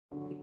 ఇదేనా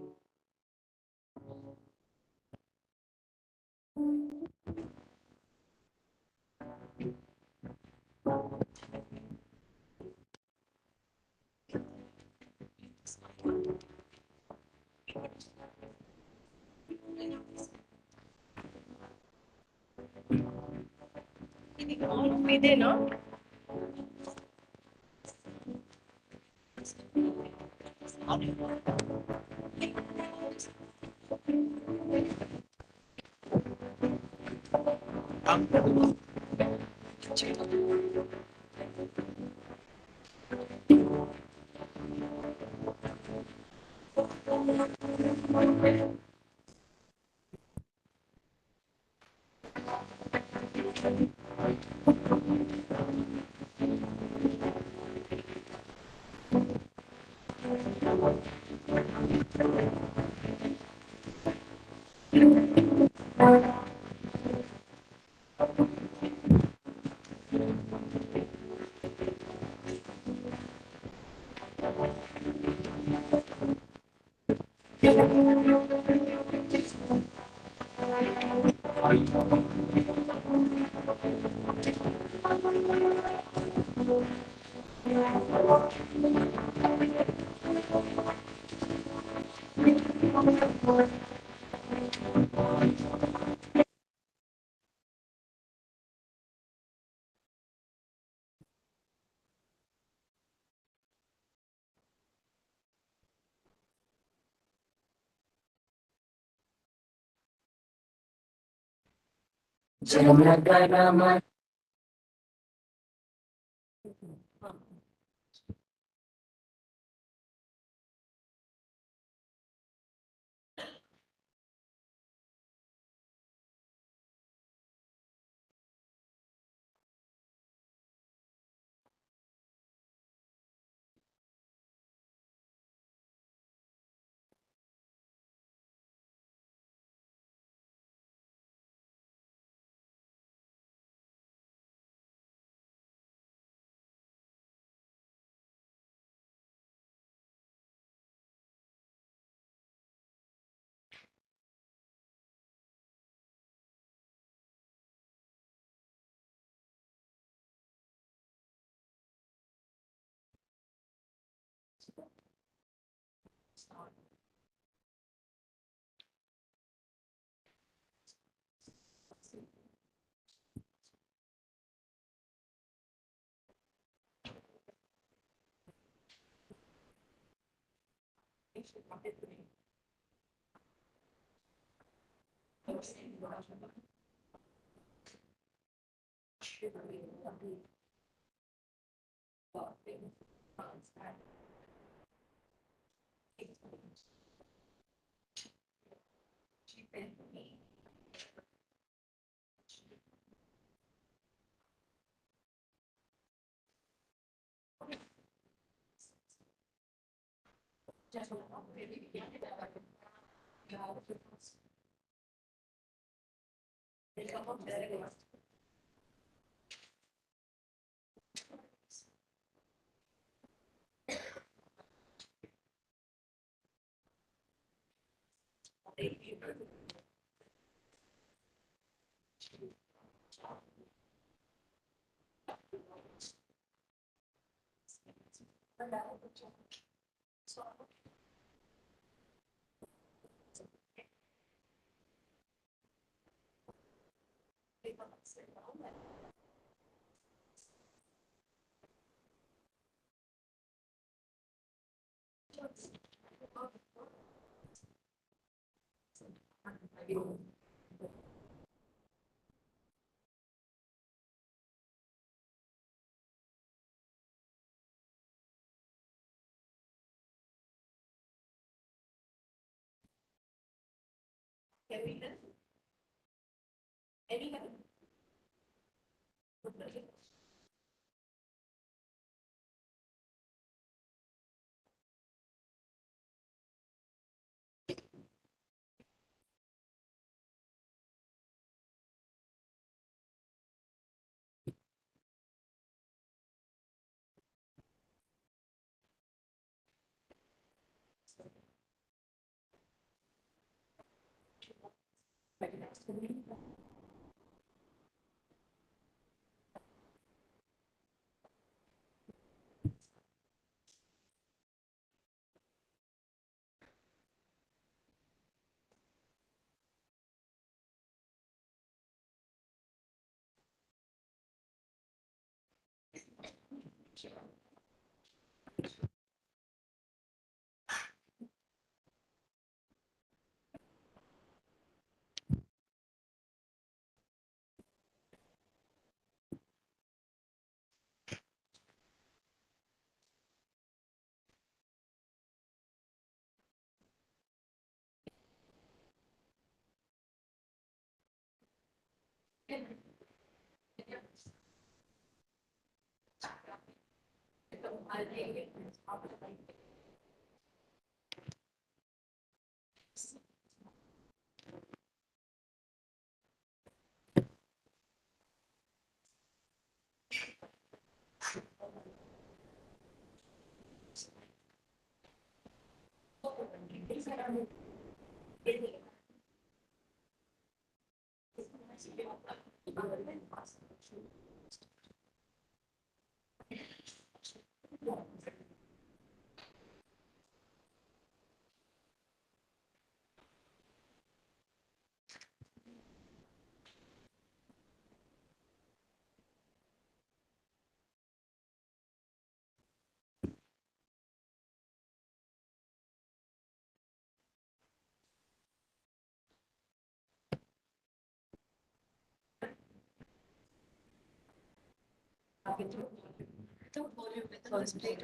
Without volume, without display,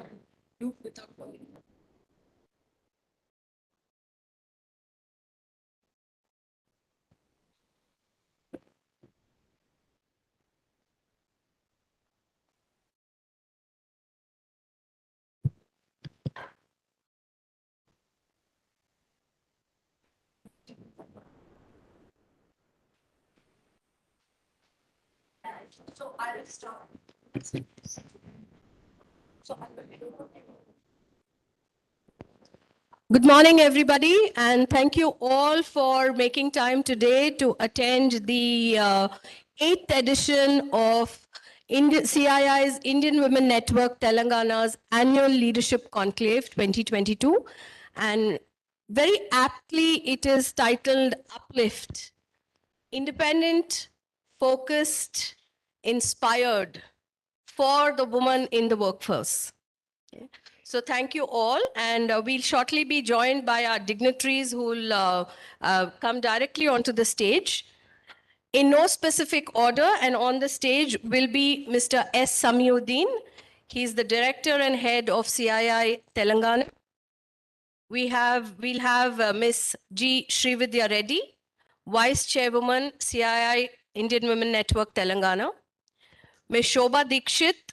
loop without volume. So I will start. So I will. Good morning, everybody, and thank you all for making time today to attend the 8th edition of CII's Indian Women Network Telangana's annual Leadership Conclave 2022. And very aptly, it is titled Uplift, Independent, Focused, Inspired for the woman in the workforce. Okay. So thank you all, and we'll shortly be joined by our dignitaries who will come directly onto the stage. In no specific order, and on the stage will be Mr. S. Samiuddin. He's the director and head of CII Telangana. We'll have Ms. G. Srividya Reddy, Vice Chairwoman, CII Indian Women Network Telangana. Ms. Shobha Dikshit,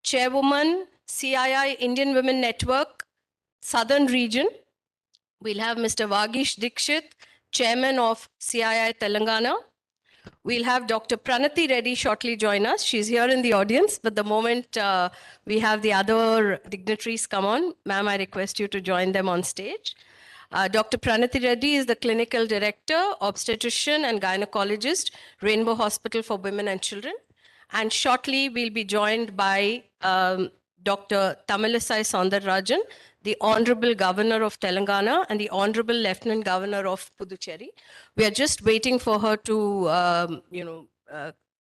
Chairwoman, CII Indian Women Network, Southern Region. We'll have Mr. Vagish Dikshit, Chairman of CII Telangana. We'll have Dr. Pranati Reddy shortly join us. She's here in the audience, but the moment we have the other dignitaries come on, ma'am, I request you to join them on stage. Dr. Pranati Reddy is the Clinical Director, Obstetrician and Gynecologist, Rainbow Hospital for Women and Children. And shortly, we'll be joined by Dr. Tamilisai Soundararajan, the Honorable Governor of Telangana and the Honorable Lieutenant Governor of Puducherry. We are just waiting for her to,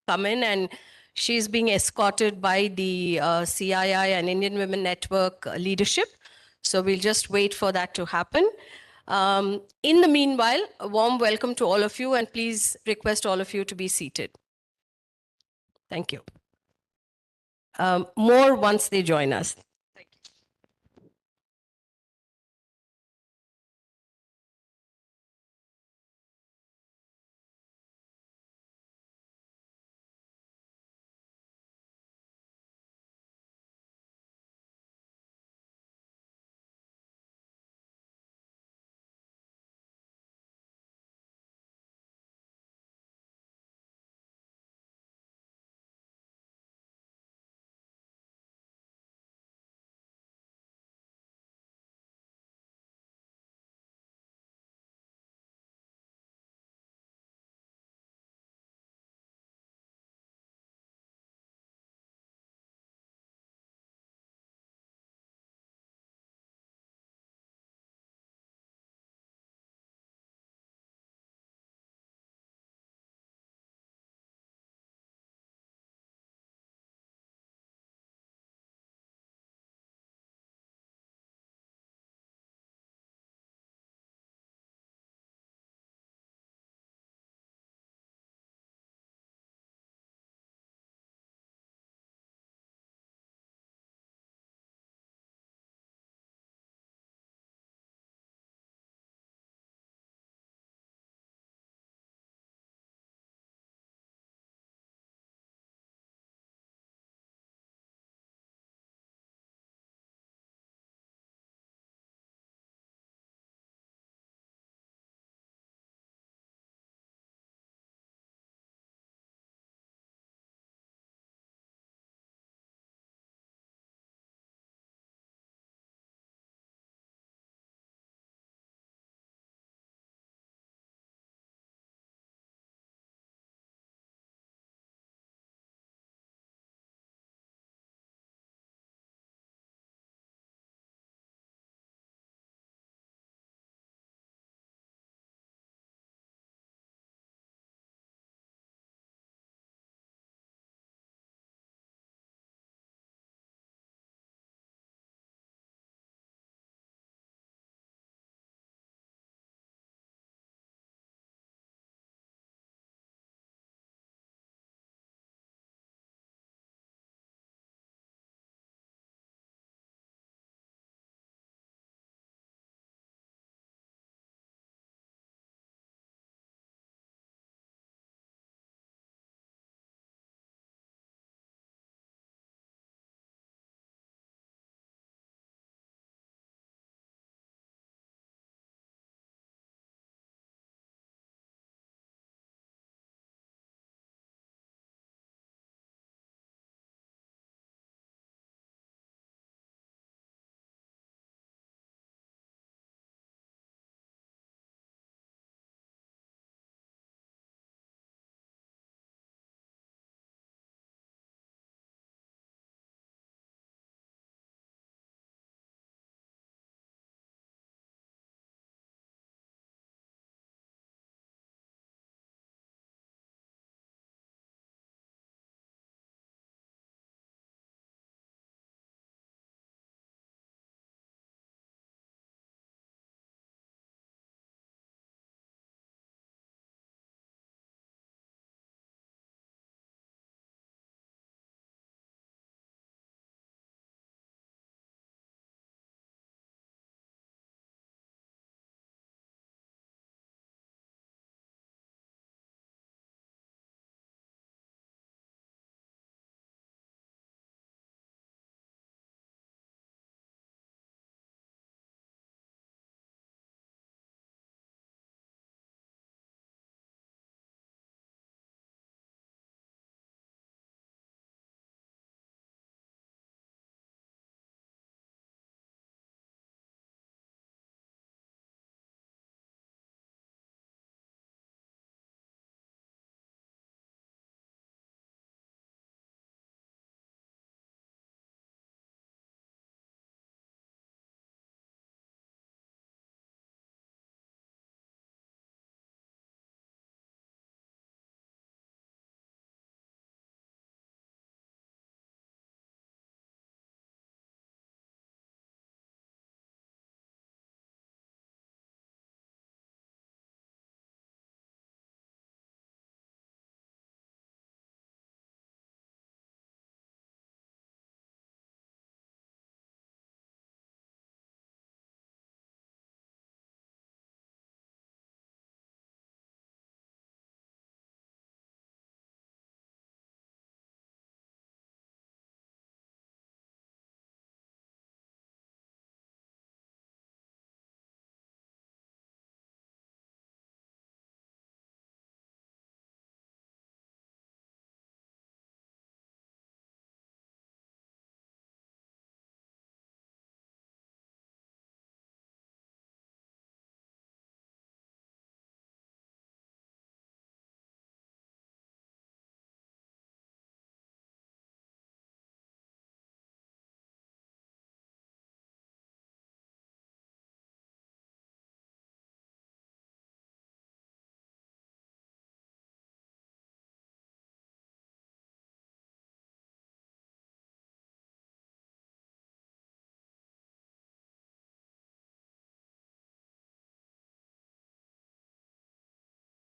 come in, and she's being escorted by the CII and Indian Women Network leadership. So we'll just wait for that to happen. In the meanwhile, a warm welcome to all of you, and please request all of you to be seated. Thank you. More once they join us.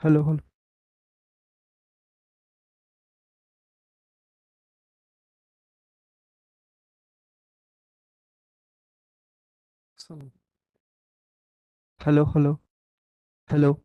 Hello, hello. So, hello, hello, hello.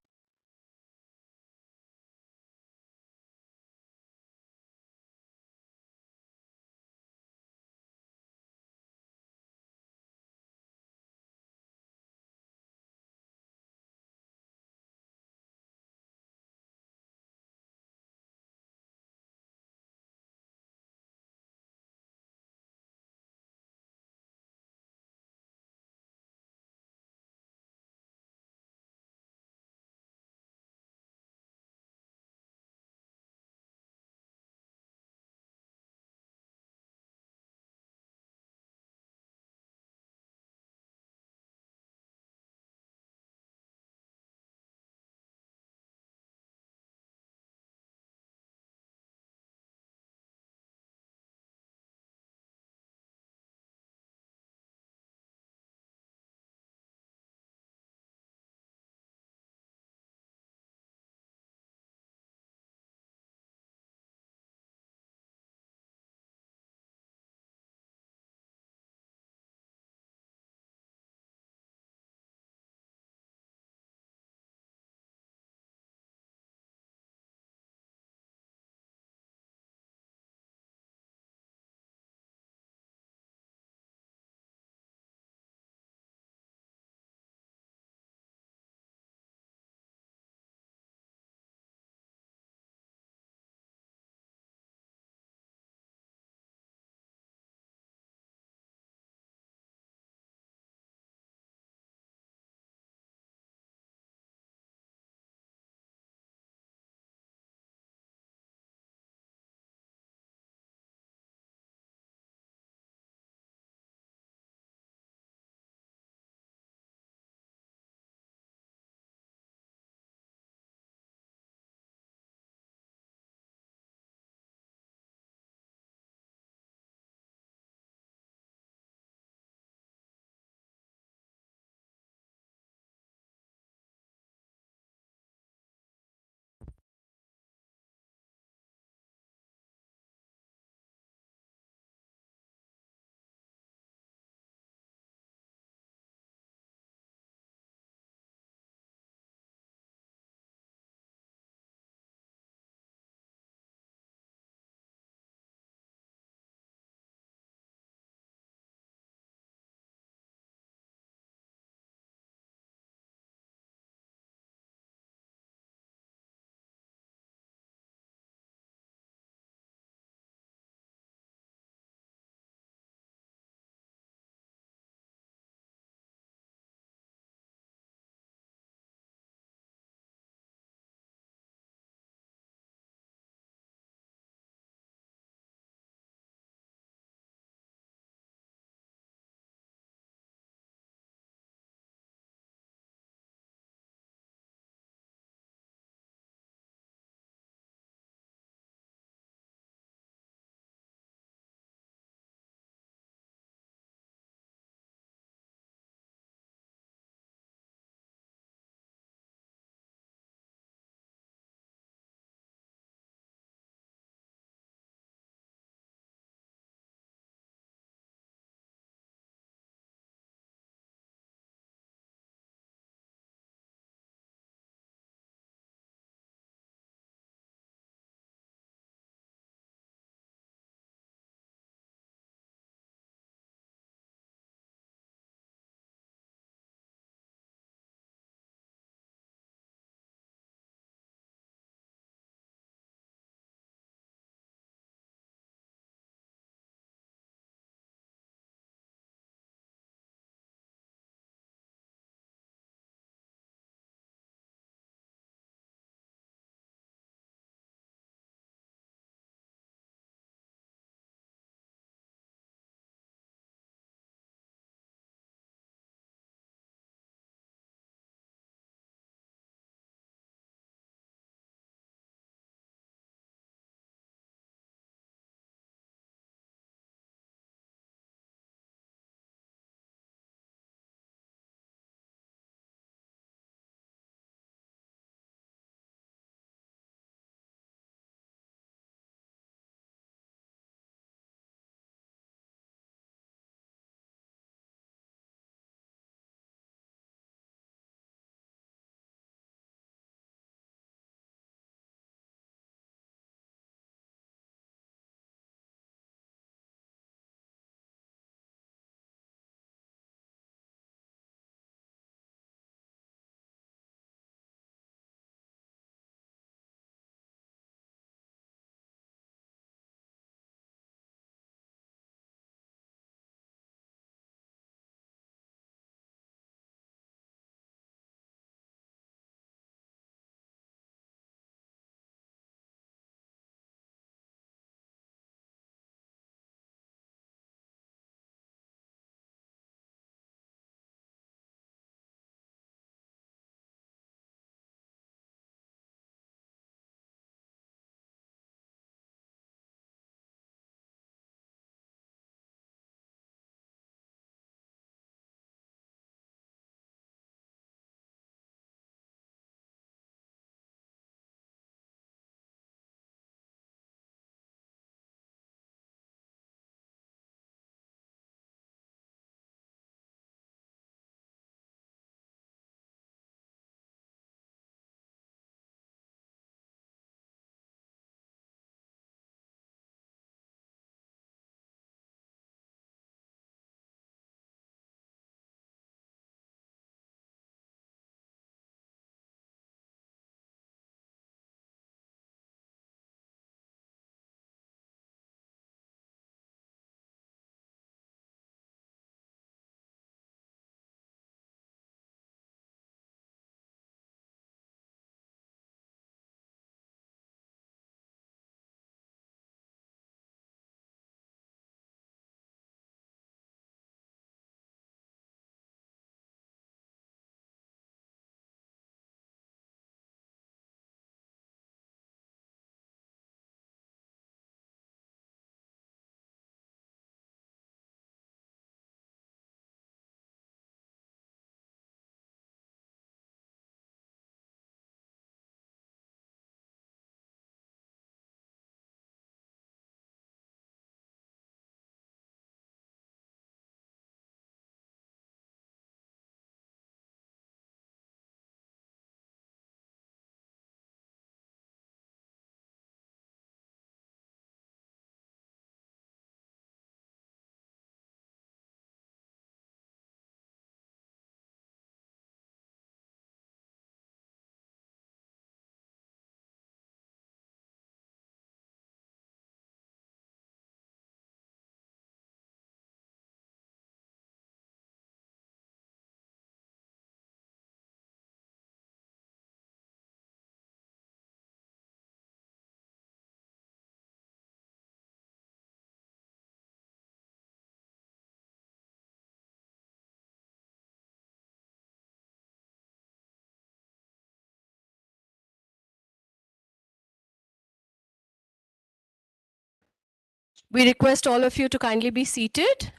We request all of you to kindly be seated.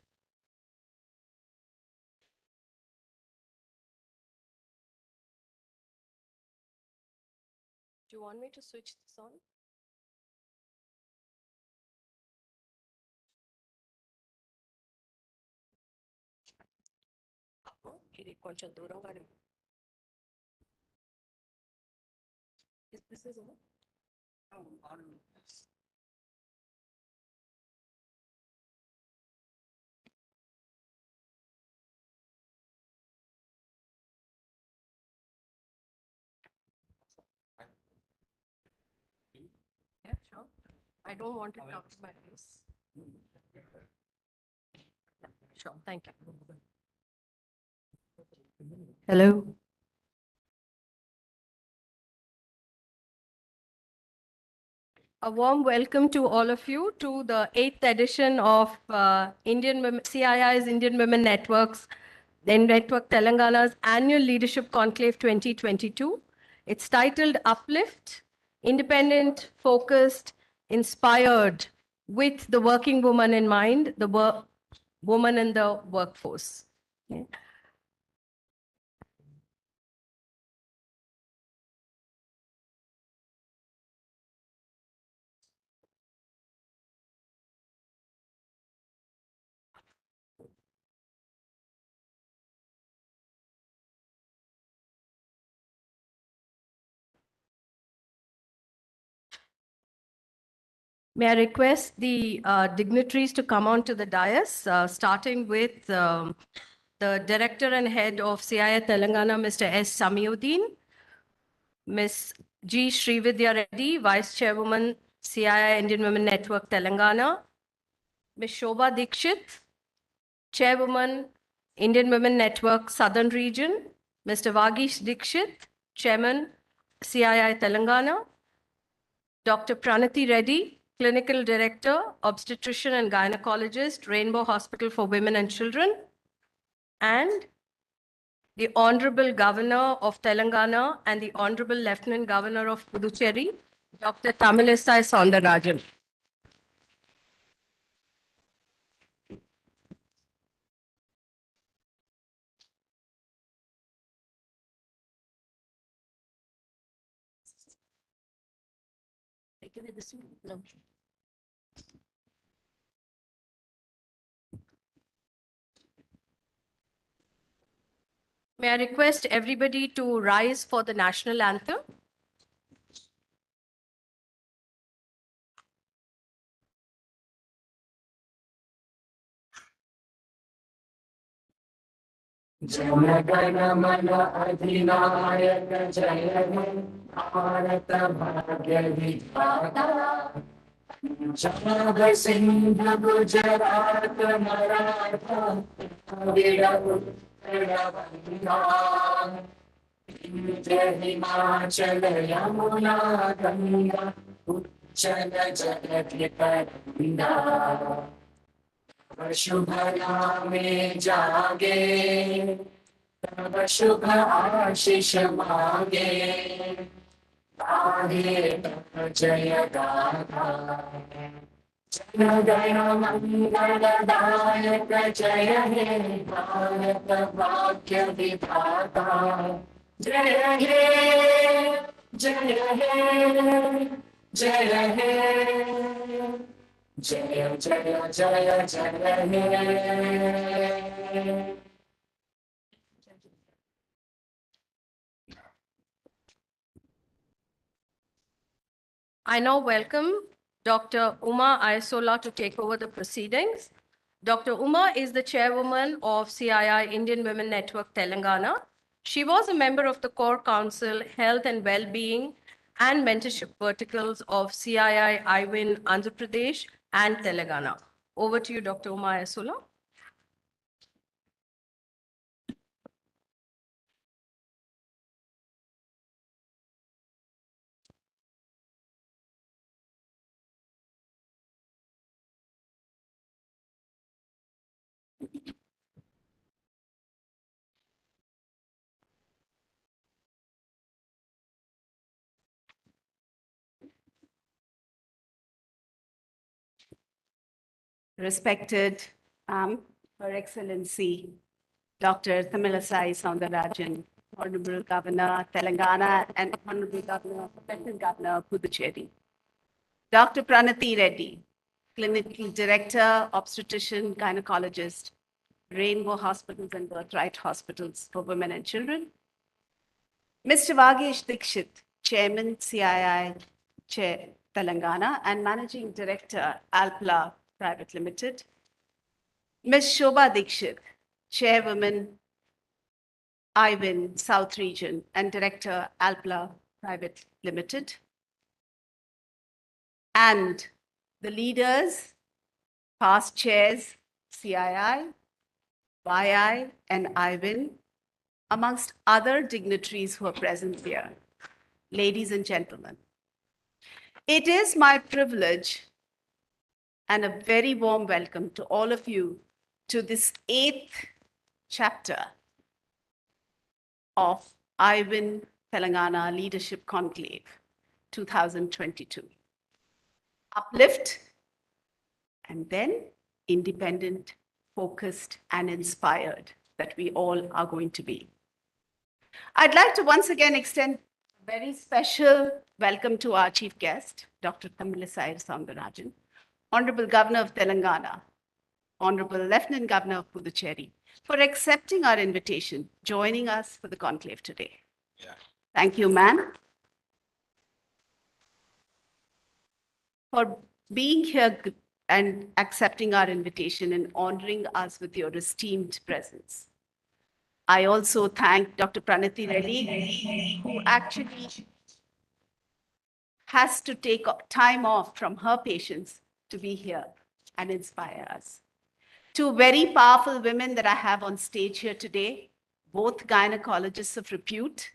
Do you want me to switch this on? ఇది కొంచెం దూరంగానే ఉంది. This is on? Yeah, sure. I don't want it up to my face. Sure, thank you. Hello. A warm welcome to all of you to the 8th edition of CII's Indian Women Networks, then Network Telangana's annual Leadership Conclave 2022. It's titled Uplift, Independent, Focused, Inspired, with the working woman in mind, the woman in the workforce. Okay. May I request the dignitaries to come on to the dais, starting with the Director and Head of CII Telangana, Mr. S. Samiuddin, Ms. G. Srividya Reddy, Vice Chairwoman, CII Indian Women Network Telangana, Ms. Shobha Dikshit, Chairwoman, Indian Women Network Southern Region, Mr. Vagish Dikshit, Chairman, CII Telangana, Dr. Pranati Reddy, Clinical Director, Obstetrician and Gynecologist, Rainbow Hospital for Women and Children, and the Honorable Governor of Telangana and the Honorable Lieutenant Governor of Puducherry, Dr. Tamilisai Soundarajan. May I request everybody to rise for the national anthem? Jana Gana Mana अधिनायक जय हे भारत भाग्य विधाता पंजाब सिंध गुजरात मराठा द्रविड़ उत्कल बंगा विंध्य हिमाचल यमुना गंगा उच्चल जगति तरंगा शुभ नामे जागे तब शुभ आशीष मांगे गाहे तब जय गाथा जन गण मंगलदायक जय हे भारत भाग्य विधाता जय हे जय हे जय हे जय जय जय जय हे I now welcome Dr. Uma Ayasola to take over the proceedings. Dr. Uma is the chairwoman of CII Indian Women Network Telangana. She was a member of the core council, health and well-being and mentorship verticals of CII-IWN Andhra Pradesh and Telangana. Over to you, Dr. Uma Ayasola. respected Her Excellency Dr. Tamilisai Soundarajan, Honorable Governor Telangana and Honorable Governor, Lieutenant Governor Puducherry, Dr. Pranati Reddy, Clinical Director, Obstetrician, Gynecologist, Rainbow Hospitals and Birthright Hospitals for Women and Children, Mr. Vagesh Dikshit, Chairman, CII Chair, Telangana, and Managing Director, Alpla Private Limited, Ms. Shobha Dikshit, Chairwoman, IWN South Region, and Director, Alpla Private Limited, and the leaders, past chairs, CII, YI, and IWN, amongst other dignitaries who are present here. Ladies and gentlemen, it is my privilege and a very warm welcome to all of you to this 8th chapter of IWN Telangana Leadership Conclave 2022. Uplift and then independent, focused, and inspired that we all are going to be. I'd like to once again extend a very special welcome to our chief guest, Dr. Tamilisai Soundarajan, Honorable Governor of Telangana, Honorable Lieutenant Governor of Puducherry, for accepting our invitation, joining us for the conclave today. Yeah. Thank you, ma'am, for being here and accepting our invitation and honoring us with your esteemed presence. I also thank Dr. Pranati Reddy, who actually has to take time off from her patients to be here and inspire us. Two very powerful women that I have on stage here today, both gynecologists of repute,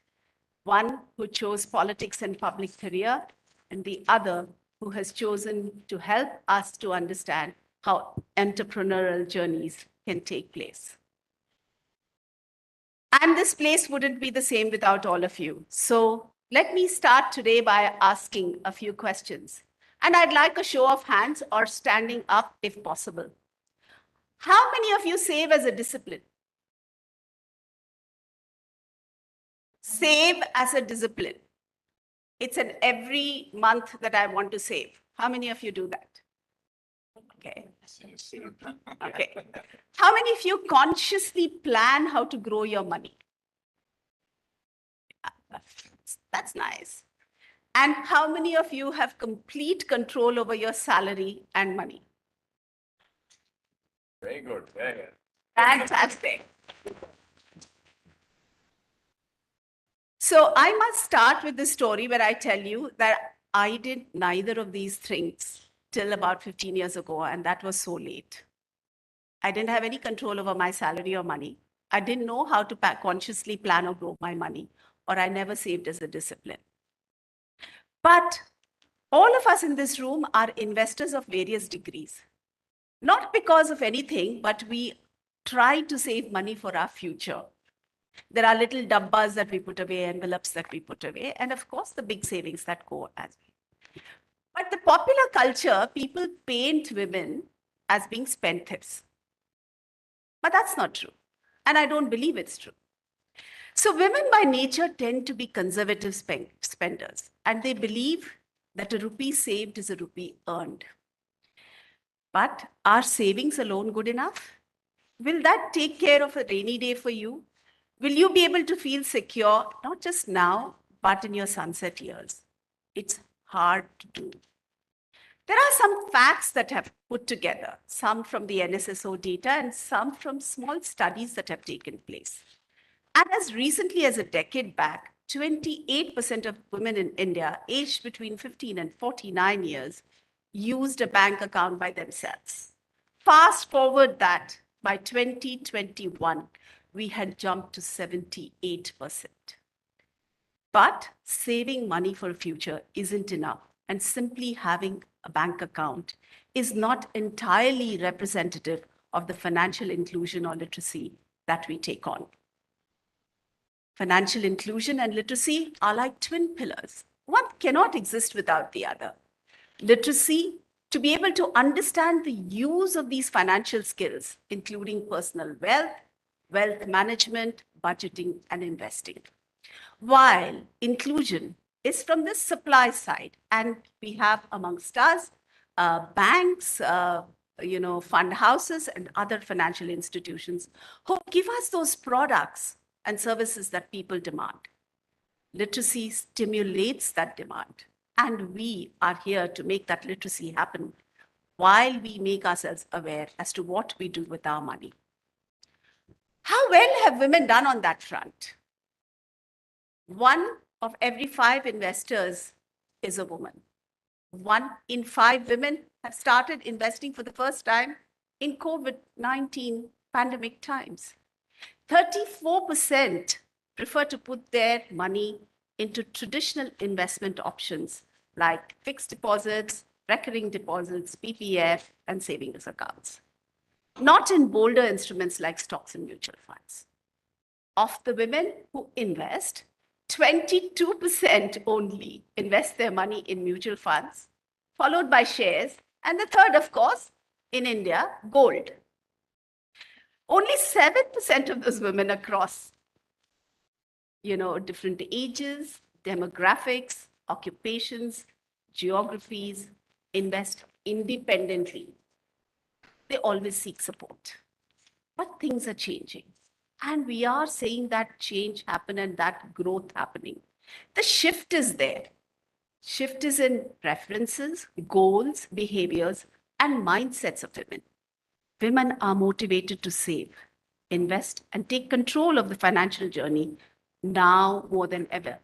one who chose politics and public career, and the other who has chosen to help us to understand how entrepreneurial journeys can take place. And this place wouldn't be the same without all of you. So let me start today by asking a few questions. And I'd like a show of hands or standing up if possible. How many of you save as a discipline? Save as a discipline. It's an every month that I want to save. How many of you do that? Okay. Okay. How many of you consciously plan how to grow your money? That's nice. And how many of you have complete control over your salary and money? Very good. Very good. Fantastic. So I must start with the story where I tell you that I did neither of these things till about 15 years ago, and that was so late. I didn't have any control over my salary or money. I didn't know how to consciously plan or grow my money, or I never saved as a discipline. But all of us in this room are investors of various degrees. Not because of anything, but we try to save money for our future. There are little dabbas that we put away, envelopes that we put away, and of course, the big savings that go as well. But the popular culture, people paint women as being spendthrifts. But that's not true. And I don't believe it's true. So women by nature tend to be conservative spenders, and they believe that a rupee saved is a rupee earned. But are savings alone good enough? Will that take care of a rainy day for you? Will you be able to feel secure, not just now, but in your sunset years? It's hard to do. There are some facts that have put together, some from the NSSO data and some from small studies that have taken place. And as recently as a decade back, 28% of women in India aged between 15 and 49 years used a bank account by themselves. Fast forward that by 2021, we had jumped to 78%. But saving money for a future isn't enough, and simply having a bank account is not entirely representative of the financial inclusion or literacy that we take on. Financial inclusion and literacy are like twin pillars. One cannot exist without the other. Literacy to be able to understand the use of these financial skills, including personal wealth, wealth management, budgeting, and investing. While inclusion is from the supply side, and we have amongst us banks, fund houses, and other financial institutions who give us those products and services that people demand. Literacy stimulates that demand, and we are here to make that literacy happen while we make ourselves aware as to what we do with our money. How well have women done on that front? 1 of every 5 investors is a woman. 1 in 5 women have started investing for the first time in COVID-19 pandemic times. 34% prefer to put their money into traditional investment options like fixed deposits, recurring deposits, PPF, and savings accounts, not in bolder instruments like stocks and mutual funds. Of the women who invest, 22% only invest their money in mutual funds, followed by shares, and the third, of course, in India, gold. Only 7% of those women across, different ages, demographics, occupations, geographies, invest independently. They always seek support. But things are changing. And we are seeing that change happen and that growth happening. The shift is there. Shift is in preferences, goals, behaviors, and mindsets of women. Women are motivated to save, invest, and take control of the financial journey now more than ever.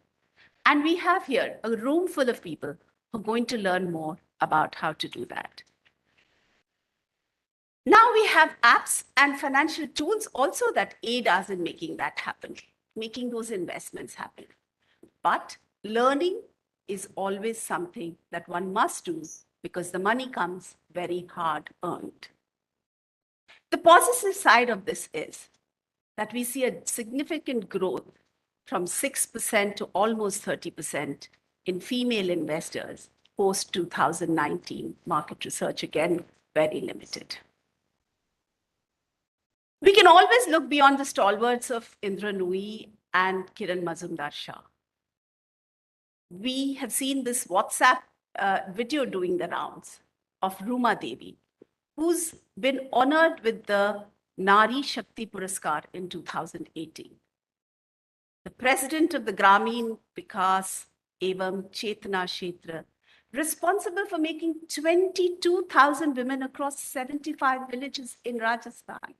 And we have here a room full of people who are going to learn more about how to do that. Now we have apps and financial tools also that aid us in making that happen, making those investments happen. But learning is always something that one must do because the money comes very hard earned. The positive side of this is that we see a significant growth from 6% to almost 30% in female investors post 2019. Market research, again, very limited. We can always look beyond the stalwarts of Indra Nooyi and Kiran Mazumdar-Shah. We have seen this WhatsApp video doing the rounds of Ruma Devi, who's been honored with the Nari Shakti Puraskar in 2018. The president of the Gramin Vikas Evam Chetna Kshetra, responsible for making 22,000 women across 75 villages in Rajasthan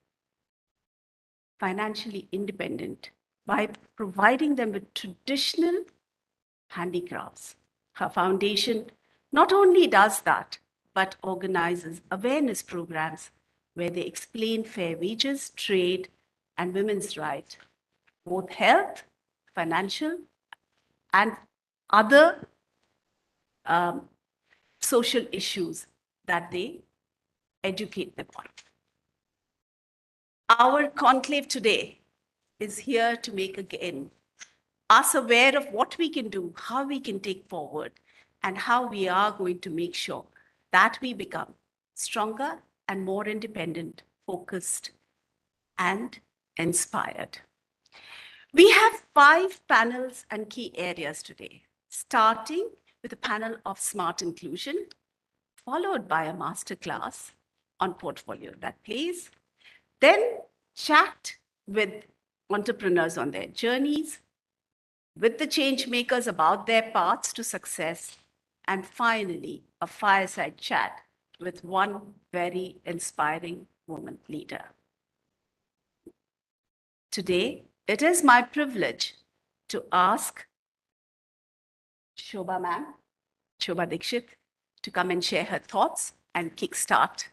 financially independent by providing them with traditional handicrafts. Her foundation not only does that, but organizes awareness programs where they explain fair wages, trade, and women's rights, both health, financial, and other social issues that they educate them on. Our conclave today is here to make again us aware of what we can do, how we can take forward, and how we are going to make sure that we become stronger and more independent, focused, and inspired. We have 5 panels and key areas today, starting with a panel of smart inclusion, followed by a masterclass on portfolio that plays, then chat with entrepreneurs on their journeys, with the change makers about their paths to success, and finally, a fireside chat with one very inspiring woman leader. Today, it is my privilege to ask Shobha ma'am, Shobha Dikshit, to come and share her thoughts and kickstart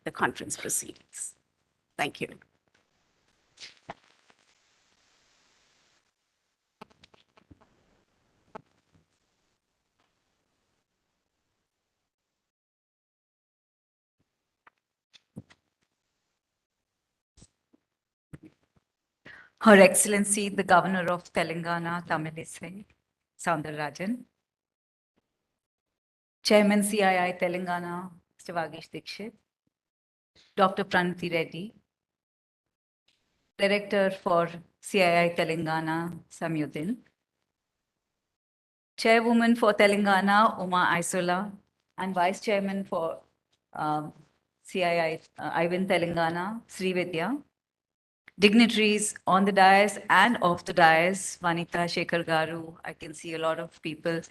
the conference proceedings. Thank you. Her Excellency, the Governor of Telangana, Tamilisai, Soundararajan, Chairman CII Telangana, Mr. Vagish Dixit, Dr. Pranati Reddy, Director for CII Telangana, Samyuddin, Chairwoman for Telangana, Uma Isola, and Vice Chairman for CII-IWN Telangana, Srividya. Dignitaries on the dais and off the dais, Vanita Shekhar Garu, I can see a lot of people.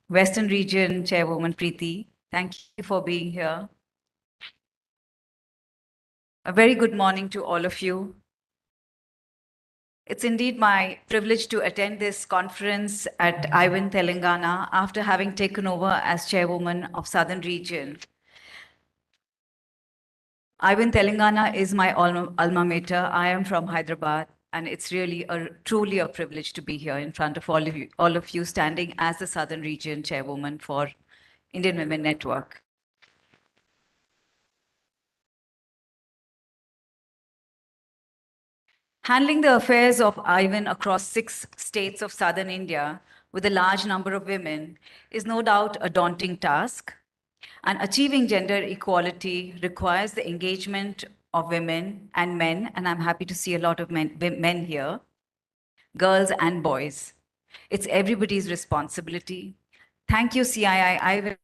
Western Region Chairwoman Preeti, thank you for being here. A very good morning to all of you. It's indeed my privilege to attend this conference at IWN Telangana after having taken over as chairwoman of Southern Region. IWN Telangana is my alma mater. I am from Hyderabad, and it's really truly a privilege to be here in front of all of you standing as the Southern Region chairwoman for Indian Women Network. Handling the affairs of IWN across 6 states of southern India with a large number of women is no doubt a daunting task. And achieving gender equality requires the engagement of women and men, and I'm happy to see a lot of men here, girls and boys. It's everybody's responsibility. Thank you, CII-IWN.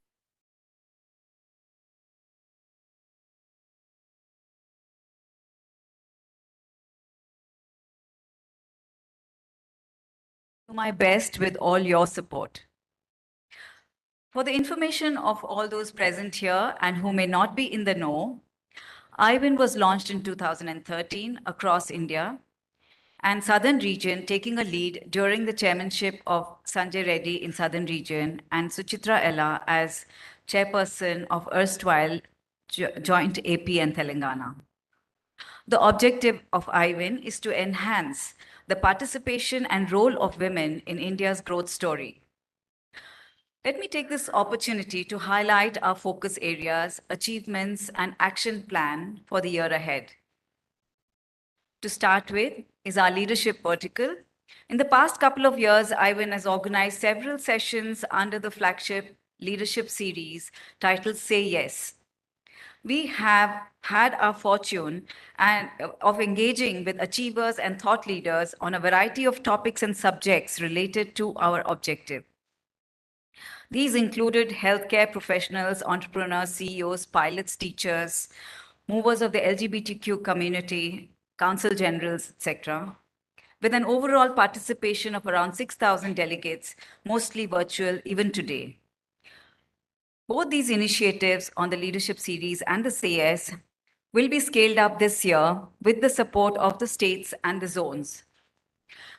Do my best with all your support. For the information of all those present here and who may not be in the know, IWN was launched in 2013 across India, and Southern Region taking a lead during the chairmanship of Sanjay Reddy in Southern Region and Suchitra Ella as chairperson of erstwhile Joint AP and Telangana. The objective of IWN is to enhance the participation and role of women in India's growth story. Let me take this opportunity to highlight our focus areas, achievements, and action plan for the year ahead. To start with is our leadership vertical. In the past couple of years, IWN has organized several sessions under the flagship leadership series titled Say Yes. We have had our fortune of engaging with achievers and thought leaders on a variety of topics and subjects related to our objective. These included healthcare professionals, entrepreneurs, CEOs, pilots, teachers, movers of the LGBTQ community, council generals, etc., with an overall participation of around 6,000 delegates, mostly virtual even today. Both these initiatives on the leadership series and the CS will be scaled up this year with the support of the states and the zones.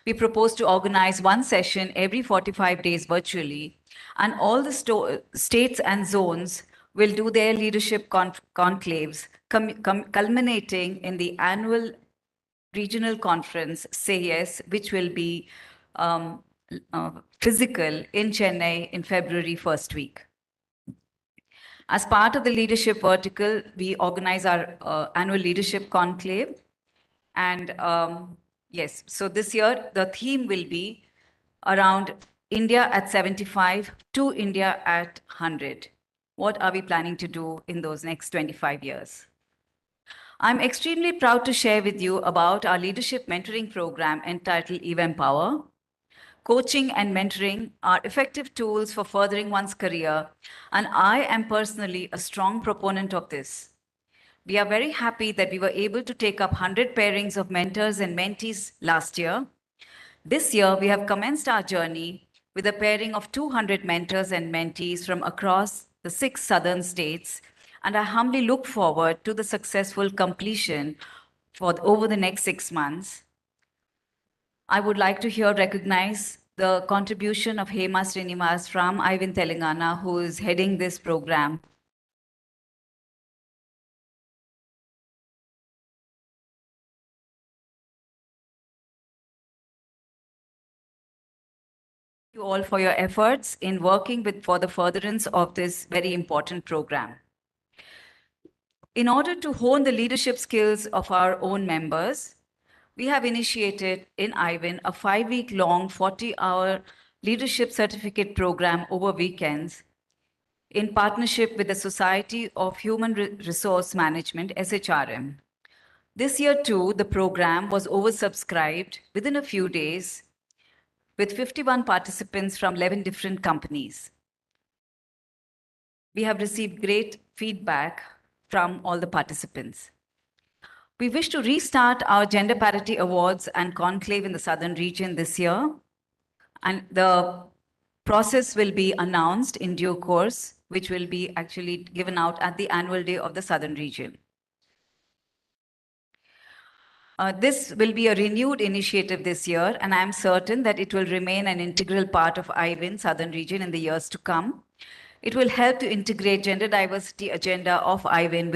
We propose to organize one session every 45 days virtually, and all the states and zones will do their leadership conclaves, culminating in the annual regional conference, Say Yes, which will be physical in Chennai in February first week. As part of the leadership vertical, we organize our annual leadership conclave. And yes, so this year, the theme will be around India at 75 to India at 100. What are we planning to do in those next 25 years? I'm extremely proud to share with you about our leadership mentoring program entitled EVempower. Coaching and mentoring are effective tools for furthering one's career, and I am personally a strong proponent of this. We are very happy that we were able to take up 100 pairings of mentors and mentees last year. This year, we have commenced our journey with a pairing of 200 mentors and mentees from across the 6 southern states, and I humbly look forward to the successful completion over the next 6 months. I would like to recognize the contribution of Hema Sriniwas from IWN Telangana, who is heading this program. Thank you all for your efforts in working for the furtherance of this very important program. In order to hone the leadership skills of our own members, we have initiated in IWN a 5-week-long 40-hour leadership certificate program over weekends, in partnership with the Society of Human Resource Management, SHRM. This year too, the program was oversubscribed within a few days with 51 participants from 11 different companies. We have received great feedback from all the participants. We wish to restart our Gender Parity Awards and Conclave in the Southern region this year. And the process will be announced in due course, which will be actually given out at the annual day of the Southern region. This will be a renewed initiative this year, and I am certain that it will remain an integral part of IWIN Southern region in the years to come. It will help to integrate gender diversity agenda of IWIN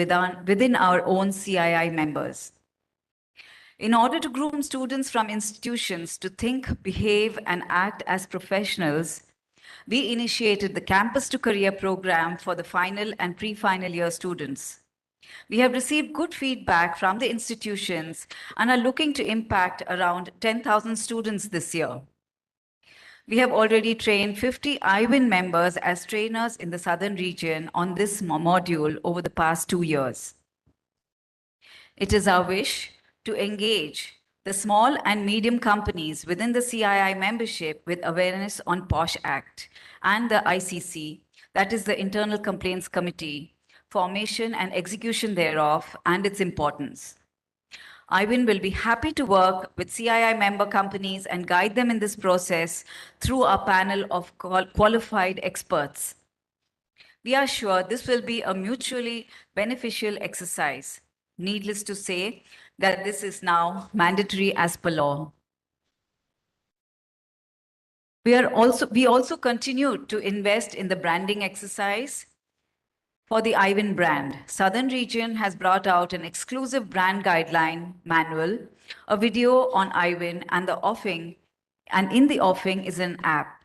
within our own CII members. In order to groom students from institutions to think, behave, and act as professionals, we initiated the Campus to Career program for the final and pre-final year students. We have received good feedback from the institutions and are looking to impact around 10,000 students this year. We have already trained 50 IWIN members as trainers in the Southern region on this module over the past 2 years. It is our wish to engage the small and medium companies within the CII membership with awareness on POSH Act and the ICC, that is the Internal Complaints Committee, formation and execution thereof, and its importance. IWIN will be happy to work with CII member companies and guide them in this process through our panel of qualified experts. We are sure this will be a mutually beneficial exercise. Needless to say that this is now mandatory as per law. We also continue to invest in the branding exercise for the IWIN brand. Southern region has brought out an exclusive brand guideline manual, a video on IWIN, and in the offing is an app,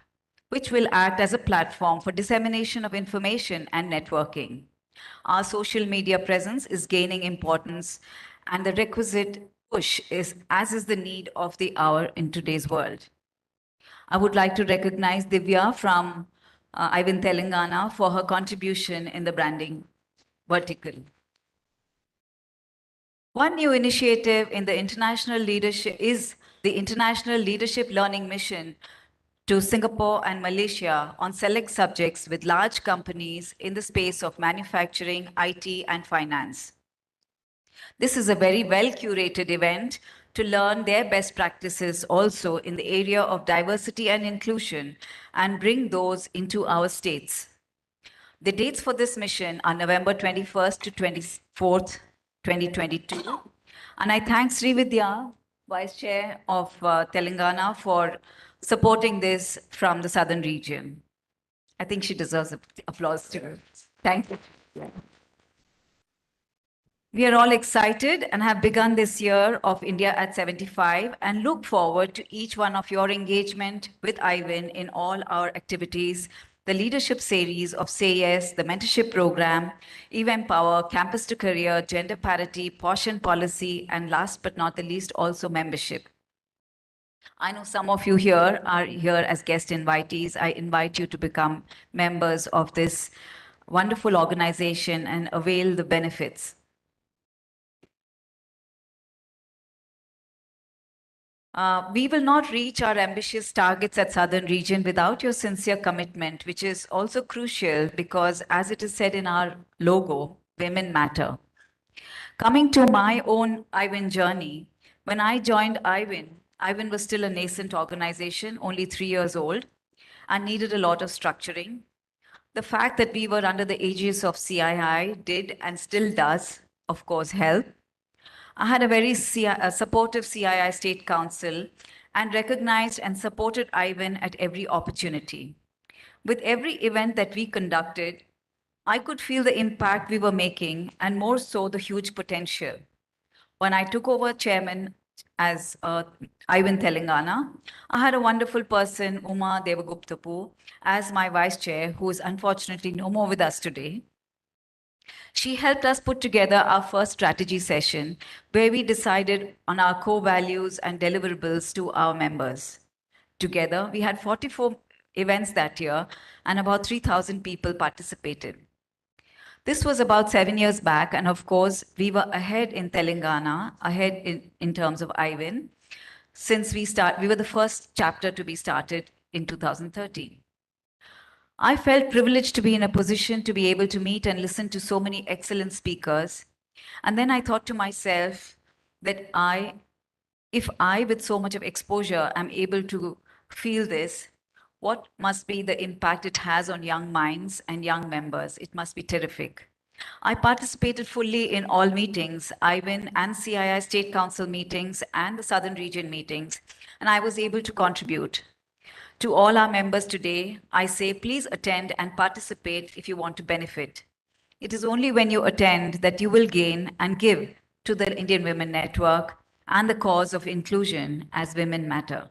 which will act as a platform for dissemination of information and networking. Our social media presence is gaining importance, and the requisite push is the need of the hour in today's world. I would like to recognize Divya from IWIN Telangana for her contribution in the branding vertical. One new initiative in the international leadership is the International Leadership Learning Mission to Singapore and Malaysia on select subjects with large companies in the space of manufacturing, IT, and finance. This is a very well-curated event to learn their best practices also in the area of diversity and inclusion and bring those into our states. The dates for this mission are November 21st to 24th, 2022. And I thank Sri Vidya, Vice Chair of Telangana, for supporting this from the Southern region. I think she deserves applause too. Thank you. We are all excited and have begun this year of India at 75 and look forward to each one of your engagement with IWIN in all our activities, the leadership series of Say Yes, the mentorship program, Empower, Campus to Career, Gender Parity, POSH and Policy, and last but not the least, also membership. I know some of you here are here as guest invitees. I invite you to become members of this wonderful organization and avail the benefits. We will not reach our ambitious targets at Southern region without your sincere commitment, which is also crucial because, as it is said in our logo, women matter. Coming to my own IWIN journey, when I joined IWIN was still a nascent organization, only 3 years old, and needed a lot of structuring. The fact that we were under the aegis of CII did and still does, of course, help. I had a very supportive CII State Council and recognized and supported IWIN at every opportunity. With every event that we conducted, I could feel the impact we were making and more so the huge potential. When I took over chairman as IWIN Telangana, I had a wonderful person, Uma Devaguptapu, as my vice chair, who is unfortunately no more with us today. She helped us put together our first strategy session where we decided on our core values and deliverables to our members. Together, we had 44 events that year, and about 3,000 people participated. This was about 7 years back, and of course, we were ahead in Telangana, ahead in terms of IWN, since we were the first chapter to be started in 2013. I felt privileged to be in a position to be able to meet and listen to so many excellent speakers. And then I thought to myself that if I, with so much of exposure, am able to feel this, what must be the impact it has on young minds and young members? It must be terrific. I participated fully in all meetings, IWN and CII State Council meetings and the Southern Region meetings, and I was able to contribute. To all our members today, I say please attend and participate if you want to benefit. It is only when you attend that you will gain and give to the Indian Women Network and the cause of inclusion as women matter.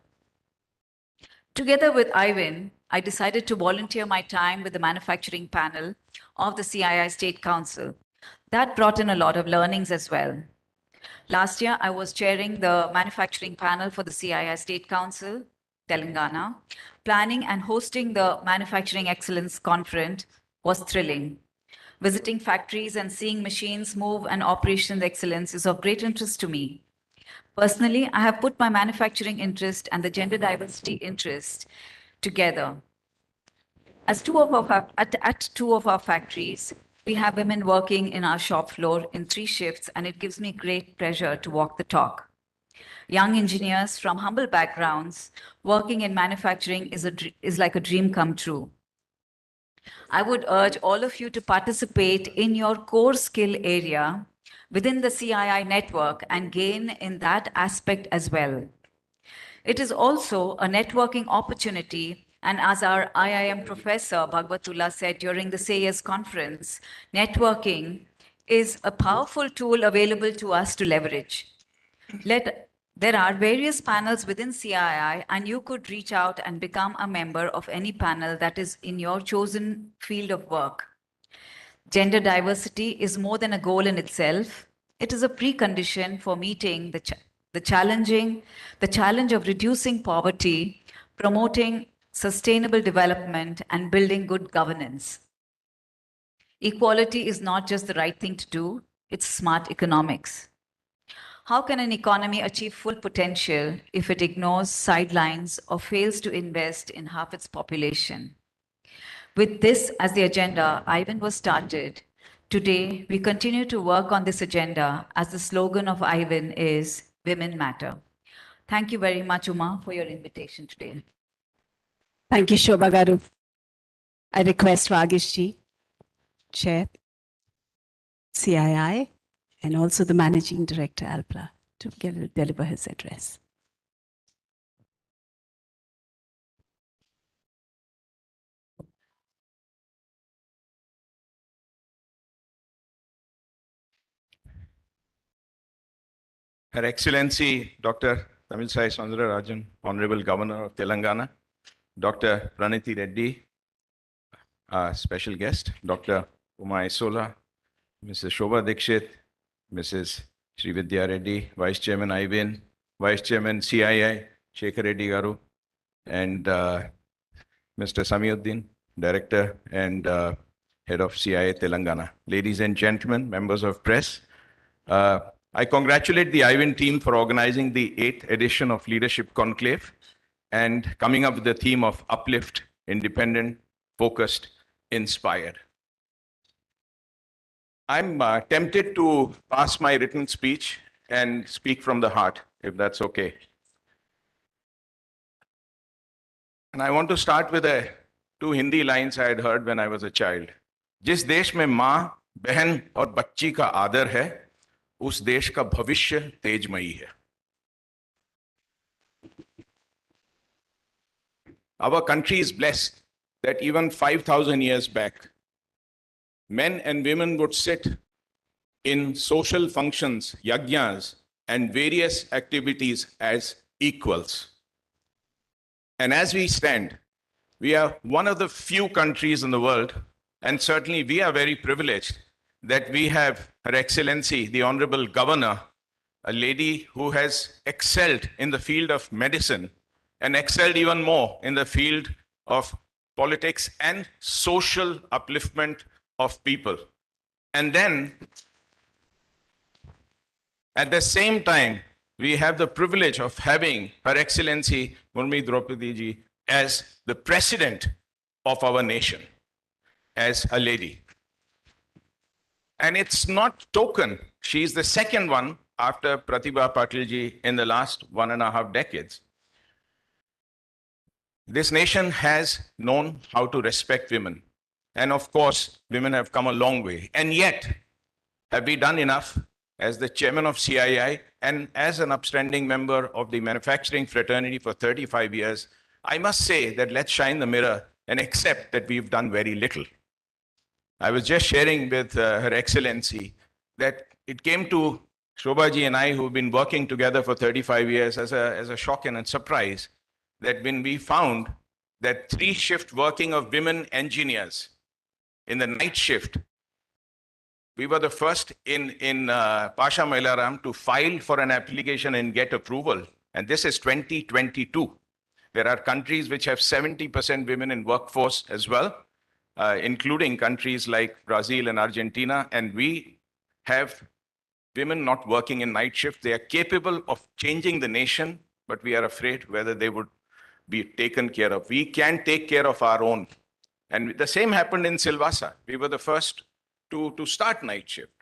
Together with IWN, I decided to volunteer my time with the manufacturing panel of the CII State Council. That brought in a lot of learnings as well. Last year, I was chairing the manufacturing panel for the CII State Council, Telangana. Planning and hosting the Manufacturing Excellence Conference was thrilling. Visiting factories and seeing machines move and operations excellence is of great interest to me. Personally, I have put my manufacturing interest and the gender diversity interest together. At two of our factories, we have women working in our shop floor in 3 shifts, and it gives me great pleasure to walk the talk. Young engineers from humble backgrounds working in manufacturing is like a dream come true. I would urge all of you to participate in your core skill area within the CII network and gain in that aspect as well. It is also a networking opportunity, and as our IIM professor Bhagwatullah said during the CIS conference, networking is a powerful tool available to us to leverage. There are various panels within CII, and you could reach out and become a member of any panel that is in your chosen field of work. Gender diversity is more than a goal in itself. It is a precondition for meeting the challenge of reducing poverty, promoting sustainable development, and building good governance. Equality is not just the right thing to do, it's smart economics. How can an economy achieve full potential if it ignores, sidelines, or fails to invest in half its population? With this as the agenda, IWN was started. Today, we continue to work on this agenda as the slogan of IWN is Women Matter. Thank you very much, Uma, for your invitation today. Thank you, Shobha Garu. I request Vagish ji, Chair, CII, and also the Managing Director, ALPLA, to deliver his address. Her Excellency Dr. Tamilisai Soundararajan, Honorable Governor of Telangana, Dr. Praniti Reddy, our special guest, Dr. Uma Isola, Mrs. Shobha Dikshit, Mrs. Srividya Reddy, Vice Chairman IWN, Vice Chairman CII, Shekhar Reddy Garu, and Mr. Samiuddin, Director and Head of CII Telangana. Ladies and gentlemen, members of press, I congratulate the IWN team for organizing the 8th edition of Leadership Conclave and coming up with the theme of uplift, independent, focused, inspired. I'm tempted to pass my written speech and speak from the heart, if that's okay. And I want to start with 2 Hindi lines I had heard when I was a child. जिस देश में माँ, बहन और बच्ची का आदर है, उस देश का भविष्य तेजमयी है. Our country is blessed that even 5,000 years back, men and women would sit in social functions, yajnas, and various activities as equals. And as we stand, we are one of the few countries in the world, and certainly we are very privileged that we have Her Excellency, the Honorable Governor, a lady who has excelled in the field of medicine and excelled even more in the field of politics and social upliftment of people. And then, at the same time, we have the privilege of having Her Excellency Murmi Draupadi ji as the president of our nation, as a lady. And it's not token. She's the second one after Pratibha Patil ji in the last 1.5 decades. This nation has known how to respect women. And of course, women have come a long way. And yet, have we done enough? As the chairman of CII and as an upstanding member of the manufacturing fraternity for 35 years, I must say that let's shine the mirror and accept that we've done very little. I was just sharing with Her Excellency that it came to Shobhaji and I, who've been working together for 35 years, as a shock and a surprise, that when we found that 3-shift working of women engineers in the night shift, we were the first in Pasha Mailaram to file for an application and get approval. And this is 2022. There are countries which have 70% women in workforce as well, including countries like Brazil and Argentina. And we have women not working in night shift. They are capable of changing the nation, but we are afraid whether they would be taken care of. We can take care of our own. And the same happened in Silvassa. We were the first to start night shift.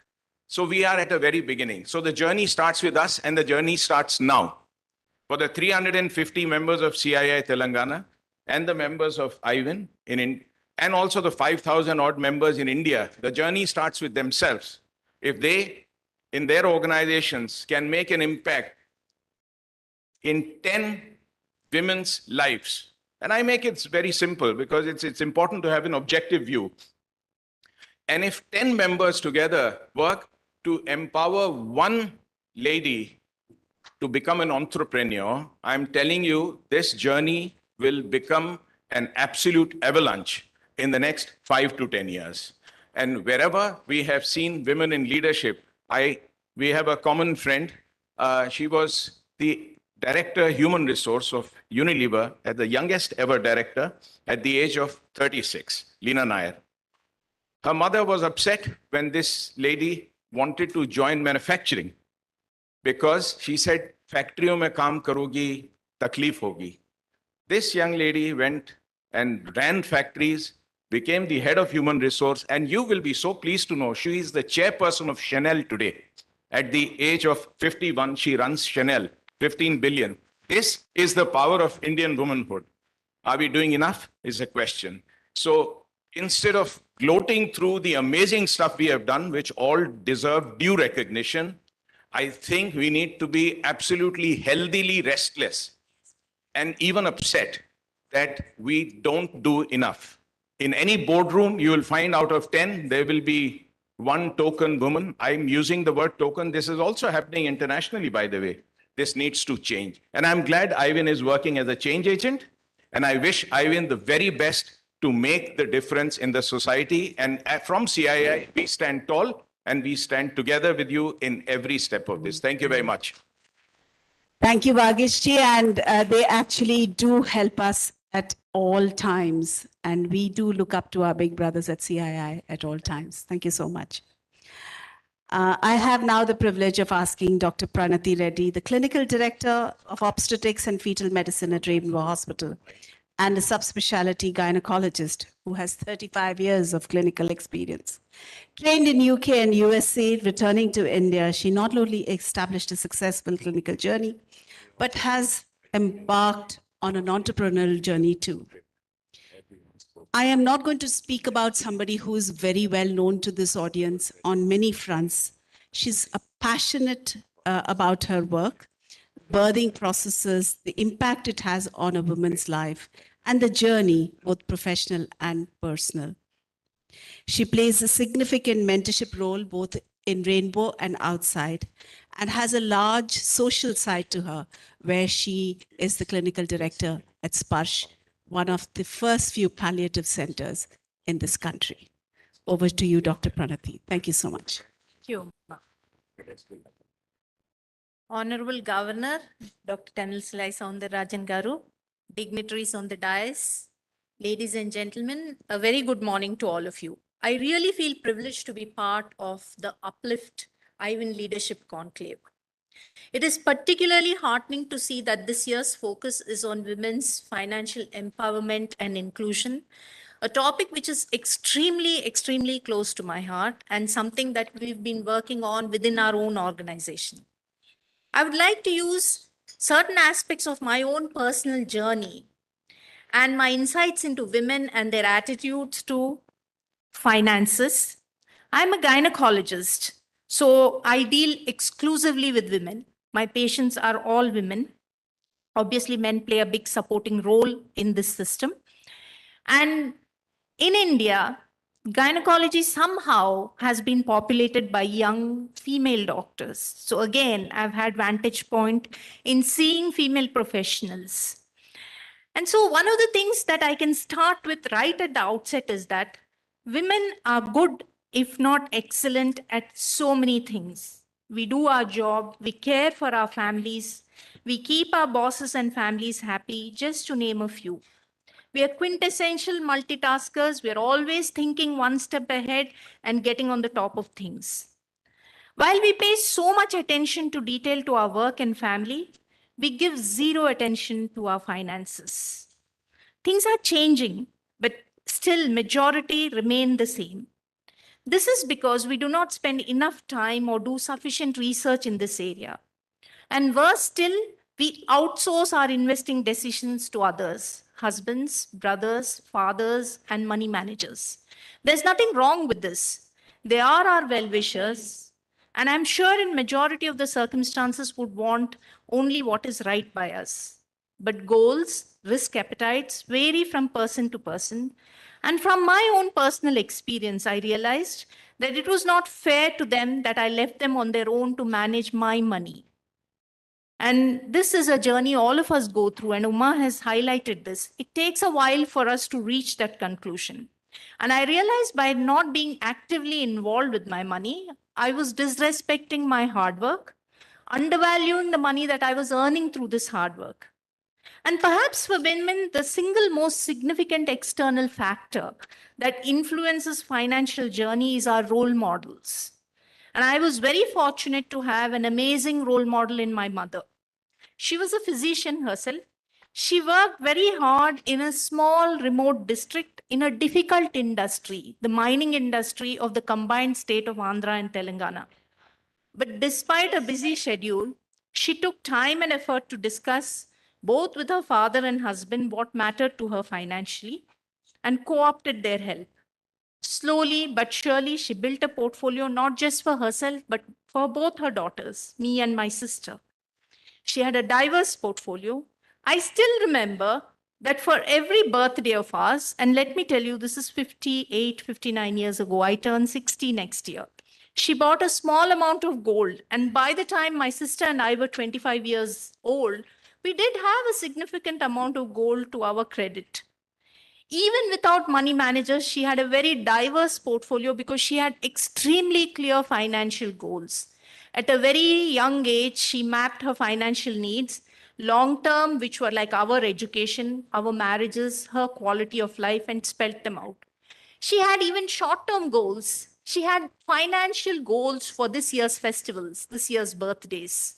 So we are at a very beginning. So the journey starts with us, and the journey starts now. For the 350 members of CII Telangana and the members of IWN and also the 5,000 odd members in India, the journey starts with themselves. If they, in their organizations, can make an impact in 10 women's lives, and I make it very simple because it's important to have an objective view. And if 10 members together work to empower one lady to become an entrepreneur, I'm telling you, this journey will become an absolute avalanche in the next 5 to 10 years. And wherever we have seen women in leadership, we have a common friend. She was the director human resource of Unilever, as the youngest ever director at the age of 36, Leena Nair. Her mother was upset when this lady wanted to join manufacturing because she said, factory mein kaam karogi, takleef hogi. This young lady went and ran factories, became the head of human resource, and you will be so pleased to know she is the chairperson of Chanel today. At the age of 51, she runs Chanel, 15 billion. This is the power of Indian womanhood. Are we doing enough? Is a question. So instead of gloating through the amazing stuff we have done, which all deserve due recognition, I think we need to be absolutely healthily restless and even upset that we don't do enough. In any boardroom, you will find out of 10, there will be one token woman. I'm using the word token. This is also happening internationally, by the way. This needs to change. And I'm glad IWN is working as a change agent. And I wish IWN the very best to make the difference in the society. And from CII, we stand tall and we stand together with you in every step of this. Thank you very much. Thank you, Vagishji. And they actually do help us at all times. And we do look up to our big brothers at CII at all times. Thank you so much. I have now the privilege of asking Dr. Pranati Reddy, the Clinical Director of Obstetrics and Fetal Medicine at Rainbow Hospital, and a subspecialty gynecologist who has 35 years of clinical experience. Trained in UK and USA, returning to India, she not only established a successful clinical journey, but has embarked on an entrepreneurial journey too. I am not going to speak about somebody who is very well known to this audience on many fronts. She's passionate about her work, birthing processes, the impact it has on a woman's life, and the journey, both professional and personal. She plays a significant mentorship role both in Rainbow and outside, and has a large social side to her, where she is the clinical director at Sparsh, one of the first few palliative centers in this country. Over to you, Dr. Pranati. Thank you so much. Thank you. Honorable Governor, Dr. Tamilisai Soundararajan Garu, dignitaries on the dais, Ladies and gentlemen, a very good morning to all of you. I really feel privileged to be part of the Uplift IWN Leadership Conclave. It is particularly heartening to see that this year's focus is on women's financial empowerment and inclusion, a topic which is extremely close to my heart and something that we've been working on within our own organization. I would like to use certain aspects of my own personal journey and my insights into women and their attitudes to finances. I'm a gynecologist, so I deal exclusively with women. My patients are all women. Obviously, men play a big supporting role in this system. And in India, gynecology somehow has been populated by young female doctors. So again, I've had vantage point in seeing female professionals. And so one of the things that I can start with right at the outset is that women are good, if not excellent, at so many things. We do our job, we care for our families, we keep our bosses and families happy, just to name a few. We are quintessential multitaskers. We are always thinking one step ahead and getting on the top of things. While we pay so much attention to detail to our work and family, we give zero attention to our finances. Things are changing, but still majority remain the same. This is because we do not spend enough time or do sufficient research in this area. And worse still, we outsource our investing decisions to others, husbands, brothers, fathers, and money managers. There's nothing wrong with this. They are our well-wishers, and I'm sure in majority of the circumstances would want only what is right by us. But goals, risk appetites vary from person to person. And from my own personal experience, I realized that it was not fair to them that I left them on their own to manage my money. And this is a journey all of us go through, and Uma has highlighted this. It takes a while for us to reach that conclusion. And I realized by not being actively involved with my money, I was disrespecting my hard work, undervaluing the money that I was earning through this hard work. And perhaps for women, the single most significant external factor that influences financial journey is our role models. And I was very fortunate to have an amazing role model in my mother. She was a physician herself. She worked very hard in a small remote district in a difficult industry, the mining industry of the combined state of Andhra and Telangana. But despite a busy schedule, she took time and effort to discuss both with her father and husband what mattered to her financially and co-opted their help. Slowly but surely, she built a portfolio not just for herself, but for both her daughters, me and my sister. She had a diverse portfolio. I still remember that for every birthday of ours, and let me tell you, this is 58, 59 years ago, I turn 60 next year. She bought a small amount of gold. And by the time my sister and I were 25 years old, we did have a significant amount of gold to our credit. Even without money managers, she had a very diverse portfolio because she had extremely clear financial goals. At a very young age, she mapped her financial needs, long term, which were like our education, our marriages, her quality of life, and spelled them out. She had even short term goals. She had financial goals for this year's festivals, this year's birthdays.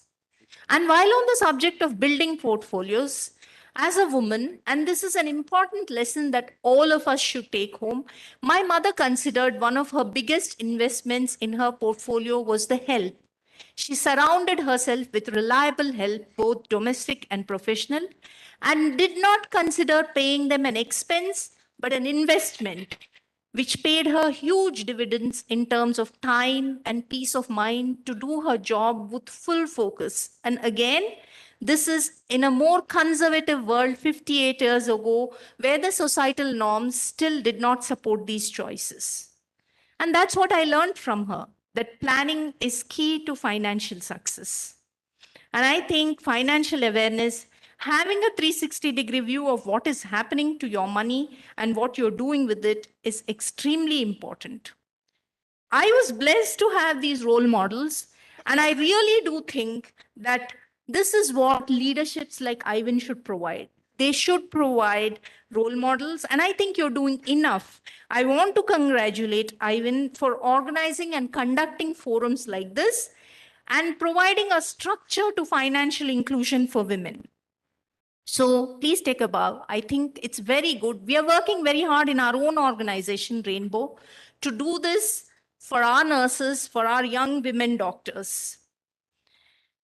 And while on the subject of building portfolios, as a woman, and this is an important lesson that all of us should take home, my mother considered one of her biggest investments in her portfolio was the health. She surrounded herself with reliable help, both domestic and professional, and did not consider paying them an expense, but an investment, which paid her huge dividends in terms of time and peace of mind to do her job with full focus. And again, this is in a more conservative world 58 years ago, where the societal norms still did not support these choices. And that's what I learned from her, that planning is key to financial success. And I think financial awareness, having a 360-degree view of what is happening to your money and what you're doing with it is extremely important. I was blessed to have these role models, and I really do think that this is what leaderships like IWN should provide. They should provide role models, and I think you're doing enough. I want to congratulate Ivan for organizing and conducting forums like this and providing a structure to financial inclusion for women. So please take a bow. I think it's very good. We are working very hard in our own organization, Rainbow, to do this for our nurses, for our young women doctors.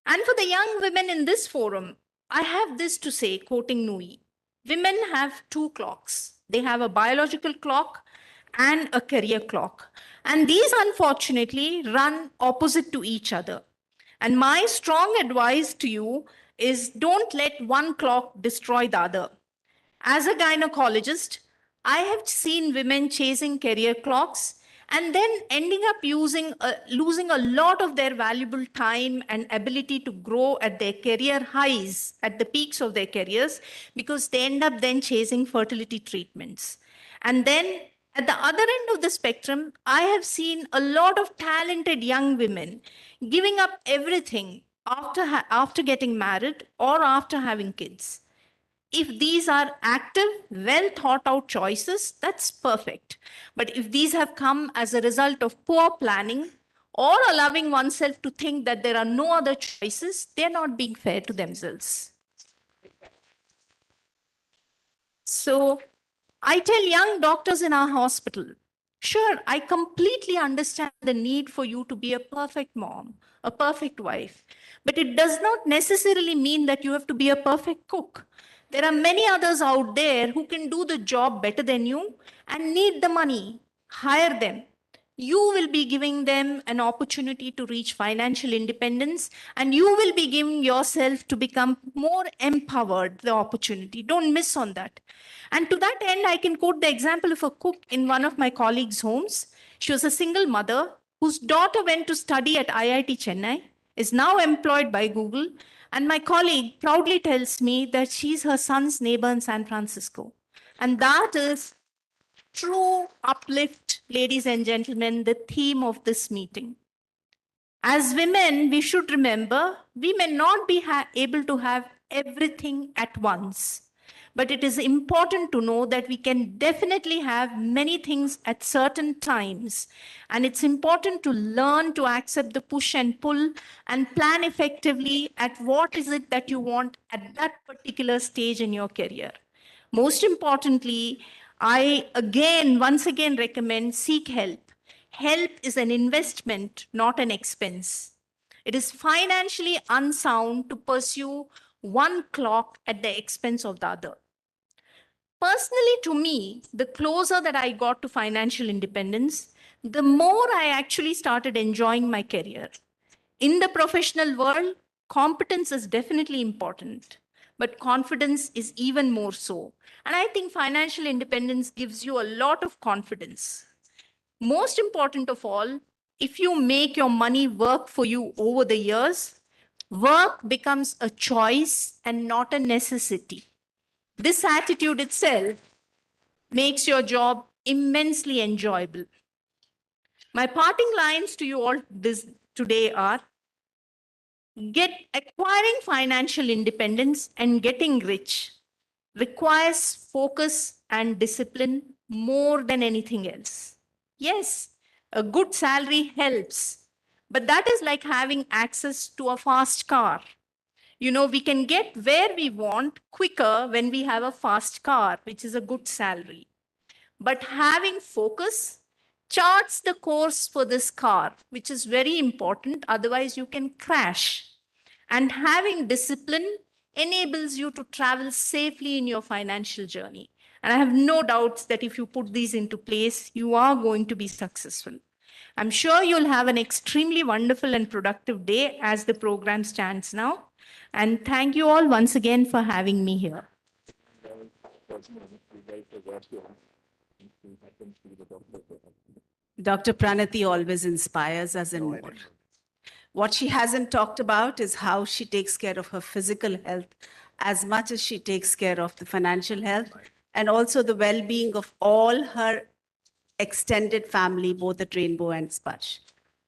And for the young women in this forum, I have this to say, quoting Nui. Women have two clocks. They have a biological clock and a career clock. And these, unfortunately, run opposite to each other. And my strong advice to you is don't let one clock destroy the other. As a gynecologist, I have seen women chasing career clocks and then ending up losing a lot of their valuable time and ability to grow at their career highs, at the peaks of their careers, because they end up then chasing fertility treatments. And then at the other end of the spectrum, I have seen a lot of talented young women giving up everything after getting married or after having kids. If these are active, well thought out choices, that's perfect. But if these have come as a result of poor planning or allowing oneself to think that there are no other choices, they're not being fair to themselves. So I tell young doctors in our hospital, sure, I completely understand the need for you to be a perfect mom, a perfect wife, but it does not necessarily mean that you have to be a perfect cook. There are many others out there who can do the job better than you and need the money. Hire them. You will be giving them an opportunity to reach financial independence, and you will be giving yourself to become more empowered, the opportunity. Don't miss on that. And to that end, I can quote the example of a cook in one of my colleagues' homes. She was a single mother whose daughter went to study at IIT Chennai, is now employed by Google, and my colleague proudly tells me that she's her son's neighbor in San Francisco. And that is true uplift, ladies and gentlemen, the theme of this meeting. As women, we should remember we may not be able to have everything at once. But it is important to know that we can definitely have many things at certain times. And it's important to learn to accept the push and pull and plan effectively at what is it that you want at that particular stage in your career. Most importantly, I once again recommend seek help. Help is an investment, not an expense. It is financially unsound to pursue one clock at the expense of the other. Personally, to me, the closer that I got to financial independence, the more I actually started enjoying my career. In the professional world, competence is definitely important, but confidence is even more so. And I think financial independence gives you a lot of confidence. Most important of all, if you make your money work for you over the years, work becomes a choice and not a necessity. This attitude itself makes your job immensely enjoyable. My parting lines to you all today are, acquiring financial independence and getting rich requires focus and discipline more than anything else. Yes, a good salary helps, but that is like having access to a fast car. You know, we can get where we want quicker when we have a fast car, which is a good salary. But having focus charts the course for this car, which is very important. Otherwise, you can crash. And having discipline enables you to travel safely in your financial journey. And I have no doubts that if you put these into place, you are going to be successful. I'm sure you'll have an extremely wonderful and productive day as the program stands now. And thank you all once again for having me here. Dr. Pranati always inspires us and more. What she hasn't talked about is how she takes care of her physical health as much as she takes care of the financial health and also the well-being of all her extended family, both at Rainbow and Sparsh,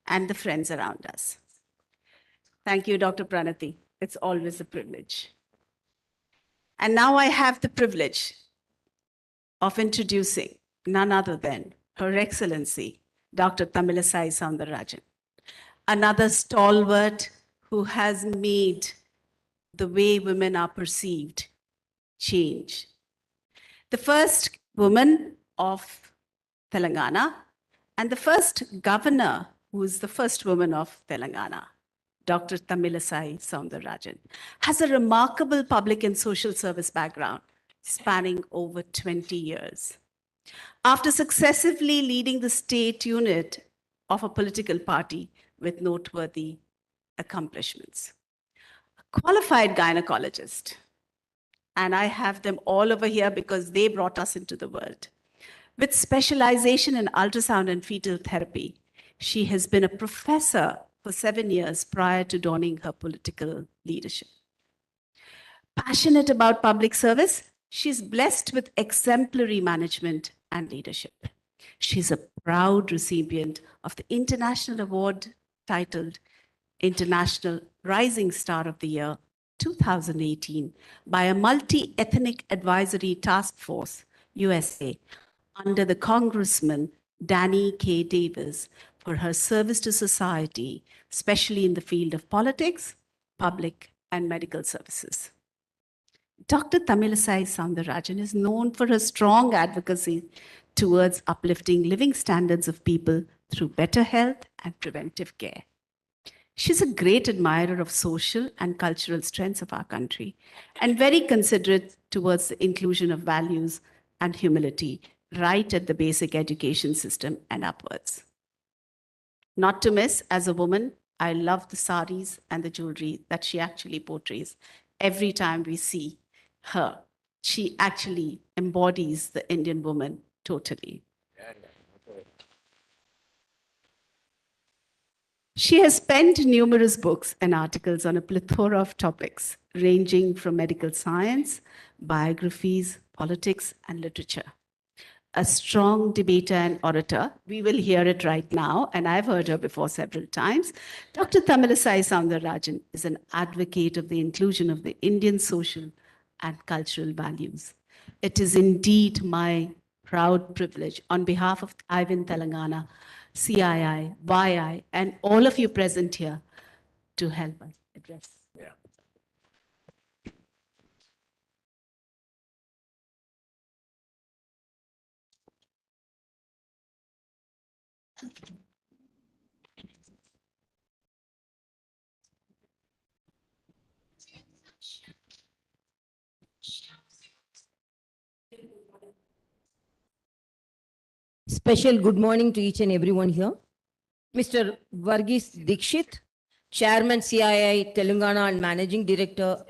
and the friends around us. Thank you, Dr. Pranati. It's always a privilege. And now I have the privilege of introducing none other than Her Excellency, Dr. Tamilisai Soundararajan, another stalwart who has made the way women are perceived change. The first woman of Telangana and the first governor who is the first woman of Telangana, Dr. Tamilisai Soundararajan, has a remarkable public and social service background spanning over 20 years. After successively leading the state unit of a political party with noteworthy accomplishments. A qualified gynecologist, and I have them all over here because they brought us into the world. With specialization in ultrasound and fetal therapy, she has been a professor for 7 years prior to donning her political leadership. Passionate about public service, she's blessed with exemplary management and leadership. She's a proud recipient of the international award titled International Rising Star of the Year 2018 by a multi-ethnic advisory task force, USA, under the Congressman Danny K. Davis for her service to society, especially in the field of politics, public, and medical services. Dr. Tamilisai Soundararajan is known for her strong advocacy towards uplifting living standards of people through better health and preventive care. She's a great admirer of social and cultural strengths of our country and very considerate towards the inclusion of values and humility right at the basic education system and upwards. Not to miss, as a woman, I love the saris and the jewelry that she actually portrays. Every time we see her, she actually embodies the Indian woman totally. She has penned numerous books and articles on a plethora of topics, ranging from medical science, biographies, politics, and literature. A strong debater and orator, we will hear it right now, and I've heard her before several times. Dr. Tamilisai Soundararajan is an advocate of the inclusion of the Indian social and cultural values. It is indeed my proud privilege on behalf of CII-IWN Telangana, CII, and all of you present here to help us address. Special good morning to each and everyone here. Mr. Varghese Dikshit, Chairman CII Telangana and Managing Director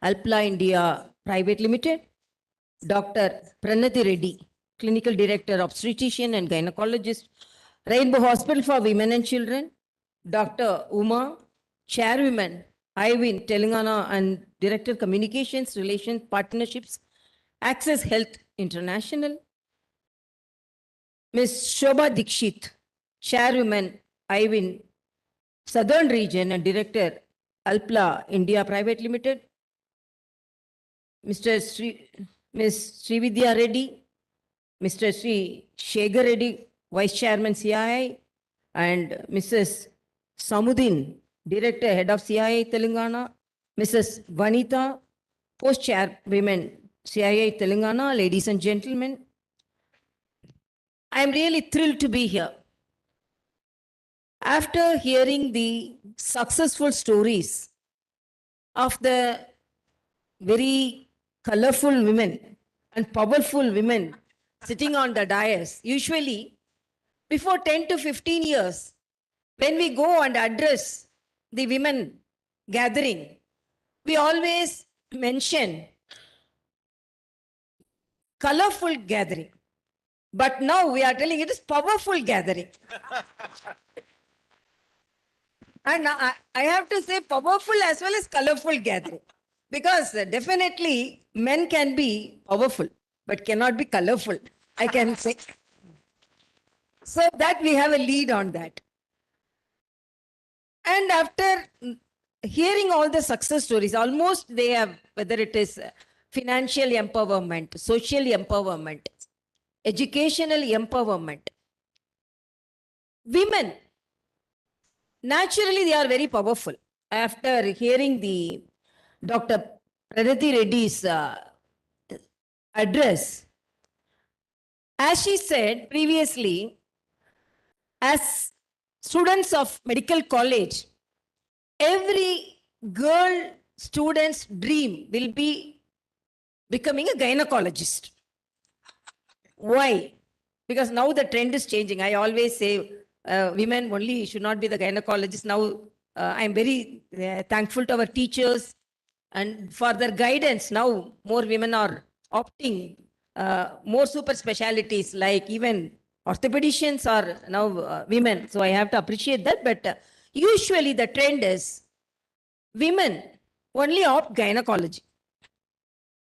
Alpla India Private Limited. Dr. Pranati Reddy, Clinical Director Obstetrician and Gynecologist, Rainbow Hospital for Women and Children. Dr. Uma, Chairwoman, IWN Telangana and Director Communications, Relations, Partnerships, Access Health International. Ms. Shobha Dikshit, Chairwoman, IWN Southern Region and Director, Alpla India Private Limited. Ms. Srividya Reddy, Mr. Sri Shekhar Reddy, Vice Chairman CII, and Mrs. Samudin, Director, Head of CII Telangana, Mrs. Vanita, Post Chairwoman, CII Telangana, ladies and gentlemen. I am really thrilled to be here. After hearing the successful stories of the very colorful women and powerful women sitting on the dais, usually before 10 to 15 years, when we go and address the women gathering, we always mention colorful gathering. But now we are telling it is powerful gathering. And I have to say powerful as well as colorful gathering. Because definitely men can be powerful, but cannot be colorful, I can say. So that we have a lead on that. And after hearing all the success stories, almost they have, whether it is financial empowerment, social empowerment, educational empowerment. Women, naturally, they are very powerful. After hearing the Dr. Pranati Reddy's address, as she said previously, as students of medical college, every girl student's dream will be becoming a gynecologist. Why? Because now the trend is changing. I always say women only should not be the gynecologist. Now I'm very thankful to our teachers and for their guidance. Now more women are opting more super specialities, like even orthopedicians are now women. So I have to appreciate that. But usually the trend is women only opt gynecology.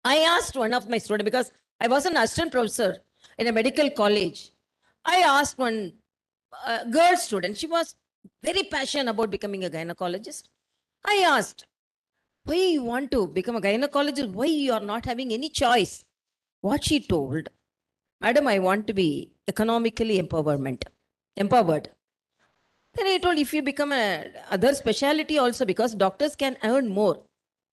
I asked one of my students, because I was an assistant professor in a medical college. I asked one girl student, she was very passionate about becoming a gynecologist. I asked, why you want to become a gynecologist? Why you are not having any choice? What she told, madam, I want to be economically empowered. Then I told, if you become a other specialty also, because doctors can earn more.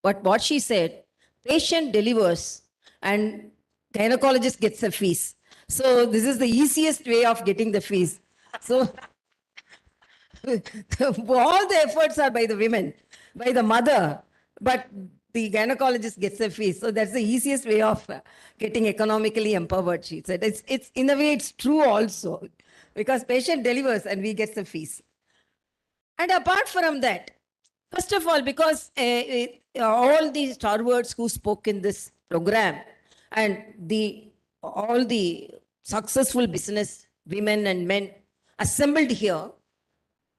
But what she said, patient delivers and gynecologist gets a fees. So this is the easiest way of getting the fees. So all the efforts are by the women, by the mother, but the gynecologist gets a fees. So that's the easiest way of getting economically empowered, she said. It's in a way, it's true also, because patient delivers and we get the fees. And apart from that, first of all, because all the stalwarts who spoke in this program and all the successful business women and men assembled here,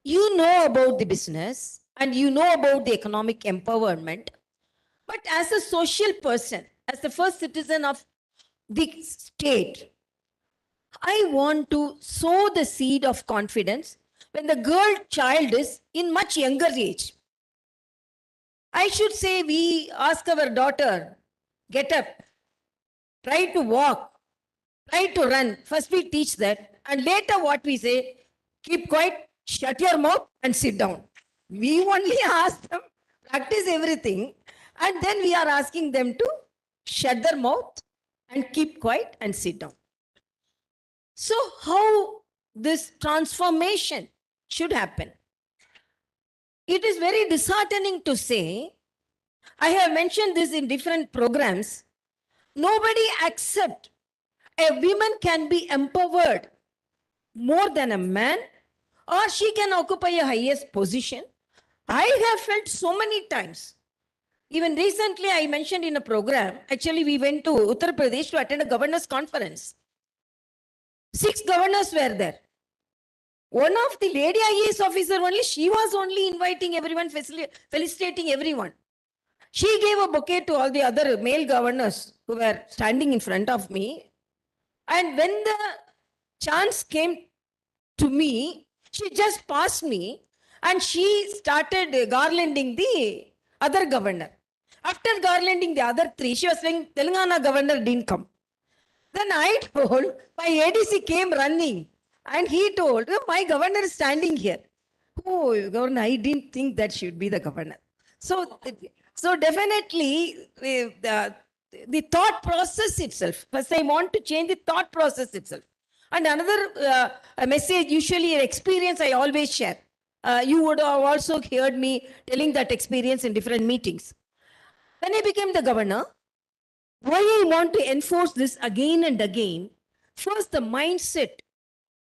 you know about the business and you know about the economic empowerment. But as a social person, as the first citizen of the state, I want to sow the seed of confidence when the girl child is in much younger age. I should say, we ask our daughter, get up, try to walk, try to run. First we teach that, and later what we say, keep quiet, shut your mouth and sit down. We only ask them, practice everything, and then we are asking them to shut their mouth and keep quiet and sit down. So how this transformation should happen? It is very disheartening to say, I have mentioned this in different programs, nobody accepts a woman can be empowered more than a man, or she can occupy a highest position. I have felt so many times. Even recently, I mentioned in a program, actually we went to Uttar Pradesh to attend a governor's conference. 6 governors were there. One of the lady IAS officer only, she was only inviting everyone, felicitating everyone. She gave a bouquet to all the other male governors who were standing in front of me. And when the chance came to me, she just passed me and she started garlanding the other governor. After garlanding the other 3, she was saying, Telangana governor didn't come. Then I told, my ADC came running and he told, oh, my governor is standing here. Oh, governor, I didn't think that should be the governor. So definitely the thought process itself. First, I want to change the thought process itself. And another message, usually an experience I always share. You would have also heard me telling that experience in different meetings. When I became the governor, why I want to enforce this again and again, first the mindset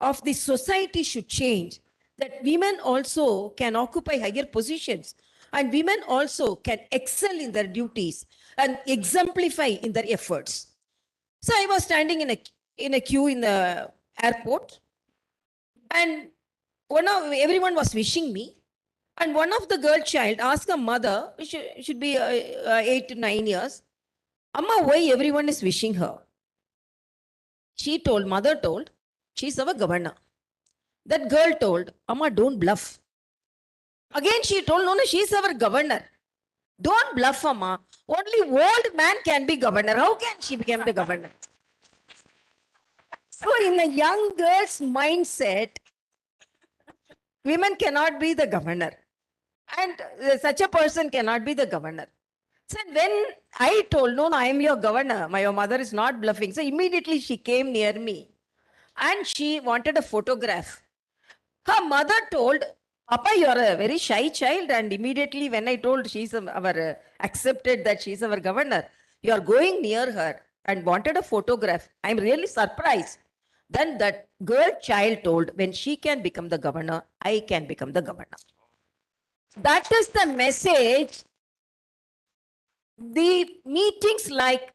of the society should change, that women also can occupy higher positions and women also can excel in their duties and exemplify in their efforts. So I was standing in a queue in the airport and everyone was wishing me. And one of the girl child asked her mother, should be 8 to 9 years, Amma, why everyone is wishing her? Mother told, she's our governor. That girl told, Amma, don't bluff. Again, she told, no, she's our governor. Don't bluff, Amma. Only old man can be governor. How can she become the governor? So in a young girl's mindset, women cannot be the governor. And such a person cannot be the governor. So when I told, no, I am your governor, my mother is not bluffing. So immediately she came near me and she wanted a photograph. Her mother told, Papa, you are a very shy child. And immediately when I told she's our accepted that she's our governor, you are going near her and wanted a photograph. I'm really surprised. Then that girl child told, when she can become the governor, I can become the governor. That is the message. The meetings like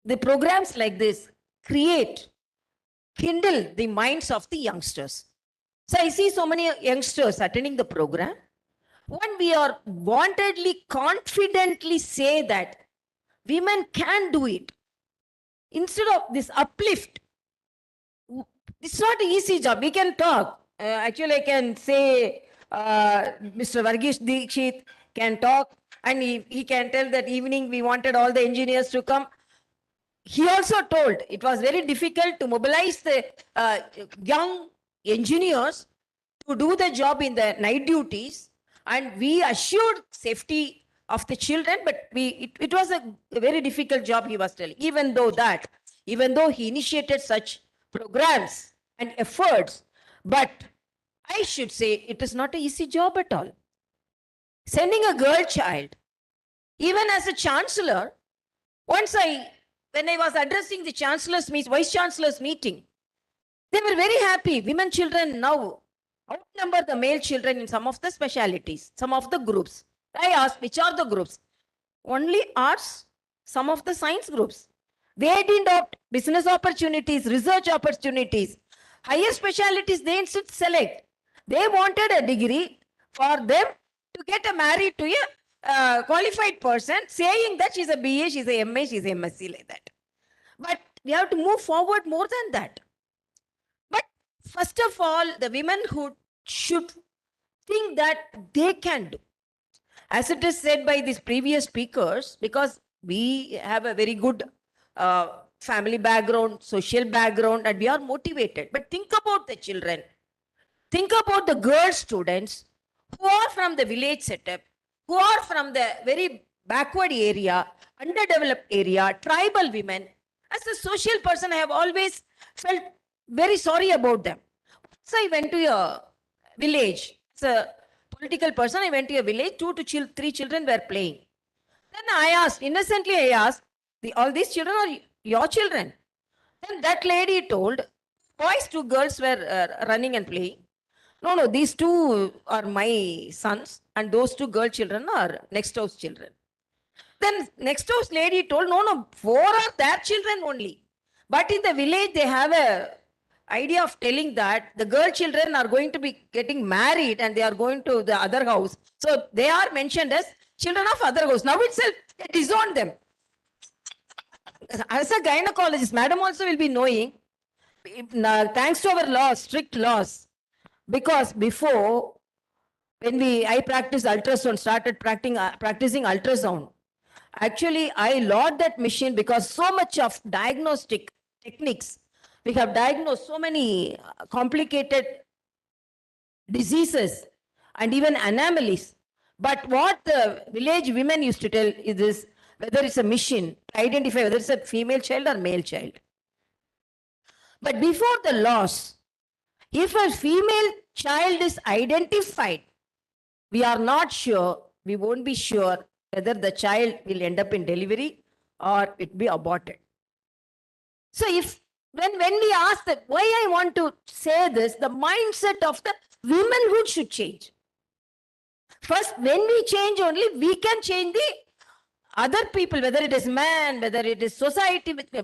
the programs like this kindle the minds of the youngsters. So I see so many youngsters attending the program. When we are wantedly, confidently say that women can do it, instead of this uplift, it's not an easy job. We can talk. Actually, I can say Mr. Varghese Dikshit can talk and he can tell that evening we wanted all the engineers to come. He also told it was very difficult to mobilize the young engineers to do the job in the night duties, and we assured safety of the children, but it was a very difficult job, he was telling. Even though he initiated such programs and efforts, but I should say it is not an easy job at all. Sending a girl child, even as a chancellor, when I was addressing the vice chancellor's meeting, they were very happy. Women children now outnumber the male children in some of the specialities, some of the groups. I asked, which are the groups? Only arts, some of the science groups. They didn't opt business opportunities, research opportunities, higher specialities, they instead select. They wanted a degree for them to get married to a qualified person, saying that she's a BA, she's a MA, she's a MSc, like that. But we have to move forward more than that. But first of all, the women who should think that they can do. As it is said by these previous speakers, because we have a very good family background, social background, and we are motivated. But think about the children. Think about the girl students who are from the village setup, who are from the very backward area, underdeveloped area, tribal women. As a social person, I have always felt very sorry about them. So I went to a village. As a political person, I went to a village, 2 to 3 children were playing. Then I asked, innocently I asked, all these children are your children? Then that lady told, boys, 2 girls were running and playing. No, these 2 are my sons and those 2 girl children are next house children. Then next house lady told, no, 4 are their children only. But in the village, they have a idea of telling that the girl children are going to be getting married and they are going to the other house. So they are mentioned as children of other house. Now itself, they disown them. As a gynecologist, madam also will be knowing, thanks to our laws, strict laws, because before, when I practiced ultrasound, started practicing ultrasound, actually, I laud that machine because so much of diagnostic techniques, we have diagnosed so many complicated diseases and even anomalies. But what the village women used to tell is this, whether it's a machine to identify whether it's a female child or male child. But before the laws, if a female child is identified, we are not sure, we won't be sure whether the child will end up in delivery or it be aborted. So when we ask that, why I want to say this, the mindset of the womanhood should change. First, when we change only, we can change the other people, whether it is man, whether it is society, but there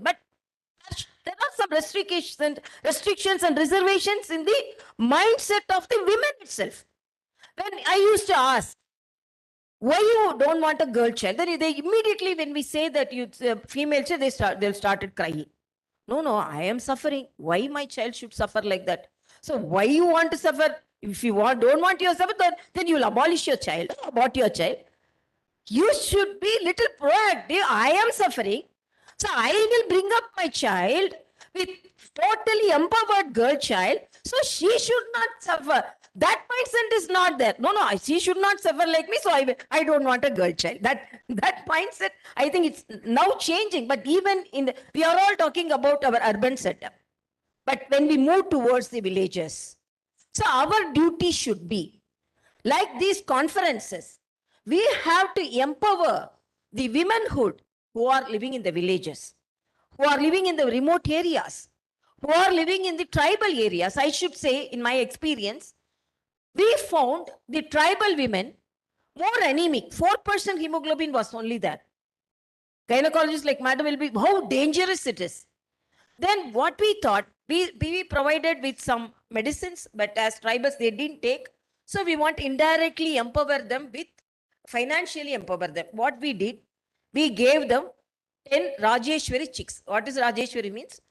are some restrictions and reservations in the mindset of the women itself. When I used to ask, why you don't want a girl child? Then they immediately, when we say that it's a female child, they'll started crying. No, I am suffering. Why my child should suffer like that? So why you want to suffer? If you don't want your suffer, then you'll abolish your child, abort your child. You should be little proactive. I am suffering. So I will bring up my child with totally empowered girl child. So she should not suffer. That mindset is not there. No, no, she should not suffer like me. So I don't want a girl child. That mindset, I think it's now changing. But even we are all talking about our urban setup. But when we move towards the villages, so our duty should be like these conferences. We have to empower the womenhood who are living in the villages, who are living in the remote areas, who are living in the tribal areas. I should say, in my experience, we found the tribal women more anemic. 4% hemoglobin was only there. Gynecologists like madam will be, how dangerous it is. Then what we thought, we provided with some medicines, but as tribals, they didn't take. So we want indirectly empower them with, financially empower them. What we did, we gave them 10 Rajeshwari chicks. What is Rajeshwari means?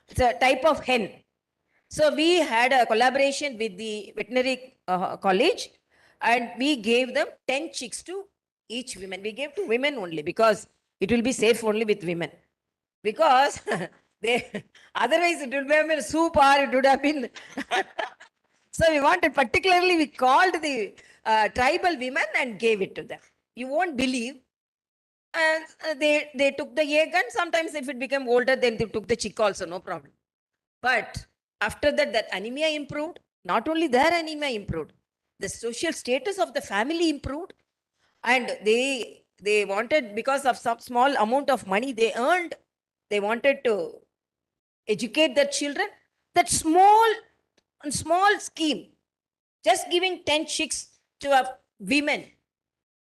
It's a type of hen. So we had a collaboration with the veterinary college and we gave them 10 chicks to each woman. We gave to women only because it will be safe only with women. Because otherwise it would have been soup or it would have been. So we wanted, particularly we called the tribal women and gave it to them. You won't believe. And they took the egg, and sometimes if it became older, then they took the chick also, no problem. But after that, that anemia improved. Not only their anemia improved, the social status of the family improved. And they wanted, because of some small amount of money they earned, they wanted to educate their children. That small scheme, just giving 10 chicks to a women,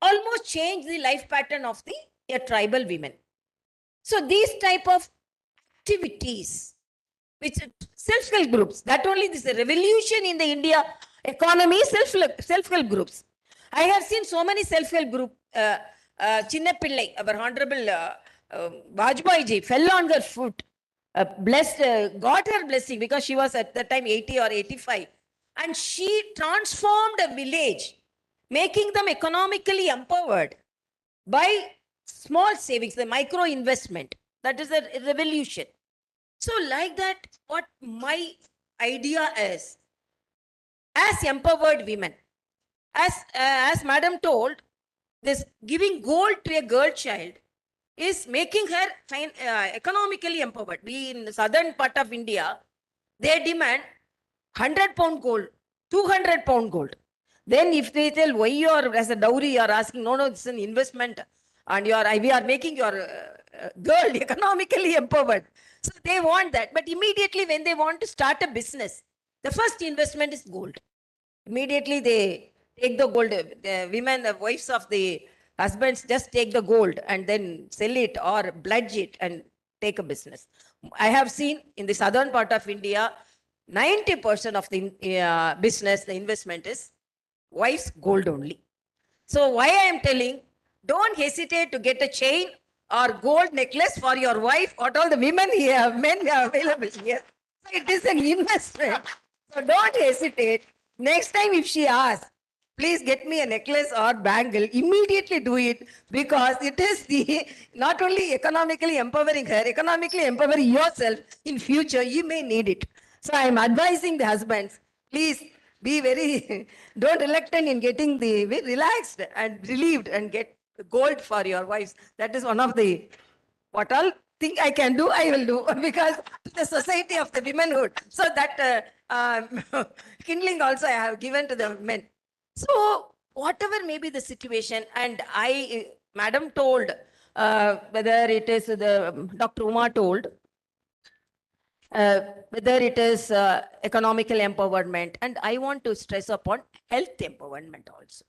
almost changed the life pattern of a tribal women. So these type of activities, which self-help groups, that only this revolution in the India economy, self-help groups. I have seen so many self-help group. Chinna Pillai, our honorable Vajpayee ji, fell on her foot, blessed, got her blessing because she was at that time 80 or 85. And she transformed a village, making them economically empowered by small savings, the micro investment. That is a revolution. So like that, what my idea is, as empowered women, as madam told, this giving gold to a girl child is making her economically empowered. We in the southern part of India, they demand 100-pound gold, 200-pound gold. Then if they tell why you are as a dowry, you are asking, no, it's an investment and we are making your girl economically empowered. So they want that. But immediately when they want to start a business, the first investment is gold. Immediately they take the gold. The women, the wives of the husbands just take the gold and then sell it or bludge it and take a business. I have seen in the southern part of India, 90% of the business, the investment is wife's gold only. So why I am telling, don't hesitate to get a chain or gold necklace for your wife. What all the women here, men are available here. So it is an investment. So don't hesitate. Next time if she asks, please get me a necklace or bangle, immediately do it, because it is the not only economically empowering her, economically empowering yourself. In future, you may need it. So I am advising the husbands, please be very, don't reluctant in getting be relaxed and relieved and get gold for your wives. That is one of the, what all thing I can do, I will do, because the society of the womenhood. So that kindling also I have given to the men. So whatever may be the situation, and madam told, whether it is Dr. Uma told, whether it is economical empowerment, and I want to stress upon health empowerment also.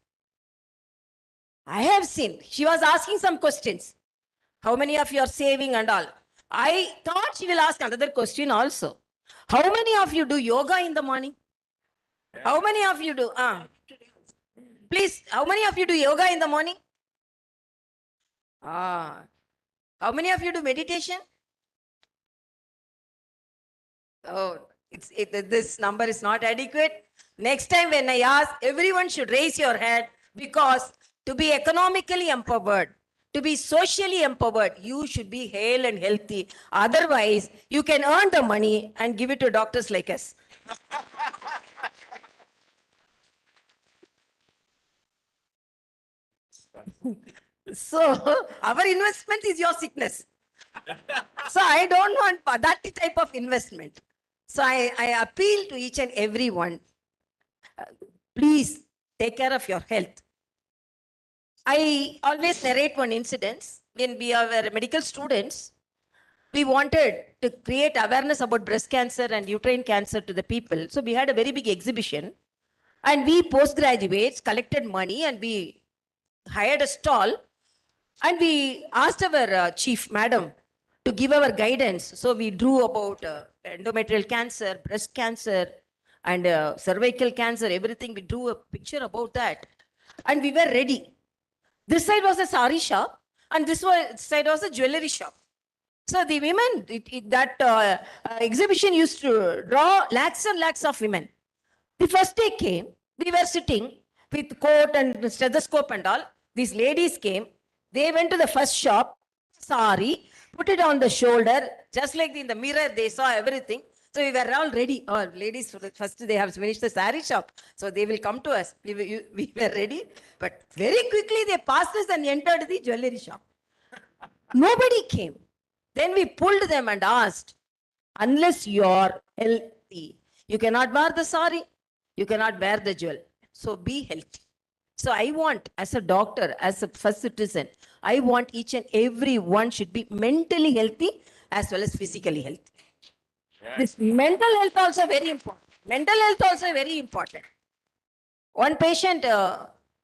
I have seen, she was asking some questions. How many of you are saving and all? I thought she will ask another question also. How many of you do yoga in the morning? How many of you do? Please, how many of you do yoga in the morning? How many of you do meditation? Oh, this number is not adequate. Next time when I ask, everyone should raise your hand, because to be economically empowered, to be socially empowered, you should be hale and healthy. Otherwise, you can earn the money and give it to doctors like us. So our investment is your sickness. So I don't want that type of investment. So I appeal to each and every one, please take care of your health. I always narrate one incident. When we were medical students, we wanted to create awareness about breast cancer and uterine cancer to the people. So we had a very big exhibition, and we postgraduates collected money and we hired a stall, and we asked our chief madam to give our guidance. So we drew about endometrial cancer, breast cancer, and cervical cancer, everything. We drew a picture about that, and we were ready. This side was a sari shop, and this side was a jewelry shop. So the women, that exhibition used to draw lakhs and lakhs of women. The first day came, we were sitting with coat and stethoscope and all. These ladies came, they went to the first shop, sari, put it on the shoulder, just like in the mirror, they saw everything. So we were all ready. Oh, ladies, first they have finished the sari shop, so they will come to us. We were ready, but very quickly they passed us and entered the jewelry shop. Nobody came. Then we pulled them and asked, unless you're healthy, you cannot wear the sari, you cannot wear the jewel. So be healthy. So I want, as a doctor, as a first citizen, I want each and every one should be mentally healthy as well as physically healthy. This mental health also very important. Mental health also very important. One patient, in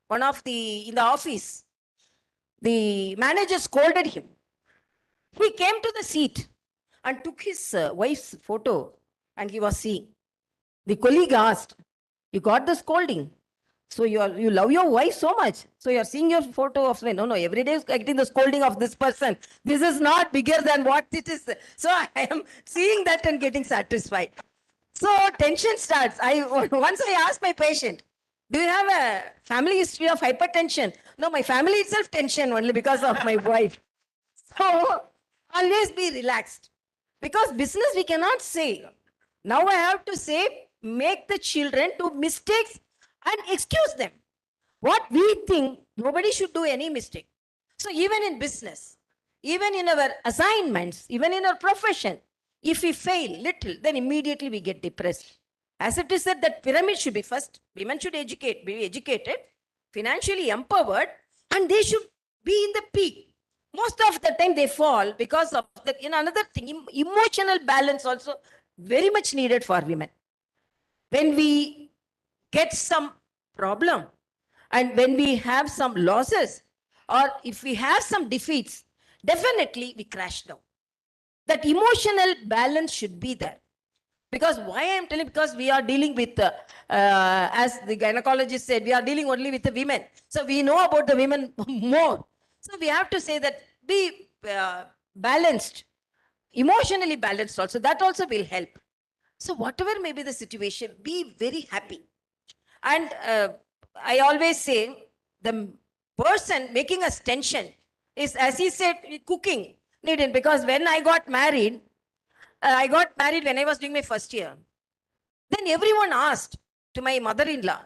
the office, the manager scolded him. He came to the seat and took his wife's photo and he was seeing. The colleague asked, you got the scolding? So you love your wife so much. So you're seeing your photo of, no, every day is getting the scolding of this person. This is not bigger than what it is. So I am seeing that and getting satisfied. So tension starts. Once I asked my patient, do you have a family history of hypertension? No, my family itself tension only because of my wife. So always be relaxed. Because business we cannot say. Now I have to say, make the children do mistakes and excuse them. What we think, nobody should do any mistake. So even in business, even in our assignments, even in our profession, if we fail little, then immediately we get depressed. As it is said that pyramid should be first, women should be educated, financially empowered, and they should be in the peak. Most of the time they fall because of another thing, emotional balance also very much needed for women. When we get some problem and when we have some losses or if we have some defeats, definitely we crash down. That emotional balance should be there. Because why I am telling, because we are dealing with, as the gynecologist said, we are dealing only with the women. So we know about the women more. So we have to say that be balanced, emotionally balanced also. That also will help. So whatever may be the situation, be very happy. And I always say the person making us tension is, as he said, cooking needed. Because when I got married when I was doing my first year. Then everyone asked to my mother-in-law,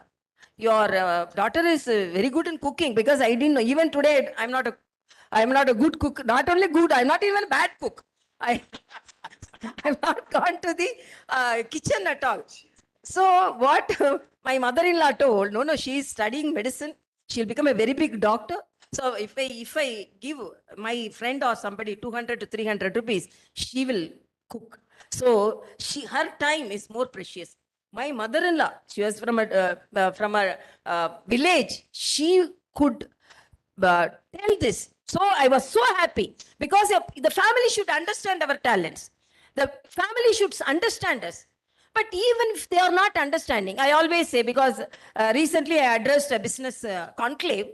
your daughter is very good in cooking, because I didn't know. Even today, I'm not a good cook. Not only good, I'm not even a bad cook. I've not gone to the kitchen at all. So what my mother-in-law told, no, she is studying medicine. She'll become a very big doctor. So if I give my friend or somebody 200 to 300 rupees, she will cook. So her time is more precious. My mother-in-law, she was from a village. She could tell this. So I was so happy, because the family should understand our talents. The family should understand us. But even if they are not understanding, I always say, because recently I addressed a business conclave,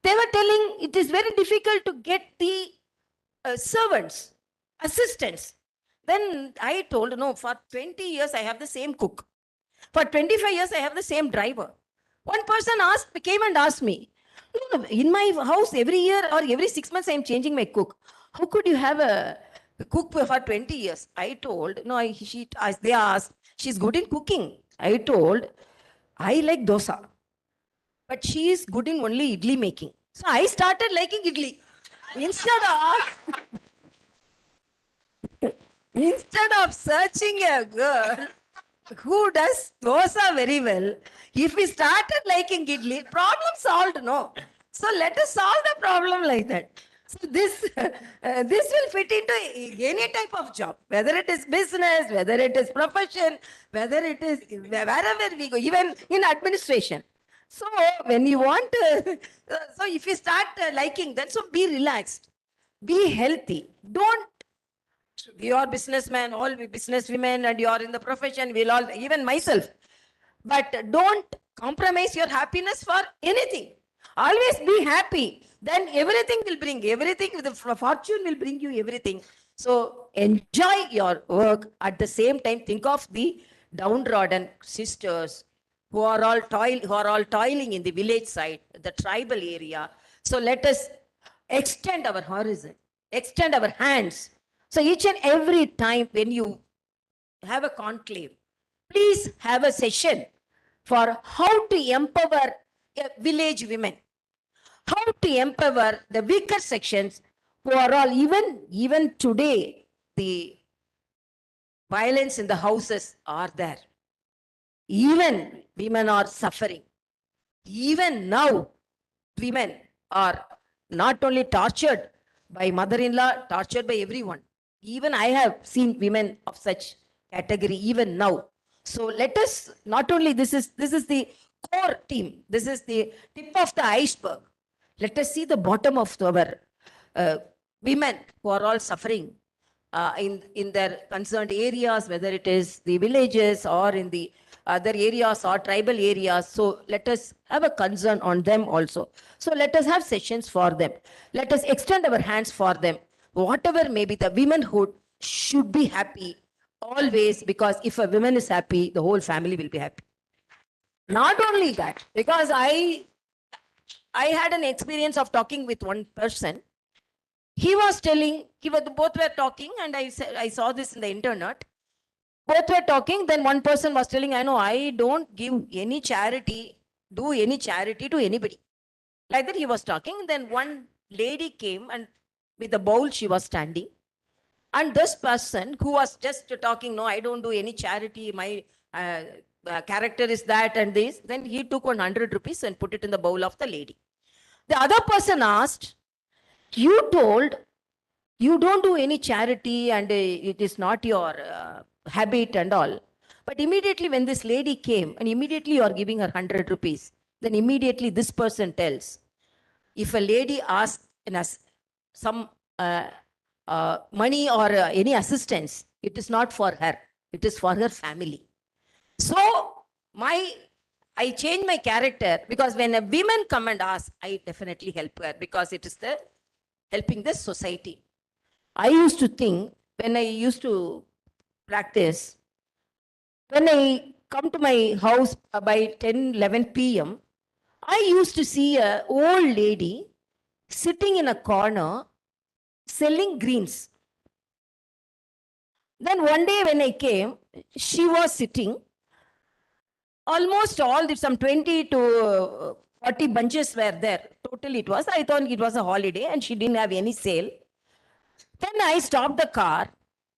they were telling it is very difficult to get the servants, assistants. Then I told, no, for 20 years I have the same cook. For 25 years I have the same driver. One person came and asked me, No, no, in my house, every year or every 6 months, I am changing my cook. How could you have a cook for 20 years? I told, no, they asked, she's good in cooking. I told, I like dosa, but she is good in only idli making. So I started liking idli. Instead of searching a girl who does dosa very well, if we started liking idli, problem solved, no. So let us solve the problem like that. So this will fit into any type of job, whether it is business, whether it is profession, whether it is wherever we go, even in administration. So when you want, so if you start liking that, so be relaxed, be healthy. Don't, you are businessmen, all business women, and you are in the profession, we'll all, even myself. But don't compromise your happiness for anything. Always be happy. Then everything will bring, everything, the fortune will bring you everything. So enjoy your work. At the same time, think of the downtrodden sisters who are all toiling in the village side, the tribal area. So let us extend our horizon, extend our hands. So each and every time when you have a conclave, please have a session for how to empower village women, how to empower the weaker sections who are all, even today, the violence in the houses are there. Even women are suffering. Even now, women are not only tortured by mother-in-law, tortured by everyone. Even I have seen women of such category even now. So let us, not only this is the core team, this is the tip of the iceberg. Let us see the bottom of our women who are all suffering in their concerned areas, whether it is the villages or in the other areas or tribal areas. So let us have a concern on them also. So let us have sessions for them. Let us extend our hands for them. Whatever may be, the womanhood should be happy always, because if a woman is happy, the whole family will be happy. Not only that, because I had an experience of talking with one person. He was telling, both were talking, and I saw this in the internet. Both were talking, then one person was telling, I know, I don't give any charity, do any charity to anybody. Like that he was talking. Then one lady came, and with a bowl she was standing. And this person who was just talking, no, I don't do any charity, my character is that and this. Then he took 100 rupees and put it in the bowl of the lady. The other person asked, you told you don't do any charity and it is not your habit and all. But immediately when this lady came and immediately you are giving her 100 rupees, then immediately this person tells, if a lady asks some money or any assistance, it is not for her, it is for her family. So I change my character, because when a woman come and ask, I definitely help her, because it is the helping the society. I used to think, when I used to practice, when I come to my house by 10, 11 p.m., I used to see an old lady sitting in a corner selling greens. Then one day when I came, she was sitting, almost all, some 20 to 40 bunches were there. Totally it was. I thought it was a holiday and she didn't have any sale. Then I stopped the car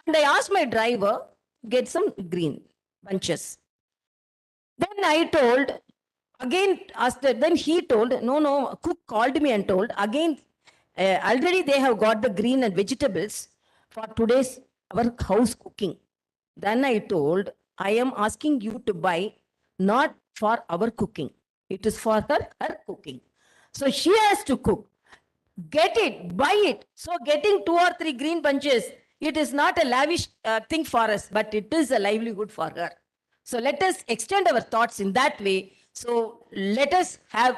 and I asked my driver, get some green bunches. Then I told, again, then he told, no, cook called me and told, again, already they have got the green and vegetables for today's our house cooking. Then I told, I am asking you to buy not for our cooking. It is for her cooking. So she has to cook. Get it, buy it. So getting 2 or 3 green bunches, it is not a lavish thing for us, but it is a livelihood for her. So let us extend our thoughts in that way. So let us have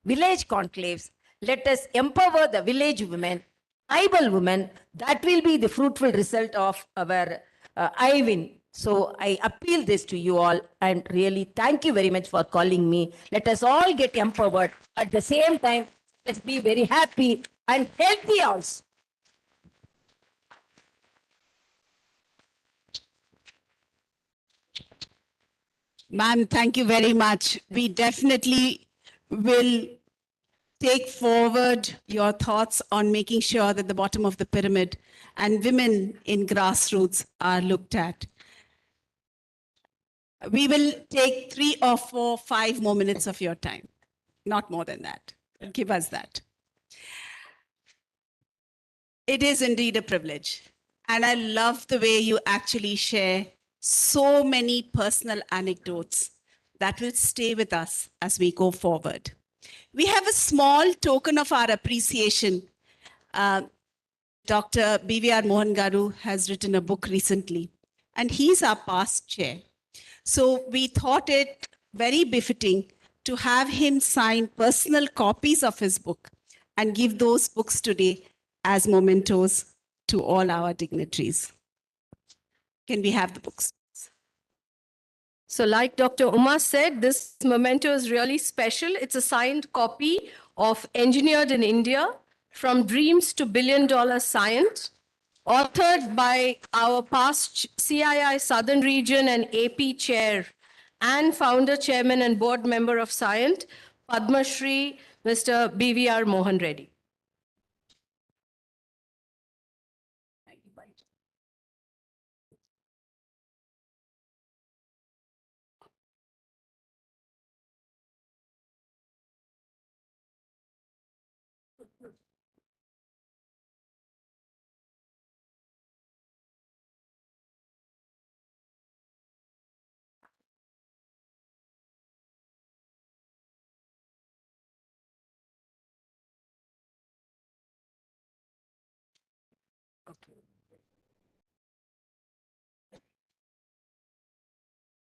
village conclaves. Let us empower the village women, tribal women. That will be the fruitful result of our IWN So I appeal this to you all and really thank you very much for calling me. Let us all get empowered. At the same time, let's be very happy and healthy also. Ma'am, thank you very much. We definitely will take forward your thoughts on making sure that the bottom of the pyramid and women in grassroots are looked at. We will take 3 or 4, 5 more minutes of your time, not more than that. Give us that. It is indeed a privilege. And I love the way you actually share so many personal anecdotes that will stay with us as we go forward. We have a small token of our appreciation. Dr. BVR Mohan Garu has written a book recently, and he's our past chair. So we thought it very befitting to have him sign personal copies of his book and give those books today as mementos to all our dignitaries. Can we have the books? So like Dr. Uma said, this memento is really special. It's a signed copy of Engineered in India, From Dreams to Billion-Dollar Science, authored by our past CII Southern Region and AP Chair and Founder, Chairman and Board Member of Scient, Padma Shri, Mr. BVR Mohan Reddy.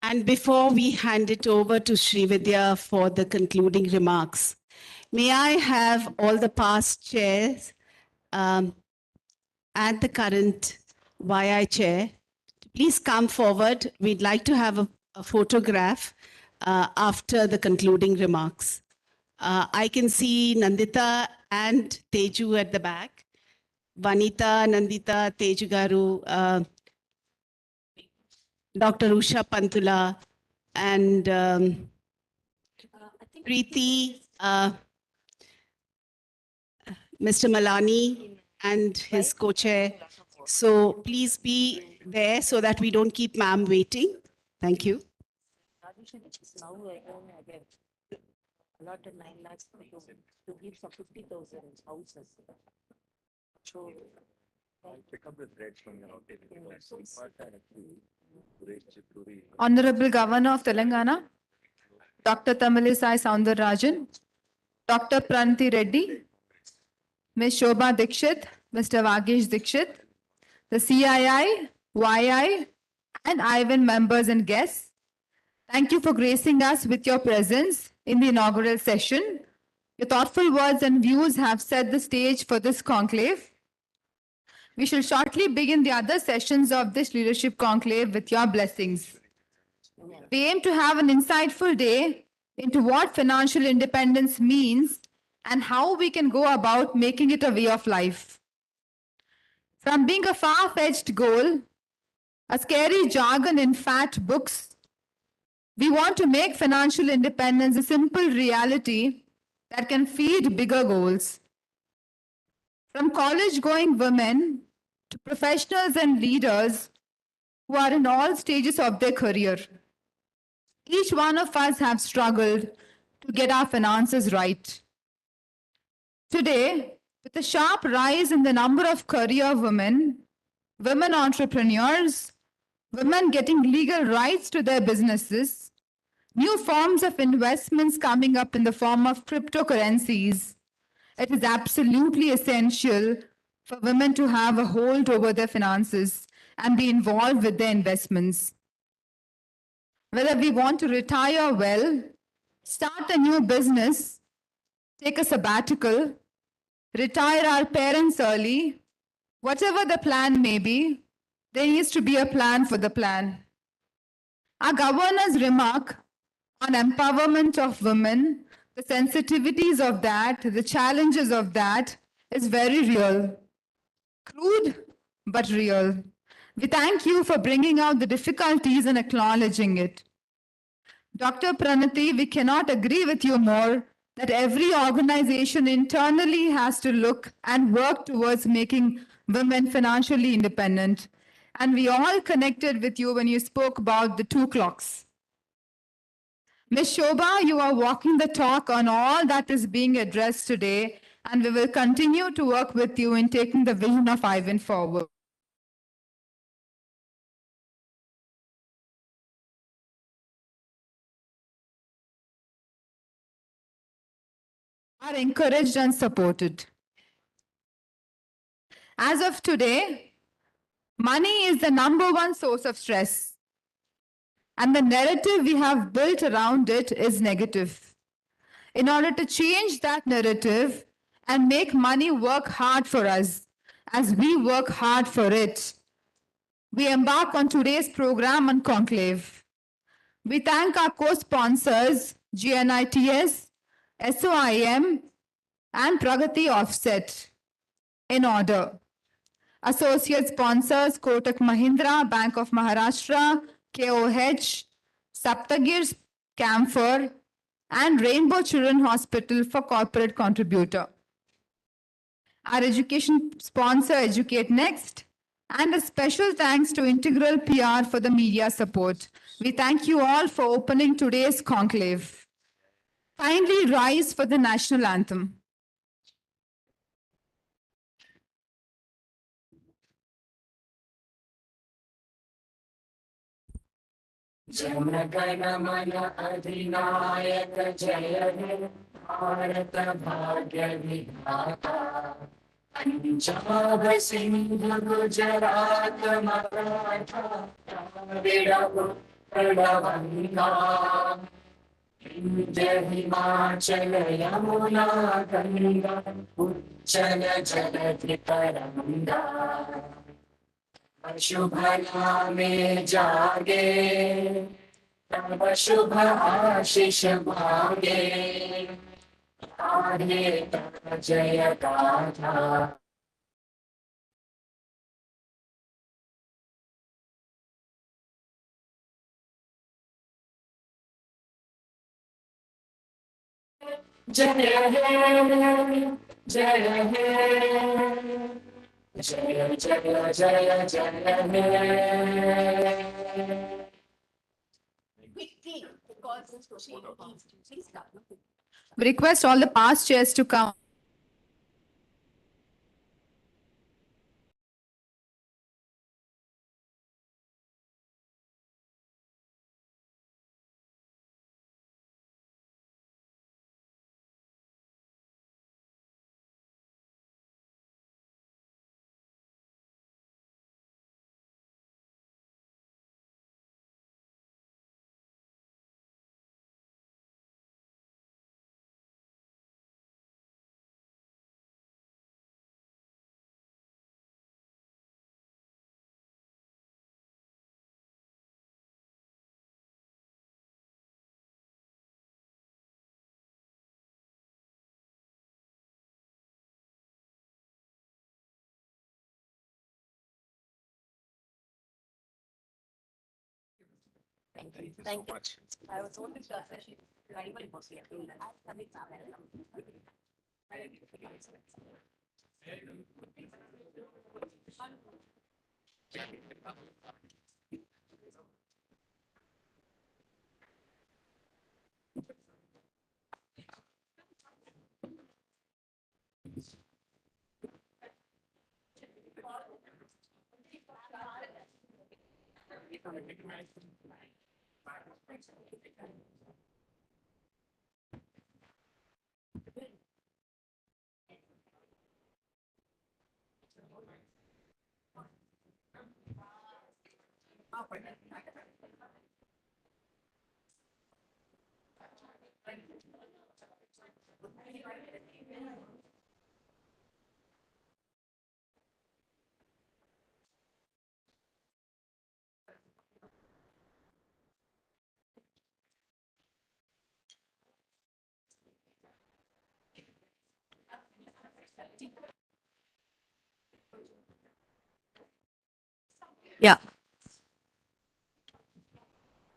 And before we hand it over to Srividya for the concluding remarks, may I have all the past chairs and the current YI chair, please come forward. We'd like to have a photograph after the concluding remarks. I can see Nandita and Teju at the back. Vanita, Nandita, Teju Garu, Dr. Usha Pantula, and Preeti, Mr. Malani, and his co-chair. So please be there so that we don't keep ma'am waiting. Thank you. Allotted 9 lakhs to give for 50,000 houses. So, Honorable Governor of Telangana, Dr. Tamilisai Soundararajan, Dr. Pranati Reddy, Ms. Shobha Dikshit, Mr. Vagesh Dikshit, the CII, YI, and IWN members and guests, thank you for gracing us with your presence in the inaugural session. Your thoughtful words and views have set the stage for this conclave. We shall shortly begin the other sessions of this leadership conclave with your blessings. We aim to have an insightful day into what financial independence means and how we can go about making it a way of life. From being a far-fetched goal, a scary jargon in fat books, we want to make financial independence a simple reality that can feed bigger goals. From college-going women to professionals and leaders who are in all stages of their career, each one of us have struggled to get our finances right. Today, with a sharp rise in the number of career women, women entrepreneurs, women getting legal rights to their businesses, new forms of investments coming up in the form of cryptocurrencies, it is absolutely essential for women to have a hold over their finances and be involved with their investments. Whether we want to retire well, start a new business, take a sabbatical, retire our parents early, whatever the plan may be, there needs to be a plan for the plan. Our governor's remark on empowerment of women, the sensitivities of that, the challenges of that is very real. Crude, but real. We thank you for bringing out the difficulties and acknowledging it. Dr. Pranati, we cannot agree with you more that every organization internally has to look and work towards making women financially independent. And we all connected with you when you spoke about the 2 clocks. Ms. Shobha, you are walking the talk on all that is being addressed today, and we will continue to work with you in taking the vision of IWN forward. Are encouraged and supported. As of today, money is the #1 source of stress, and the narrative we have built around it is negative. In order to change that narrative and make money work hard for us, as we work hard for it, we embark on today's program on Conclave. We thank our co-sponsors, GNITS, SOIM, and Pragati Offset. In order. Associate sponsors, Kotak Mahindra, Bank of Maharashtra, KOH, Saptagir Camphor, and Rainbow Children Hospital for corporate contributor. Our education sponsor, Educate Next, and a special thanks to Integral PR for the media support. We thank you all for opening today's conclave. Kindly rise for the national anthem. जनगण मन अधिनायक जय हे भारत भाग्य विधाता पंजाब सिंध गुजरात मराठा द्रविड़ उत्कल गंगा विंध्य हिमाचल यमुना गंगा उच्चल जलधि तरंगा शुभ नामे जागे तब शुभ आशीष मांगे आगे तब जय गाथा जय हे जय हे जय जय जय जय हे We request all the past chairs to come. Thank you so much. I was only Yeah.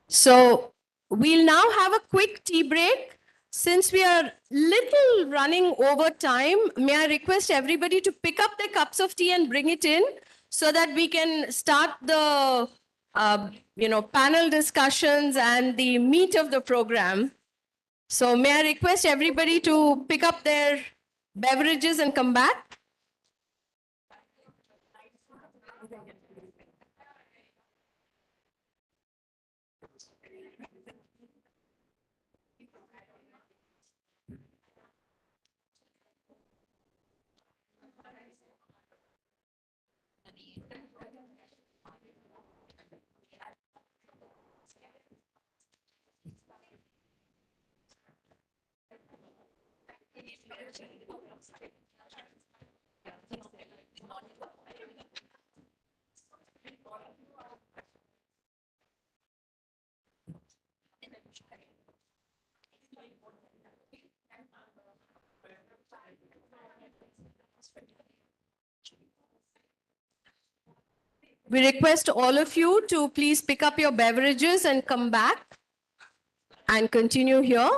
So we'll now have a quick tea break. Since we are little running over time, may I request everybody to pick up their cups of tea and bring it in so that we can start the panel discussions and the meat of the program. So may I request everybody to pick up their beverages and come back? We request all of you to please pick up your beverages and come back and continue here.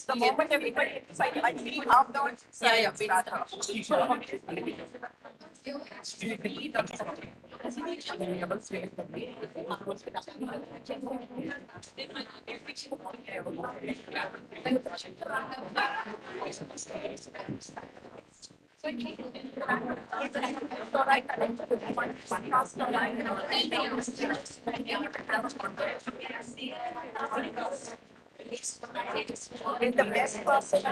The moment everybody decided, I feel half down. Yeah, in the best person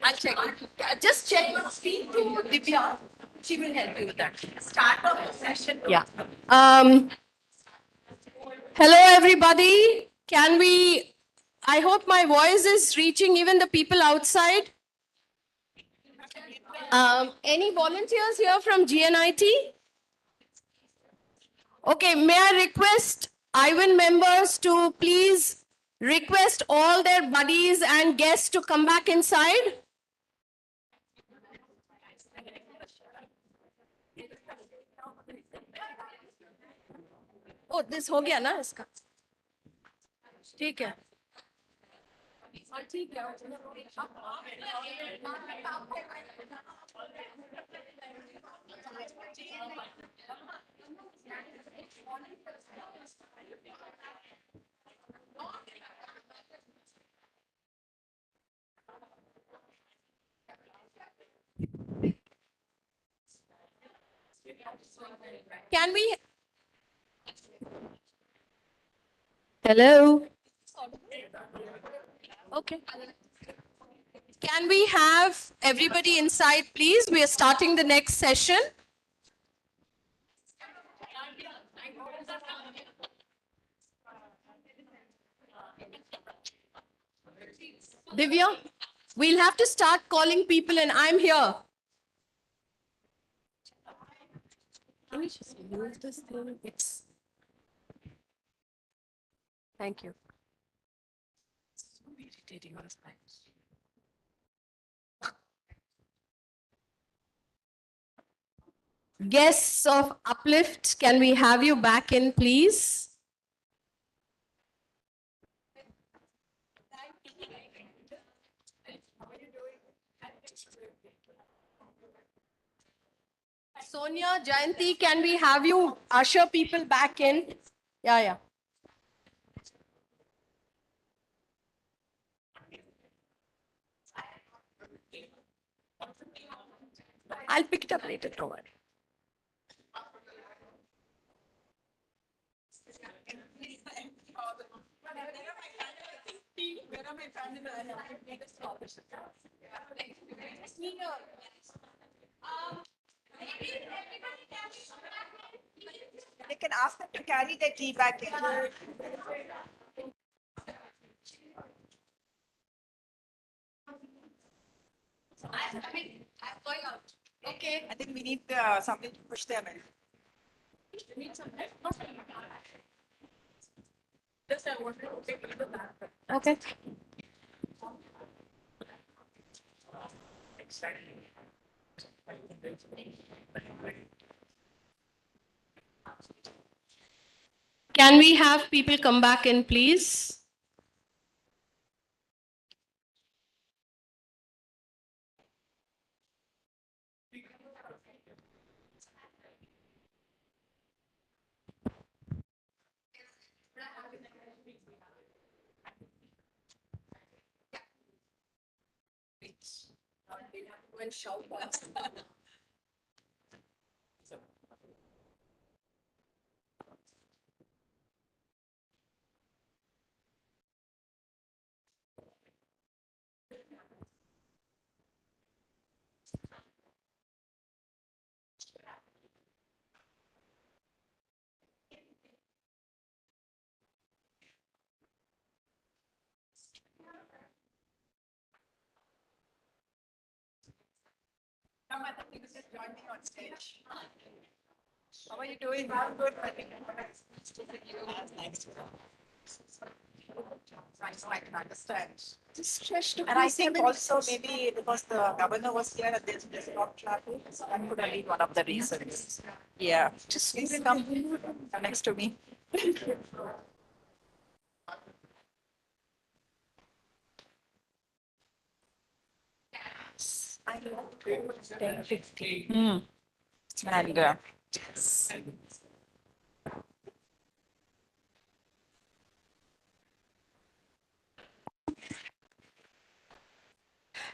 I'll check. Just check. Speak to Divya. She will help you with that. Start of the session. Yeah. Hello, everybody. Can we? I hope my voice is reaching even the people outside. Any volunteers here from GNIT? Okay, may I request IWN members to please request all their buddies and guests to come back inside? Oh, this हो गया ना इसका? ठीक है. ठीक है. Can we? Hello? Okay. Can we have everybody inside, please? We are starting the next session. Divya, we'll have to start calling people and I'm here. Let me just move this thing. It's... Thank you. So irritating on this. Guests of Uplift, can we have you back in, please? Sonia, Jayanti, can we have you usher people back in? Yeah. I'll pick it up later, don't worry. They can ask them to carry their key back in. I'm going out. Okay. I think we need something to push them in. Okay. Can we have people come back in, please? How are you doing? I'm good. I can understand. And I think also maybe because the governor was here and there's not traffic, so that could have been one of the reasons. Yeah, just please come next to me. I love 10:50. And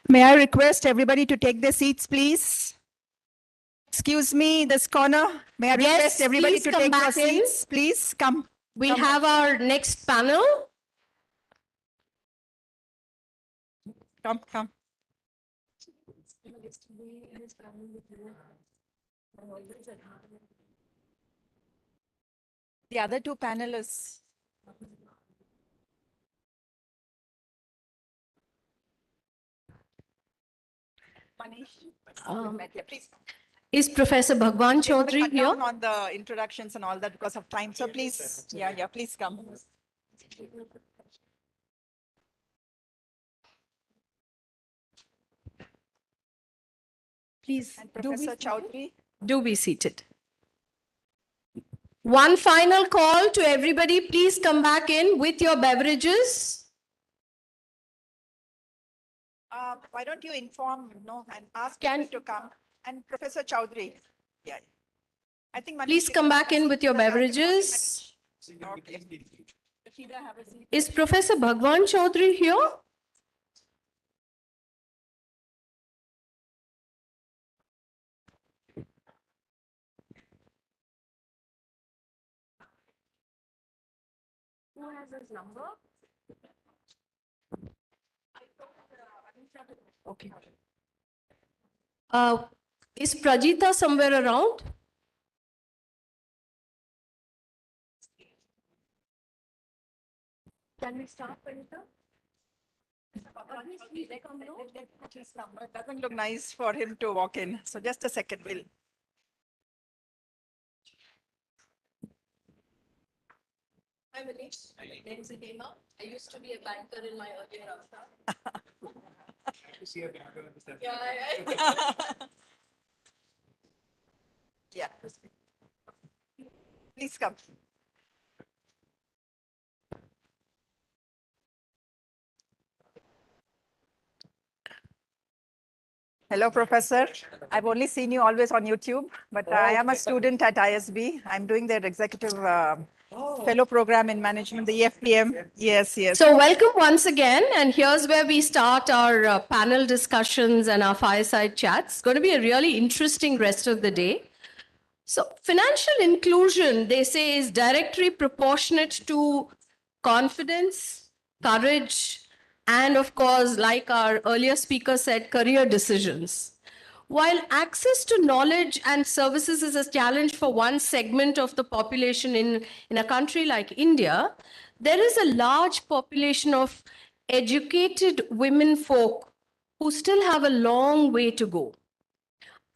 may I request everybody to take their seats, please? Excuse me, this corner. May I Yes, request everybody please to come take their back in. seats, please? Come. We'll Come. have our next panel. Come. The other two panelists. Please. Is Professor Bhagwan Chaudhary Cut here? down on the introductions and all that because of time. So please, yeah, please come. Please And Professor Chaudhary. do be seated. One final call to everybody. Please come back in with your beverages. Why don't you inform, and ask people to come? And Professor Chaudhary. Yeah. I think Manish Please is come back in seat. with your Yeah, beverages. okay. Rashida, have a seat. Is Professor Bhagwan Chaudhary here? Who has his number? Okay. Is Prajita somewhere around? Can we start, Prajita? It doesn't look nice for him to walk in. So just a second, Will. Hi, Manish. My name is Hema. I used to be a banker in my earlier avatar. Yeah. Please come. Hello, Professor. I've only seen you always on YouTube, but I am a student at ISB. I'm doing their executive fellow program in management, the EFPM. Yes. So welcome once again, and here's where we start our panel discussions and our fireside chats. It's going to be a really interesting rest of the day. So financial inclusion, they say, is directly proportionate to confidence, courage, and of course, like our earlier speaker said, career decisions. While access to knowledge and services is a challenge for one segment of the population in a country like India, there is a large population of educated women folk who still have a long way to go.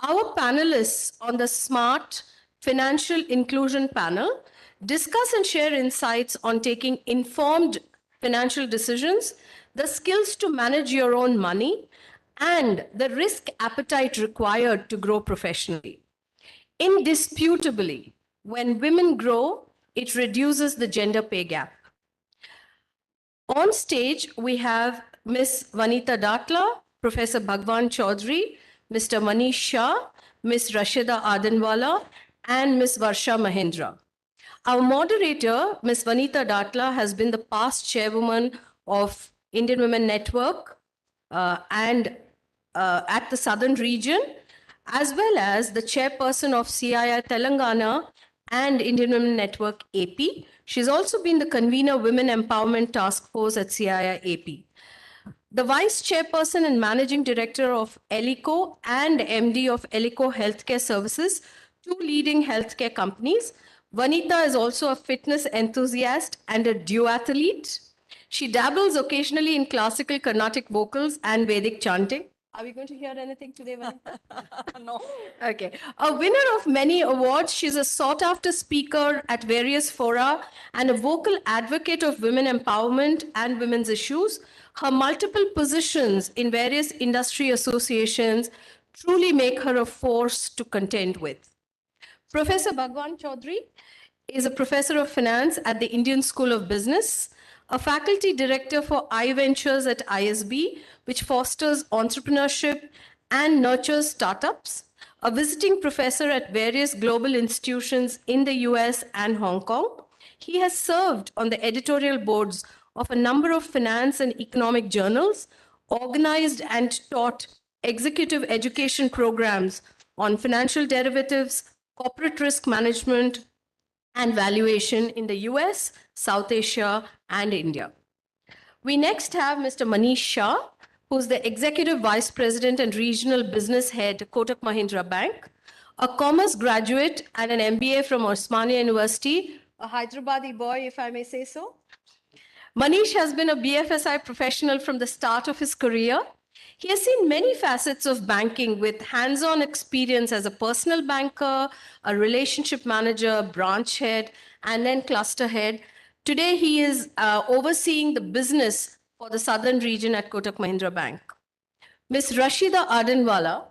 Our panelists on the Smart Financial Inclusion panel discuss and share insights on taking informed financial decisions, the skills to manage your own money, and the risk appetite required to grow professionally. Indisputably, when women grow, it reduces the gender pay gap. On stage, we have Ms. Vanita Datla, Professor Bhagwan Chaudhary, Mr. Manish Shah, Ms. Rashida Adanwala, and Ms. Varsha Mahendra. Our moderator, Ms. Vanita Datla, has been the past chairwoman of Indian Women Network and at the Southern region, as well as the chairperson of CII Telangana and Indian Women Network AP. She's also been the convener Women Empowerment Task Force at CII AP. The vice chairperson and managing director of Elico and MD of Elico Healthcare Services, two leading healthcare companies. Vanita is also a fitness enthusiast and a duathlete. She dabbles occasionally in classical Carnatic vocals and Vedic chanting. Are we going to hear anything today, Vanita? No. Okay. A winner of many awards, she's a sought-after speaker at various fora and a vocal advocate of women empowerment and women's issues. Her multiple positions in various industry associations truly make her a force to contend with. Professor Bhagwan Chaudhary is a professor of finance at the Indian School of Business, a faculty director for iVentures at ISB, which fosters entrepreneurship and nurtures startups, a visiting professor at various global institutions in the US and Hong Kong. He has served on the editorial boards of a number of finance and economic journals, organized and taught executive education programs on financial derivatives, corporate risk management, and valuation in the US, South Asia, and India. We next have Mr. Manish Shah, who's the Executive Vice President and Regional Business Head, Kotak Mahindra Bank, a commerce graduate and an MBA from Osmania University, a Hyderabadi boy, if I may say so. Manish has been a BFSI professional from the start of his career. He has seen many facets of banking with hands-on experience as a personal banker, a relationship manager, branch head, and then cluster head. Today, he is overseeing the business for the Southern region at Kotak Mahindra Bank. Ms. Rashida Adanwala,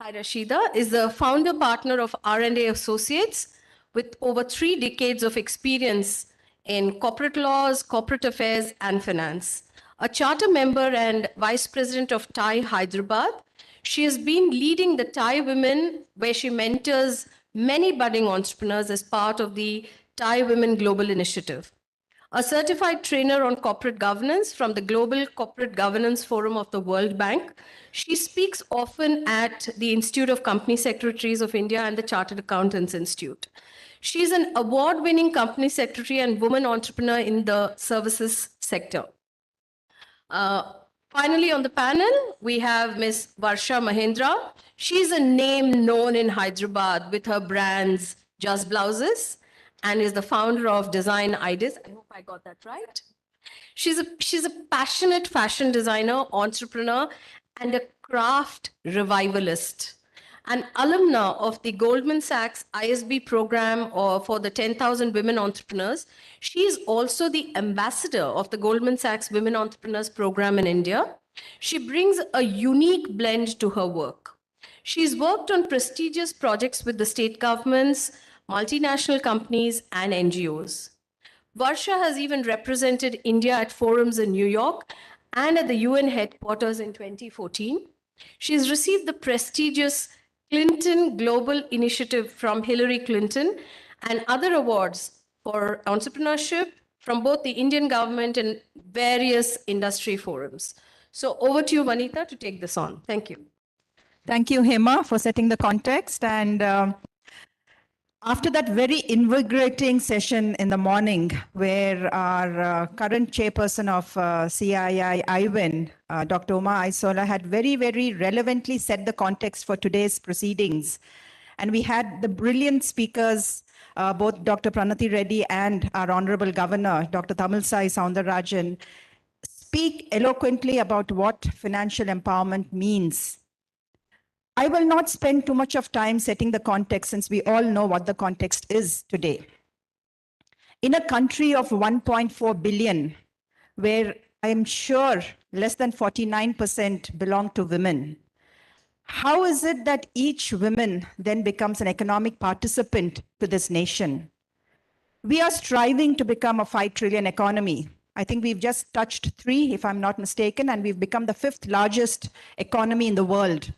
hi Rashida, is the founder partner of R&A Associates with over 3 decades of experience in corporate laws, corporate affairs, and finance. A charter member and vice president of TIE Hyderabad, she has been leading the TIE Women, where she mentors many budding entrepreneurs as part of the TIE Women Global Initiative. A certified trainer on corporate governance from the Global Corporate Governance Forum of the World Bank, she speaks often at the Institute of Company Secretaries of India and the Chartered Accountants Institute. She's an award-winning company secretary and woman entrepreneur in the services sector. Finally, on the panel, we have Ms. Varsha Mahendra. She's a name known in Hyderabad with her brands Just Blouses and is the founder of Design Ideas. I hope I got that right. She's a passionate fashion designer, entrepreneur, and a craft revivalist. An alumna of the Goldman Sachs ISB program for the 10,000 women entrepreneurs. She is also the ambassador of the Goldman Sachs Women Entrepreneurs Program in India. She brings a unique blend to her work. She's worked on prestigious projects with the state governments, multinational companies, and NGOs. Varsha has even represented India at forums in New York and at the UN headquarters in 2014. She's received the prestigious Clinton Global Initiative from Hillary Clinton and other awards for entrepreneurship from both the Indian government and various industry forums. So over to you, Vanita, to take this on. Thank you. Thank you, Hema, for setting the context. And after that very invigorating session in the morning, where our current chairperson of CII-IWN, Dr. Uma Aisola, had very, very relevantly set the context for today's proceedings. And we had the brilliant speakers, both Dr. Pranati Reddy and our Honorable Governor, Dr. Tamilisai Soundararajan, speak eloquently about what financial empowerment means. I will not spend too much of time setting the context, since we all know what the context is today. In a country of 1.4 billion, where I am sure less than 49% belong to women, how is it that each woman then becomes an economic participant to this nation? We are striving to become a 5 trillion economy. I think we've just touched 3, if I'm not mistaken, and we've become the 5th largest economy in the world.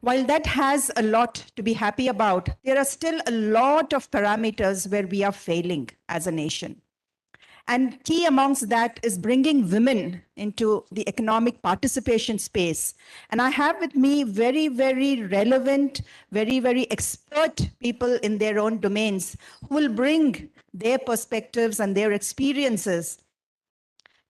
While that has a lot to be happy about, there are still a lot of parameters where we are failing as a nation. And key amongst that is bringing women into the economic participation space. And I have with me very, very relevant, very, very expert people in their own domains who will bring their perspectives and their experiences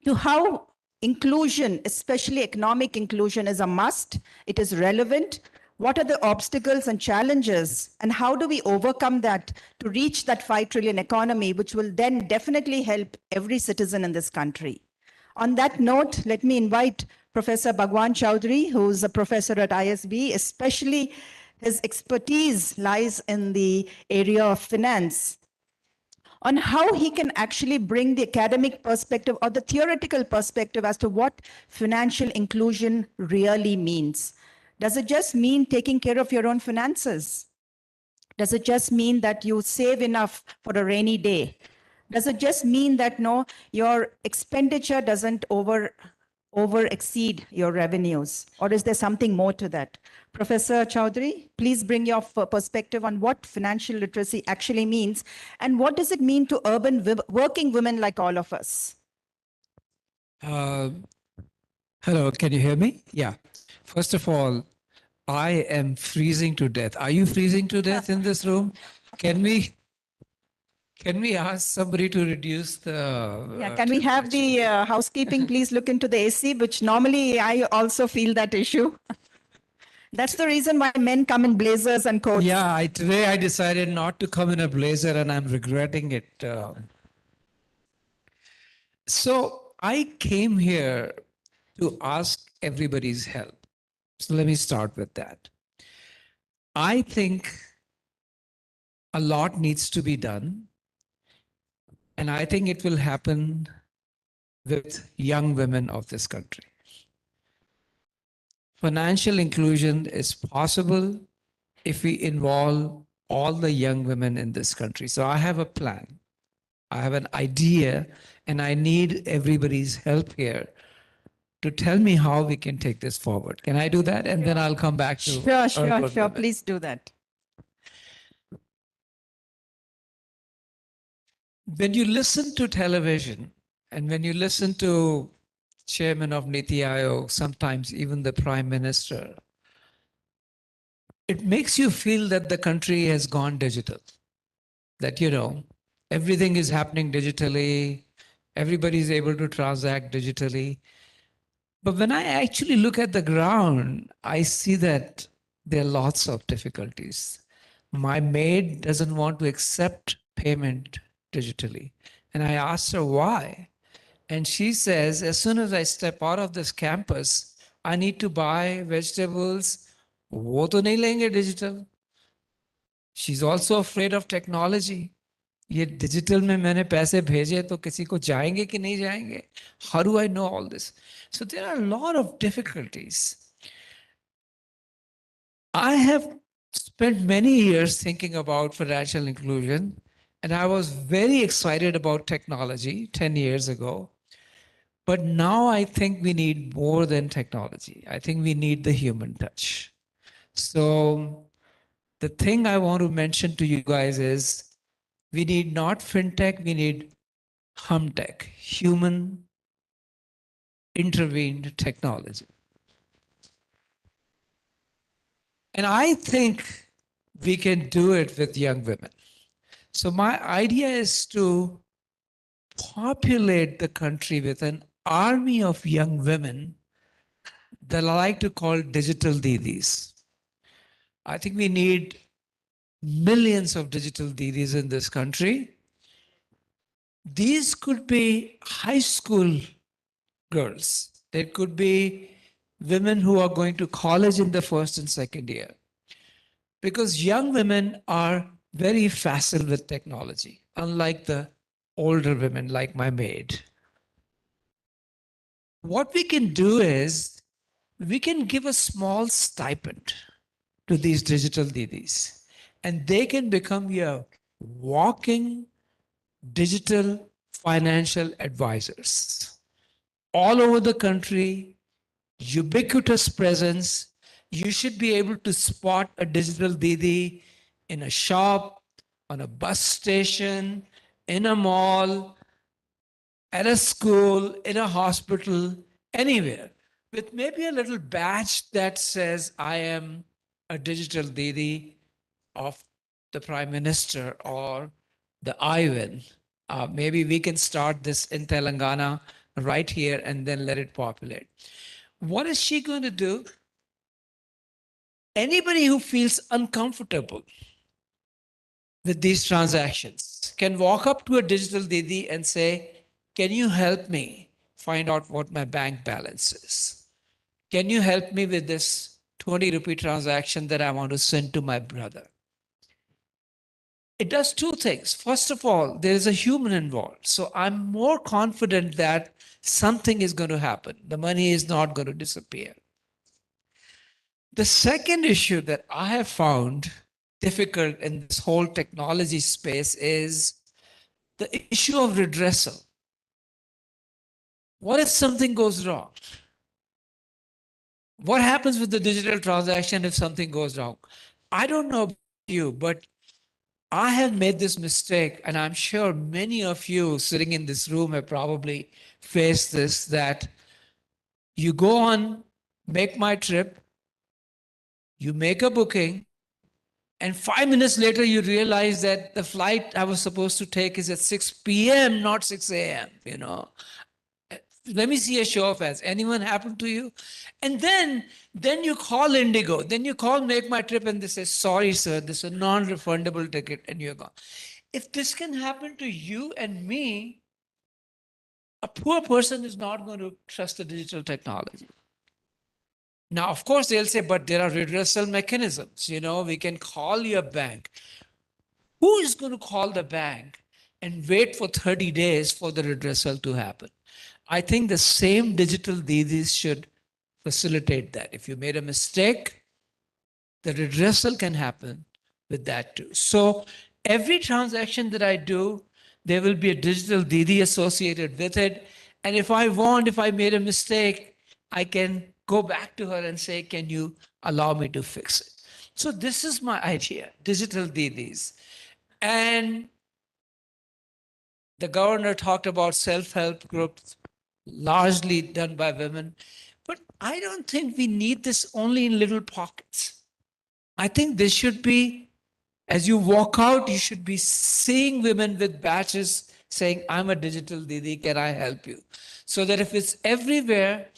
to how inclusion, especially economic inclusion, is a must. It is relevant. What are the obstacles and challenges, and how do we overcome that to reach that 5 trillion economy, which will then definitely help every citizen in this country? On that note, let me invite Professor Bhagwan Chowdhury, who's a professor at ISB, especially his expertise lies in the area of finance, on how he can actually bring the academic perspective or the theoretical perspective as to what financial inclusion really means. Does it just mean taking care of your own finances? Does it just mean that you save enough for a rainy day? Does it just mean that no, your expenditure doesn't over exceed your revenues? Or is there something more to that? Professor Chowdhury, please bring your perspective on what financial literacy actually means, and what does it mean to urban working women like all of us? Hello, can you hear me? Yeah. First of all, I am freezing to death. Are you freezing to death in this room? Can we ask somebody to reduce the... Yeah, can we have the housekeeping please look into the AC, which normally I also feel that issue. That's the reason why men come in blazers and coats. Yeah, today I decided not to come in a blazer and I'm regretting it. So I came here to ask everybody's help. So let me start with that. I think a lot needs to be done. And I think it will happen with young women of this country. Financial inclusion is possible if we involve all the young women in this country. So I have a plan. I have an idea, and I need everybody's help here to tell me how we can take this forward. Can I do that? And then I'll come back to... Sure. Please do that. When you listen to television and when you listen to chairman of Niti Aayog, sometimes even the prime minister, it makes you feel that the country has gone digital. That, everything is happening digitally. Everybody is able to transact digitally. But when I actually look at the ground, I see that there are lots of difficulties. My maid doesn't want to accept payment digitally. And I asked her why. And she says, as soon as I step out of this campus, I need to buy vegetables. Wo to nahi lenge digital. She's also afraid of technology. ये digital में मैंने पैसे भेजे तो किसी को जाएंगे कि नहीं जाएंगे? How do I know all this? So there are a lot of difficulties. I have spent many years thinking about financial inclusion, and I was very excited about technology 10 years ago. But now I think we need more than technology. I think we need the human touch. So the thing I want to mention to you guys is we need not fintech, we need humtech, human intervened technology. And I think we can do it with young women. So my idea is to populate the country with an army of young women that I like to call digital Didis. I think we need millions of digital Didis in this country. These could be high school girls. There could be women who are going to college in the first and second year. Because young women are very facile with technology, unlike the older women like my maid. What we can do is we can give a small stipend to these digital Didis, and they can become your walking digital financial advisors all over the country, ubiquitous presence. You should be able to spot a digital Didi in a shop, on a bus station, in a mall, at a school, in a hospital, anywhere, with maybe a little badge that says, I am a digital Didi of the Prime Minister or the IWN. Maybe we can start this in Telangana right here and then let it populate. What is she going to do? Anybody who feels uncomfortable with these transactions can walk up to a digital Didi and say, can you help me find out what my bank balance is? Can you help me with this 20 rupee transaction that I want to send to my brother? It does two things. First of all, there is a human involved. So I'm more confident that something is going to happen. The money is not going to disappear. The second issue that I have found difficult in this whole technology space is the issue of redressal. What if something goes wrong? What happens with the digital transaction if something goes wrong? I don't know about you, but I have made this mistake, and I'm sure many of you sitting in this room have probably faced this, that you go on Make My Trip, you make a booking, and 5 minutes later, you realize that the flight I was supposed to take is at 6 p.m., not 6 a.m., you know. Let me see a show of hands. Anyone happened to you? And then you call Indigo. Then you call Make My Trip and they say, sorry, sir, this is a non-refundable ticket, and you're gone. If this can happen to you and me, a poor person is not going to trust the digital technology. Now, of course, they'll say, but there are redressal mechanisms. You know, we can call your bank. Who is going to call the bank and wait for 30 days for the redressal to happen? I think the same digital Didis should facilitate that. If you made a mistake, the redressal can happen with that too. So every transaction that I do, there will be a digital Didi associated with it. And if I want, if I made a mistake, I can go back to her and say, can you allow me to fix it? So this is my idea, digital Didis. And the governor talked about self-help groups, largely done by women. But I don't think we need this only in little pockets. I think this should be, as you walk out, you should be seeing women with badges saying, I'm a digital Didi, can I help you? So that if it's everywhere,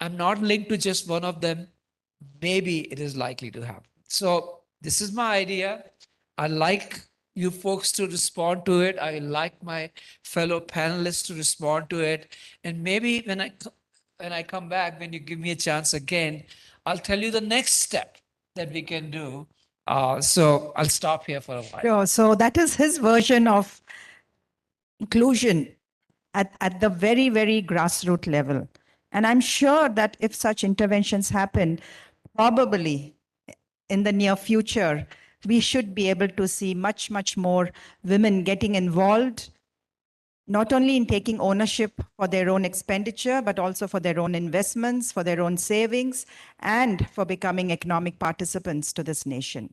I'm not linked to just one of them, maybe it is likely to happen. So this is my idea. I like you folks to respond to it. I like my fellow panelists to respond to it. And maybe when I come back, when you give me a chance again, I'll tell you the next step that we can do. So I'll stop here for a while. Sure. So that is his version of inclusion at the very, very grassroots level. And I'm sure that if such interventions happen, probably in the near future, we should be able to see much, much more women getting involved, not only in taking ownership for their own expenditure, but also for their own investments, for their own savings, and for becoming economic participants to this nation.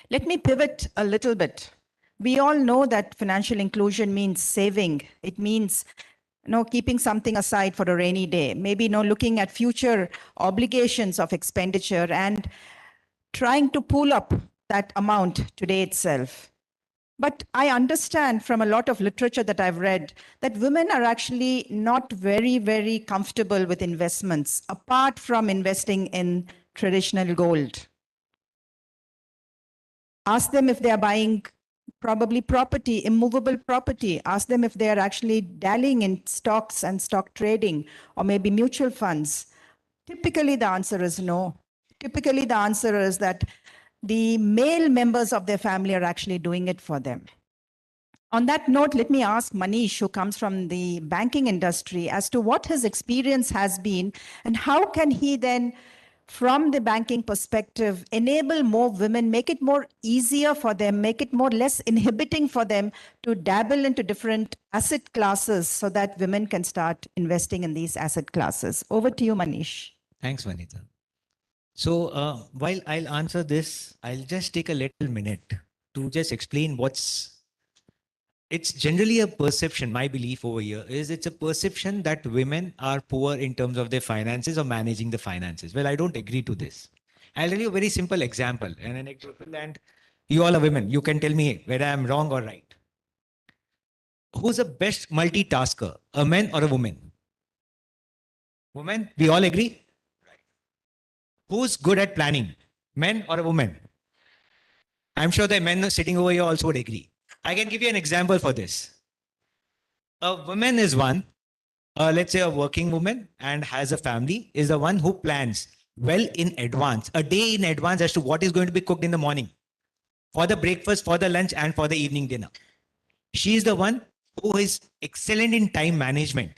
Let me pivot a little bit. We all know that financial inclusion means saving. It means keeping something aside for a rainy day, maybe looking at future obligations of expenditure and trying to pull up that amount today itself. But I understand from a lot of literature that I've read that women are actually not very, very comfortable with investments, apart from investing in traditional gold. Ask them if they are buying probably property, immovable property. Ask them if they are actually dallying in stocks and stock trading, or maybe mutual funds. Typically, the answer is no. Typically, the answer is that the male members of their family are actually doing it for them. On that note, let me ask Manish, who comes from the banking industry, as to what his experience has been and how can he then, from the banking perspective, enable more women, make it more easier for them, make it more less inhibiting for them to dabble into different asset classes so that women can start investing in these asset classes. Over to you, Manish. Thanks, Vanita. So while I'll answer this, I'll just take a little minute to just explain it's generally a perception. My belief over here is it's a perception that women are poor in terms of their finances or managing the finances. Well, I don't agree to this. I'll tell you a very simple example, an anecdotal, and you all are women. You can tell me whether I'm wrong or right. Who's the best multitasker, a man or a woman? Woman, we all agree? Who's good at planning, men or a woman? I'm sure the men sitting over here also would agree. I can give you an example for this. A woman is one, let's say a working woman and has a family, is the one who plans well in advance, a day in advance as to what is going to be cooked in the morning, for the breakfast, for the lunch, and for the evening dinner. She is the one who is excellent in time management.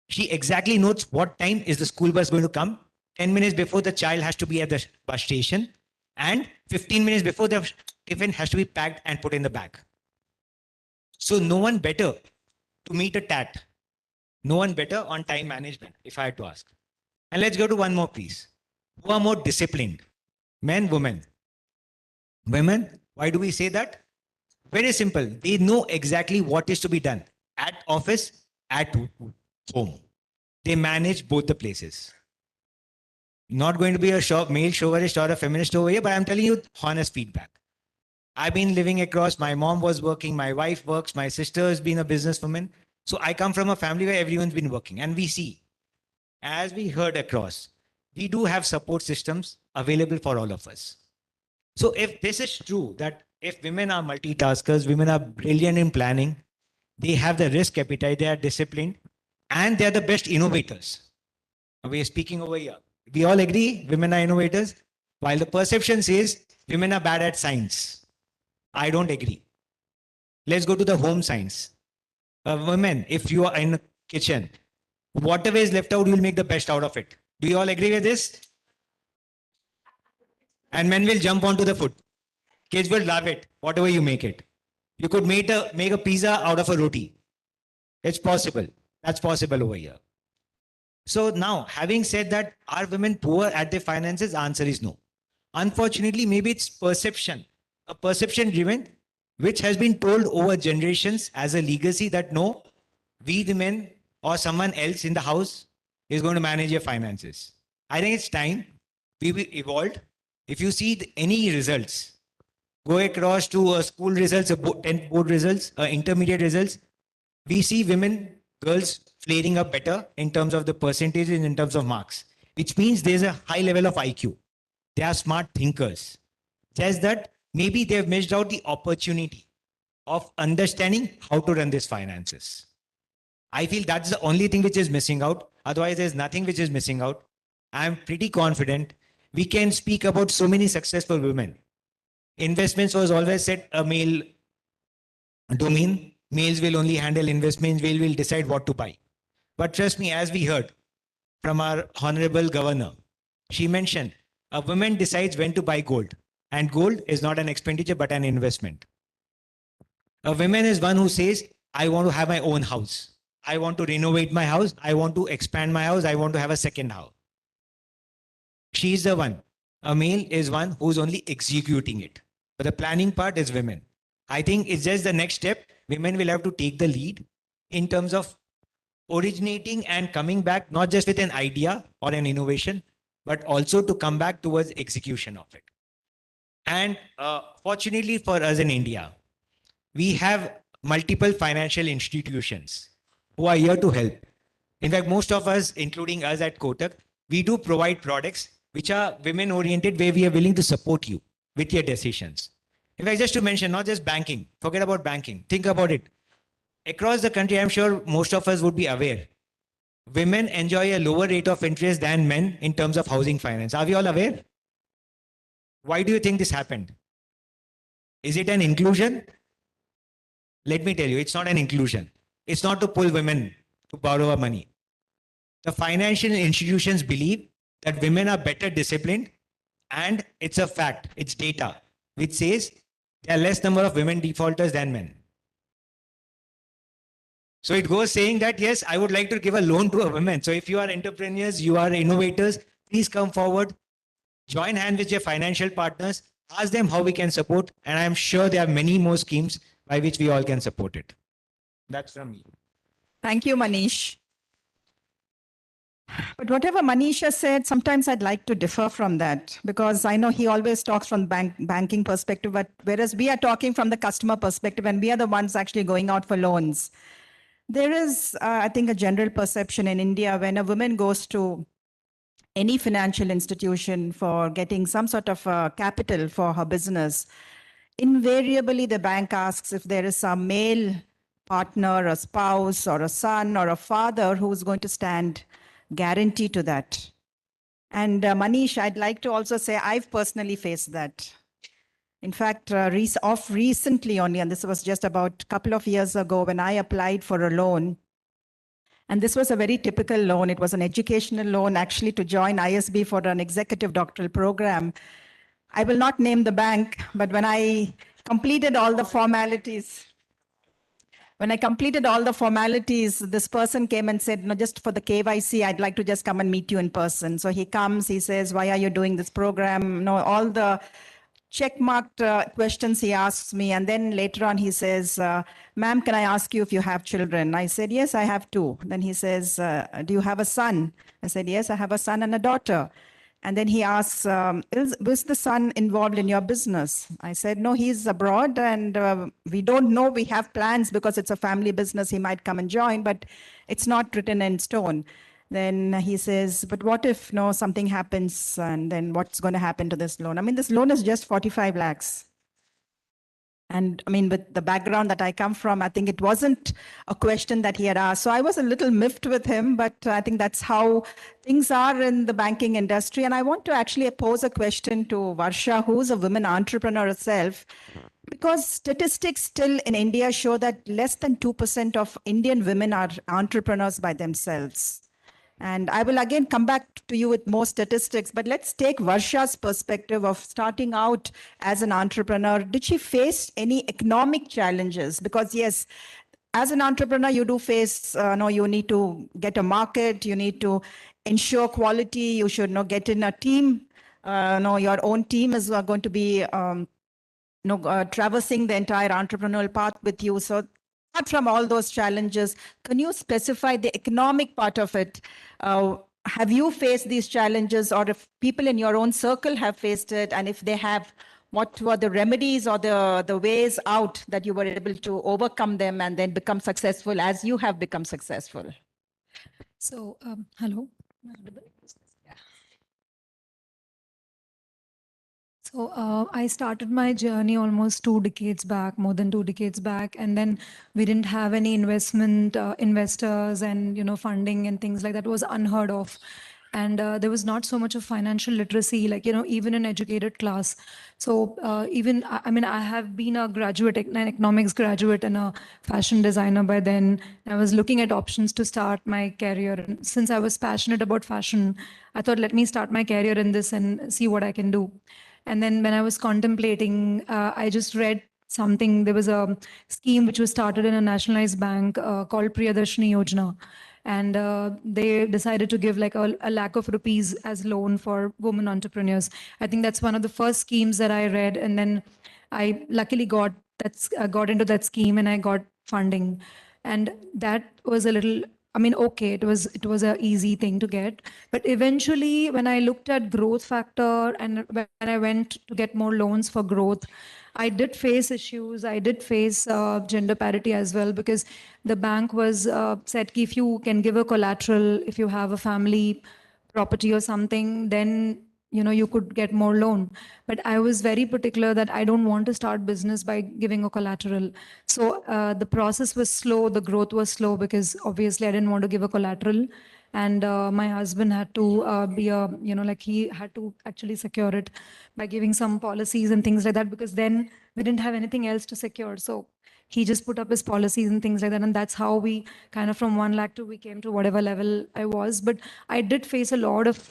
She exactly knows what time is the school bus going to come. 10 minutes before the child has to be at the bus station, and 15 minutes before the tiffin has to be packed and put in the bag. So no one better to meet a tat. No one better on time management, if I had to ask. And let's go to one more piece. Who are more disciplined? Men, women. Women, why do we say that? Very simple. They know exactly what is to be done at office, at home. They manage both the places. Not going to be a male chauvinist or a feminist over here, but I'm telling you honest feedback. I've been living across. My mom was working, my wife works, my sister has been a businesswoman. So I come from a family where everyone's been working, and we see, as we heard across, we do have support systems available for all of us. So if this is true, that if women are multitaskers, women are brilliant in planning, they have the risk appetite, they are disciplined, and they're the best innovators. We are speaking over here. We all agree women are innovators, while the perception says women are bad at science. I don't agree. Let's go to the home science. Women, if you are in the kitchen, whatever is left out, you'll make the best out of it. Do you all agree with this? And men will jump onto the food. Kids will love it, whatever you make it. You could make a pizza out of a roti. It's possible. That's possible over here. So now, having said that, are women poor at their finances? Answer is no. Unfortunately, maybe it's perception. A perception driven, which has been told over generations as a legacy that no, we the men or someone else in the house is going to manage your finances. I think it's time we will evolve. If you see any results, go across to school results, 10th board results, intermediate results, we see women, girls flaring up better in terms of the percentages, in terms of marks, which means there's a high level of IQ. They are smart thinkers. Just that maybe they've missed out the opportunity of understanding how to run these finances. I feel that's the only thing which is missing out. Otherwise, there's nothing which is missing out. I'm pretty confident we can speak about so many successful women. Investments was always said a male domain. Males will only handle investments. Males will decide what to buy. But trust me, as we heard from our honorable governor, she mentioned a woman decides when to buy gold. And gold is not an expenditure, but an investment. A woman is one who says, I want to have my own house. I want to renovate my house. I want to expand my house. I want to have a second house. She's the one. A male is one who's only executing it. But the planning part is women. I think it's just the next step. Women will have to take the lead in terms of originating and coming back, not just with an idea or an innovation, but also to come back towards execution of it. And fortunately for us in India, we have multiple financial institutions who are here to help. In fact, most of us, including us at Kotak, we do provide products which are women-oriented, where we are willing to support you with your decisions. In fact, just to mention, not just banking, forget about banking, think about it. Across the country, I'm sure most of us would be aware, women enjoy a lower rate of interest than men in terms of housing finance. Are we all aware? Why do you think this happened? Is it an inclusion? Let me tell you, it's not an inclusion. It's not to pull women to borrow our money. The financial institutions believe that women are better disciplined, and it's a fact, it's data, which says there are less number of women defaulters than men. So it goes saying that, yes, I would like to give a loan to a woman. So if you are entrepreneurs, you are innovators, please come forward, join hands with your financial partners, ask them how we can support. And I'm sure there are many more schemes by which we all can support it. That's from me. Thank you, Manish. But whatever Manisha said, sometimes I'd like to differ from that, because I know he always talks from banking perspective, but whereas we are talking from the customer perspective and we are the ones actually going out for loans. There is, I think, a general perception in India when a woman goes to any financial institution for getting some sort of capital for her business, invariably the bank asks if there is some male partner, a spouse or a son or a father who's going to stand guarantee to that. And Manish, I'd like to also say I've personally faced that. In fact, recently only, and this was just about a couple of years ago when I applied for a loan. And this was a very typical loan. It was an educational loan actually to join ISB for an executive doctoral program. I will not name the bank, but when I completed all the formalities, this person came and said, no, just for the KYC, I'd like to just come and meet you in person. So he comes, he says, why are you doing this program? No, all the check-marked questions he asks me. And then later on, he says, ma'am, can I ask you if you have children? I said, yes, I have two. Then he says, do you have a son? I said, yes, I have a son and a daughter. And then he asks, is the son involved in your business? I said, no, he's abroad and we don't know. We have plans because it's a family business. He might come and join, but it's not written in stone. Then he says, but what if something happens and then what's going to happen to this loan? I mean, this loan is just 45 lakhs. And I mean, with the background that I come from, I think it wasn't a question that he had asked. So I was a little miffed with him, but I think that's how things are in the banking industry. And I want to actually pose a question to Varsha, who's a woman entrepreneur herself, because statistics still in India show that less than 2% of Indian women are entrepreneurs by themselves. And I will again come back to you with more statistics, but let's take Varsha's perspective of starting out as an entrepreneur. Did she face any economic challenges? Because yes, as an entrepreneur, you do face, you need to get a market, you need to ensure quality, you should get in a team. Your own team is going to be traversing the entire entrepreneurial path with you. So apart from all those challenges, can you specify the economic part of it? Have you faced these challenges, or if people in your own circle have faced it, and if they have, what were the remedies or the ways out that you were able to overcome them and then become successful as you have become successful? So, hello. So I started my journey almost 2 decades back, more than 2 decades back, and then we didn't have any investors and funding and things like that. Was unheard of, and there was not so much of financial literacy, like even an educated class. So I have been a graduate, an economics graduate, and a fashion designer by then. I was looking at options to start my career, and since I was passionate about fashion, I thought, let me start my career in this and see what I can do. And then when I was contemplating, I just read something. There was a scheme which was started in a nationalized bank called Priyadarshini Yojana. And they decided to give like a lakh of rupees as loan for women entrepreneurs. I think that's one of the first schemes that I read. And then I luckily got into that scheme and I got funding. And that was a little, okay, it was an easy thing to get. But eventually, when I looked at growth factor and when I went to get more loans for growth, I did face issues. I did face gender parity as well, because the bank was said, if you can give a collateral, if you have a family property or something, then you could get more loan. But I was very particular that I don't want to start business by giving a collateral. So the process was slow, the growth was slow, because obviously I didn't want to give a collateral. And my husband had to be a, like he had to actually secure it by giving some policies and things like that, because then we didn't have anything else to secure. So he just put up his policies and things like that. And that's how we kind of from 1 lakh to we came to whatever level I was. But I did face a lot of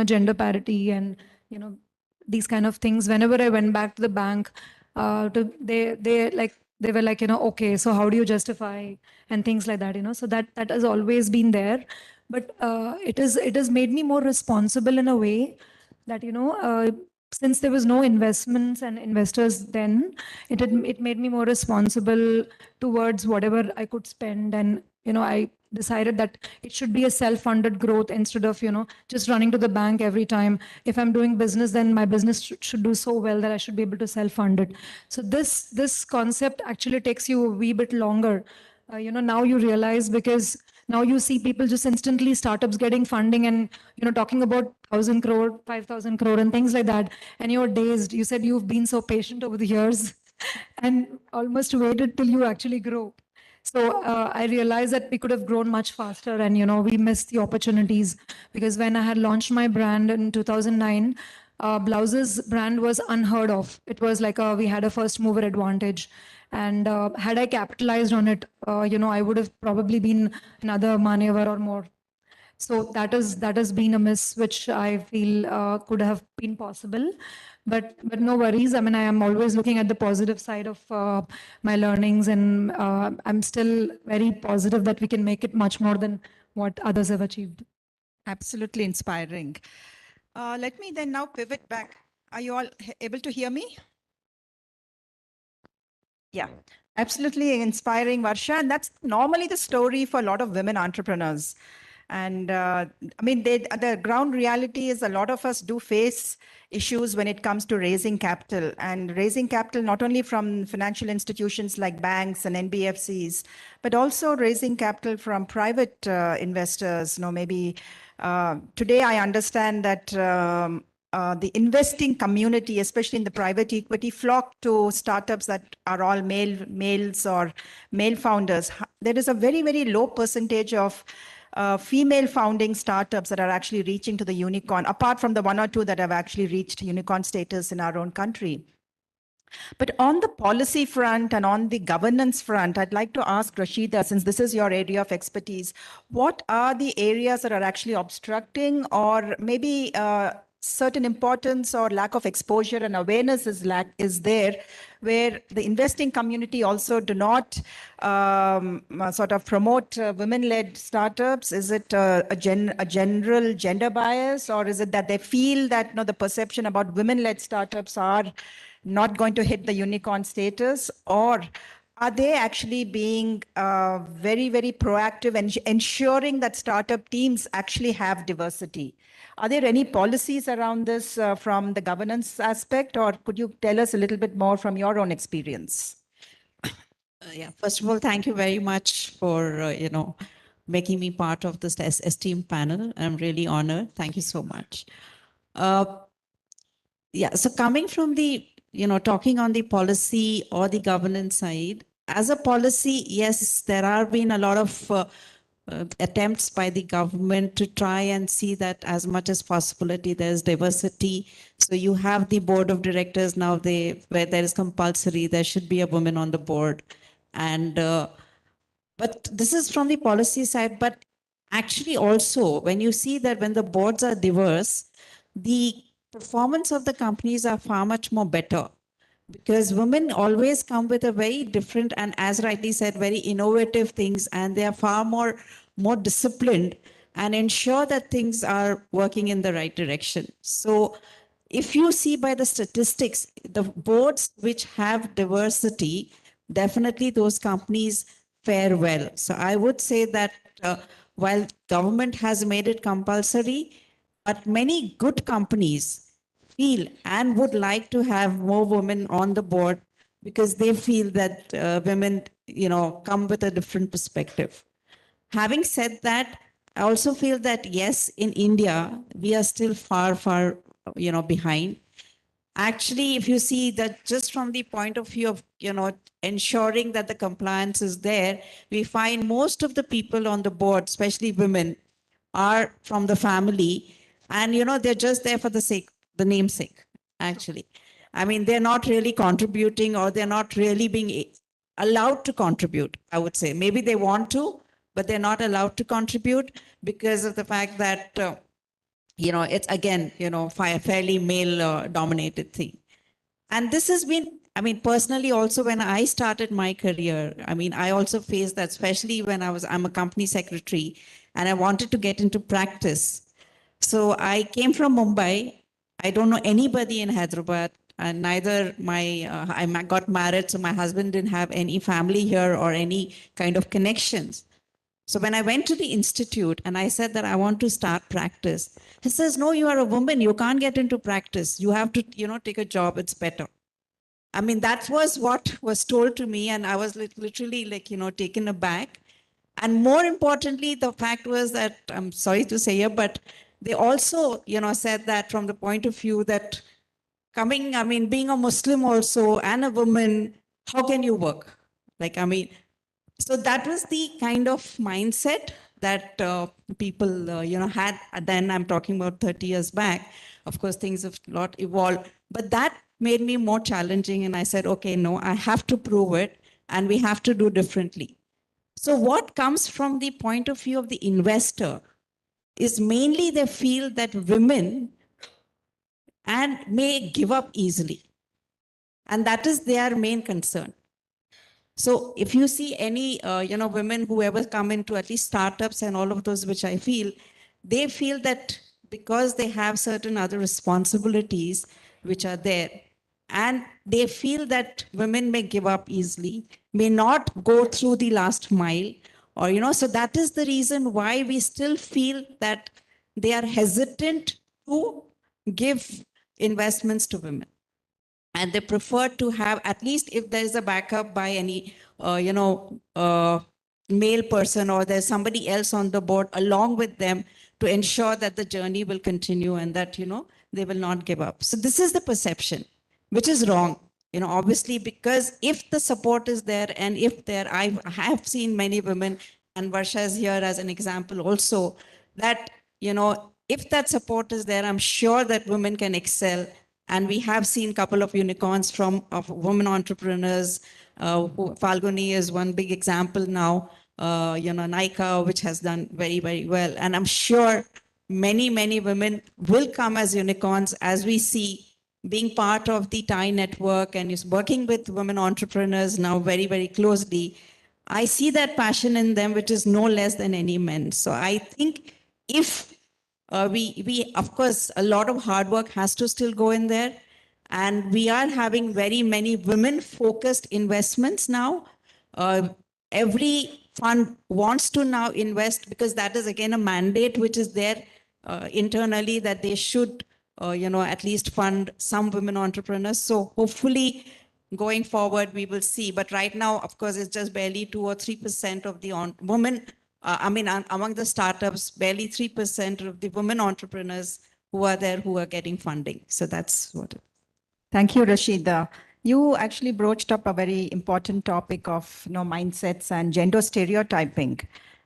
gender parity and, these kind of things. Whenever I went back to the bank, they were like, okay, so how do you justify and things like that, so that has always been there. But it has made me more responsible in a way that, since there was no investments and investors then, it made me more responsible towards whatever I could spend. And, I decided that it should be a self-funded growth instead of, just running to the bank every time. If I'm doing business, then my business should do so well that I should be able to self-fund it. So this concept actually takes you a wee bit longer. Now you realize, because now you see people just instantly startups getting funding and, talking about 1,000 crore, 5,000 crore and things like that. And you're dazed. You said you've been so patient over the years and almost waited till you actually grow. So I realized that we could have grown much faster, and we missed the opportunities, because when I had launched my brand in 2009, Blouse's brand was unheard of. It was like we had a first mover advantage, and had I capitalized on it, I would have probably been another Manyavar or more. So that has been a miss, which I feel could have been possible. But no worries. I mean, I am always looking at the positive side of my learnings, and I'm still very positive that we can make it much more than what others have achieved. Absolutely inspiring. Let me then now pivot back. Are you all able to hear me? Yeah, absolutely inspiring, Varsha. And that's normally the story for a lot of women entrepreneurs. And I mean, the ground reality is a lot of us do face issues when it comes to raising capital, and raising capital not only from financial institutions like banks and NBFCs, but also raising capital from private investors. Maybe today I understand that the investing community, especially in the private equity, flock to startups that are all males or male founders. There is a very, very low percentage of female founding startups that are actually reaching to the unicorn, apart from the 1 or 2 that have actually reached unicorn status in our own country. But on the policy front and on the governance front, I'd like to ask Rashida, since this is your area of expertise, what are the areas that are actually obstructing, or maybe certain importance or lack of exposure and awareness is there, where the investing community also do not sort of promote women-led startups? Is it a general gender bias, or is it that they feel that the perception about women-led startups are not going to hit the unicorn status, or are they actually being very, very proactive and ensuring that startup teams actually have diversity? Are there any policies around this from the governance aspect, or could you tell us a little bit more from your own experience? Yeah, first of all, thank you very much for, making me part of this esteemed panel. I'm really honored. Thank you so much. Yeah, so coming from the, talking on the policy or the governance side, as a policy, yes, there have been a lot of attempts by the government to try and see that as much as possibility there's diversity. So you have the board of directors now, where there is compulsory, there should be a woman on the board. And but this is from the policy side, but actually also when you see that when the boards are diverse, the performance of the companies are far much more better, because women always come with a very different and, as rightly said, very innovative things, and they are far more disciplined and ensure that things are working in the right direction. So if you see by the statistics, the boards which have diversity, definitely those companies fare well. So I would say that while government has made it compulsory, but many good companies feel and would like to have more women on the board, because they feel that women, come with a different perspective. Having said that, I also feel that, yes, in India, we are still far, behind. Actually, if you see that just from the point of view of, ensuring that the compliance is there, we find most of the people on the board, especially women, are from the family. And, they're just there for the namesake, actually. I mean, they're not really contributing, or they're not really being allowed to contribute, I would say. Maybe they want to, but they're not allowed to contribute because of the fact that, it's again, fairly male dominated thing. And this has been, I mean, personally also when I started my career, I mean, I also faced that, especially when I'm a company secretary and I wanted to get into practice. So I came from Mumbai. I don't know anybody in Hyderabad, and neither I got married, so my husband didn't have any family here or any kind of connections. So when I went to the institute and I said that I want to start practice, he says, no, you are a woman. You can't get into practice. You have to, take a job. It's better. I mean, that was what was told to me. And I was literally taken aback. And more importantly, the fact was that, I'm sorry to say it, but they also, said that from the point of view that being a Muslim also and a woman, how can you work? So that was the kind of mindset that people, had. Then I'm talking about 30 years back. Of course, things have a lot evolved, but that made me more challenging. And I said, okay, no, I have to prove it, and we have to do differently. So what comes from the point of view of the investor is mainly they feel that women may give up easily. And that is their main concern. So if you see any, women who ever come into at least startups and all of those, which I feel, they feel that because they have certain other responsibilities which are there, and they feel that women may give up easily, may not go through the last mile, or, so that is the reason why we still feel that they are hesitant to give investments to women. And they prefer to have, at least if there is a backup by any, male person, or there's somebody else on the board along with them to ensure that the journey will continue and that, they will not give up. So this is the perception, which is wrong. Obviously, because if the support is there, and if I have seen many women, and Varsha is here as an example also, that, if that support is there, I'm sure that women can excel. And we have seen a couple of unicorns of women entrepreneurs. Falguni is one big example now. Nika, which has done very, very well. And I'm sure many, many women will come as unicorns, as we see being part of the TIE network and is working with women entrepreneurs now very, very closely. I see that passion in them, which is no less than any men. So I think if we, of course, a lot of hard work has to still go in there. And we are having very many women-focused investments now. Every fund wants to now invest, because that is, again, a mandate which is there internally, that they should, at least fund some women entrepreneurs. So hopefully, going forward, we will see. But right now, of course, it's just barely 2 or 3% of the women. Among the startups, barely 3% of the women entrepreneurs who are there who are getting funding. So that's what. Thank you, Rashida. You actually broached up a very important topic of mindsets and gender stereotyping.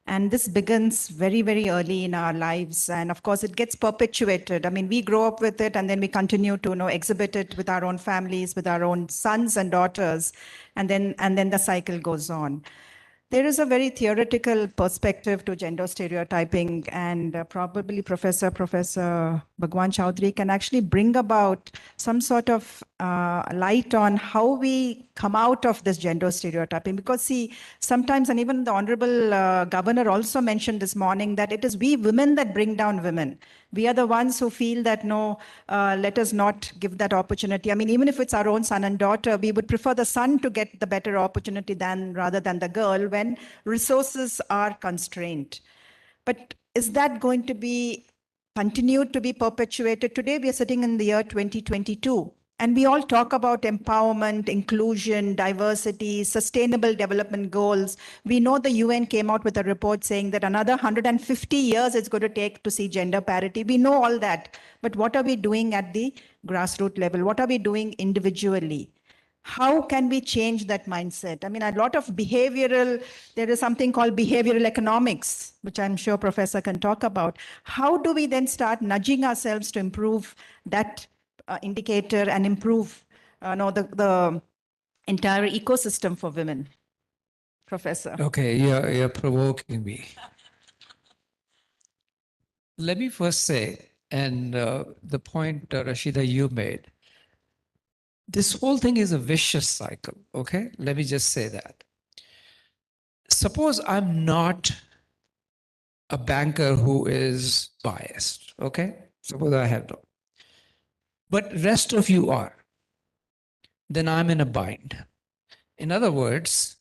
And this begins very, very early in our lives. And of course, it gets perpetuated. I mean, we grow up with it, and then we continue to exhibit it with our own families, with our own sons and daughters. And then the cycle goes on. There is a very theoretical perspective to gender stereotyping, and probably Professor Bhagwan Chowdhury can actually bring about some sort of light on how we come out of this gender stereotyping. Because see, sometimes, and even the Honorable Governor also mentioned this morning, that it is we women that bring down women. We are the ones who feel that, no, let us not give that opportunity. I mean, even if it's our own son and daughter, we would prefer the son to get the better opportunity rather than the girl when resources are constrained. But is that going to be continued to be perpetuated? Today, we are sitting in the year 2022. And we all talk about empowerment, inclusion, diversity, sustainable development goals. We know the UN came out with a report saying that another 150 years it's going to take to see gender parity. We know all that. But what are we doing at the grassroots level? What are we doing individually? How can we change that mindset? I mean, a lot of behavioral, there is something called behavioral economics, which I'm sure Professor can talk about. How do we then start nudging ourselves to improve that indicator and improve the entire ecosystem for women? Professor. Okay, you're provoking me. Let me first say, and the point, Rashida, you made, this whole thing is a vicious cycle, okay? Let me just say that. Suppose I'm not a banker who is biased, okay? Suppose I have no. But rest of you are. Then I'm in a bind. In other words,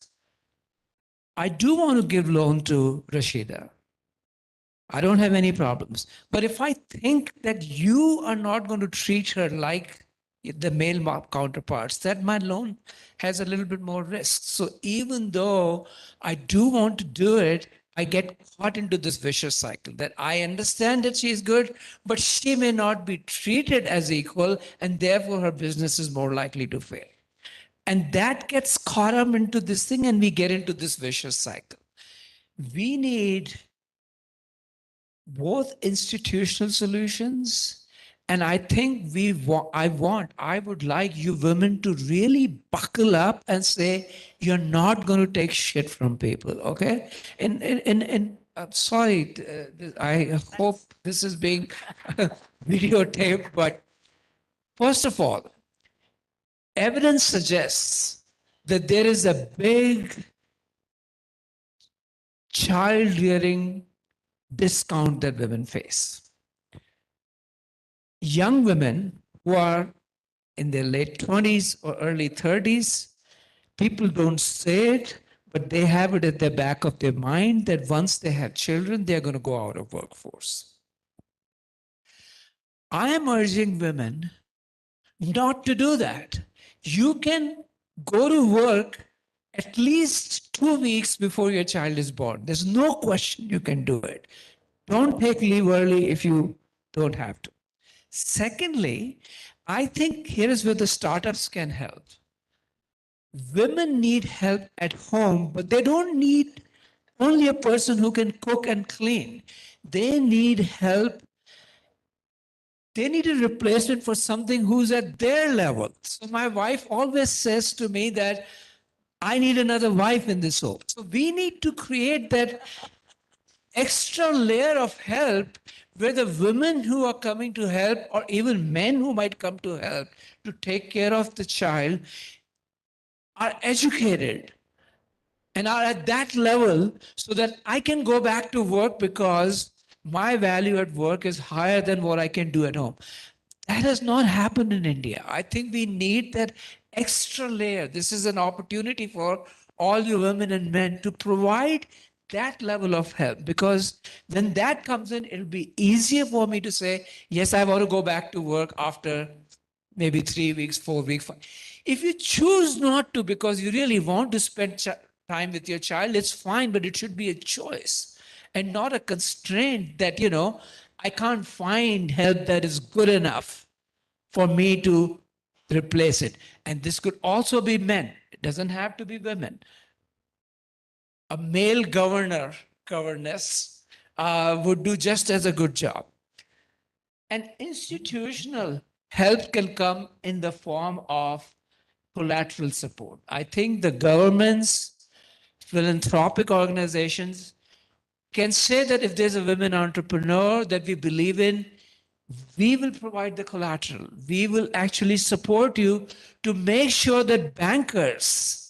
I do want to give loan to Rashida. I don't have any problems. But if I think that you are not going to treat her like the male counterparts, that my loan has a little bit more risk. So even though I do want to do it, I get caught into this vicious cycle that I understand that she's good, but she may not be treated as equal, and therefore her business is more likely to fail. And that gets caught up into this thing, and we get into this vicious cycle. We need both institutional solutions, and I think I would like you women to really buckle up and say, you're not going to take shit from people, okay? And I'm sorry, I hope this is being videotaped, but first of all, evidence suggests that there is a big child rearing discount that women face. Young women who are in their late 20s or early 30s, people don't say it, but they have it at the back of their mind that once they have children, they're going to go out of workforce. I am urging women not to do that. You can go to work at least 2 weeks before your child is born. There's no question you can do it. Don't take leave early if you don't have to. Secondly, I think here is where the startups can help. Women need help at home, but they don't need only a person who can cook and clean. They need help. They need a replacement for something who's at their level. So my wife always says to me that I need another wife in this home. So we need to create that extra layer of help where the women who are coming to help, or even men who might come to help to take care of the child, are educated and are at that level so that I can go back to work because my value at work is higher than what I can do at home. That has not happened in India. I think we need that extra layer. This is an opportunity for all you women and men to provide that level of help, because when that comes in, it'll be easier for me to say, yes, I want to go back to work after maybe 3 weeks, 4 weeks. If you choose not to because you really want to spend time with your child, it's fine, but it should be a choice and not a constraint that, I can't find help that is good enough for me to replace it. And this could also be men. It doesn't have to be women. A male governess would do just as a good job. And institutional help can come in the form of collateral support. I think the governments, philanthropic organizations can say that if there's a women entrepreneur that we believe in, we will provide the collateral. We will actually support you to make sure that bankers,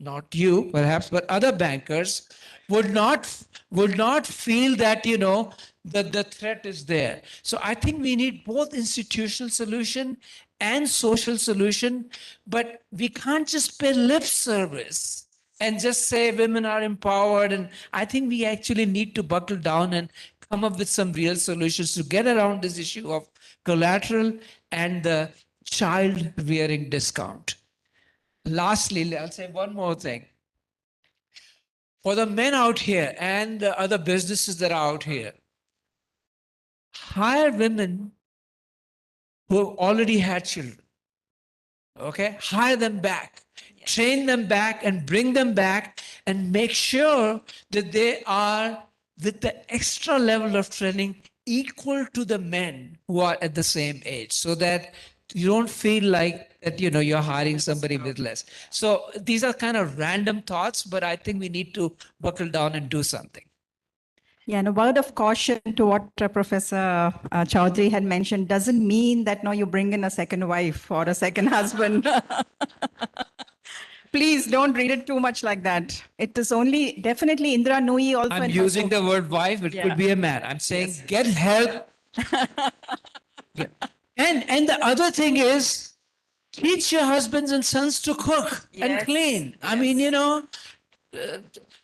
not you perhaps, but other bankers would not feel that, that the threat is there. So I think we need both institutional solution and social solution, but we can't just pay lip service and just say women are empowered. And I think we actually need to buckle down and come up with some real solutions to get around this issue of collateral and the child rearing discount. Lastly, I'll say one more thing. For the men out here and the other businesses that are out here, hire women who have already had children. Okay? Hire them back, train them back, and bring them back, and make sure that they are with the extra level of training equal to the men who are at the same age, so that you don't feel like that, you know, you're hiring somebody with less. So these are kind of random thoughts, but I think we need to buckle down and do something. Yeah, and a word of caution to what Professor Chaudhary had mentioned doesn't mean that no, you bring in a second wife or a second husband. Please don't read it too much like that. It is only definitely Indra Nooyi also. I'm using the word wife, it could be a man. I'm saying get help. Yeah. And the other thing is, teach your husbands and sons to cook and clean. I mean, you know,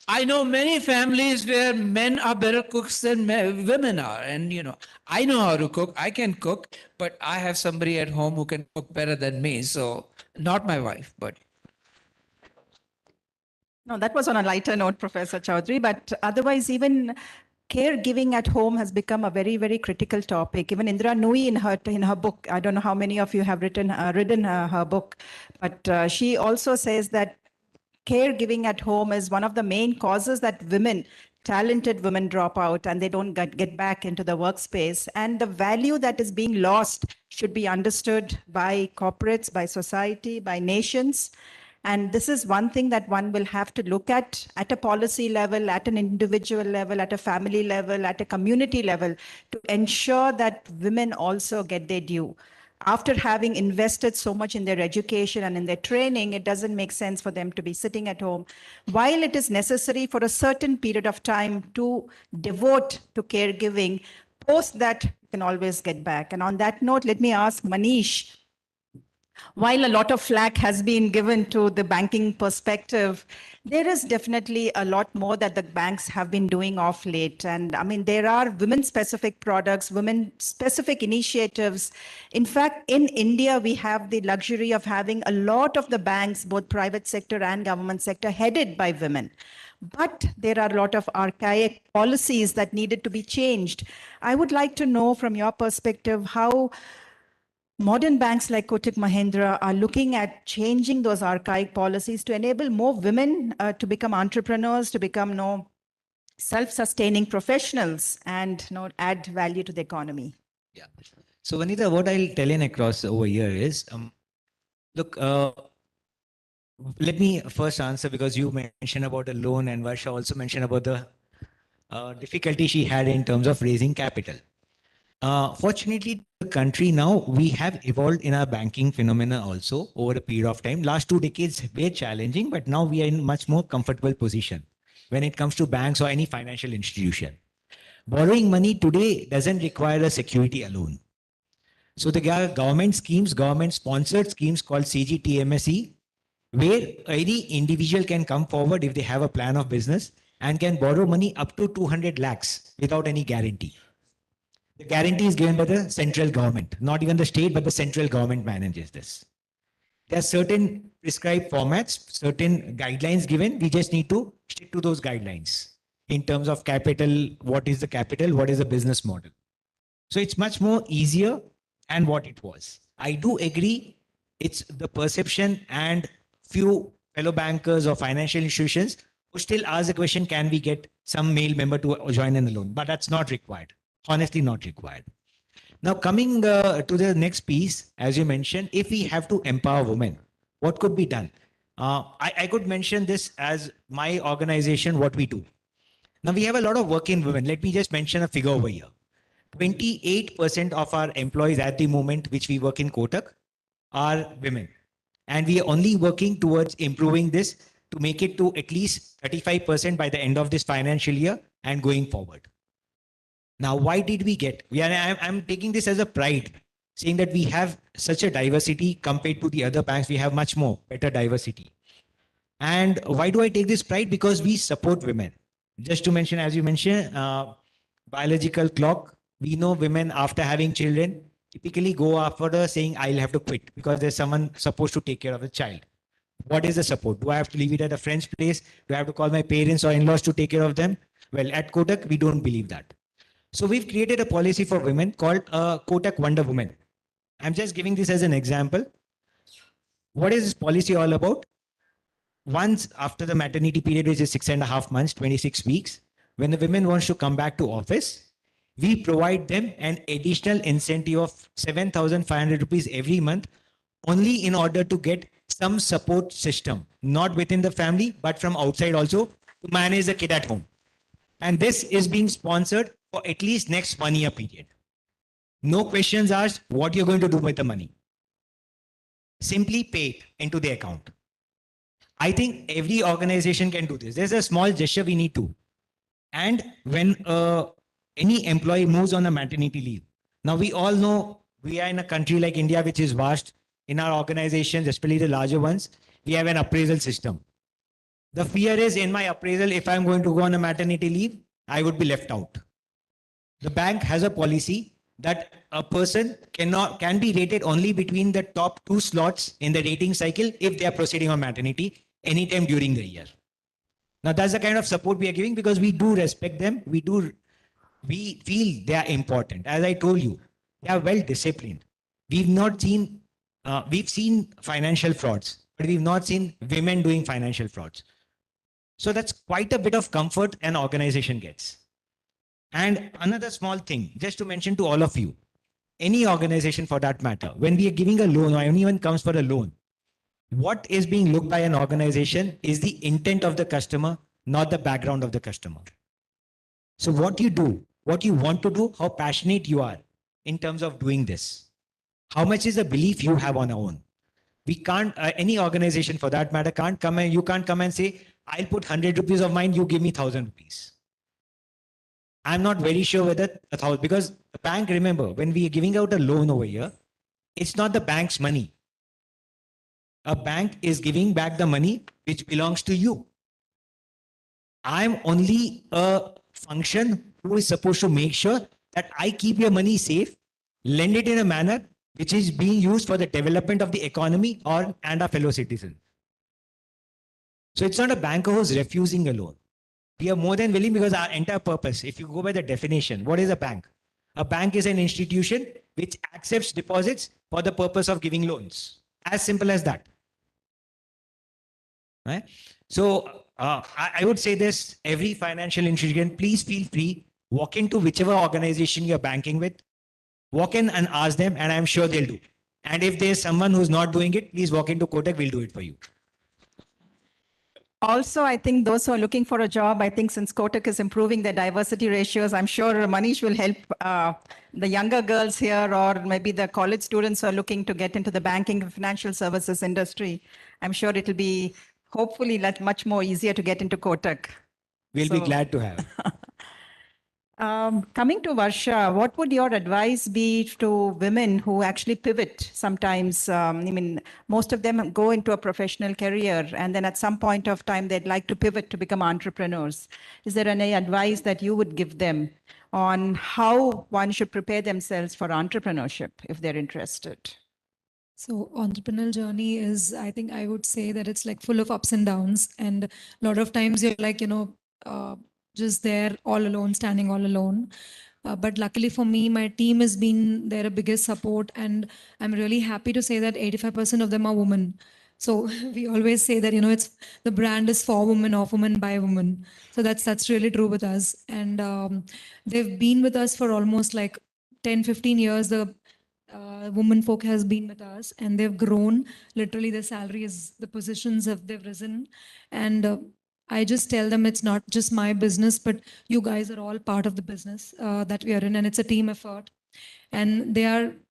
I know many families where men are better cooks than women are. And, you know, I know how to cook. I can cook, but I have somebody at home who can cook better than me. So not my wife, but. No, that was on a lighter note, Professor Chaudhary, but otherwise even caregiving at home has become a very, very critical topic. Even Indra Nooyi in her book, I don't know how many of you have read her book, but she also says that caregiving at home is one of the main causes that talented women drop out and they don't get back into the workspace. And the value that is being lost should be understood by corporates, by society, by nations. And this is one thing that one will have to look at a policy level, at an individual level, at a family level, at a community level, to ensure that women also get their due. After having invested so much in their education and in their training, it doesn't make sense for them to be sitting at home. While it is necessary for a certain period of time to devote to caregiving, post that you can always get back. And on that note, let me ask Manish, while a lot of flack has been given to the banking perspective, there is definitely a lot more that the banks have been doing of late. And I mean, there are women-specific products, women-specific initiatives. In fact, in India, we have the luxury of having a lot of the banks, both private sector and government sector, headed by women. But there are a lot of archaic policies that needed to be changed. I would like to know from your perspective how modern banks like Kotak Mahindra are looking at changing those archaic policies to enable more women to become entrepreneurs, to become self-sustaining professionals and add value to the economy. Yeah. So Vanita, what I'll tell in across over here is, look, let me first answer because you mentioned about the loan and Varsha also mentioned about the difficulty she had in terms of raising capital. Fortunately, the country now, we have evolved in our banking phenomena also over a period of time. Last 2 decades were challenging, but now we are in much more comfortable position when it comes to banks or any financial institution. Borrowing money today doesn't require a security alone. So the government schemes, government-sponsored schemes called CGTMSE, where any individual can come forward if they have a plan of business and can borrow money up to 200 lakhs without any guarantee. The guarantee is given by the central government, not even the state, but the central government manages this. There are certain prescribed formats, certain guidelines given. We just need to stick to those guidelines in terms of capital, what is the business model. So it's much more easier than what it was. I do agree, it's the perception and few fellow bankers or financial institutions who still ask the question, can we get some male member to join in the loan? But that's not required. Honestly, not required. Now, coming to the next piece, as you mentioned, if we have to empower women, what could be done? I could mention this as my organization, what we do. Now, we have a lot of working women. Let me just mention a figure over here. 28% of our employees at the moment, which we work in Kotak, are women. And we are only working towards improving this to make it to at least 35% by the end of this financial year and going forward. Now, why did we get? I'm taking this as a pride, saying that we have such a diversity compared to the other banks. We have much more better diversity. And why do I take this pride? Because we support women. Just to mention, as you mentioned, biological clock. We know women after having children, typically go after saying, I'll have to quit because there's someone supposed to take care of the child. What is the support? Do I have to leave it at a friend's place? Do I have to call my parents or in-laws to take care of them? Well, at Kotak, we don't believe that. So we've created a policy for women called Kotak Wonder Woman. I'm just giving this as an example. What is this policy all about? Once after the maternity period, which is 6.5 months, 26 weeks, when the women wants to come back to office, we provide them an additional incentive of 7,500 rupees every month, only in order to get some support system, not within the family, but from outside also to manage the kid at home. And this is being sponsored for at least next 1 year period. No questions asked what you're going to do with the money. Simply pay it into the account. I think every organization can do this. There's a small gesture we need to. And when any employee moves on a maternity leave, now we all know we are in a country like India, which is vast. In our organizations, especially the larger ones, we have an appraisal system. The fear is in my appraisal, if I'm going to go on a maternity leave, I would be left out. The bank has a policy that a person can be rated only between the top 2 slots in the rating cycle if they are proceeding on maternity anytime during the year. Now that's the kind of support we are giving because we do respect them. We feel they are important. As I told you, they are well disciplined. We've seen financial frauds, but we've not seen women doing financial frauds. So that's quite a bit of comfort an organization gets. And another small thing, just to mention to all of you, any organization for that matter, when we are giving a loan or anyone comes for a loan, what is being looked by an organization is the intent of the customer, not the background of the customer. So what you do, what you want to do, how passionate you are in terms of doing this. How much is the belief you have on your own? We can't, any organization for that matter can't come and you can't come and say, I'll put 100 rupees of mine, you give me 1,000 rupees. I'm not very sure whether 1,000, because the bank, remember, when we are giving out a loan over here, it's not the bank's money. A bank is giving back the money which belongs to you. I'm only a function who is supposed to make sure that I keep your money safe, lend it in a manner which is being used for the development of the economy and our fellow citizens. So it's not a banker who's refusing a loan. We are more than willing because our entire purpose, if you go by the definition, what is a bank? A bank is an institution which accepts deposits for the purpose of giving loans. As simple as that. Right? So I would say this, every financial institution, please feel free, walk into whichever organization you're banking with, walk in and ask them, and I'm sure they'll do. And if there's someone who's not doing it, please walk into Kotak, we'll do it for you. Also, I think those who are looking for a job, I think since Kotak is improving their diversity ratios, I'm sure Manish will help the younger girls here or maybe the college students who are looking to get into the banking and financial services industry. I'm sure it'll be hopefully much more easier to get into Kotak. We'll be glad to have. Coming to Varsha, what would your advice be to women who actually pivot sometimes? I mean, most of them go into a professional career and then at some point of time, they'd like to pivot to become entrepreneurs. Is there any advice that you would give them on how one should prepare themselves for entrepreneurship if they're interested? So entrepreneurial journey is, I think I would say that it's like full of ups and downs. And a lot of times you're like, just there all alone, standing all alone. But luckily for me, my team has been their biggest support. And I'm really happy to say that 85% of them are women. So we always say that, it's the brand is for women, of women, by women. So that's really true with us. And they've been with us for almost like 10, 15 years. The women folk has been with us and they've grown. Literally the salaries, the positions they've risen. And I just tell them it's not just my business, but you guys are all part of the business that we are in, and it's a team effort. And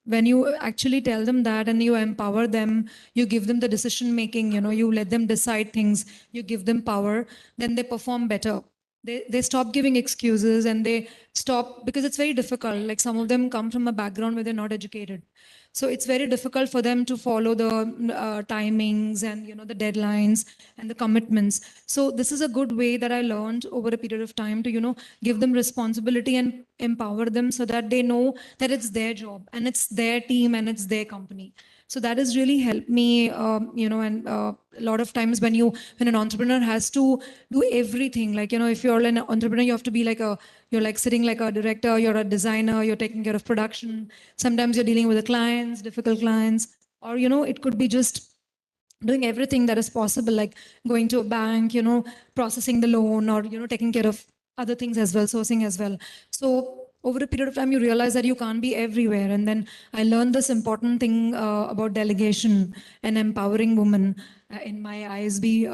when you actually tell them that and you empower them, you give them the decision making, you let them decide things, you give them power, then they perform better. They stop giving excuses and they stop, because it's very difficult. Like some of them come from a background where they're not educated. So it's very difficult for them to follow the timings and the deadlines and the commitments. So this is a good way that I learned over a period of time to give them responsibility and empower them so that they know that it's their job and it's their team and it's their company. So that has really helped me, and a lot of times when an entrepreneur has to do everything, like, if you're an entrepreneur, you have to be you're like sitting like a director, you're a designer, you're taking care of production. Sometimes you're dealing with the clients, difficult clients, or, it could be just doing everything that is possible, like going to a bank, processing the loan, or, taking care of other things as well, sourcing as well. So over a period of time, you realize that you can't be everywhere. And then I learned this important thing about delegation and empowering women in my ISB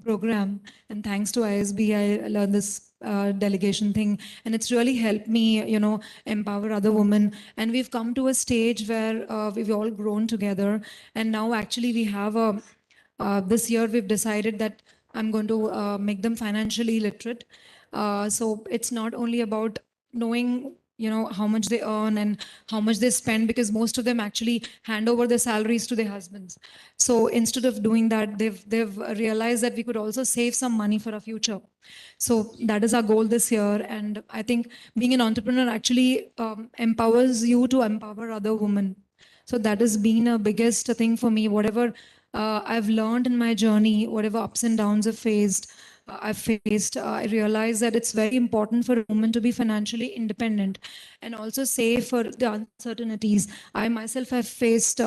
program. And thanks to ISB, I learned this delegation thing. And it's really helped me, empower other women. And we've come to a stage where we've all grown together. And now actually we have this year we've decided that I'm going to make them financially literate. So it's not only about knowing how much they earn and how much they spend, because most of them actually hand over their salaries to their husbands. So instead of doing that, they've realized that we could also save some money for our future. So that is our goal this year. And I think being an entrepreneur actually empowers you to empower other women. So that has been a biggest thing for me. Whatever I've learned in my journey, whatever ups and downs I've faced, I realized that it's very important for a woman to be financially independent and also save for the uncertainties. I myself have faced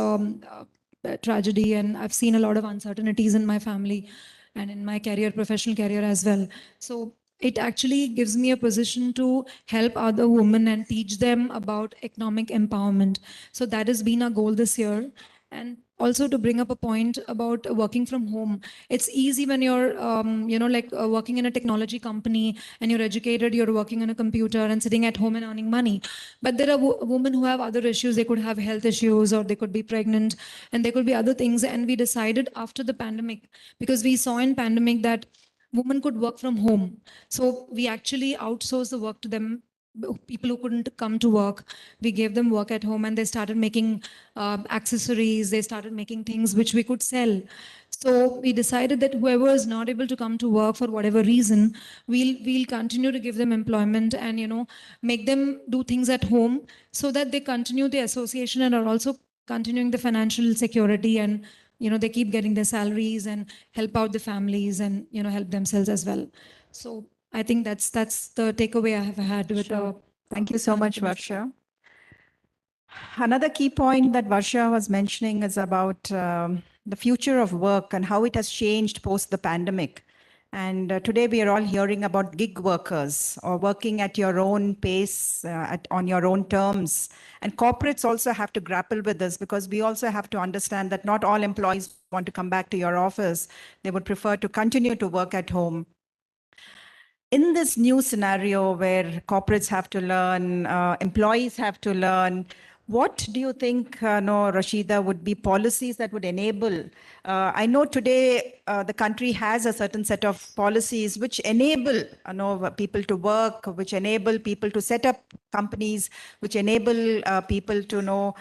tragedy, and I've seen a lot of uncertainties in my family and in my career, professional career as well. So it actually gives me a position to help other women and teach them about economic empowerment. So that has been our goal this year. And also to bring up a point about working from home. It's easy when you're, working in a technology company and you're educated, you're working on a computer and sitting at home and earning money. But there are women who have other issues. They could have health issues, or they could be pregnant, and there could be other things. And we decided after the pandemic, because we saw in pandemic that women could work from home. So we actually outsourced the work to them. People who couldn't come to work, we gave them work at home, and they started making accessories. They started making things which we could sell. So we decided that whoever is not able to come to work for whatever reason, we'll continue to give them employment and make them do things at home, so that they continue the association and are also continuing the financial security, and they keep getting their salaries and help out the families and help themselves as well. So I think that's the takeaway I have had with Sure. Thank you so much, Varsha. Another key point that Varsha was mentioning is about the future of work and how it has changed post the pandemic. And today we are all hearing about gig workers, or working at your own pace, on your own terms. And corporates also have to grapple with this, because we also have to understand that not all employees want to come back to your office. They would prefer to continue to work at home. In this new scenario where corporates have to learn, employees have to learn, what do you think, Rashida, would be policies that would enable? I know today the country has a certain set of policies which enable people to work, which enable people to set up companies, which enable people to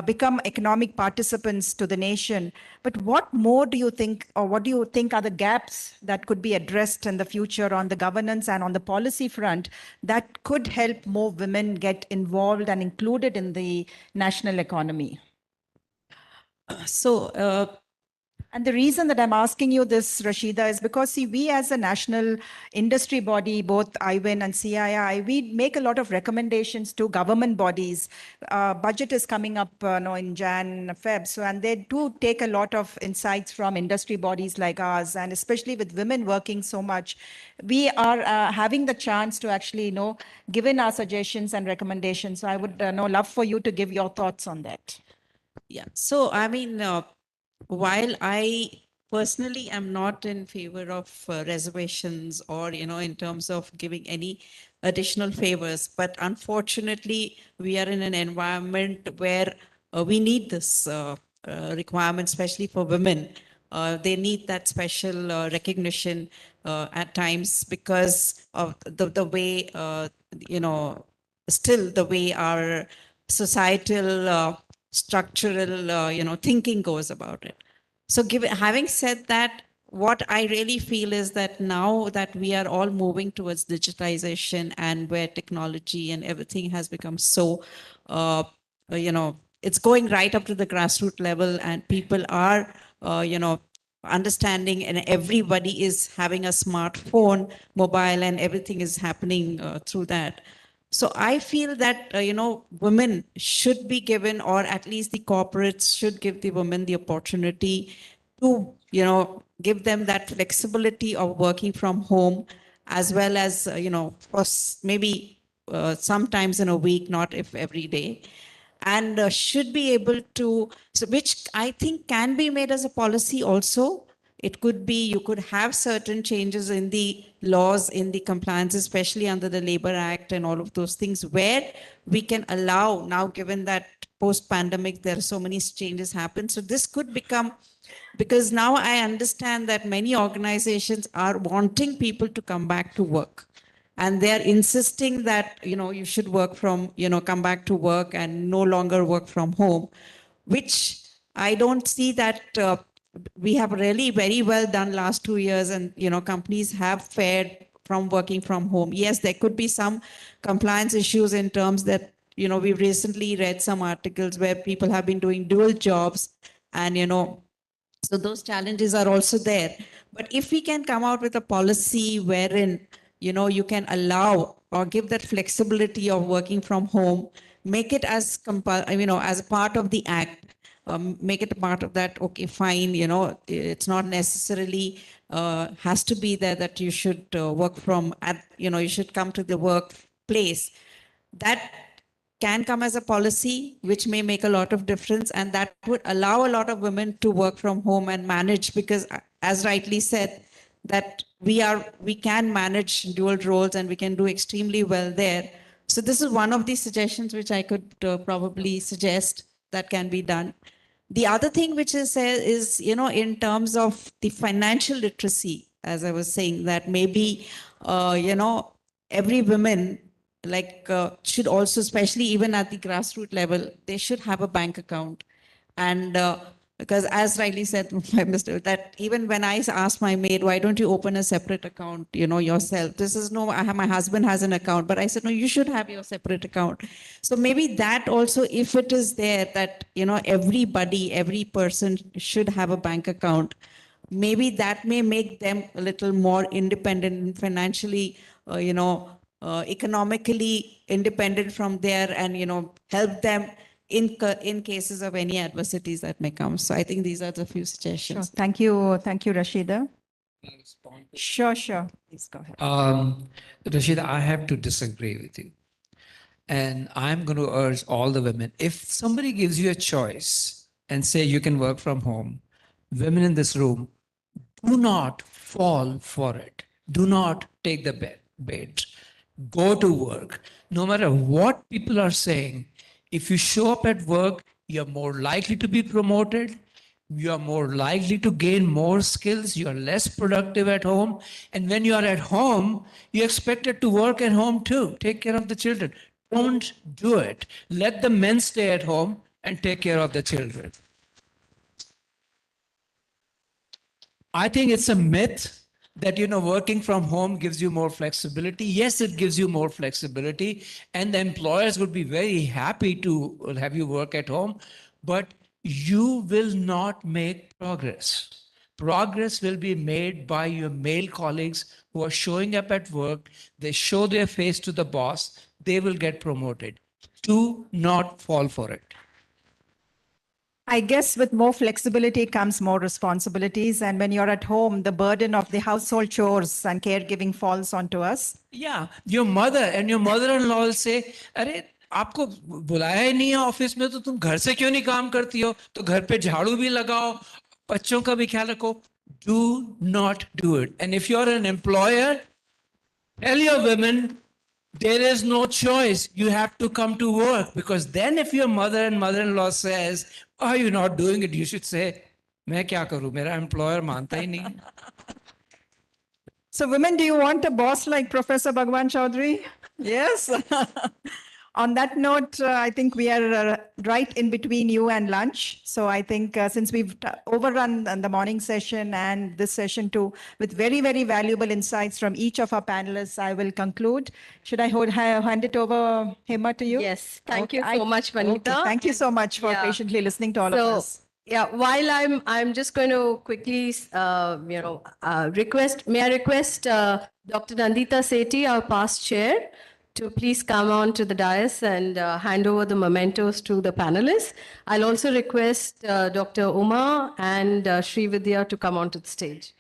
become economic participants to the nation. But what more do you think, or what do you think are the gaps that could be addressed in the future on the governance and on the policy front that could help more women get involved and included in the national economy? And the reason that I'm asking you this, Rashida, is because, see, we as a national industry body, both IWN and CII, we make a lot of recommendations to government bodies. Budget is coming up in Jan, Feb. So, and they do take a lot of insights from industry bodies like ours, and especially with women working so much, we are having the chance to actually, give in our suggestions and recommendations. So I would love for you to give your thoughts on that. Yeah. So, I mean, while I personally am not in favor of reservations or, in terms of giving any additional favors, but unfortunately, we are in an environment where we need this requirement, especially for women. They need that special recognition at times because of the way, still the way our societal structural, thinking goes about it. So having said that, what I really feel is that now that we are all moving towards digitization and where technology and everything has become so, it's going right up to the grassroots level, and people are, understanding, and everybody is having a smartphone, mobile, and everything is happening through that. So I feel that, women should be given, or at least the corporates should give the women the opportunity to, give them that flexibility of working from home, as well as, maybe sometimes in a week, not if every day, and should be able to, so which I think can be made as a policy also. It could be, you could have certain changes in the laws, in the compliance, especially under the Labor Act and all of those things, where we can allow now, given that post-pandemic, there are so many changes happen. So this could become, because now I understand that many organizations are wanting people to come back to work. And they're insisting that, you should work from, come back to work and no longer work from home, which I don't see that we have really very well done last 2 years, and, companies have fared from working from home. Yes, there could be some compliance issues in terms that, we've recently read some articles where people have been doing dual jobs, and, so those challenges are also there. But if we can come out with a policy wherein, you can allow or give that flexibility of working from home, make it as as a part of the act, make it a part of that. Okay, fine. It's not necessarily has to be there that you should work from you should come to the workplace. That can come as a policy, which may make a lot of difference, and that would allow a lot of women to work from home and manage, because as rightly said, that we can manage dual roles and we can do extremely well there. So this is one of the suggestions which I could probably suggest that can be done. The other thing which is in terms of the financial literacy, as I was saying, that maybe, every woman should also, especially even at the grassroots level, they should have a bank account. And because as rightly said by Mr. that even when I asked my maid, why don't you open a separate account, yourself? This is no, my husband has an account, but I said, no, you should have your separate account. So maybe that also, if it is there, that, everybody, every person should have a bank account, maybe that may make them a little more independent and financially, economically independent from there, and, help them in cases of any adversities that may come. So I think these are the few suggestions. Sure. Thank you, Rashida. Sure. Please go ahead. Rashida, I have to disagree with you. And I'm going to urge all the women, if somebody gives you a choice and say you can work from home, women in this room, do not fall for it. Do not take the bait. Go to work. No matter what people are saying, if you show up at work, you're more likely to be promoted. You are more likely to gain more skills. You are less productive at home. And when you are at home, you're expected to work at home too. Take care of the children. Don't do it. Let the men stay at home and take care of the children. I think it's a myth that, working from home gives you more flexibility. Yes, it gives you more flexibility, and the employers would be very happy to have you work at home, but you will not make progress. Progress will be made by your male colleagues who are showing up at work. They show their face to the boss. They will get promoted. Do not fall for it. I guess with more flexibility comes more responsibilities. And when you're at home, the burden of the household chores and caregiving falls onto us. Yeah, your mother and your mother-in-law will say, "Arey, आपको बुलाया ही नहीं है office में, तो तुम घर से क्यों नहीं काम करती हो? तो घर पे झाड़ू भी लगाओ, बच्चों का भी ख्याल रखो." Do not do it. And if you're an employer, tell your women, there is no choice. You have to come to work, because then if your mother and mother-in-law says, "Are you not doing it?" you should say, "मैं क्या करूं? मेरा employer मानता ही नहीं." So women, do you want a boss like Professor Bhagwan Chaudhary? Yes. On that note, I think we are right in between you and lunch. So I think since we've overrun the morning session and this session too, with very, very valuable insights from each of our panelists, I will conclude. Should I hand it over, Hema, to you? Yes, thank Okay, you so much, Vanita. Okay, thank you so much for Yeah. patiently listening to all of So, us. yeah, while I'm just going to quickly, may I request Dr. Nandita Sethi, our past chair, to please come on to the dais and hand over the mementos to the panelists. I'll also request Dr. Uma and Sri Vidya to come onto the stage.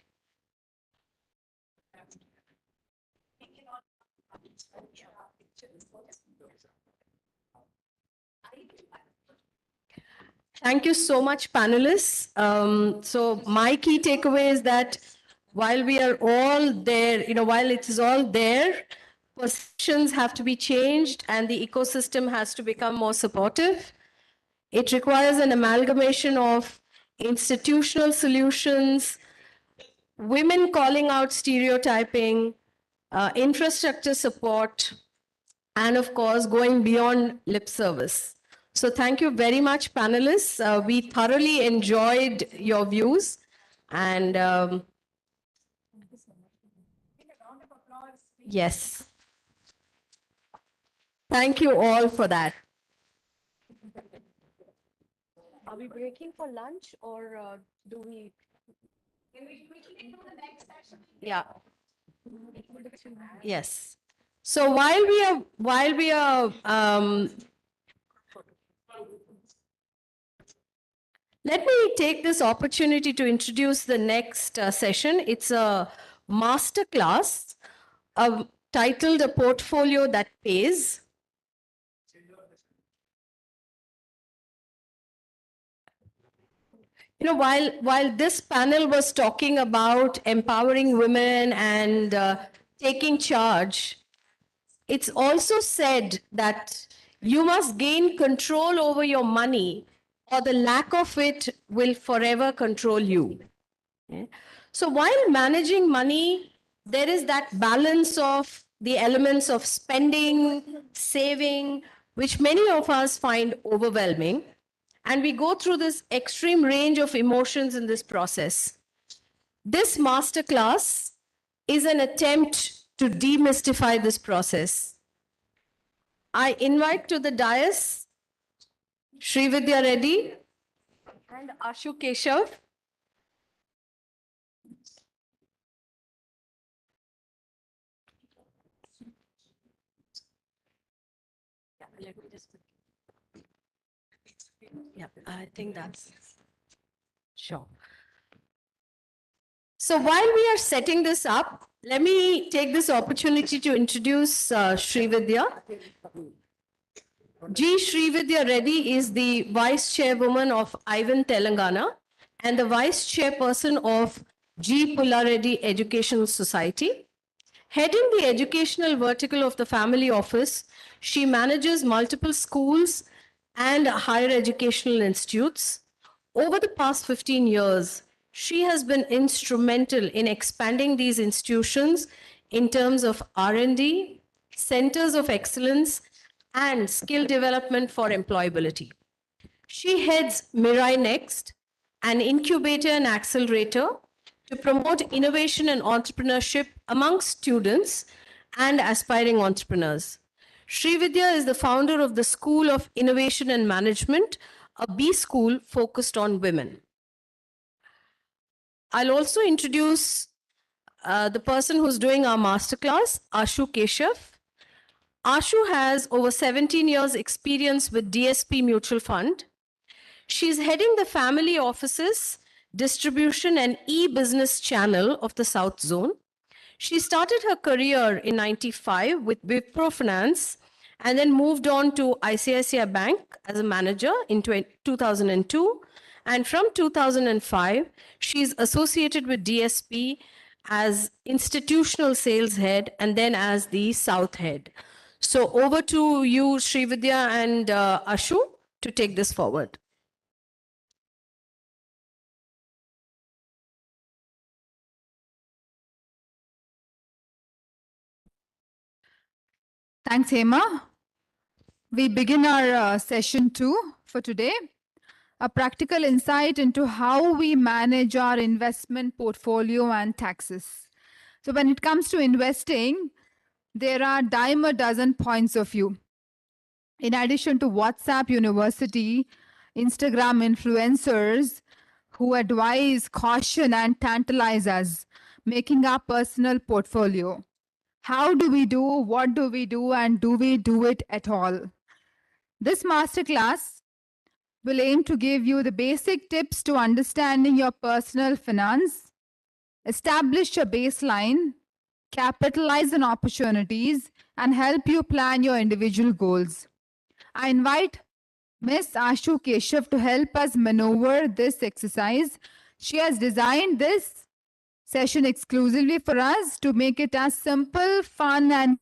Thank you so much, panelists. So my key takeaway is that while we are all there, while it is all there, perceptions have to be changed and the ecosystem has to become more supportive. It requires an amalgamation of institutional solutions, women calling out stereotyping, infrastructure support, and of course, going beyond lip service. So thank you very much, panelists. We thoroughly enjoyed your views. And yes, thank you all for that. Are we breaking for lunch or do we? Can we quickly go to the next session? Yeah. Yes. So while we are let me take this opportunity to introduce the next session. It's a masterclass titled A Portfolio That Pays. While this panel was talking about empowering women and taking charge, it's also said that you must gain control over your money or the lack of it will forever control you. Okay? So while managing money, there is that balance of the elements of spending, saving, which many of us find overwhelming. And we go through this extreme range of emotions in this process. This masterclass is an attempt to demystify this process. I invite to the dais Sri Vidya Reddy and Ashu Keshav. Yeah, I think that's sure. So while we are setting this up, let me take this opportunity to introduce Sri Vidya. G. Sri Vidya Reddy is the Vice Chairwoman of IWN Telangana and the Vice Chairperson of G. Pullareddy Educational Society. Heading the educational vertical of the family office, she manages multiple schools and higher educational institutes. Over the past 15 years, she has been instrumental in expanding these institutions in terms of R&D, centers of excellence, and skill development for employability. She heads Mirai Next, an incubator and accelerator to promote innovation and entrepreneurship among students and aspiring entrepreneurs. Sri Vidya is the founder of the School of Innovation and Management, a B school focused on women. I'll also introduce the person who's doing our masterclass, Ashu Keshav. Ashu has over 17 years experience with DSP Mutual Fund. She's heading the family offices, distribution and e-business channel of the South Zone. She started her career in 95 with Wipro Finance and then moved on to ICICI Bank as a manager in 2002. And from 2005, she's associated with DSP as institutional sales head and then as the South head. So over to you, Sri Vidya and Ashu, to take this forward. Thanks, Hema. We begin our session 2 for today, a practical insight into how we manage our investment portfolio and taxes. So when it comes to investing, there are dime a dozen points of view. In addition to WhatsApp University, Instagram influencers who advise, caution, and tantalize us, making our personal portfolio. How do we do, what do we do, and do we do it at all? This masterclass will aim to give you the basic tips to understanding your personal finance, establish a baseline, capitalize on opportunities, and help you plan your individual goals. I invite Ms. Ashu Keshav to help us maneuver this exercise. She has designed this session exclusively for us to make it as simple, fun, and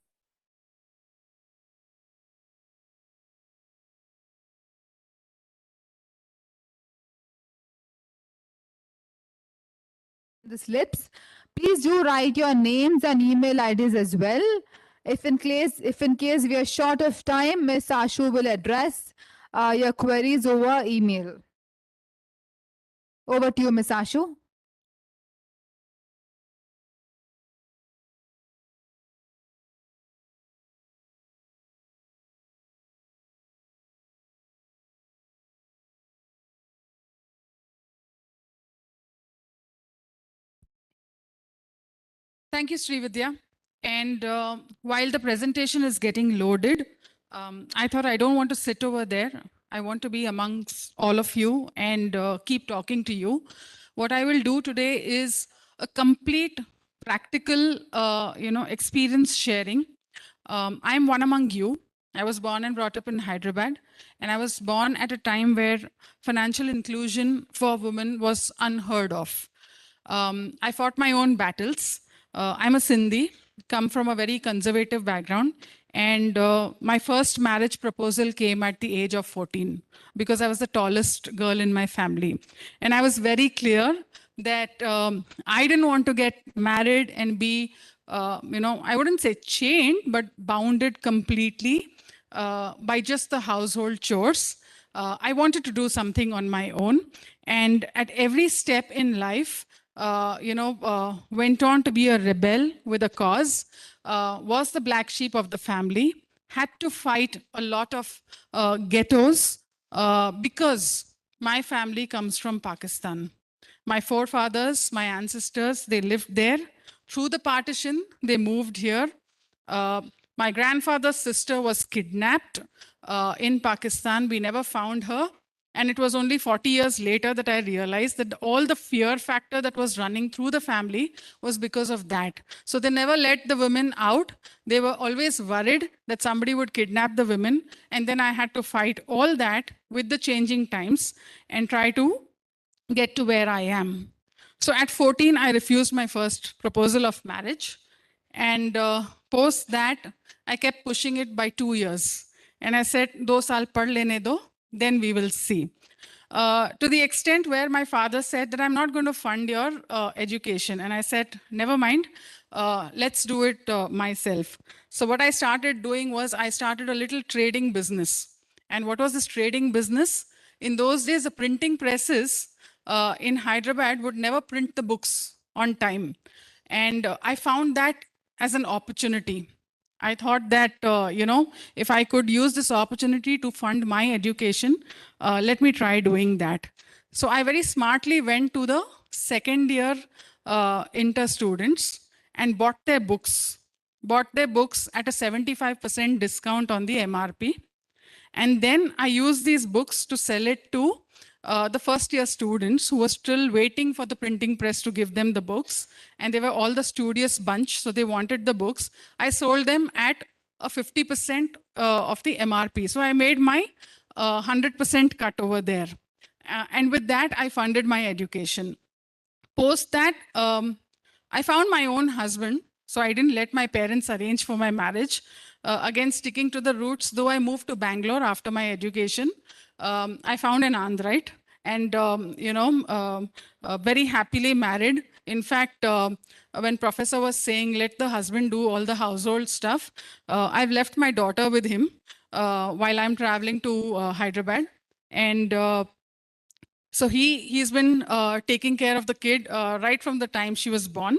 the slips. Please do write your names and email IDs as well. If in case we are short of time, Ms. Ashu will address your queries over email. Over to you, Ms. Ashu. Thank you, Srividya. And while the presentation is getting loaded, I thought I don't want to sit over there. I want to be amongst all of you and keep talking to you. What I will do today is a complete practical, experience sharing. I'm one among you. I was born and brought up in Hyderabad, and I was born at a time where financial inclusion for women was unheard of. I fought my own battles. I'm a Sindhi, come from a very conservative background. And my first marriage proposal came at the age of 14 because I was the tallest girl in my family. And I was very clear that I didn't want to get married and be, I wouldn't say chained, but bounded completely by just the household chores. I wanted to do something on my own. And at every step in life, went on to be a rebel with a cause, was the black sheep of the family, had to fight a lot of ghettos because my family comes from Pakistan. My forefathers, my ancestors, they lived there. Through the partition, they moved here. My grandfather's sister was kidnapped in Pakistan. We never found her. And it was only 40 years later that I realized that all the fear factor that was running through the family was because of that. So they never let the women out. They were always worried that somebody would kidnap the women. And then I had to fight all that with the changing times and try to get to where I am. So at 14, I refused my first proposal of marriage. And post that, I kept pushing it by 2 years. And I said, 2 saal pad lene do, then we will see. To the extent where my father said that I'm not going to fund your education. And I said, never mind, let's do it myself. So what I started doing was I started a little trading business. And what was this trading business? In those days, the printing presses in Hyderabad would never print the books on time. And I found that as an opportunity. I thought that, if I could use this opportunity to fund my education, let me try doing that. So I very smartly went to the second year inter students and bought their books at a 75% discount on the MRP. And then I used these books to sell it to the first year students who were still waiting for the printing press to give them the books. And they were all the studious bunch, so they wanted the books. I sold them at a 50% of the MRP. So I made my 100% cut over there. And with that, I funded my education. Post that, I found my own husband. So I didn't let my parents arrange for my marriage. Again, sticking to the roots, though I moved to Bangalore after my education, I found an Andhraite and, very happily married. In fact, when professor was saying, let the husband do all the household stuff, I've left my daughter with him. while I'm traveling to Hyderabad. And so he's been taking care of the kid right from the time she was born.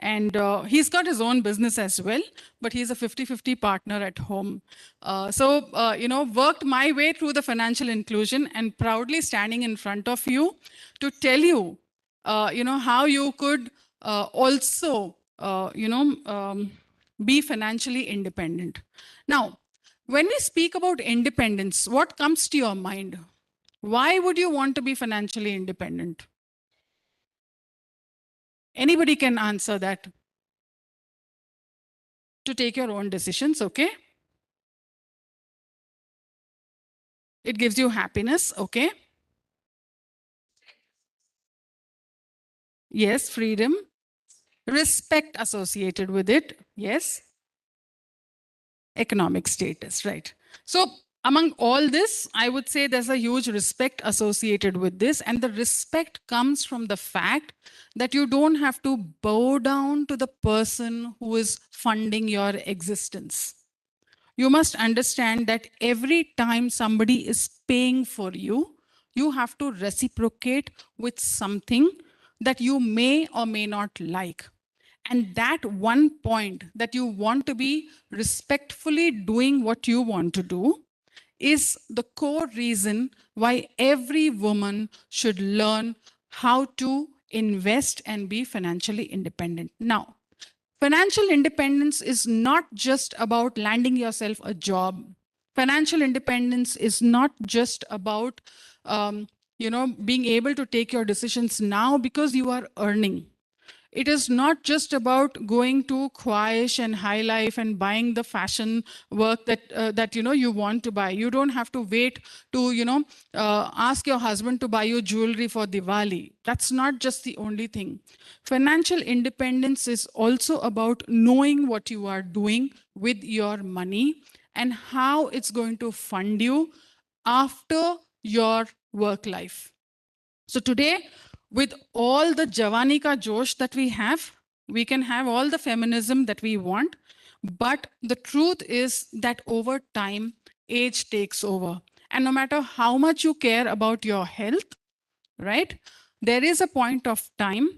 And he's got his own business as well, but he's a 50-50 partner at home. Worked my way through the financial inclusion and proudly standing in front of you to tell you, how you could also, be financially independent. Now, when we speak about independence, what comes to your mind? Why would you want to be financially independent? Anybody can answer that. To take your own decisions, okay? It gives you happiness, okay? Yes, freedom. Respect associated with it, yes. Economic status, right. So among all this, I would say there's a huge respect associated with this, and the respect comes from the fact that you don't have to bow down to the person who is funding your existence. You must understand that every time somebody is paying for you, you have to reciprocate with something that you may or may not like. And that one point that you want to be respectfully doing what you want to do is the core reason why every woman should learn how to invest and be financially independent. Now, financial independence is not just about landing yourself a job. Financial independence is not just about being able to take your decisions now because you are earning. It is not just about going to Khwahish and High Life and buying the fashion work that you want to buy. You don't have to wait to ask your husband to buy you jewelry for Diwali. That's not just the only thing. Financial independence is also about knowing what you are doing with your money and how it's going to fund you after your work life. So today, with all the Javani ka Josh that we have, we can have all the feminism that we want. But the truth is that over time, age takes over. And no matter how much you care about your health, right, there is a point of time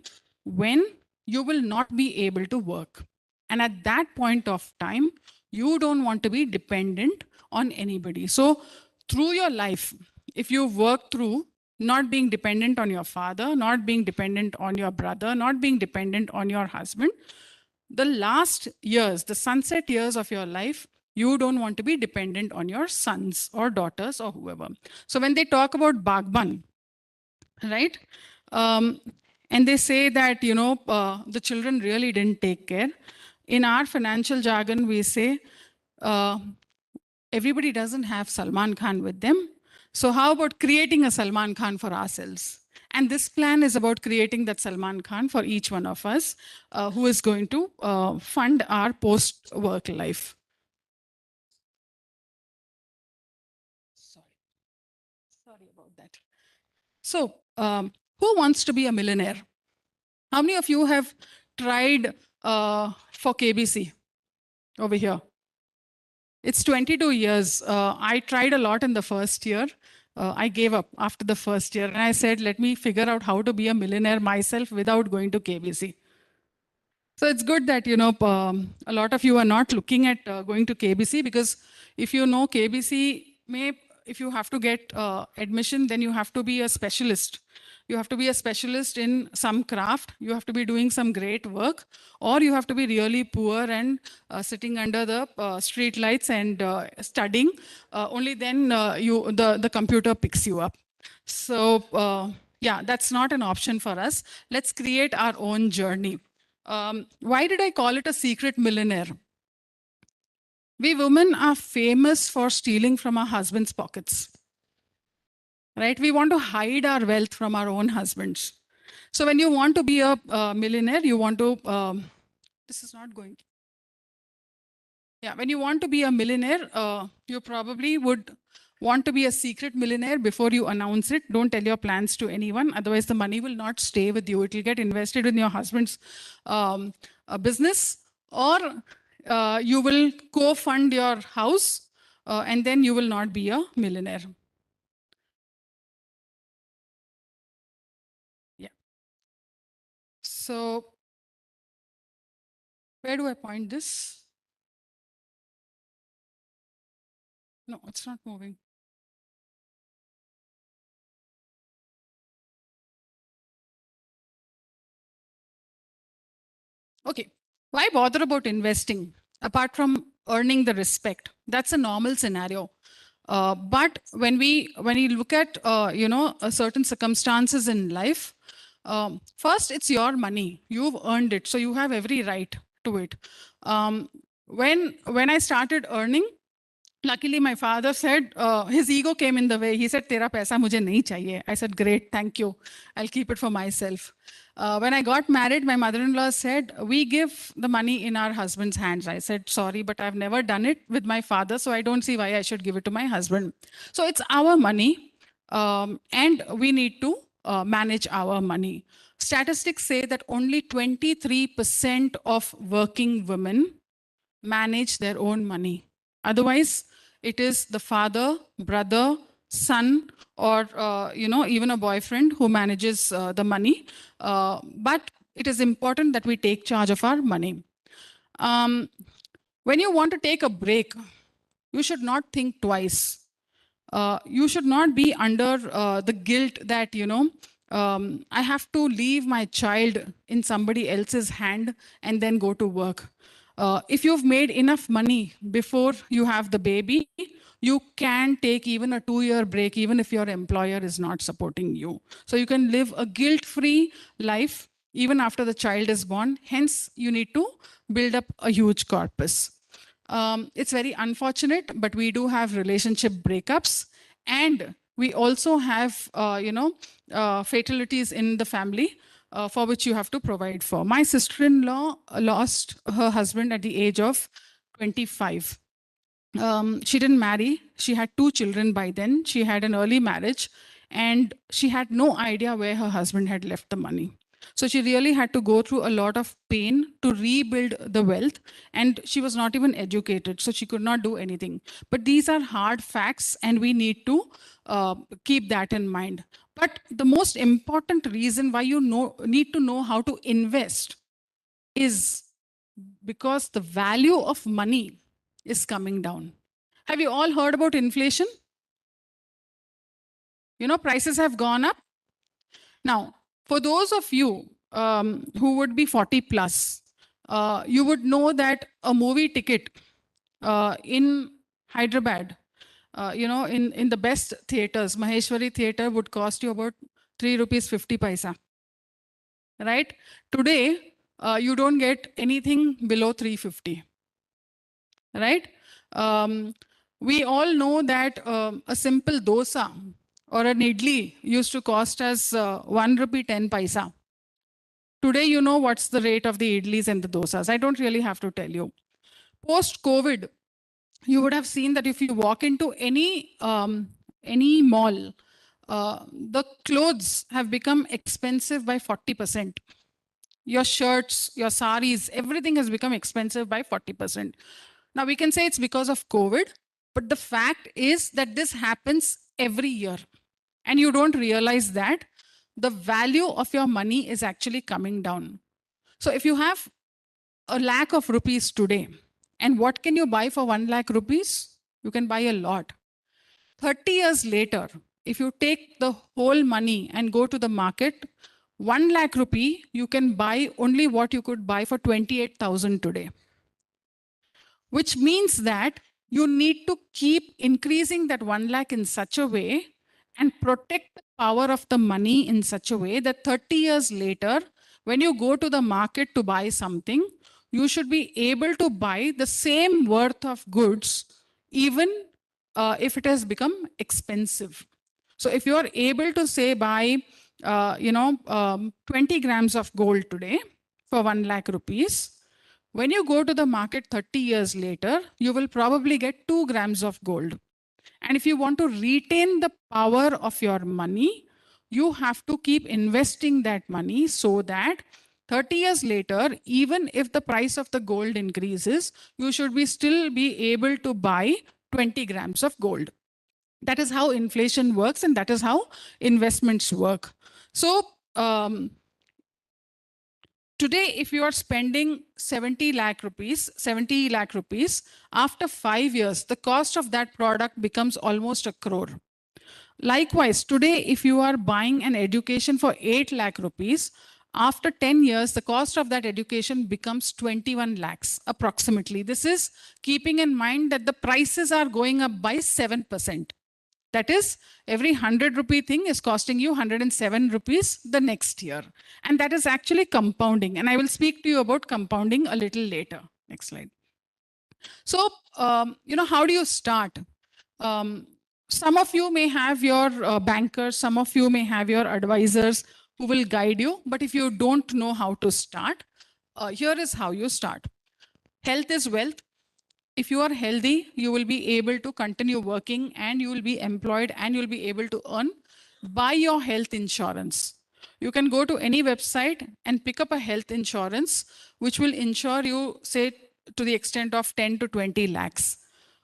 when you will not be able to work. And at that point of time, you don't want to be dependent on anybody. So through your life, if you work through not being dependent on your father, not being dependent on your brother, not being dependent on your husband, the last years, the sunset years of your life, you don't want to be dependent on your sons or daughters or whoever. So when they talk about Bagban, right? And they say that, the children really didn't take care. In our financial jargon, we say, everybody doesn't have Salman Khan with them. So how about creating a Salman Khan for ourselves? And this plan is about creating that Salman Khan for each one of us who is going to fund our post-work life. Sorry about that. So who wants to be a millionaire? How many of you have tried for KBC over here? It's 22 years. I tried a lot in the first year. I gave up after the first year. And I said, let me figure out how to be a millionaire myself without going to KBC. So it's good that, a lot of you are not looking at going to KBC, because if you know KBC, if you have to get admission, then you have to be a specialist. You have to be a specialist in some craft. You have to be doing some great work, or you have to be really poor and sitting under the street lights and studying. Only then the computer picks you up. So yeah, that's not an option for us. Let's create our own journey. Why did I call it a secret millionaire? We women are famous for stealing from our husbands' pockets. Right? We want to hide our wealth from our own husbands. So when you want to be a millionaire, you want to, this is not going. Yeah, when you want to be a millionaire, you probably would want to be a secret millionaire before you announce it. Don't tell your plans to anyone. Otherwise, the money will not stay with you. It will get invested in your husband's business, or you will co-fund your house and then you will not be a millionaire. Yeah. So where do I point this? No, it's not moving. Okay, why bother about investing apart from earning the respect? That's a normal scenario. But when we look at certain circumstances in life, first it's your money. You've earned it, so you have every right to it. When I started earning, luckily my father said, his ego came in the way. He said, "Tera paisa mujhe nahi chahiye." I said, "Great, thank you. I'll keep it for myself." When I got married, my mother-in-law said, "We give the money in our husband's hands." I said, "Sorry, but I've never done it with my father, so I don't see why I should give it to my husband." So it's our money, and we need to manage our money. Statistics say that only 23% of working women manage their own money. Otherwise, it is the father, brother, son, or even a boyfriend who manages the money. But it is important that we take charge of our money. When you want to take a break, you should not think twice. You should not be under the guilt that, I have to leave my child in somebody else's hand and then go to work. If you've made enough money before you have the baby, you can take even a 2-year break, even if your employer is not supporting you. So you can live a guilt-free life even after the child is born. Hence, you need to build up a huge corpus. It's very unfortunate, but we do have relationship breakups, and we also have, fatalities in the family for which you have to provide for. My sister-in-law lost her husband at the age of 25. She didn't marry. She had 2 children by then. She had an early marriage, and she had no idea where her husband had left the money. So she really had to go through a lot of pain to rebuild the wealth, and she was not even educated, so she could not do anything. But these are hard facts, and we need to keep that in mind. But the most important reason why you need to know how to invest is because the value of money is coming down. Have you all heard about inflation? Prices have gone up. Now, for those of you who would be 40 plus, you would know that a movie ticket in Hyderabad, in the best theaters, Maheshwari Theatre would cost you about 3 rupees 50 paisa. Right? Today, you don't get anything below 350. Right? We all know that a simple dosa or an idli used to cost us 1 rupee 10 paisa. Today, you know what's the rate of the idlis and the dosas. I don't really have to tell you. Post-COVID, you would have seen that if you walk into any mall, the clothes have become expensive by 40%. Your shirts, your saris, everything has become expensive by 40%. Now, we can say it's because of COVID, but the fact is that this happens every year. And you don't realize that the value of your money is actually coming down. So if you have a lakh of rupees today, and what can you buy for 1 lakh rupees? You can buy a lot. 30 years later, if you take the whole money and go to the market, 1 lakh rupee, you can buy only what you could buy for 28,000 today. Which means that you need to keep increasing that 1 lakh in such a way and protect the power of the money in such a way that 30 years later, when you go to the market to buy something, you should be able to buy the same worth of goods, even if it has become expensive. So if you are able to say buy 20 grams of gold today for 1 lakh rupees, when you go to the market 30 years later, you will probably get 2 grams of gold. And if you want to retain the power of your money, you have to keep investing that money so that 30 years later, even if the price of the gold increases, you should still be able to buy 20 grams of gold. That is how inflation works, and that is how investments work. So today, if you are spending 70 lakh rupees, after 5 years, the cost of that product becomes almost 1 crore. Likewise, today, if you are buying an education for 8 lakh rupees, after 10 years, the cost of that education becomes 21 lakhs approximately. This is keeping in mind that the prices are going up by 7%. That is, every 100 rupee thing is costing you 107 rupees the next year. And that is actually compounding. And I will speak to you about compounding a little later. Next slide. So, how do you start? Some of you may have your bankers, some of you may have your advisors who will guide you. But if you don't know how to start, here is how you start. Health is wealth. If you are healthy, you will be able to continue working and you will be employed and you will be able to earn. Buy your health insurance. You can go to any website and pick up a health insurance, which will insure you, say, to the extent of 10 to 20 lakhs.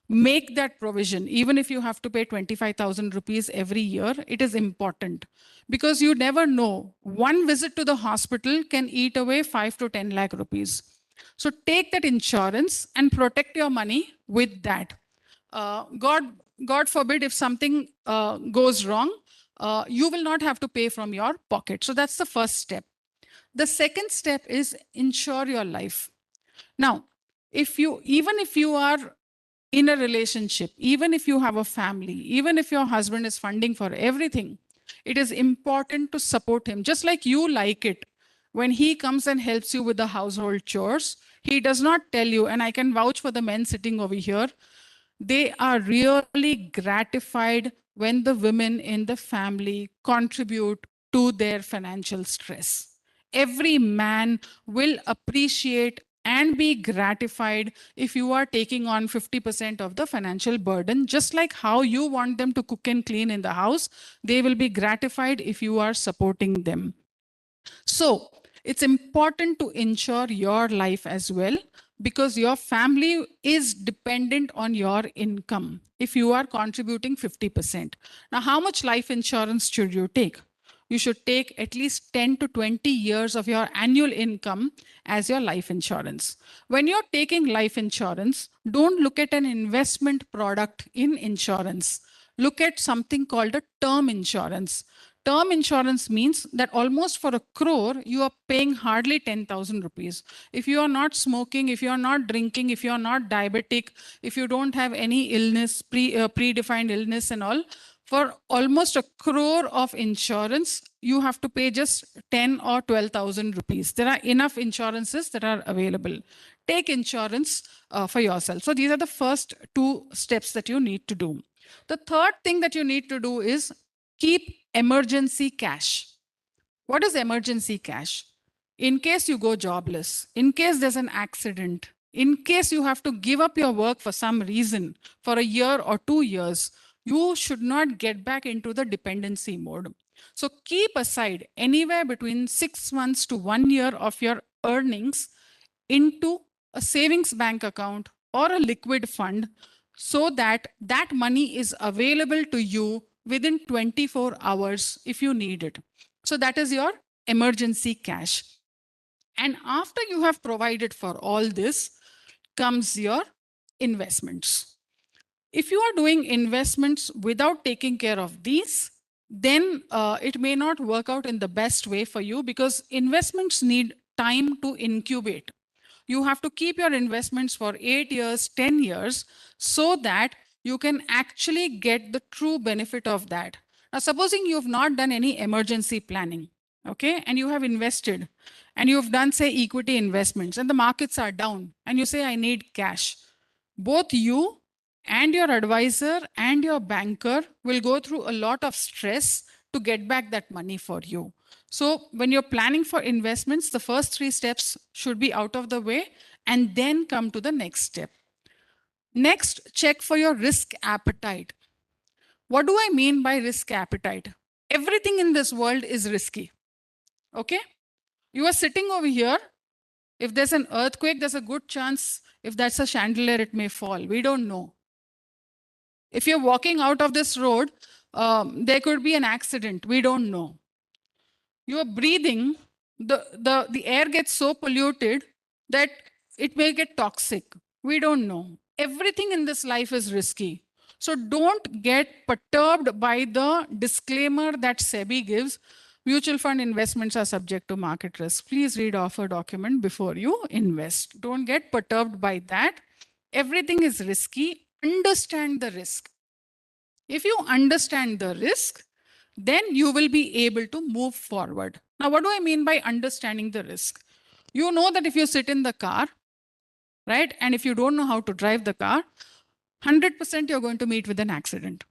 Make that provision. Even if you have to pay 25,000 rupees every year, it is important because you never know. One visit to the hospital can eat away 5 to 10 lakh rupees. So take that insurance and protect your money with that. God forbid if something goes wrong, you will not have to pay from your pocket. So that's the first step. The second step is insure your life. Now, even if you are in a relationship, even if you have a family, even if your husband is funding for everything, it is important to support him, just like you like it. When he comes and helps you with the household chores, he does not tell you, and I can vouch for the men sitting over here, they are really gratified when the women in the family contribute to their financial stress. Every man will appreciate and be gratified if you are taking on 50% of the financial burden. Just like how you want them to cook and clean in the house, they will be gratified if you are supporting them. So it's important to insure your life as well, because your family is dependent on your income if you are contributing 50%. Now, how much life insurance should you take? You should take at least 10 to 20 years of your annual income as your life insurance. When you're taking life insurance, don't look at an investment product in insurance. Look at something called a term insurance. Term insurance means that almost for 1 crore, you are paying hardly 10,000 rupees. If you are not smoking, if you are not drinking, if you are not diabetic, if you don't have any illness, predefined illness and all, for almost 1 crore of insurance, you have to pay just 10 or 12,000 rupees. There are enough insurances that are available. Take insurance for yourself. So these are the first 2 steps that you need to do. The third thing that you need to do is keep emergency cash. What is emergency cash? In case you go jobless, in case there's an accident, in case you have to give up your work for some reason for a year or 2 years, you should not get back into the dependency mode. So keep aside anywhere between 6 months to 1 year of your earnings into a savings bank account or a liquid fund, so that that money is available to you within 24 hours if you need it. So that is your emergency cash. And after you have provided for all this comes your investments. If you are doing investments without taking care of these, then it may not work out in the best way for you, because investments need time to incubate. You have to keep your investments for 8 years, 10 years, so that you can actually get the true benefit of that. Now, supposing you have not done any emergency planning, okay, and you have invested, and you've done, say, equity investments, and the markets are down, and you say, I need cash. Both you and your advisor and your banker will go through a lot of stress to get back that money for you. So when you're planning for investments, the first 3 steps should be out of the way, and then come to the next step. Next, check for your risk appetite. What do I mean by risk appetite? Everything in this world is risky. Okay? You are sitting over here. If there's an earthquake, there's a good chance if that's a chandelier, it may fall. We don't know. If you're walking out of this road, there could be an accident. We don't know. You are breathing, the air gets so polluted that it may get toxic. We don't know. Everything in this life is risky. So don't get perturbed by the disclaimer that SEBI gives. Mutual fund investments are subject to market risk. Please read offer document before you invest. Don't get perturbed by that. Everything is risky. Understand the risk. If you understand the risk, then you will be able to move forward. Now, what do I mean by understanding the risk? You know that if you sit in the car, right, and if you don't know how to drive the car, 100% you're going to meet with an accident.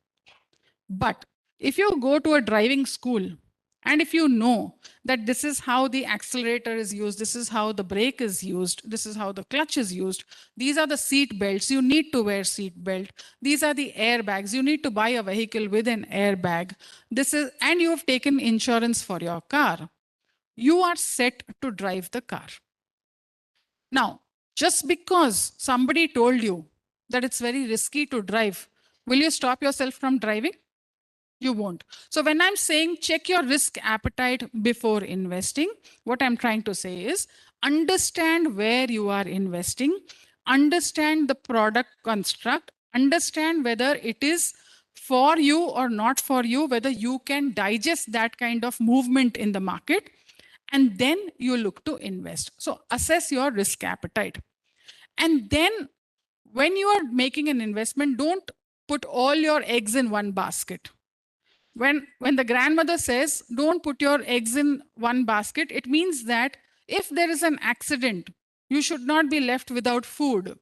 But if you go to a driving school, and if you know that this is how the accelerator is used, this is how the brake is used, this is how the clutch is used, these are the seat belts, you need to wear seat belt, these are the airbags, you need to buy a vehicle with an airbag, and you have taken insurance for your car, you are set to drive the car. Now, just because somebody told you that it's very risky to drive, will you stop yourself from driving? You won't. So when I'm saying check your risk appetite before investing, what I'm trying to say is understand where you are investing, understand the product construct, understand whether it is for you or not for you, whether you can digest that kind of movement in the market, and then you look to invest. So assess your risk appetite. And then when you are making an investment, don't put all your eggs in one basket. When the grandmother says, don't put your eggs in one basket, it means that if there is an accident, you should not be left without food.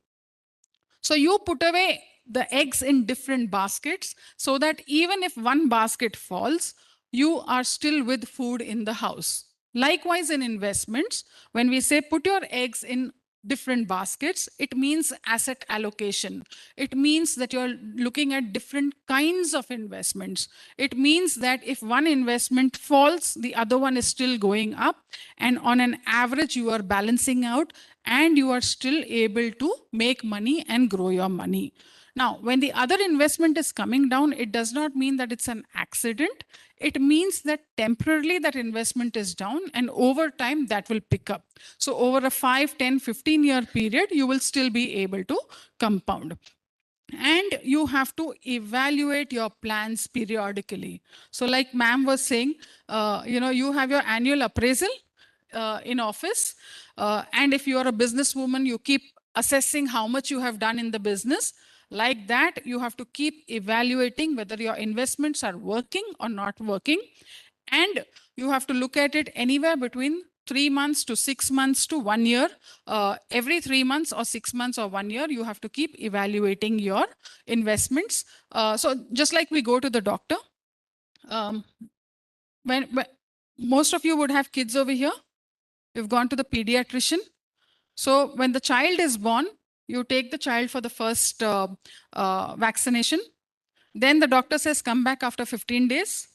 So you put away the eggs in different baskets so that even if one basket falls, you are still with food in the house. Likewise, in investments, when we say put your eggs in different baskets, it means asset allocation. It means that you're looking at different kinds of investments. It means that if one investment falls, the other one is still going up. And on an average, you are balancing out and you are still able to make money and grow your money. Now, when the other investment is coming down, it does not mean that it's an accident. It means that temporarily that investment is down and over time that will pick up. So over a 5, 10, 15-year period, you will still be able to compound. And you have to evaluate your plans periodically. So like ma'am was saying, you have your annual appraisal in office. And if you are a businesswoman, you keep assessing how much you have done in the business. Like that, you have to keep evaluating whether your investments are working or not working. And you have to look at it anywhere between 3 months to 6 months to 1 year. Every 3 months or 6 months or 1 year, you have to keep evaluating your investments. So just like we go to the doctor, when most of you would have kids over here, you've gone to the pediatrician. So when the child is born, you take the child for the first vaccination. Then the doctor says, come back after 15 days,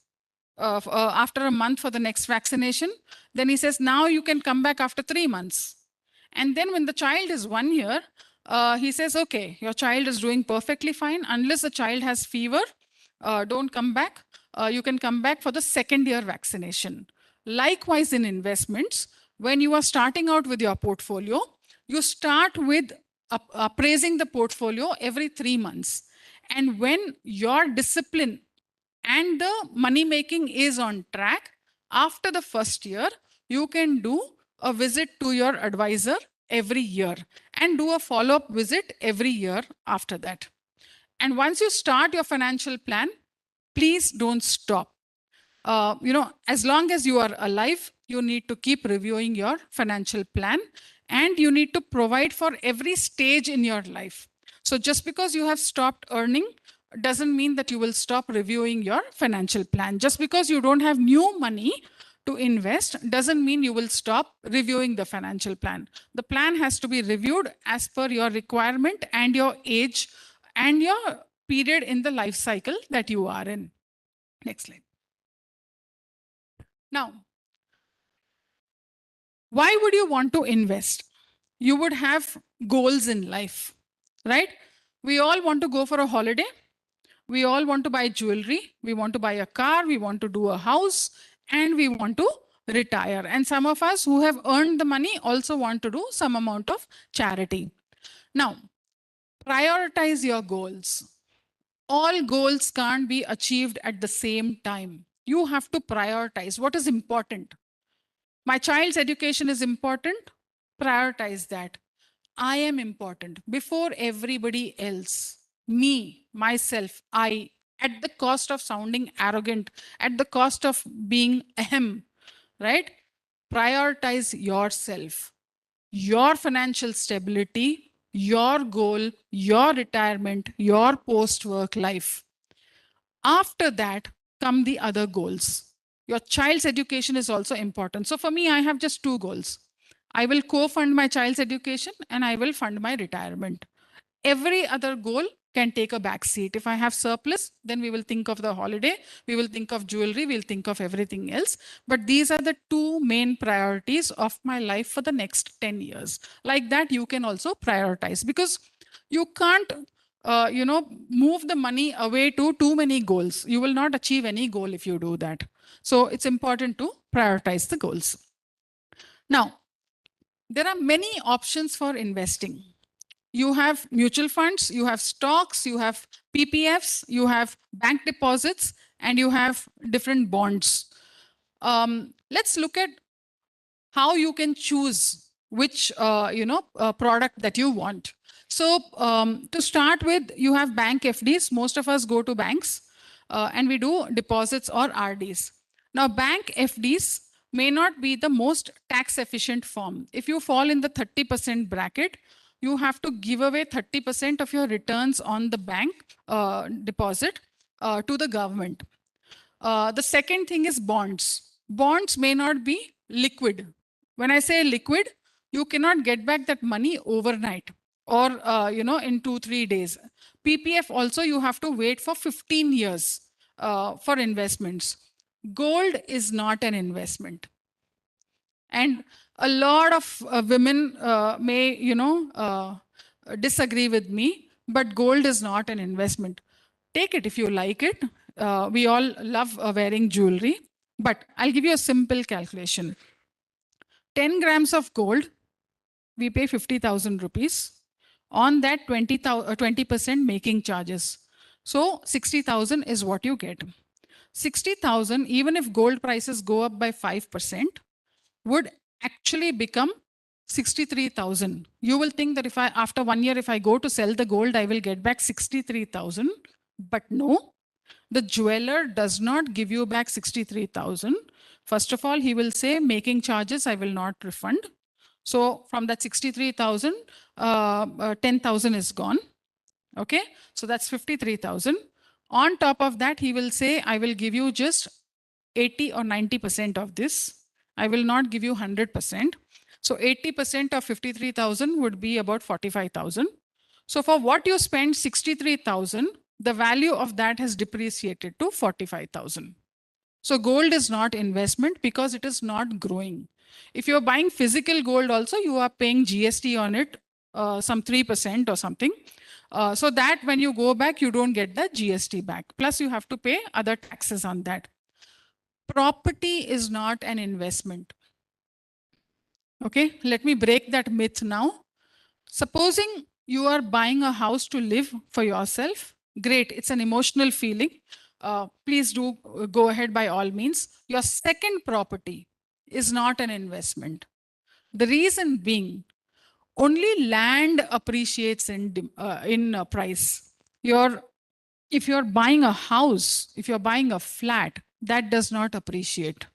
after a month for the next vaccination. Then he says, now you can come back after 3 months. And then when the child is 1 year, he says, okay, your child is doing perfectly fine. Unless the child has fever, don't come back. You can come back for the second year vaccination. Likewise, in investments, when you are starting out with your portfolio, you start with appraising the portfolio every 3 months. And when your discipline and the money making is on track, after the first year, you can do a visit to your advisor every year and do a follow-up visit every year after that. And once you start your financial plan, please don't stop. As long as you are alive, you need to keep reviewing your financial plan and you need to provide for every stage in your life. So just because you have stopped earning doesn't mean that you will stop reviewing your financial plan. Just because you don't have new money to invest doesn't mean you will stop reviewing the financial plan. The plan has to be reviewed as per your requirement and your age and your period in the life cycle that you are in. Next slide. Now, why would you want to invest? You would have goals in life, right? We all want to go for a holiday. we all want to buy jewelry, we want to buy a car, we want to do a house, and we want to retire. And some of us who have earned the money also want to do some amount of charity. Now, prioritize your goals. All goals can't be achieved at the same time. You have to prioritize what is important. My child's education is important. Prioritize that. I am important before everybody else. Me, myself, I, at the cost of sounding arrogant, at the cost of being ahem, right? Prioritize yourself, your financial stability, your goal, your retirement, your post-work life. After that come the other goals. Your child's education is also important. So for me, I have just two goals. I will co-fund my child's education and I will fund my retirement. Every other goal can take a back seat. If I have surplus, then we will think of the holiday, we will think of jewelry, we'll think of everything else. But these are the two main priorities of my life for the next 10 years. Like that, you can also prioritize because you can't move the money away to too many goals. You will not achieve any goal if you do that. So it's important to prioritize the goals. Now, there are many options for investing. You have mutual funds, you have stocks, you have PPFs, you have bank deposits, and you have different bonds. Let's look at how you can choose which product that you want. So to start with, you have bank FDs. Most of us go to banks and we do deposits or RDs. Now, bank FDs may not be the most tax efficient form. If you fall in the 30% bracket, you have to give away 30% of your returns on the bank deposit to the government. The second thing is bonds. Bonds may not be liquid. When I say liquid, you cannot get back that money overnight or in 2-3 days. PPF also you have to wait for 15 years for investments. Gold is not an investment. And a lot of women may, disagree with me, but gold is not an investment. Take it if you like it. We all love wearing jewelry, but I'll give you a simple calculation. 10 grams of gold, we pay 50,000 rupees. On that 20% making charges. So 60,000 is what you get. 60,000, even if gold prices go up by 5%, would actually become 63,000. You will think that after 1 year, if I go to sell the gold, I will get back 63,000. But no, the jeweler does not give you back 63,000. First of all, he will say making charges, I will not refund. So from that 63,000, 10,000 is gone. Okay, so that's 53,000. On top of that, he will say, I will give you just 80 or 90% of this. I will not give you 100%. So 80% of 53,000 would be about 45,000. So for what you spend 63,000, the value of that has depreciated to 45,000. So gold is not investment because it is not growing. If you're buying physical gold also, you are paying GST on it, some 3% or something. So that when you go back, you don't get the GST back. Plus you have to pay other taxes on that. Property is not an investment. Okay, let me break that myth now. Supposing you are buying a house to live for yourself, great, it's an emotional feeling. Please do go ahead by all means. Your second property is not an investment. The reason being, only land appreciates in price. If you're buying a house, if you're buying a flat, that does not appreciate.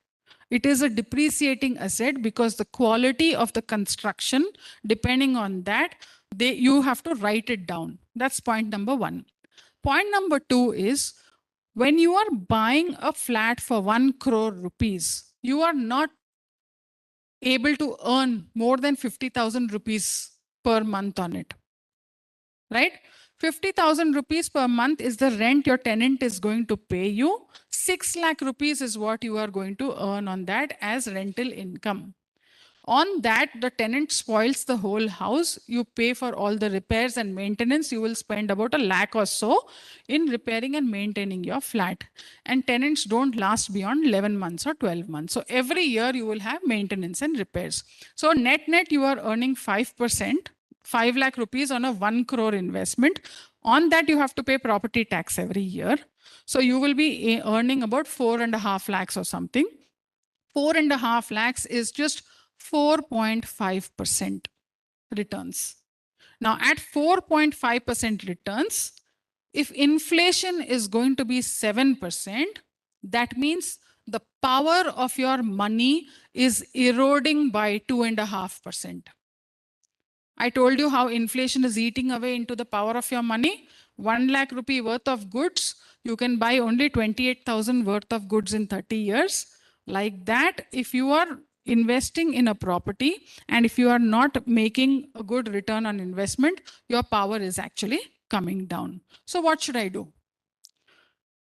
It is a depreciating asset because the quality of the construction, depending on that, you have to write it down. That's point number one. Point number two is, when you are buying a flat for 1 crore rupees, you are not able to earn more than 50,000 rupees per month on it, right? 50,000 rupees per month is the rent your tenant is going to pay you. 6 lakh rupees is what you are going to earn on that as rental income. On that, the tenant spoils the whole house. You pay for all the repairs and maintenance. You will spend about 1 lakh or so in repairing and maintaining your flat. And tenants don't last beyond 11 months or 12 months. So every year you will have maintenance and repairs. So net, you are earning 5%, 5 lakh rupees on a 1 crore investment. On that, you have to pay property tax every year. So you will be earning about 4.5 lakhs or something. 4.5 lakhs is just 4.5% returns. Now, at 4.5% returns, if inflation is going to be 7%, that means the power of your money is eroding by 2.5%. I told you how inflation is eating away into the power of your money. 1 lakh rupee worth of goods, you can buy only 28,000 worth of goods in 30 years. Like that, if you are investing in a property and if you are not making a good return on investment, your power is actually coming down. So what should I do?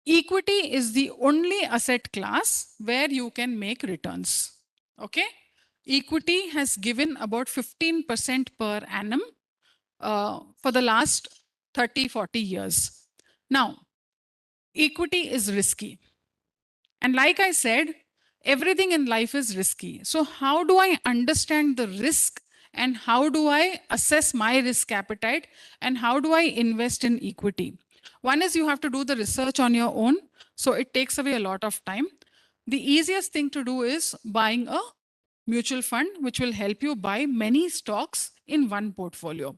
Equity is the only asset class where you can make returns. Okay? Equity has given about 15% per annum for the last 30, 40 years. Now, equity is risky. And like I said, everything in life is risky. So how do I understand the risk and how do I assess my risk appetite and how do I invest in equity? One is you have to do the research on your own. So it takes away a lot of time. The easiest thing to do is buying a mutual fund, which will help you buy many stocks in one portfolio,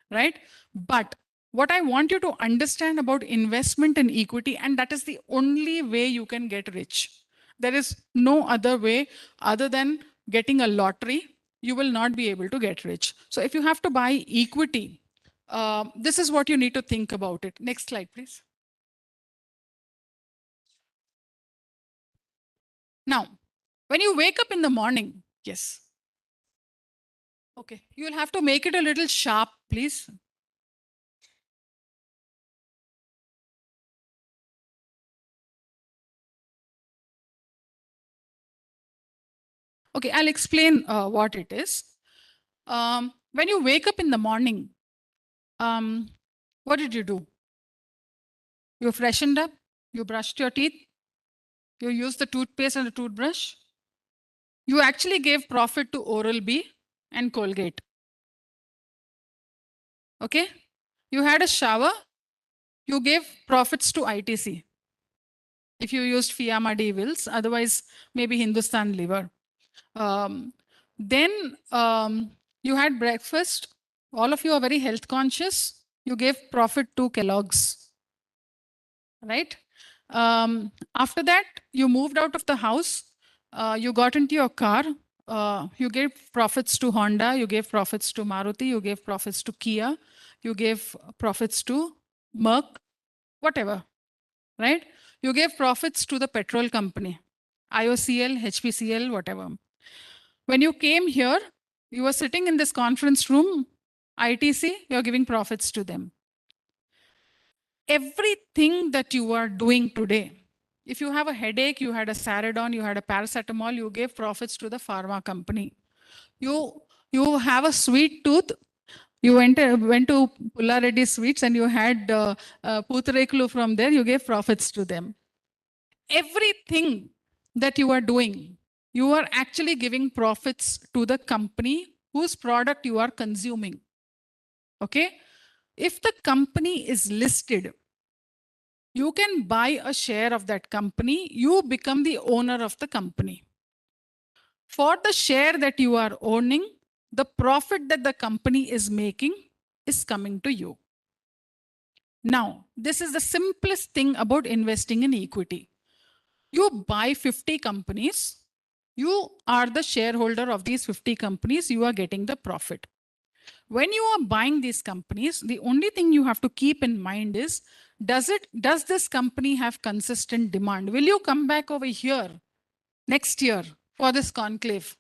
right? But what I want you to understand about investment in equity, and that is the only way you can get rich. There is no other way other than getting a lottery. You will not be able to get rich. So if you have to buy equity, this is what you need to think about it. Next slide, please. Now, when you wake up in the morning, yes. Okay, you will have to make it a little sharp, please. Okay, I'll explain what it is. When you wake up in the morning, what did you do? You freshened up, you brushed your teeth, you used the toothpaste and the toothbrush. You actually gave profit to Oral-B and Colgate. Okay? You had a shower, you gave profits to ITC. If you used Fiamma D Wills, otherwise maybe Hindustan Liver. Then you had breakfast. All of you are very health conscious. You gave profit to Kellogg's, right? After that, you moved out of the house. You got into your car. You gave profits to Honda. You gave profits to Maruti. You gave profits to Kia. You gave profits to Merck, whatever, right? You gave profits to the petrol company, IOCL, HPCL, whatever. When you came here, you were sitting in this conference room, ITC, you're giving profits to them. Everything that you are doing today, if you have a headache, you had a Saradon, you had a paracetamol, you gave profits to the pharma company. You have a sweet tooth, you went to Pulla Reddy Sweets and you had Puthareklu from there, you gave profits to them. Everything that you are doing, you are actually giving profits to the company whose product you are consuming. Okay? If the company is listed, you can buy a share of that company. You become the owner of the company. For the share that you are owning, the profit that the company is making is coming to you. Now, this is the simplest thing about investing in equity. You buy 50 companies. You are the shareholder of these 50 companies. You are getting the profit. When you are buying these companies, the only thing you have to keep in mind is, does this company have consistent demand? Will you come back over here next year for this conclave?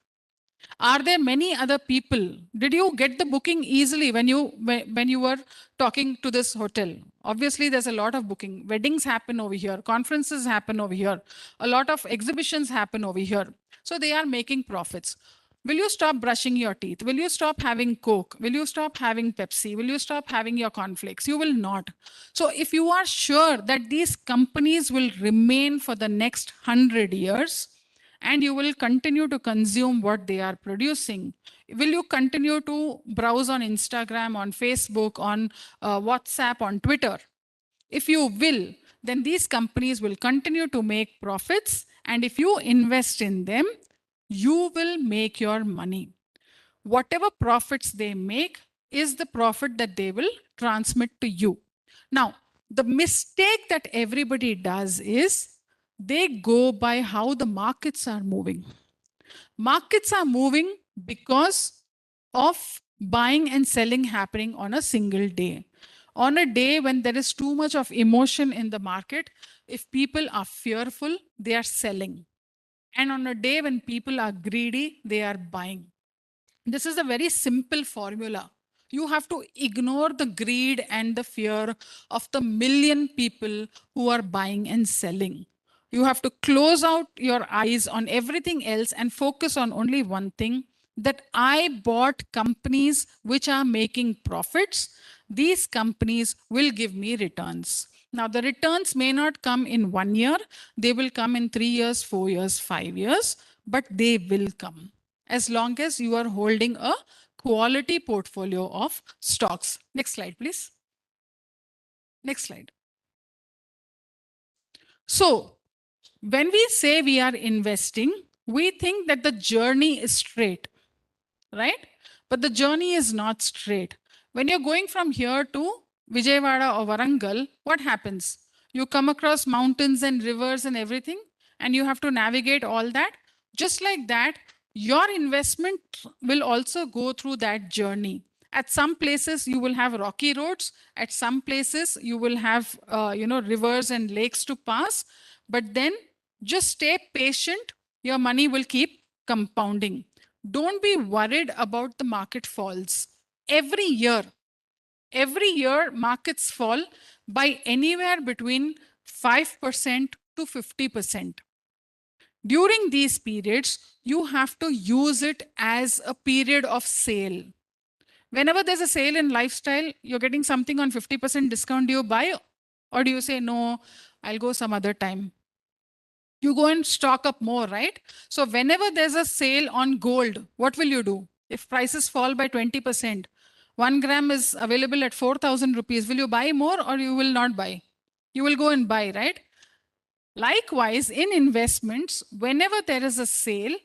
Are there many other people? Did you get the booking easily when you were talking to this hotel? Obviously, there's a lot of booking. Weddings happen over here. Conferences happen over here. A lot of exhibitions happen over here. So they are making profits. Will you stop brushing your teeth? Will you stop having Coke? Will you stop having Pepsi? Will you stop having your cornflakes? You will not. So if you are sure that these companies will remain for the next 100 years, and you will continue to consume what they are producing, will you continue to browse on Instagram, on Facebook, on WhatsApp, on Twitter? If you will, then these companies will continue to make profits. And if you invest in them, you will make your money. Whatever profits they make is the profit that they will transmit to you. Now, the mistake that everybody does is they go by how the markets are moving. Markets are moving because of buying and selling happening on a single day. On a day when there is too much of emotion in the market, if people are fearful, they are selling. And on a day when people are greedy, they are buying. This is a very simple formula. You have to ignore the greed and the fear of the million people who are buying and selling. You have to close out your eyes on everything else and focus on only one thing, that I bought companies which are making profits. These companies will give me returns. Now, the returns may not come in 1 year. They will come in 3 years, 4 years, 5 years, but they will come as long as you are holding a quality portfolio of stocks. Next slide, please. Next slide. So, when we say we are investing, we think that the journey is straight, right? But the journey is not straight. When you're going from here to Vijayawada or Warangal, what happens? You come across mountains and rivers and everything, and you have to navigate all that. Just like that, your investment will also go through that journey. At some places, you will have rocky roads. At some places, you will have rivers and lakes to pass. But then just stay patient. Your money will keep compounding. Don't be worried about the market falls. Every year, markets fall by anywhere between 5% to 50%. During these periods, you have to use it as a period of sale. Whenever there's a sale in lifestyle, you're getting something on 50% discount, do you buy? Or do you say, no, I'll go some other time? You go and stock up more, right? So whenever there's a sale on gold, what will you do? If prices fall by 20%, 1 gram is available at 4,000 rupees. Will you buy more or you will not buy? You will go and buy, right? Likewise, in investments, whenever there is a sale,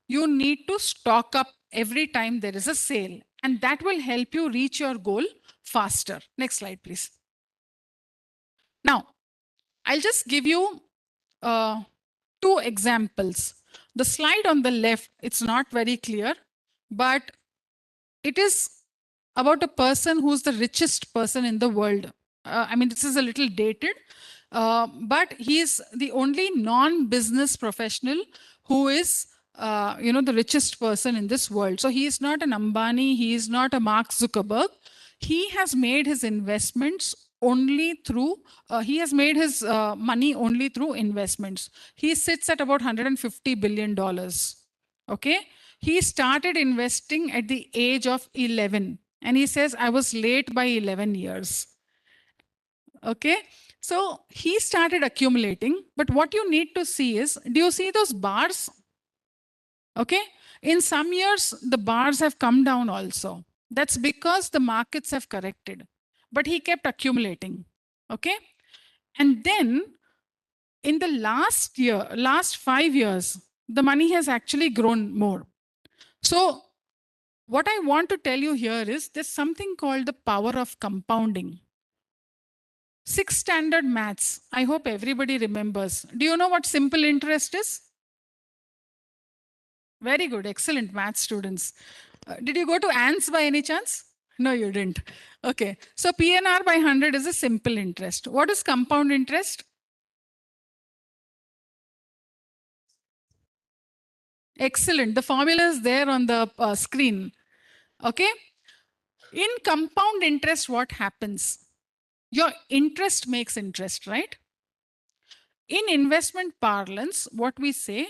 you need to stock up every time there is a sale. And that will help you reach your goal faster. Next slide, please. Now, I'll just give you 2 examples. The slide on the left, it's not very clear, but it is about a person who's the richest person in the world. I mean, this is a little dated, but he's the only non-business professional who is, the richest person in this world. So he is not an Ambani, he is not a Mark Zuckerberg. He has made his investments only through, he has made his money only through investments. He sits at about $150 billion. Okay. He started investing at the age of 11. And he says, I was late by 11 years. Okay. So he started accumulating. But what you need to see is, do you see those bars? Okay. In some years, the bars have come down also. That's because the markets have corrected. But he kept accumulating. Okay. And then in the last 5 years, the money has actually grown more. So what I want to tell you here is there's something called the power of compounding. 6th standard maths. I hope everybody remembers. Do you know what simple interest is? Very good. Excellent math students. Did you go to ANS by any chance? No, you didn't. Okay. So PNR by 100 is a simple interest. What is compound interest? Excellent. The formula is there on the screen. Okay. In compound interest, what happens? Your interest makes interest, right? In investment parlance, what we say,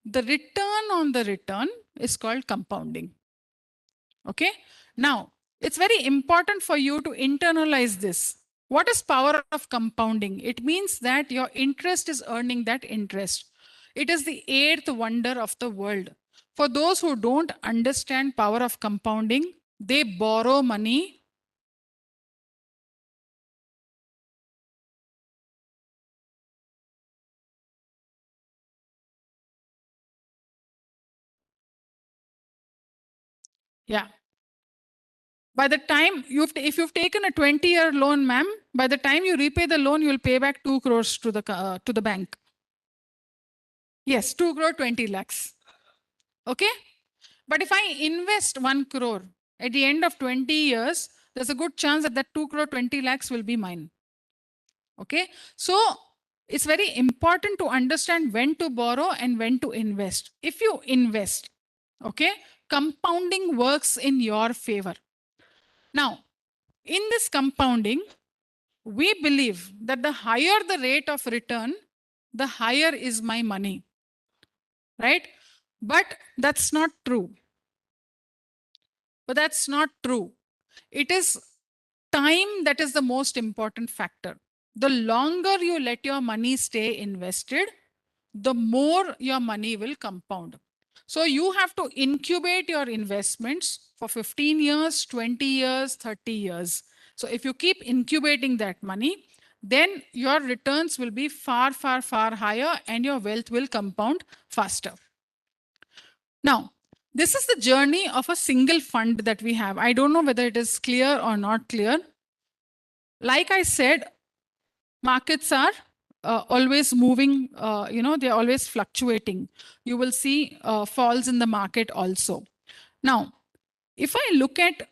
the return on the return is called compounding. Okay. Now, it's very important for you to internalize this. What is power of compounding? It means that your interest is earning that interest. It is the eighth wonder of the world. For those who don't understand power of compounding, they borrow money. Yeah. By the time if you've taken a 20-year loan, ma'am, by the time you repay the loan, you'll pay back 2 crores to the bank. Yes, 2 crore 20 lakhs. Okay. But if I invest 1 crore at the end of 20 years, there's a good chance that 2 crore 20 lakhs will be mine. Okay. So it's very important to understand when to borrow and when to invest. If you invest, okay, compounding works in your favor. Now, in this compounding, we believe that the higher the rate of return, the higher is my money. Right? But that's not true. But that's not true. It is time that is the most important factor. The longer you let your money stay invested, the more your money will compound. So you have to incubate your investments for 15 years, 20 years, 30 years. So if you keep incubating that money, then your returns will be far, far, far higher and your wealth will compound faster. Now, this is the journey of a single fund that we have. I don't know whether it is clear or not clear. Like I said, markets are always moving, they're always fluctuating. You will see falls in the market also. Now, if I look at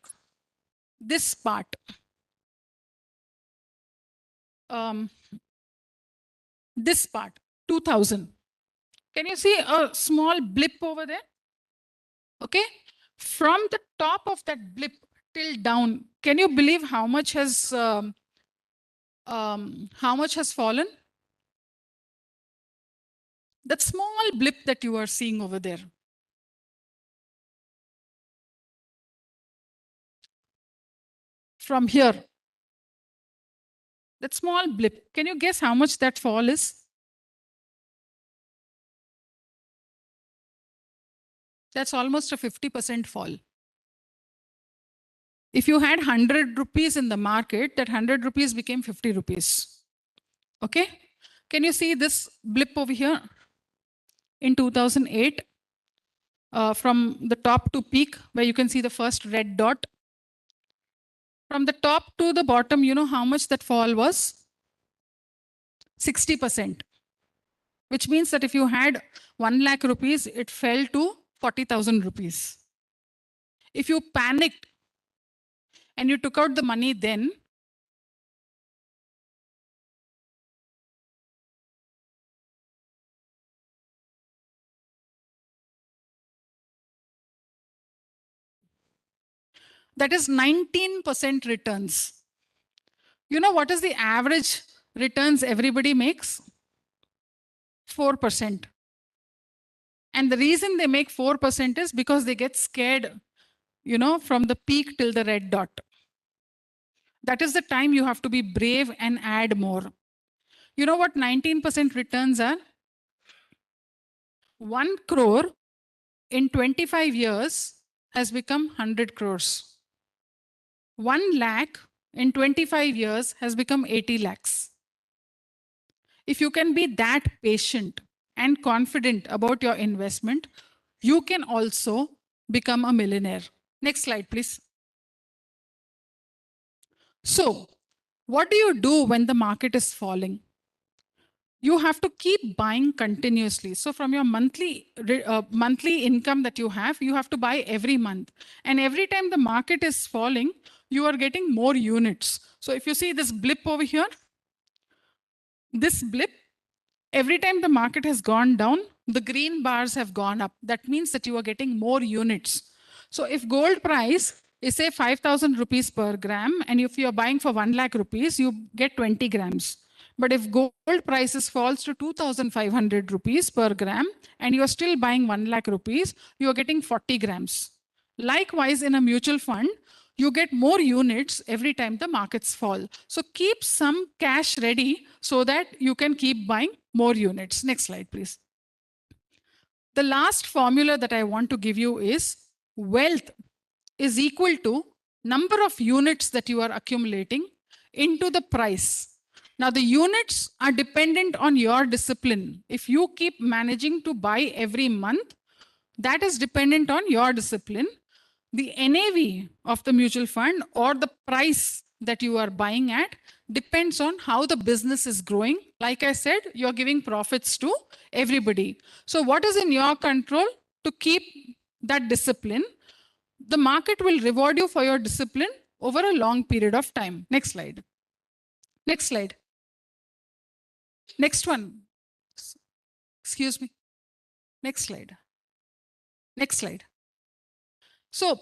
this part, this part, 2000. Can you see a small blip over there? Okay. From the top of that blip till down, can you believe how much has fallen? That small blip that you are seeing over there. From here, that small blip, can you guess how much that fall is? That's almost a 50% fall. If you had 100 rupees in the market, that 100 rupees became 50 rupees. Okay? Can you see this blip over here? In 2008, from the top to peak, where you can see the first red dot. From the top to the bottom, you know how much that fall was? 60%. Which means that if you had 1 lakh rupees, it fell to 40,000 rupees. If you panicked and you took out the money then, that is 19% returns. You know what is the average returns everybody makes? 4%. And the reason they make 4% is because they get scared, from the peak till the red dot. That is the time you have to be brave and add more. You know what 19% returns are? 1 crore in 25 years has become 100 crores. 1 lakh in 25 years has become 80 lakhs. If you can be that patient and confident about your investment, you can also become a millionaire. Next slide, please. So, what do you do when the market is falling? You have to keep buying continuously. So from your monthly income that you have to buy every month. And every time the market is falling, you are getting more units. So if you see this blip over here, this blip, every time the market has gone down, the green bars have gone up. That means that you are getting more units. So if gold price is say 5,000 rupees per gram, and if you're buying for 1 lakh rupees, you get 20 grams. But if gold prices falls to 2,500 rupees per gram and you are still buying 1 lakh rupees, you are getting 40 grams. Likewise, in a mutual fund, you get more units every time the markets fall. So keep some cash ready so that you can keep buying more units. Next slide, please. The last formula that I want to give you is wealth is equal to number of units that you are accumulating into the price. Now, the units are dependent on your discipline. If you keep managing to buy every month, that is dependent on your discipline. The NAV of the mutual fund or the price that you are buying at depends on how the business is growing. Like I said, you're giving profits to everybody. So what is in your control to keep that discipline? The market will reward you for your discipline over a long period of time. Next slide. Next slide. Next one. Excuse me. Next slide. Next slide. So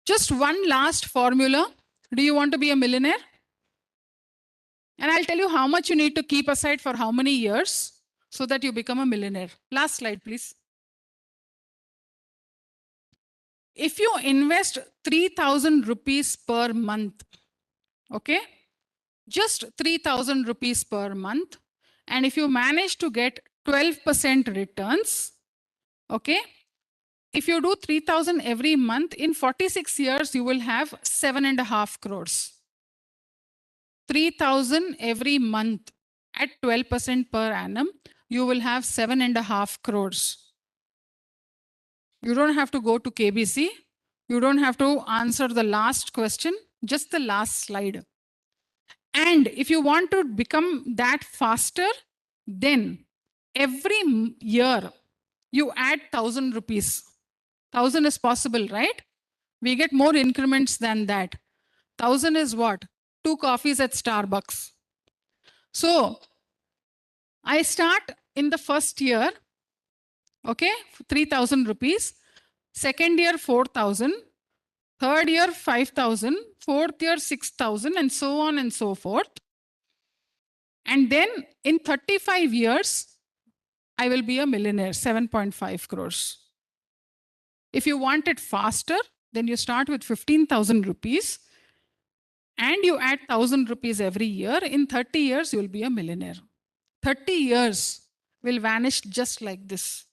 just one last formula. Do you want to be a millionaire? And I'll tell you how much you need to keep aside for how many years so that you become a millionaire. Last slide, please. If you invest 3,000 rupees per month, okay, just 3,000 rupees per month, and if you manage to get 12% returns, okay, if you do 3,000 every month, in 46 years, you will have 7.5 crores. 3,000 every month at 12% per annum, you will have 7.5 crores. You don't have to go to KBC. You don't have to answer the last question, just the last slide. And if you want to become that faster, then every year you add 1,000 rupees. 1,000 is possible, right? We get more increments than that. 1,000 is what? 2 coffees at Starbucks. So I start in the first year, okay, 3,000 rupees. Second year, 4,000. Third year, 5,000. Fourth year, 6,000, and so on and so forth. And then in 35 years, I will be a millionaire, 7.5 crores. If you want it faster, then you start with 15,000 rupees and you add 1,000 rupees every year. In 30 years, you will be a millionaire. 30 years will vanish just like this.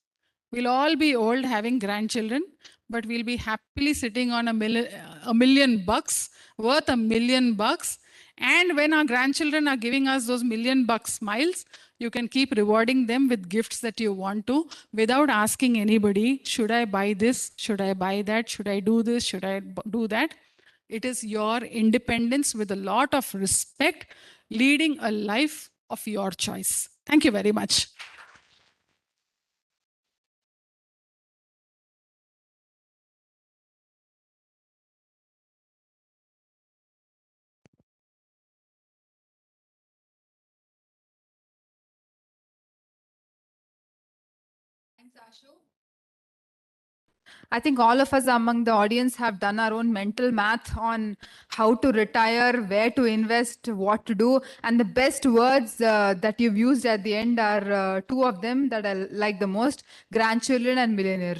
We'll all be old having grandchildren, but we'll be happily sitting on $1 million bucks, worth $1 million bucks. And when our grandchildren are giving us those $1 million bucks smiles, you can keep rewarding them with gifts that you want to without asking anybody, should I buy this? Should I buy that? Should I do this? Should I do that? It is your independence with a lot of respect, leading a life of your choice. Thank you very much. I think all of us among the audience have done our own mental math on how to retire, where to invest, what to do. And the best words that you've used at the end are 2 of them that I like the most, grandchildren and millionaire.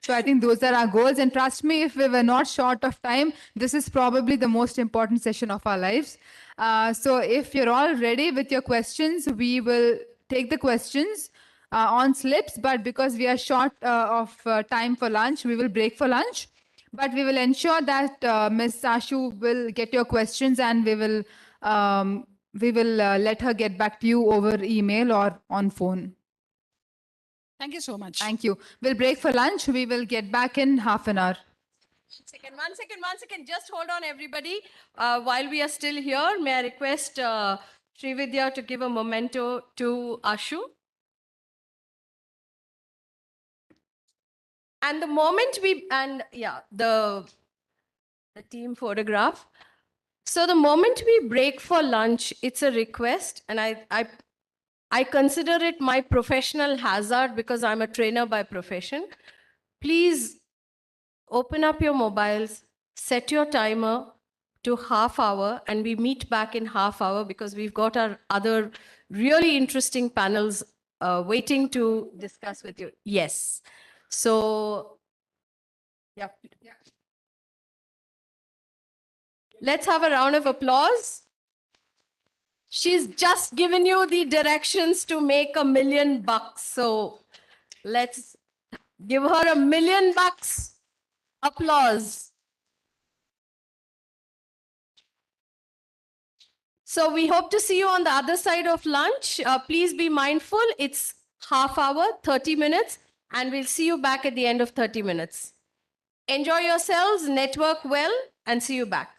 So I think those are our goals. And trust me, if we were not short of time, this is probably the most important session of our lives. So if you're all ready with your questions, we will take the questions on slips, but because we are short of time for lunch, we will break for lunch. But we will ensure that Ms. Ashu will get your questions and we will let her get back to you over email or on phone. Thank you so much. Thank you. We'll break for lunch. We will get back in half an hour. One second. Just hold on, everybody. While we are still here, may I request Srividya to give a memento to Ashu? And the moment the team photograph. So the moment we break for lunch, it's a request, and I consider it my professional hazard because I'm a trainer by profession. Please open up your mobiles, set your timer, to half hour, and we meet back in half hour because we've got our other really interesting panels waiting to discuss with you. Yes. So, yeah. Let's have a round of applause. She's just given you the directions to make $1 million. So let's give her $1 million. Applause. So we hope to see you on the other side of lunch. Please be mindful. It's half hour, 30 minutes, and we'll see you back at the end of 30 minutes. Enjoy yourselves, network well, and see you back.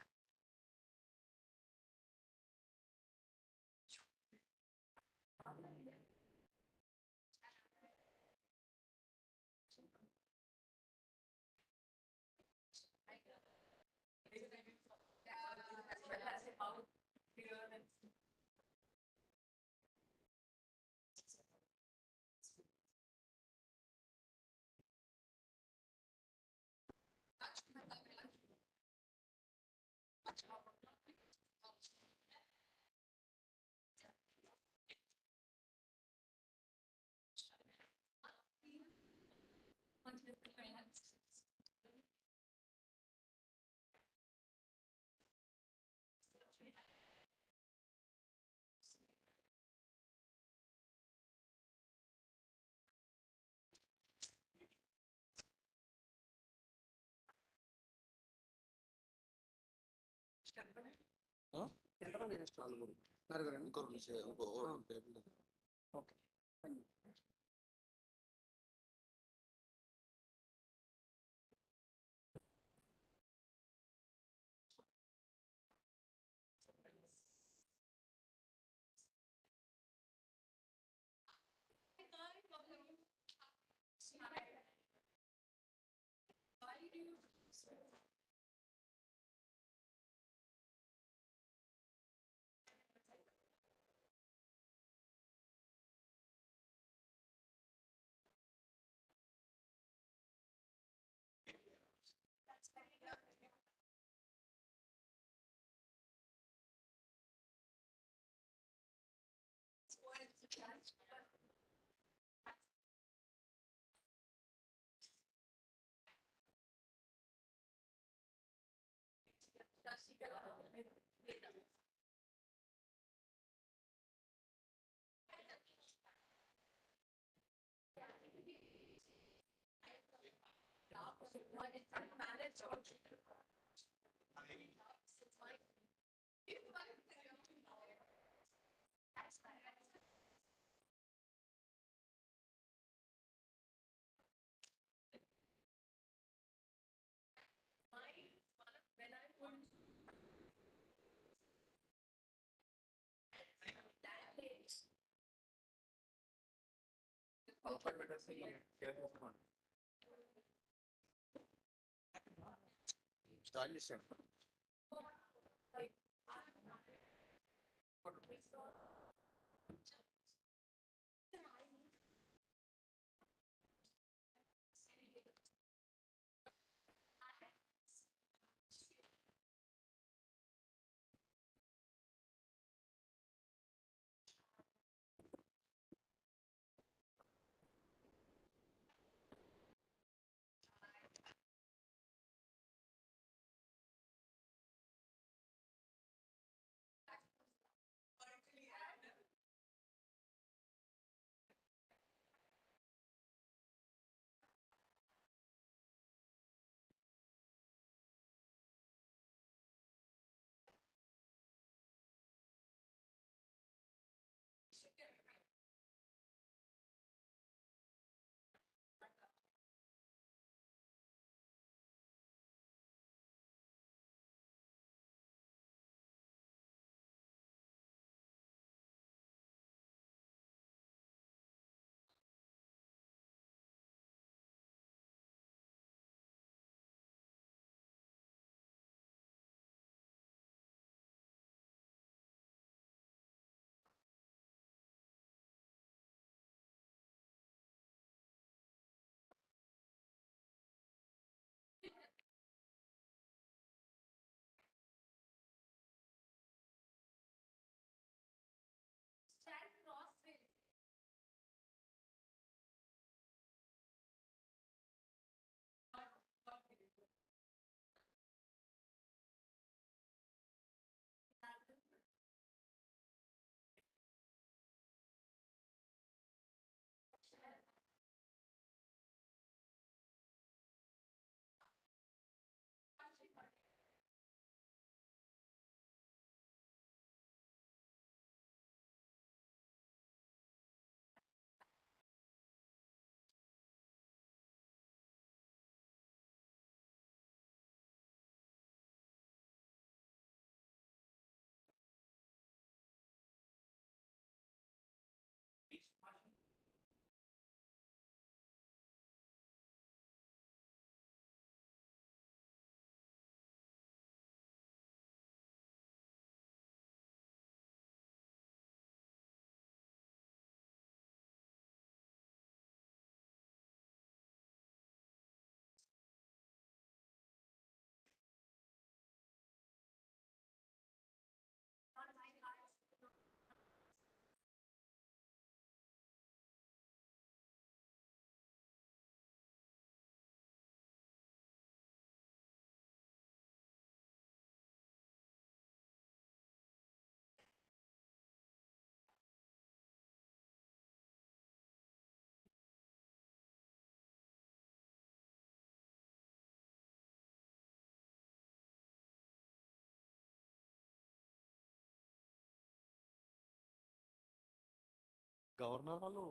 Governor వాళ్ళు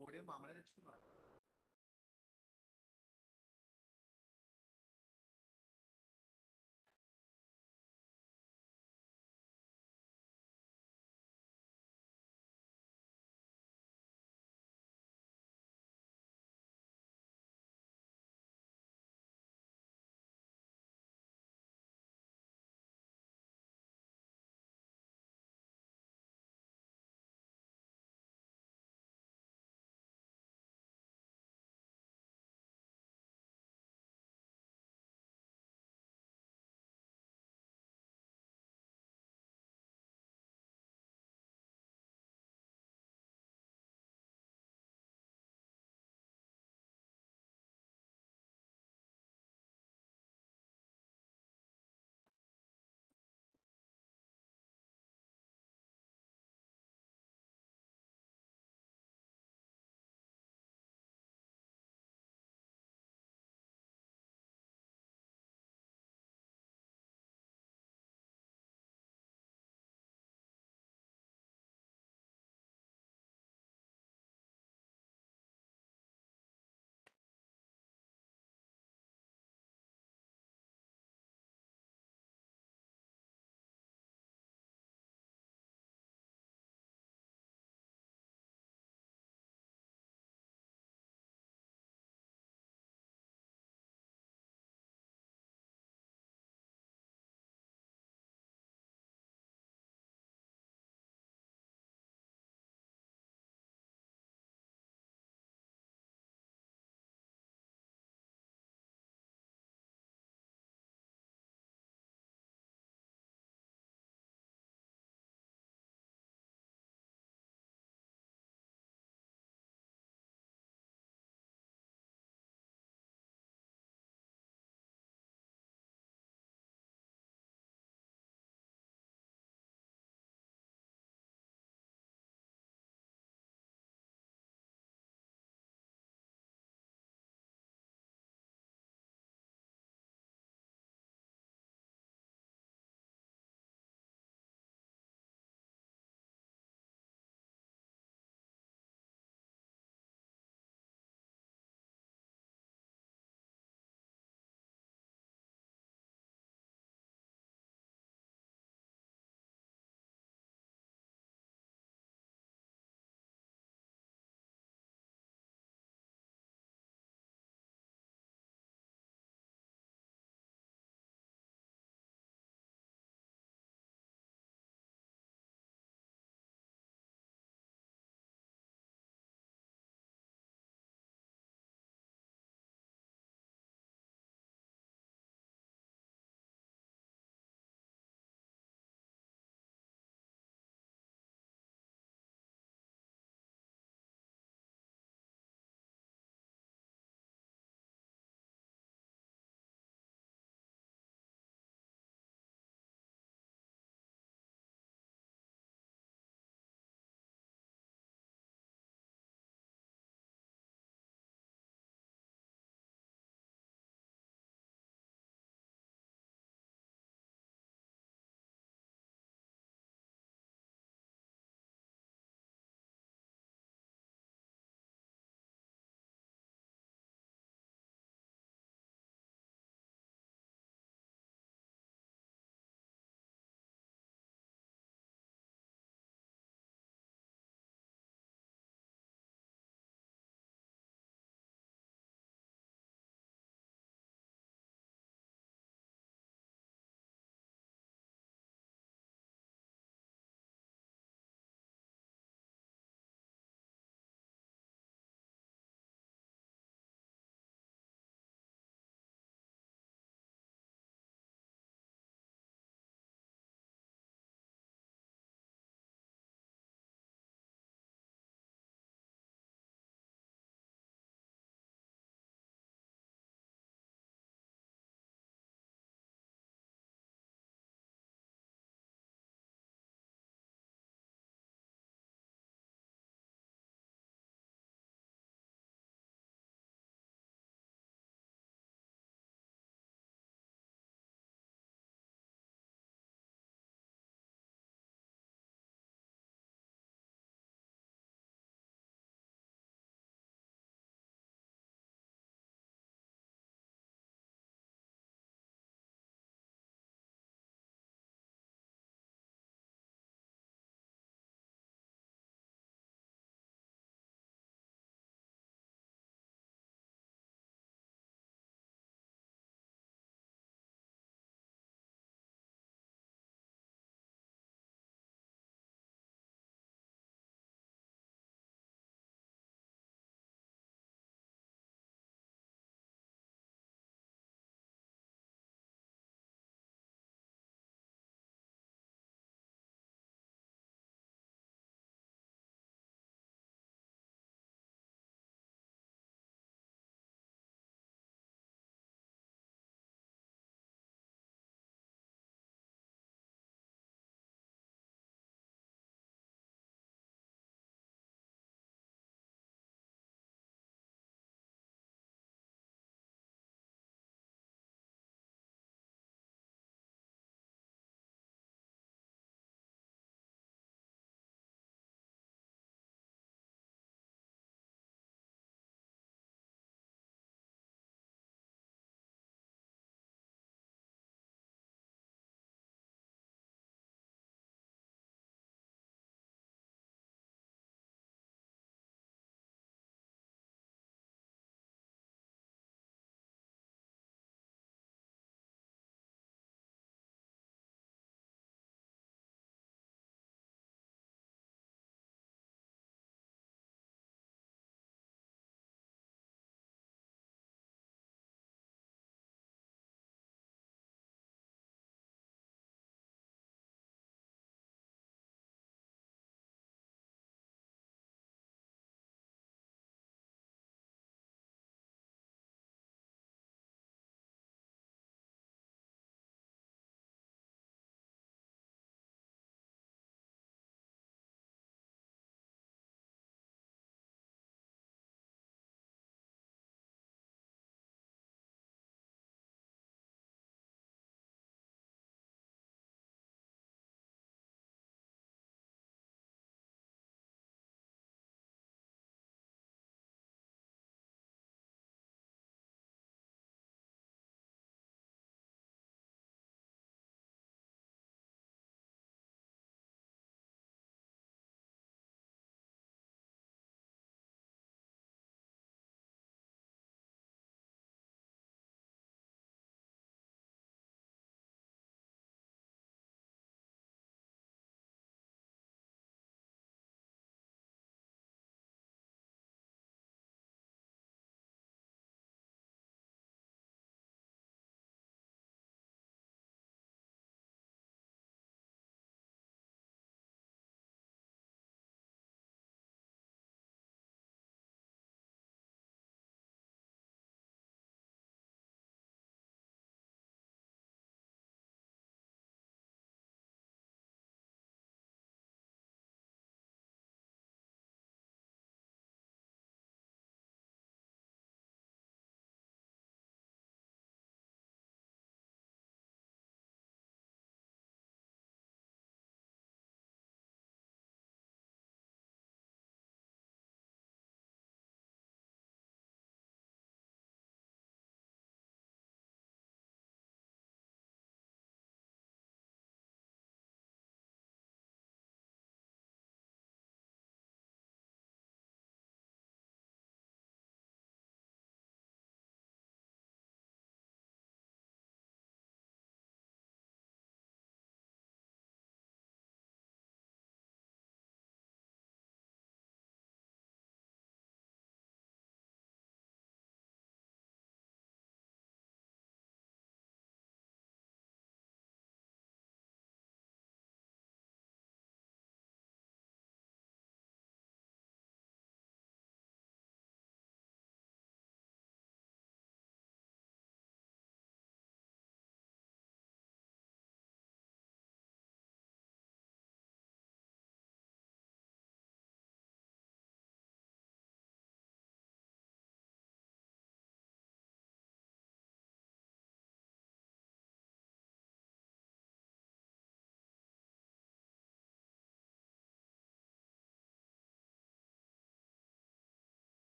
podium మామూలుగా తెచ్చుకున్నారు.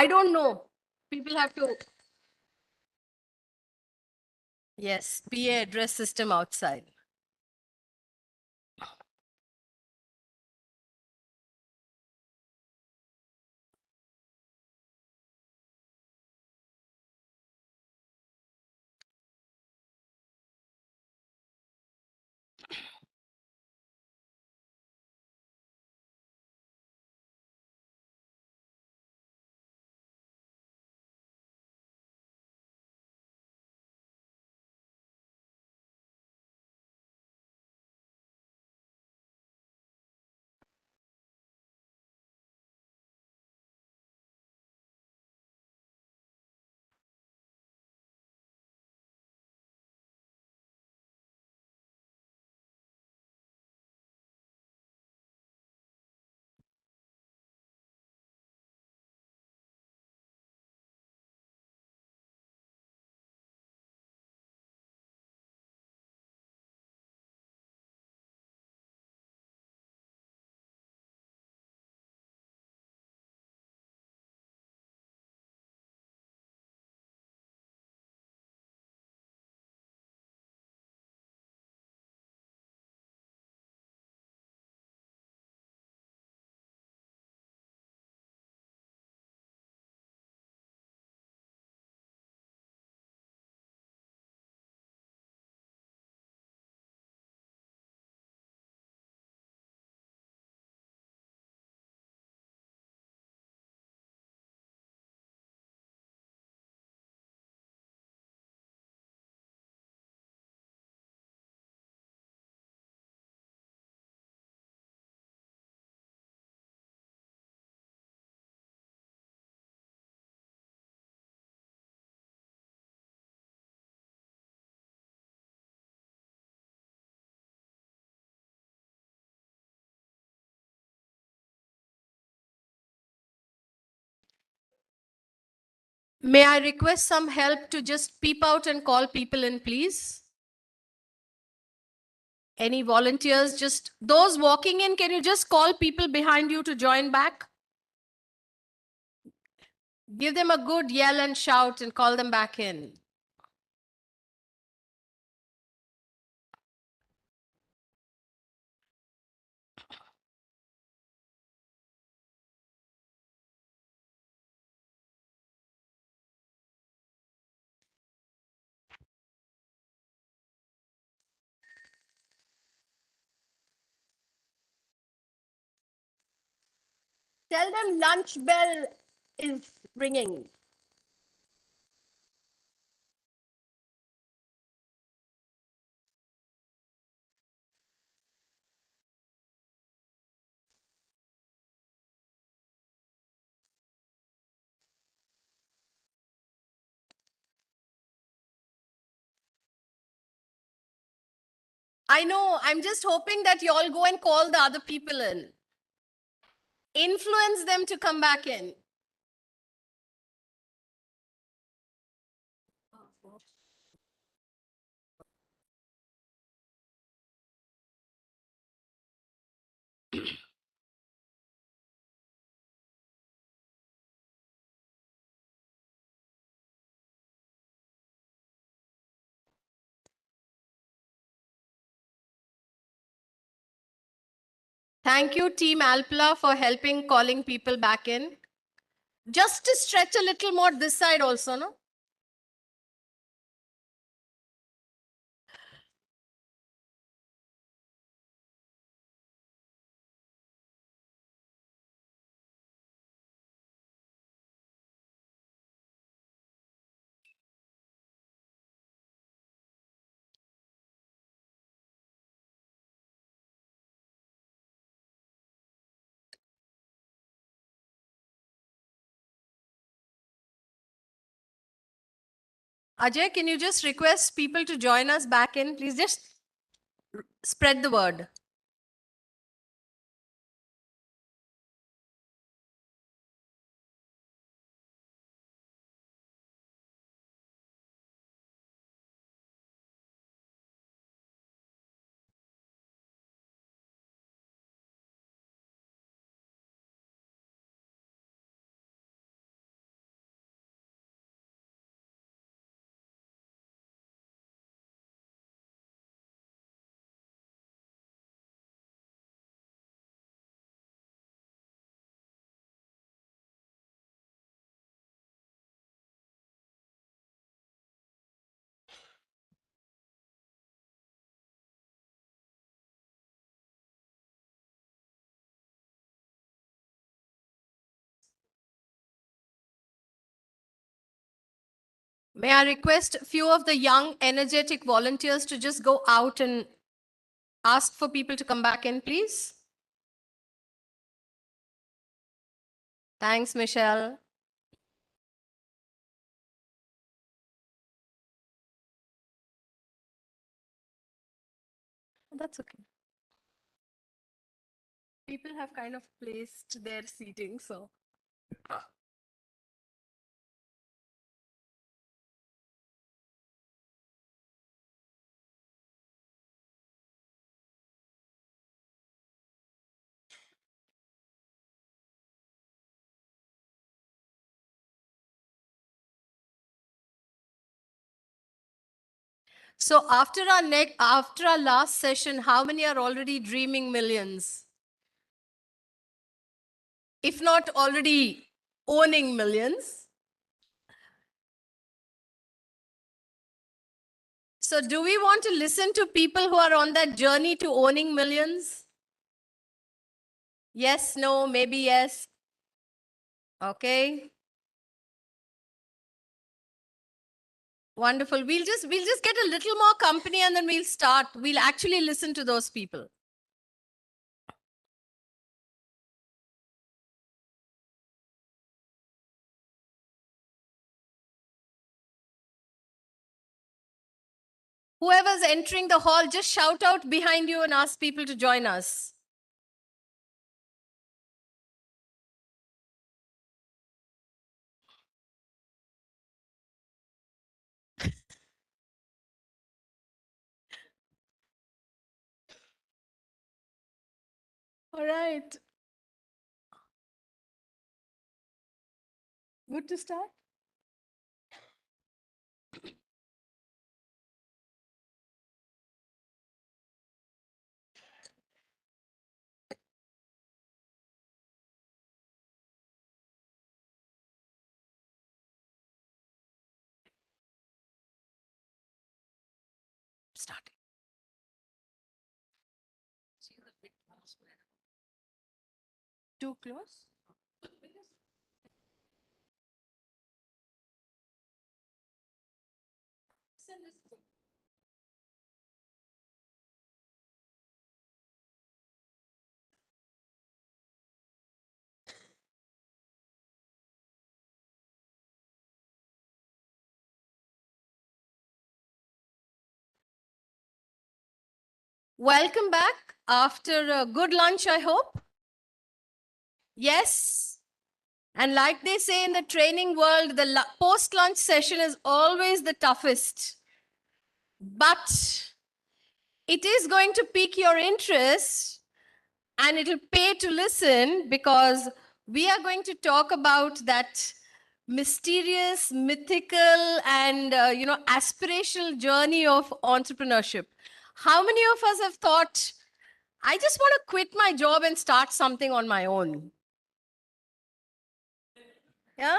I don't know. People have to. Yes, PA address system outside. May I request some help to just peep out and call people in, please? Any volunteers? Just those walking in, can you just call people behind you to join back? Give them a good yell and shout and call them back in. Tell them lunch bell is ringing. I know, I'm just hoping that you all go and call the other people in. Influence them to come back in. Thank you, Team Alpla, for helping calling people back in. Just to stretch a little more this side also, no? Ajay, can you just request people to join us back in? Please just spread the word. May I request a few of the young, energetic volunteers to just go out and ask for people to come back in, please? Thanks, Michelle. That's okay. People have kind of placed their seating, so. So after our last session, how many are already dreaming millions? If not already owning millions? So do we want to listen to people who are on that journey to owning millions? Yes, no, maybe yes. Okay. Wonderful. We'll just get a little more company and then we'll start. We'll actually listen to those people. Whoever's entering the hall, just shout out behind you and ask people to join us. All right. Good to start. Start. Too close? Welcome back after a good lunch, I hope. Yes. And like they say in the training world, the post-lunch session is always the toughest. But it is going to pique your interest and it'll pay to listen because we are going to talk about that mysterious, mythical, and aspirational journey of entrepreneurship. How many of us have thought, I just want to quit my job and start something on my own? Yeah?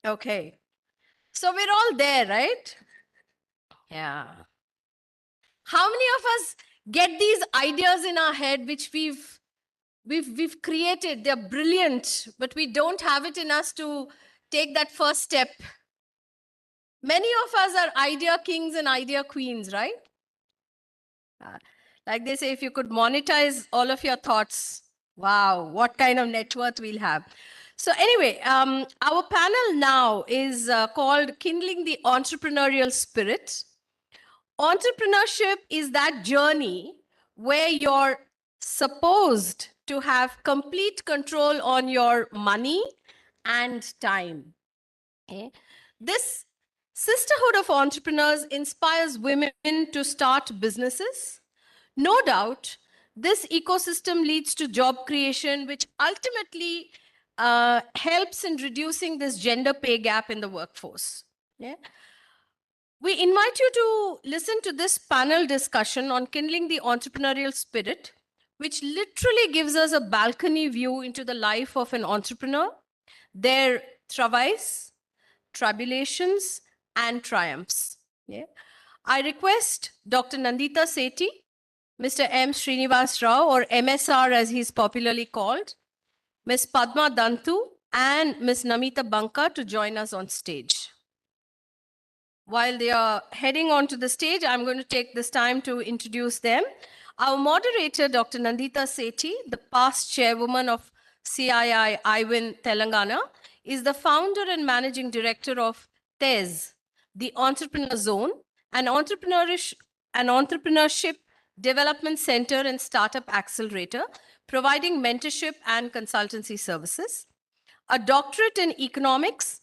Okay. So we're all there, right? Yeah. How many of us get these ideas in our head which we've created? They're brilliant, but we don't have it in us to take that first step. Many of us are idea kings and idea queens, right? Like they say, if you could monetize all of your thoughts, wow, what kind of net worth we'll have. So anyway, our panel now is called Kindling the Entrepreneurial Spirit. Entrepreneurship is that journey where you're supposed to have complete control on your money and time. Okay? This sisterhood of entrepreneurs inspires women to start businesses. No doubt, this ecosystem leads to job creation, which ultimately helps in reducing this gender pay gap in the workforce. Yeah? We invite you to listen to this panel discussion on kindling the entrepreneurial spirit, which literally gives us a balcony view into the life of an entrepreneur, their travails, tribulations, and triumphs. Yeah? I request Dr. Nandita Sethi, Mr. M. Srinivas Rao, or MSR as he's popularly called, Ms. Padma Dantu, and Ms. Namita Banka to join us on stage. While they are heading onto the stage, I'm going to take this time to introduce them. Our moderator, Dr. Nandita Sethi, the past chairwoman of CII-IWN Telangana, is the founder and managing director of TEZ, the Entrepreneur Zone, an entrepreneurship development center and startup accelerator, providing mentorship and consultancy services. A doctorate in economics,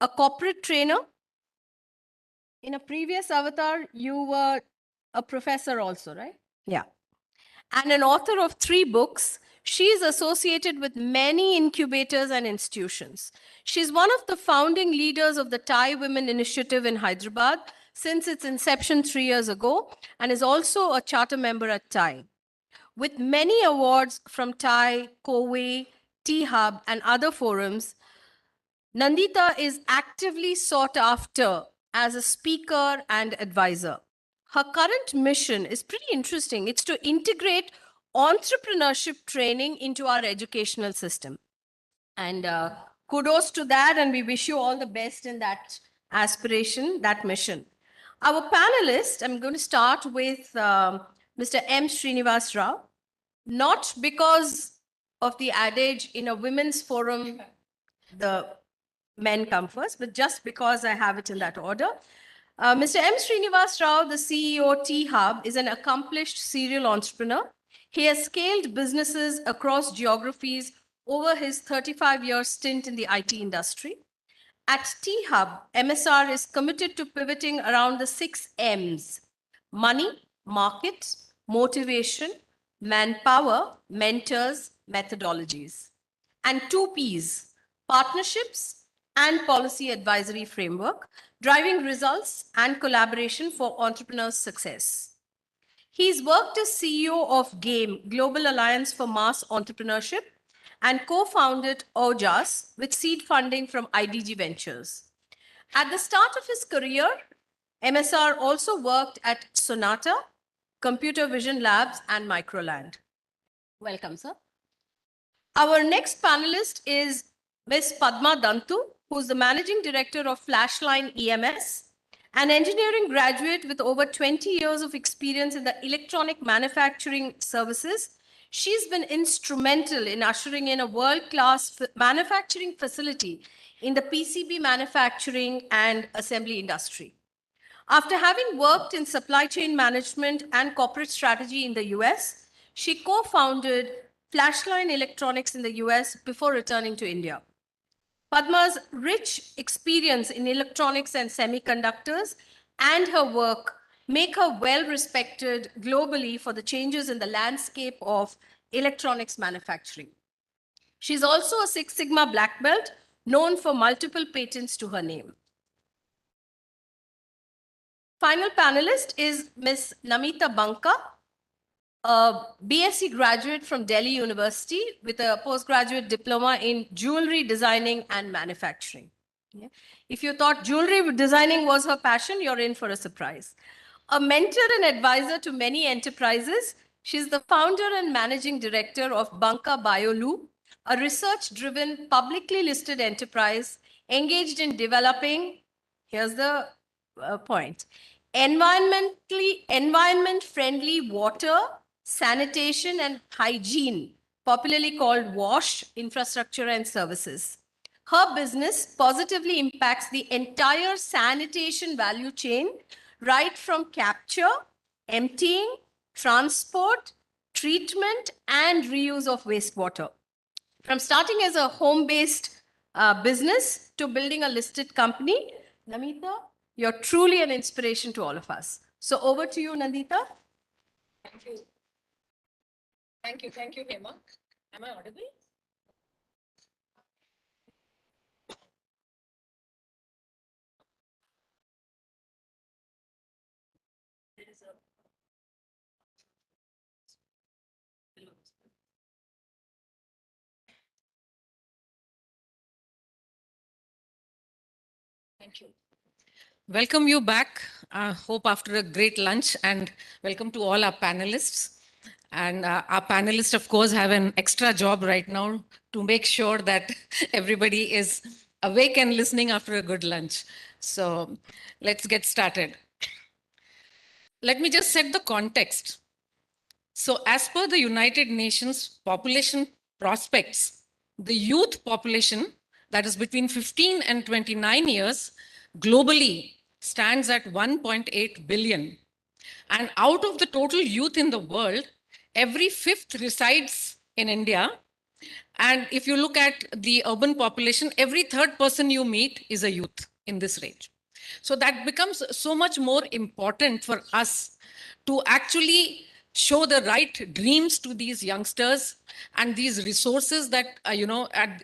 a corporate trainer. In a previous avatar, you were a professor also, right? Yeah. And an author of 3 books. She is associated with many incubators and institutions. She's one of the founding leaders of the Thai Women Initiative in Hyderabad since its inception 3 years ago, and is also a charter member at Thai. With many awards from Thai, COWE, T-Hub, and other forums, Nandita is actively sought after as a speaker and advisor. Her current mission is pretty interesting. It's to integrate entrepreneurship training into our educational system. And kudos to that, and we wish you all the best in that aspiration, that mission. Our panelists, I'm going to start with Mr. M. Srinivas Rao, not because of the adage in a women's forum, the men come first, but just because I have it in that order. Mr. M. Srinivas Rao, the CEO T-Hub, is an accomplished serial entrepreneur. He has scaled businesses across geographies over his 35-year stint in the IT industry. At T-Hub, MSR is committed to pivoting around the 6 M's: money, market, motivation, manpower, mentors, methodologies, and 2 P's: partnerships and policy advisory framework, driving results and collaboration for entrepreneurs' success. He's worked as CEO of GAME, Global Alliance for Mass Entrepreneurship, and co-founded OJAS with seed funding from IDG Ventures. At the start of his career, MSR also worked at Sonata, Computer Vision Labs, and Microland. Welcome, sir. Our next panelist is Ms. Padma Dantu, who's the Managing Director of Flashline EMS, an engineering graduate with over 20 years of experience in the electronic manufacturing services. She's been instrumental in ushering in a world-class manufacturing facility in the PCB manufacturing and assembly industry. After having worked in supply chain management and corporate strategy in the US, she co-founded Flashline Electronics in the US before returning to India. Padma's rich experience in electronics and semiconductors and her work make her well-respected globally for the changes in the landscape of electronics manufacturing. She's also a Six Sigma Black Belt, known for multiple patents to her name. Final panelist is Ms. Namita Banka, a BSc graduate from Delhi University with a postgraduate diploma in jewelry designing and manufacturing. Yeah. If you thought jewelry designing was her passion, you're in for a surprise. A mentor and advisor to many enterprises, she's the founder and managing director of Banka Biolu, a research-driven, publicly listed enterprise engaged in developing, here's the point, environment-friendly water, sanitation and hygiene, popularly called WASH, infrastructure and services. Her business positively impacts the entire sanitation value chain, right from capture, emptying, transport, treatment, and reuse of wastewater. From starting as a home-based business to building a listed company, Namita, you're truly an inspiration to all of us. So over to you, Nandita. Thank you. Thank you, Hema. Am I audible? Thank you. Welcome you back. Hope after a great lunch, and welcome to all our panelists. And our panelists, of course, have an extra job right now to make sure that everybody is awake and listening after a good lunch. So let's get started. Let me just set the context. So as per the United Nations population prospects, the youth population that is between 15 and 29 years globally stands at 1.8 billion. And out of the total youth in the world, every fifth resides in India. And if you look at the urban population, every third person you meet is a youth in this range. So that becomes so much more important for us to actually show the right dreams to these youngsters and these resources that,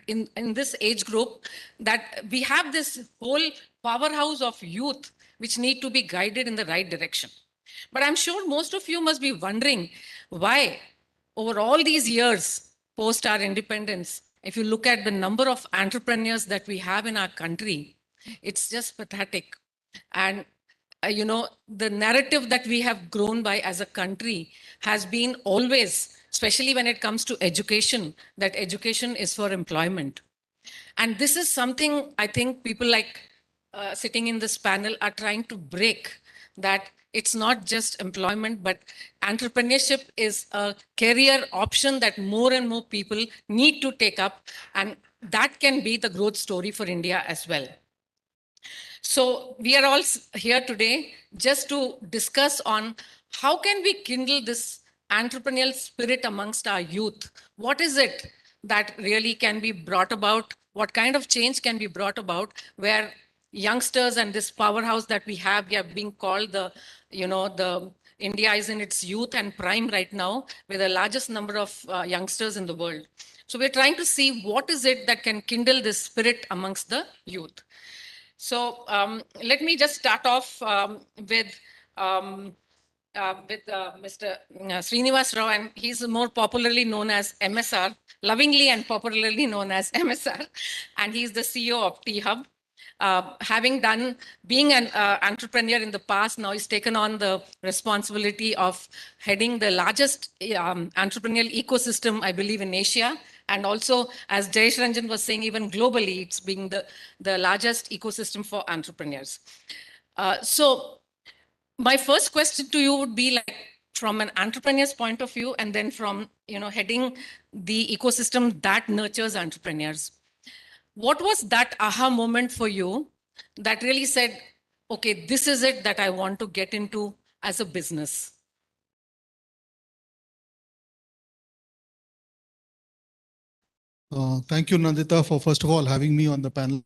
in this age group, that we have this whole powerhouse of youth which need to be guided in the right direction. But I'm sure most of you must be wondering why over all these years post our independence, if you look at the number of entrepreneurs that we have in our country, it's just pathetic. And the narrative that we have grown by as a country has been always, especially when it comes to education, that education is for employment. And this is something I think people like sitting in this panel are trying to break, that it's not just employment, but entrepreneurship is a career option that more and more people need to take up. And that can be the growth story for India as well. So we are all here today just to discuss on how can we kindle this entrepreneurial spirit amongst our youth? What is it that really can be brought about? What kind of change can be brought about where youngsters and this powerhouse that we are being called the India is in its youth and prime right now with the largest number of youngsters in the world. So we're trying to see what is it that can kindle this spirit amongst the youth. So let me just start off with Mr. Srinivas Rao, and he's more popularly known as MSR, lovingly and popularly known as MSR, and he's the CEO of T-Hub. Being an entrepreneur in the past, now he's taken on the responsibility of heading the largest entrepreneurial ecosystem, I believe, in Asia. And also, as Jayesh Ranjan was saying, even globally, it's being the largest ecosystem for entrepreneurs. So my first question to you would be like, from an entrepreneur's point of view, and then from heading the ecosystem that nurtures entrepreneurs. What was that aha moment for you that really said, okay, this is it that I want to get into as a business? Thank you, Nandita, for first of all having me on the panel,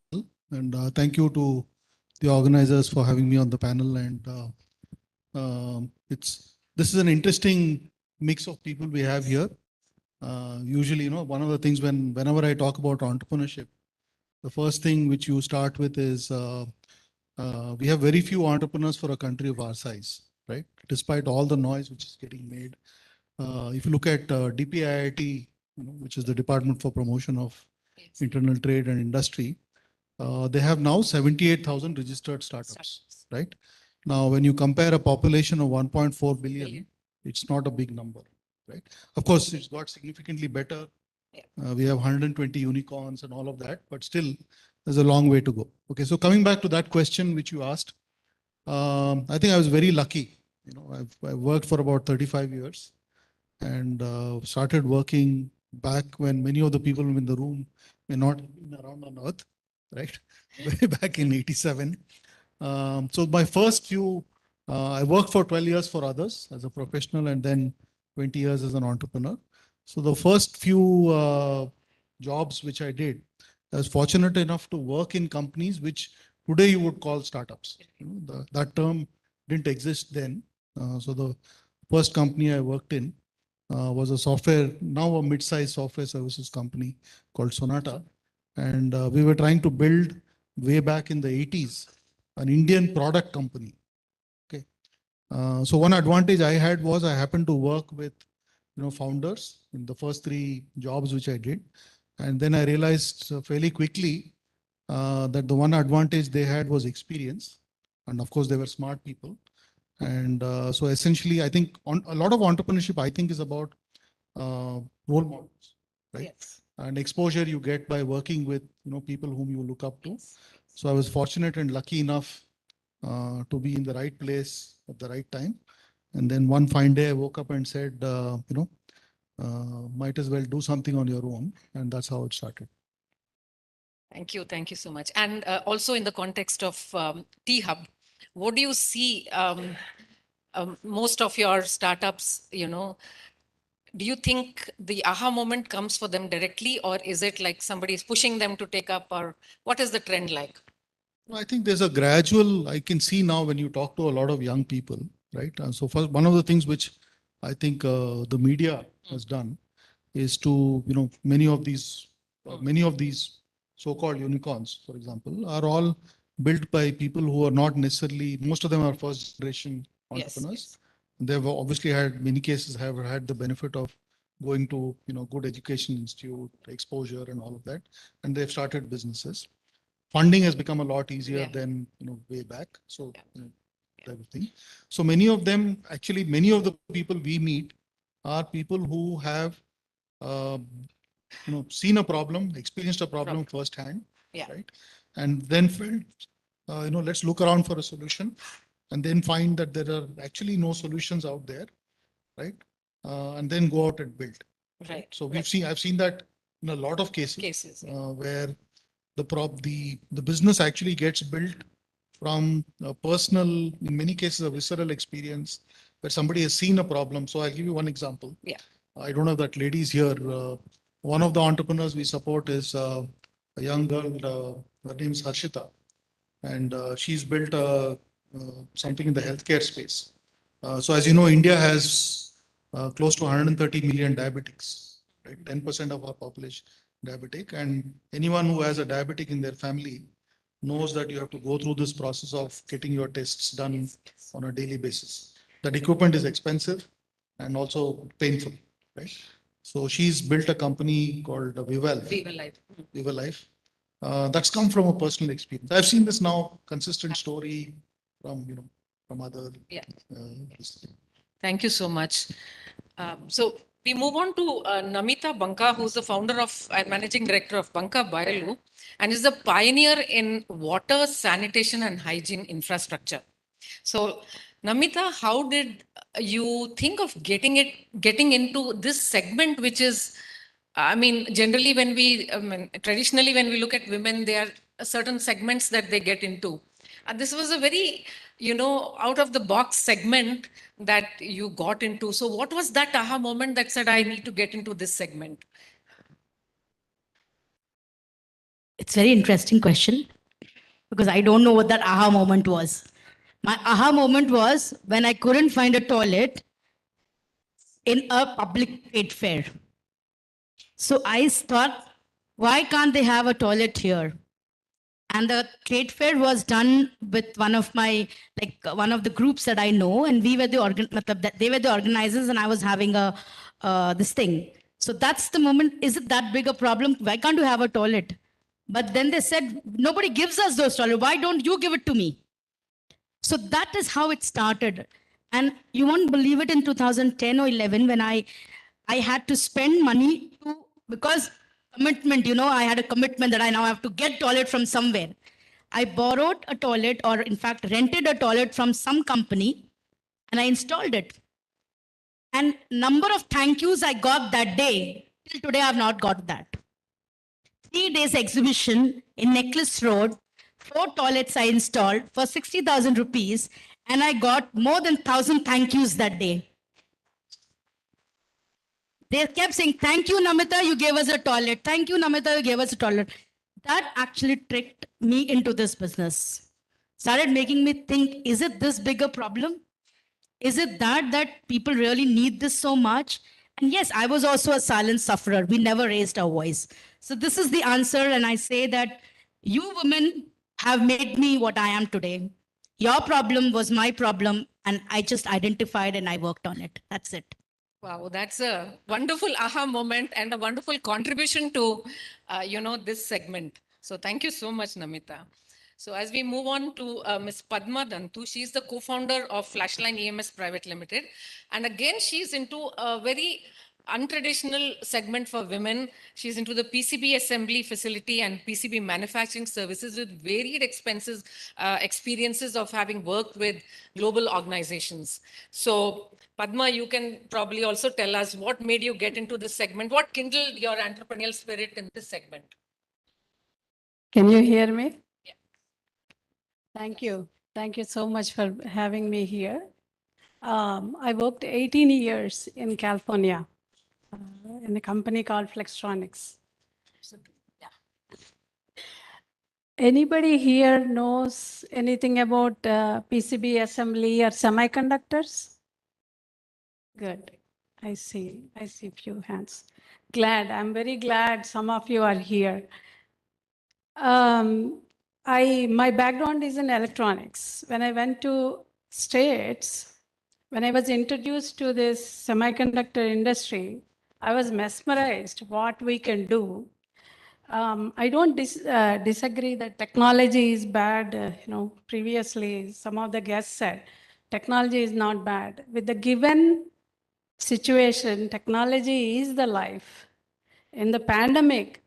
and thank you to the organizers for having me on the panel. And this is an interesting mix of people we have here. Usually, one of the things whenever I talk about entrepreneurship, the first thing which you start with is we have very few entrepreneurs for a country of our size, right? Despite all the noise which is getting made. If you look at DPIIT, which is the Department for Promotion of Internal Trade and Industry, they have now 78,000 registered startups, right? Now, when you compare a population of 1.4 billion, it's not a big number, right? Of course, it's got significantly better. We have 120 unicorns and all of that, but still there's a long way to go. Okay, so coming back to that question which you asked, I think I was very lucky. I've worked for about 35 years and started working back when many of the people in the room may not have been around on Earth, right? Way back in 87. So my first few, I worked for 12 years for others as a professional and then 20 years as an entrepreneur. So the first few jobs which I did, I was fortunate enough to work in companies which today you would call startups. That term didn't exist then. So the first company I worked in was a software, now a mid-sized software services company called Sonata. And we were trying to build way back in the 80s, an Indian product company. Okay. So one advantage I had was I happened to work with founders in the first 3 jobs which I did. And then I realized fairly quickly that the one advantage they had was experience. And of course, they were smart people. And so essentially, I think a lot of entrepreneurship, I think, is about role models, right? Yes. And exposure you get by working with people whom you look up to. So I was fortunate and lucky enough to be in the right place at the right time. And then one fine day I woke up and said, might as well do something on your own. And that's how it started. Thank you. Thank you so much. And also in the context of T-Hub, what do you see most of your startups, do you think the aha moment comes for them directly, or is it like somebody is pushing them to take up, or what is the trend like? I think there's a gradual, I can see now when you talk to a lot of young people, right? So first, one of the things which I think the media has done is to, many of these so-called unicorns, for example, are all built by people who are not necessarily, most of them are first generation entrepreneurs. They've obviously had, many cases have had the benefit of going to, good education institute, exposure and all of that. And they've started businesses. Funding has become a lot easier than, way back. So, type of thing. So many of them, actually, many of the people we meet are people who have, seen a problem, experienced a problem firsthand, right? And then felt, let's look around for a solution, and then find that there are actually no solutions out there, right? And then go out and build. Right. So I've seen that in a lot of cases, where the business actually gets built from a personal, in many cases, a visceral experience where somebody has seen a problem. So I'll give you one example. Yeah. I don't know if that lady's here. One of the entrepreneurs we support is a young girl. Her name is Harshita, and she's built something in the healthcare space. So as you know, India has close to 130 million diabetics, right? 10% of our population diabetic, and anyone who has a diabetic in their family knows that you have to go through this process of getting your tests done on a daily basis. That equipment is expensive and also painful, right? So she's built a company called Viva Life. Viva Life. That's come from a personal experience. I've seen this now, consistent story from, from other. Thank you so much. So we move on to Namita Banka, who's the founder of and managing director of Banka Bayalu, and is the pioneer in water, sanitation, and hygiene infrastructure. So Namita, how did you think of getting into this segment, which is, I mean, generally traditionally when we look at women, there are certain segments that they get into. And this was a very, out of the box segment that you got into. So what was that aha moment that said, I need to get into this segment? It's a very interesting question because I don't know what that aha moment was. My aha moment was when I couldn't find a toilet in a public trade fair. So I thought, why can't they have a toilet here? And the trade fair was done with one of the groups that I know, and we were they were the organizers, and I was having this thing. So that's the moment. Is it that big a problem? Why can't you have a toilet? But then they said, nobody gives us those toilets. Why don't you give it to me? So that is how it started. And you won't believe it, in 2010 or 11, when I had to spend money because commitment, I had a commitment that I now have to get toilet from somewhere. I borrowed a toilet, or in fact rented a toilet from some company, and I installed it. And number of thank yous I got that day, till today I have not got that. 3 days exhibition in Necklace Road, 4 toilets I installed for 60,000 rupees, and I got more than 1,000 thank yous that day. They kept saying, thank you, Namita, you gave us a toilet. Thank you, Namita, you gave us a toilet. That actually tricked me into this business. Started making me think, is it this big a problem? Is it that people really need this so much? And yes, I was also a silent sufferer. We never raised our voice. So this is the answer. And I say that you women have made me what I am today. Your problem was my problem, and I just identified and I worked on it. That's it. Wow, that's a wonderful aha moment and a wonderful contribution to, this segment. So thank you so much, Namita. So as we move on to Ms. Padma Dantu, she's the co-founder of Flashline EMS Private Limited. And again, she's into a very untraditional segment for women. She's into the PCB assembly facility and PCB manufacturing services with varied experiences of having worked with global organizations. So Padma, you can probably also tell us what made you get into this segment, what kindled your entrepreneurial spirit in this segment? Can you hear me? Yeah. Thank you. Thank you so much for having me here. I worked 18 years in California in a company called Flextronics. Anybody here knows anything about PCB assembly or semiconductors? Good. I see a few hands. I'm very glad some of you are here. My background is in electronics. When I went to States, when I was introduced to this semiconductor industry, I was mesmerized what we can do. I don't disagree that technology is bad. Previously, some of the guests said technology is not bad. With the given situation, technology is the life. In the pandemic,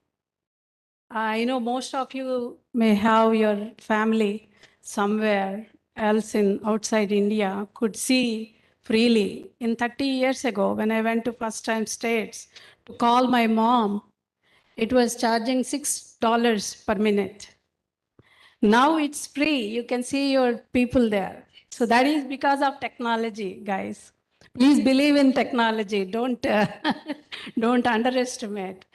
I know most of you may have your family somewhere else outside India, could see freely. In 30 years ago, when I went to first time States to call my mom, it was charging $6 per minute. Now it's free. You can see your people there. So that is because of technology, guys. Please believe in technology. Don't underestimate.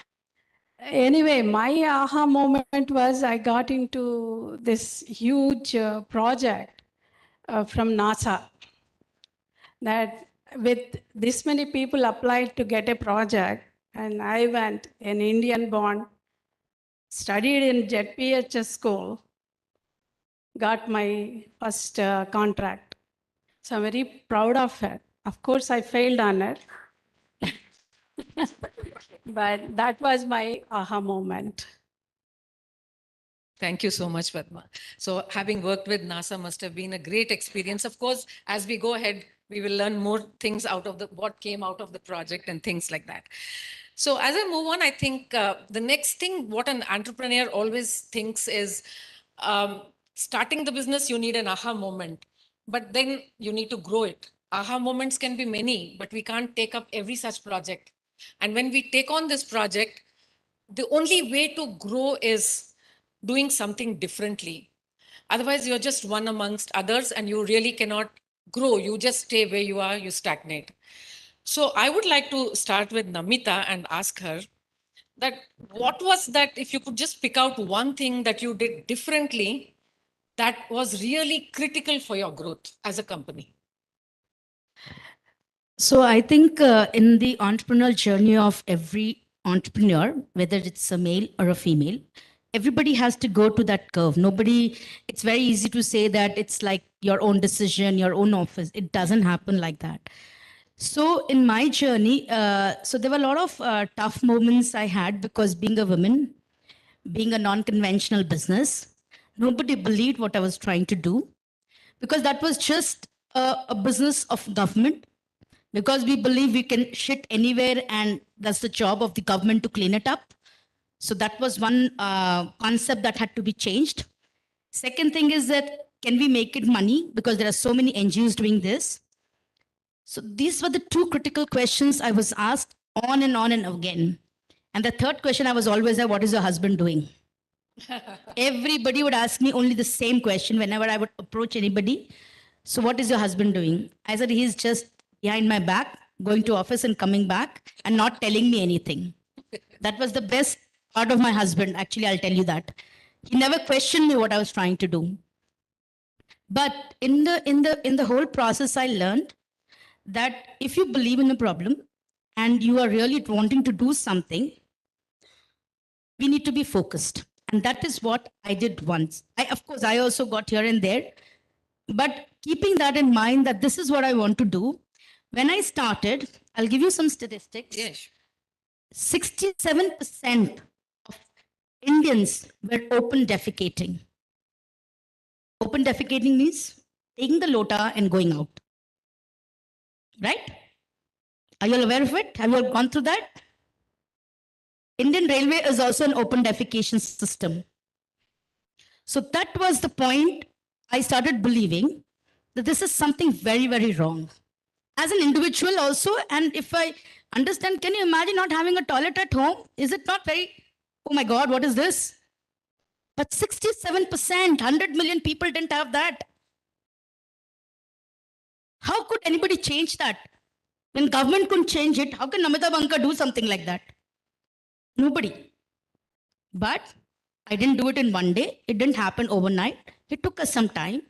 Anyway, my aha moment was I got into this huge project from NASA that with this many people applied to get a project, and I went, an Indian born, studied in ZPHS school, got my first contract. So I'm very proud of it. Of course, I failed on it. But that was my aha moment. Thank you so much, Padma. So having worked with NASA must have been a great experience. Of course, as we go ahead, we will learn more things out of what came out of the project and things like that. So as I move on, I think the next thing, what an entrepreneur always thinks is starting the business, you need an aha moment, but then you need to grow it. Aha moments can be many, but we can't take up every such project. And when we take on this project, the only way to grow is doing something differently. Otherwise, you're just one amongst others and you really cannot grow. You just stay where you are, you stagnate. So I would like to start with Namita and ask her that what was that, if you could just pick out one thing that you did differently that was really critical for your growth as a company? So I think in the entrepreneurial journey of every entrepreneur, whether it's a male or a female, everybody has to go to that curve. It's very easy to say that it's like your own decision, your own office. It doesn't happen like that. So in my journey, so there were a lot of tough moments I had because being a woman, being a non-conventional business, nobody believed what I was trying to do because that was just a business of government. Because we believe we can shit anywhere and that's the job of the government to clean it up. So that was one concept that had to be changed. Second thing is that can we make it money? Because there are so many NGOs doing this. So these were the two critical questions I was asked on and again. And the third question I was always asked, what is your husband doing? Everybody would ask me only the same question whenever I would approach anybody. So what is your husband doing? I said, he's just behind my back, going to office and coming back and not telling me anything. That was the best part of my husband. Actually, I'll tell you that. He never questioned me what I was trying to do. But in the whole process, I learned that if you believe in a problem and you are really wanting to do something, we need to be focused. And that is what I did once. Of course, I also got here and there. But keeping that in mind that this is what I want to do, when I started, I'll give you some statistics. Yes. 67% of Indians were open defecating. Open defecating means taking the lota and going out. Right? Are you all aware of it? Have you all gone through that? Indian Railway is also an open defecation system. So that was the point I started believing that this is something very, very wrong. As an individual also, and if I understand, can you imagine not having a toilet at home? Is it not very, oh my God, what is this? But 67%, 100 million people didn't have that. How could anybody change that? When government couldn't change it, how can Namita Banka do something like that? Nobody. But I didn't do it in one day. It didn't happen overnight. It took us some time.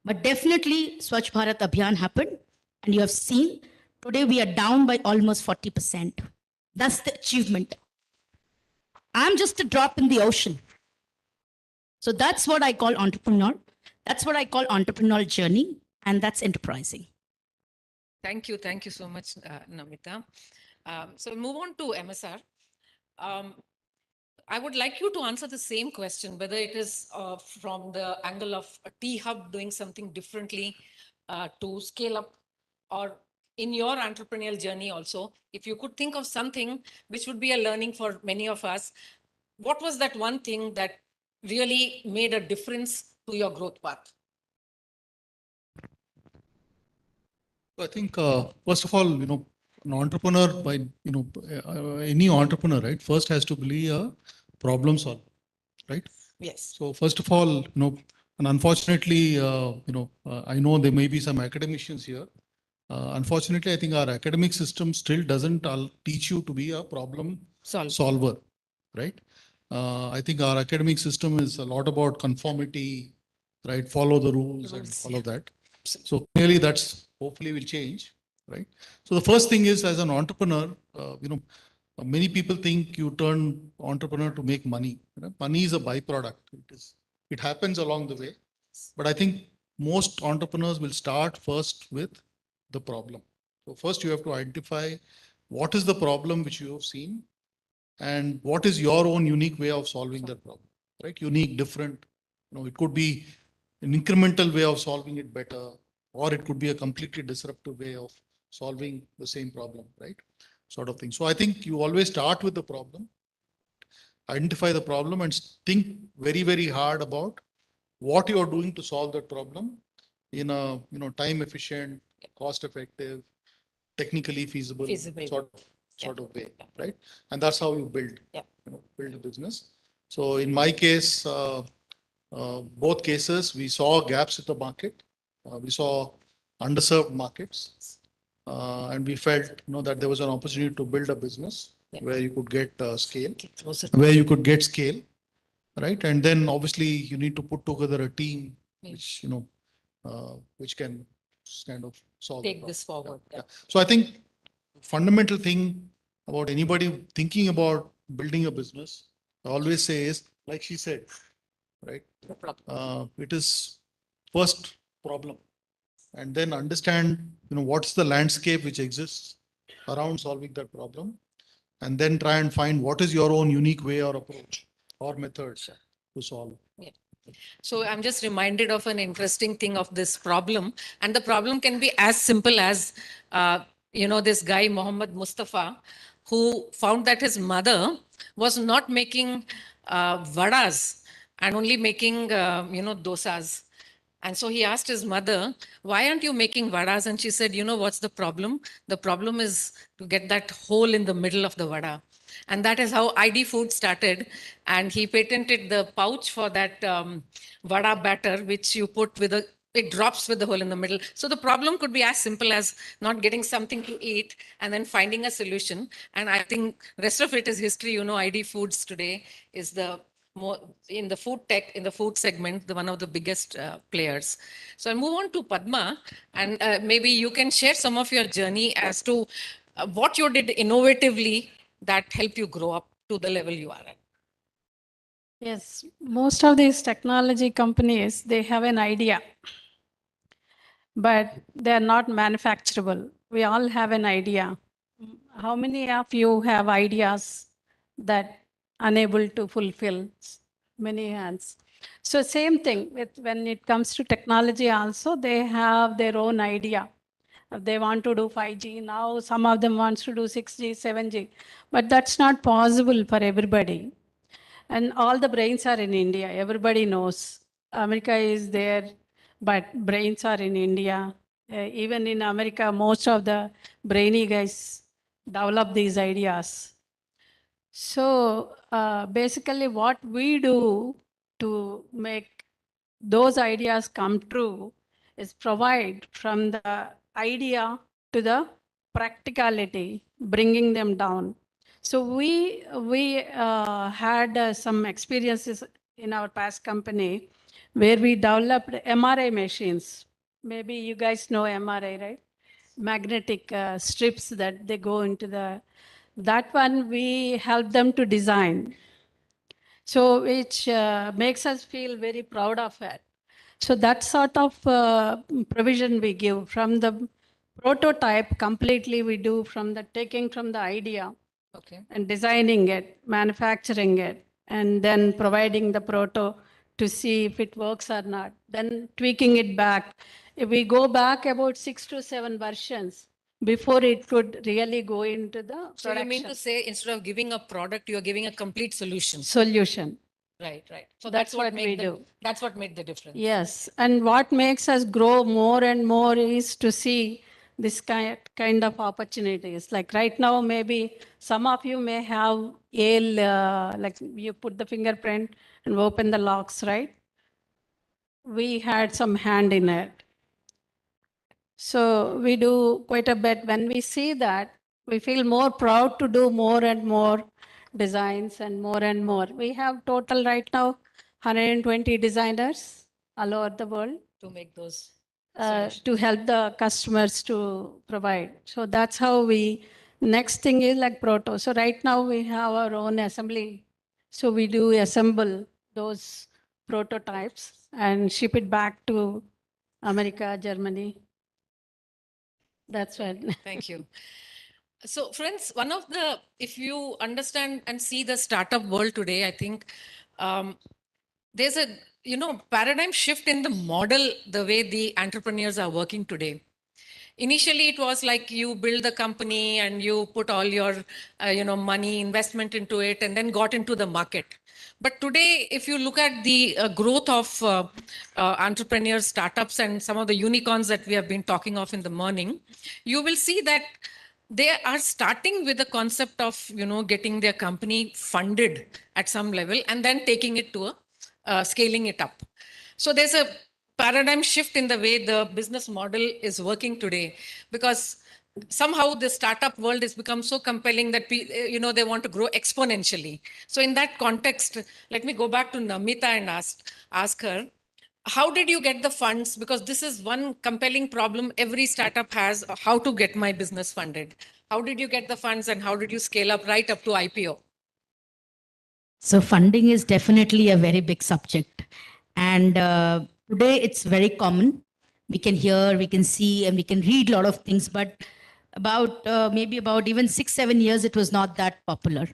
But definitely Swachh Bharat Abhiyan happened. And you have seen, today we are down by almost 40%. That's the achievement. I'm just a drop in the ocean. So that's what I call entrepreneur. That's what I call entrepreneurial journey. And that's enterprising. Thank you. Thank you so much, Namita. So move on to MSR. I would like you to answer the same question, whether it is from the angle of a T-Hub doing something differently to scale up, or in your entrepreneurial journey also, if you could think of something which would be a learning for many of us, what was that one thing that really made a difference to your growth path? I think, first of all, an entrepreneur, any entrepreneur, right, first has to be a problem solver, right? Yes. So first of all, and unfortunately, I know there may be some academicians here. Unfortunately, I think our academic system still doesn't teach you to be a problem solver, right? I think our academic system is a lot about conformity, right? Follow the rules and all of that. So clearly that's hopefully will change, right? So the first thing is, as an entrepreneur, many people think you turn entrepreneur to make money. Money is a byproduct. It happens along the way. But I think most entrepreneurs will start first with the problem. So first you have to identify what is the problem which you have seen and what is your own unique way of solving that problem, right? Unique, different. It could be an incremental way of solving it better, or it could be a completely disruptive way of solving the same problem, right? Sort of thing. So I think you always start with the problem, identify the problem, and think very, very hard about what you are doing to solve that problem in a time efficient, cost effective, technically feasible sort of way, right? And that's how you build a business. So in my case, both cases, we saw gaps in the market. We saw underserved markets. And we felt that there was an opportunity to build a business where you could get scale, right? And then obviously you need to put together a team which can kind of solve take this forward. Yeah. So I think fundamental thing about anybody thinking about building a business, I always say is, like she said, right? It is first problem, and then understand, what's the landscape which exists around solving that problem, and then try and find what is your own unique way or approach or methods to solve. Yeah. So I'm just reminded of an interesting thing of this problem, and the problem can be as simple as, this guy, Mohammed Mustafa, who found that his mother was not making vadas and only making, dosas. And so he asked his mother, why aren't you making vadas? And she said, what's the problem? The problem is to get that hole in the middle of the vada. And that is how ID Food started. And he patented the pouch for that vada batter, which you put with it drops with the hole in the middle. So the problem could be as simple as not getting something to eat and then finding a solution. And I think rest of it is history. ID Foods today is the more in the food tech, in the food segment, one of the biggest players. So I'll move on to Padma, and maybe you can share some of your journey as to what you did innovatively that helped you grow up to the level you are at. Yes, most of these technology companies, they have an idea, but they're not manufacturable. We all have an idea. How many of you have ideas that unable to fulfill? Many hands. So same thing with when it comes to technology also, they have their own idea. They want to do 5G. Now some of them wants to do 6G, 7G. But that's not possible for everybody. And all the brains are in India. Everybody knows. America is there, but brains are in India. Even in America, most of the brainy guys develop these ideas. So basically what we do to make those ideas come true is provide from the idea to the practicality, bringing them down. So we had some experiences in our past company where we developed MRI machines. Maybe you guys know MRI, right? Magnetic strips that they go into the, that one we help them to design. So which makes us feel very proud of it. So that sort of provision we give from the prototype completely we do from the taking from the idea and designing it, manufacturing it, and then providing the proto to see if it works or not, then tweaking it back. If we go back about 6 to 7 versions before it could really go into the So you mean production. to say instead of giving a product, you are giving a complete solution. Solution. Right, right. So That's that's what what we made the, do. that's what made the difference. Yes, and what makes us grow more and more is to see this kind of opportunities. Like right now, maybe some of you may have like you put the fingerprint and open the locks, right? We had some hand in it. So we do quite a bit. When we see that, we feel more proud to do more and more designs and more and more. We have total right now 120 designers all over the world To make those to help the customers to provide. So that's how we, next thing is like proto. So right now we have our own assembly. So we do assemble those prototypes and ship it back to America, Germany. That's right. Thank you. So friends, one of the, if you understand and see the startup world today, I think there's a, paradigm shift in the model, the way the entrepreneurs are working today. Initially, it was like you build the company and you put all your, money, investment into it, and then got into the market. But today, if you look at the growth of entrepreneurs, startups, and some of the unicorns that we have been talking of in the morning, you will see that they are starting with the concept of, getting their company funded at some level and then taking it to scaling it up. So there's a paradigm shift in the way the business model is working today, because somehow the startup world has become so compelling that they want to grow exponentially. So in that context, let me go back to Namita and ask her, how did you get the funds? Because this is one compelling problem every startup has, how to get my business funded. How did you get the funds and how did you scale up right up to IPO? So funding is definitely a very big subject. And today it's very common. We can hear, we can see, and we can read a lot of things, but maybe about even 6-7 years, it was not that popular.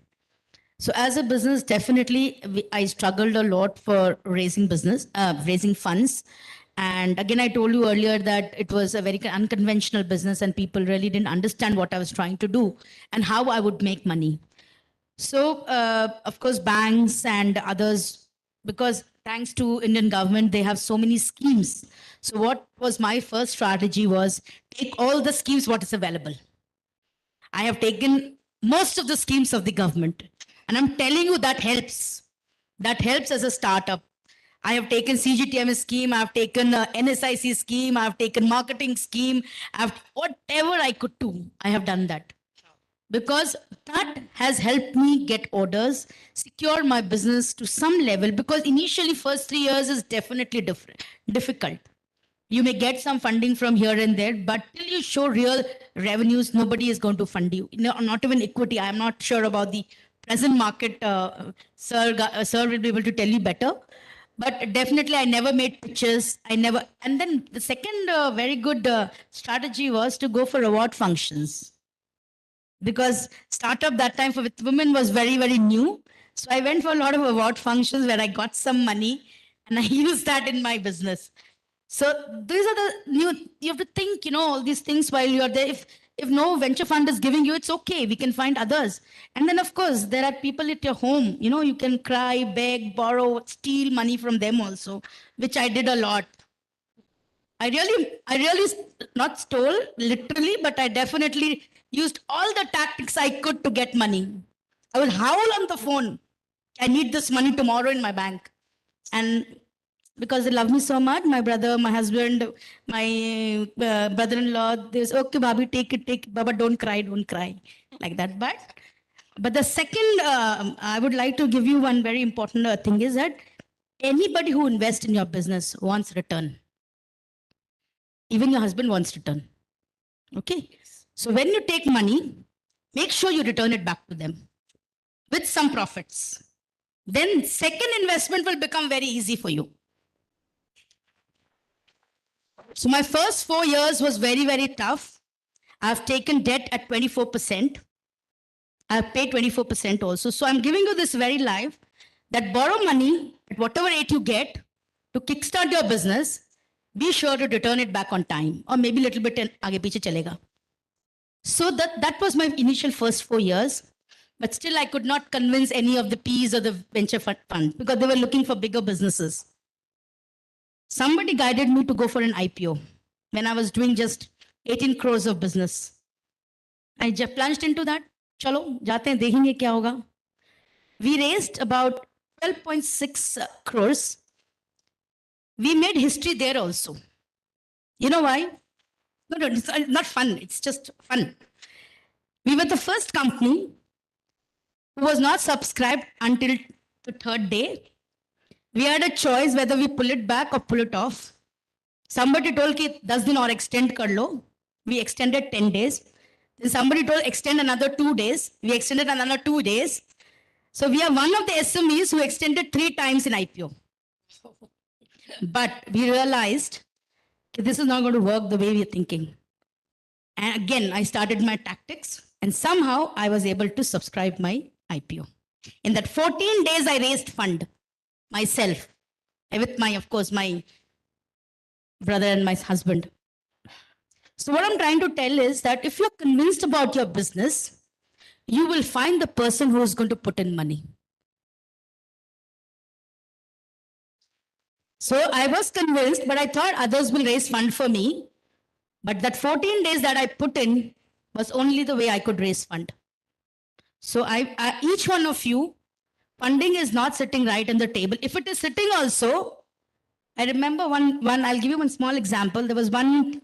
So as a business, definitely I struggled a lot for raising funds. And again, I told you earlier that it was a very unconventional business and people really didn't understand what I was trying to do and how I would make money. So of course, banks and others, because thanks to Indian government, they have so many schemes. So what was my first strategy was take all the schemes what is available. I have taken most of the schemes of the government. And I'm telling you that helps. That helps as a startup. I have taken CGTMS scheme, I've taken NSIC scheme, I've taken marketing scheme, whatever I could do, I have done that. Because that has helped me get orders, secure my business to some level, because initially first 3 years is definitely difficult. You may get some funding from here and there, but till you show real revenues, nobody is going to fund you. Not even equity. I'm not sure about the present market. Sir will be able to tell you better. But definitely, I never made pitches. And then the second very good strategy was to go for award functions. Because startup that time with women was very, very new. So I went for a lot of award functions where I got some money and I used that in my business. So these are the new, you have to think, all these things while you're there. If no venture fund is giving you, it's okay. We can find others. And then of course, there are people at your home, you can cry, beg, borrow, steal money from them also, which I did a lot. I really not stole literally, but I definitely used all the tactics I could to get money. I would howl on the phone. I need this money tomorrow in my bank. And because they love me so much, my brother, my husband, my brother-in-law, they say, okay, Bhabhi, take it, Baba, don't cry, like that. But the second, I would like to give you one very important thing is that anybody who invests in your business wants return. Even your husband wants return. Okay. So when you take money, make sure you return it back to them with some profits. Then second investment will become very easy for you. So my first 4 years was very, very tough. I've taken debt at 24%. I've paid 24% also. So I'm giving you this very live that borrow money at whatever rate you get to kickstart your business. Be sure to return it back on time, or maybe a little bit aage piche chalega. So that was my initial first 4 years. But still, I could not convince any of the Ps or the venture fund because they were looking for bigger businesses. Somebody guided me to go for an IPO when I was doing just 18 crores of business. I just plunged into that. Chalo, jate hain, dekhenge kya hoga. We raised about 12.6 crores. We made history there also. You know why? No, it's not fun. It's just fun. We were the first company who was not subscribed until the third day. We had a choice whether we pull it back or pull it off. Somebody told ki 10 din aur extend kar lo. We extended 10 days. Then somebody told extend another 2 days. We extended another 2 days. So we are one of the SMEs who extended 3 times in IPO. But we realized that this is not going to work the way we are thinking. And again, I started my tactics and somehow I was able to subscribe my IPO. In that 14 days, I raised fund myself with my, of course, my brother and my husband. So what I'm trying to tell is that if you're convinced about your business, you will find the person who is going to put in money. So I was convinced, but I thought others will raise fund for me. But that 14 days that I put in was only the way I could raise fund. So each one of you, funding is not sitting right on the table. If it is sitting also, I remember I'll give you one small example. There was one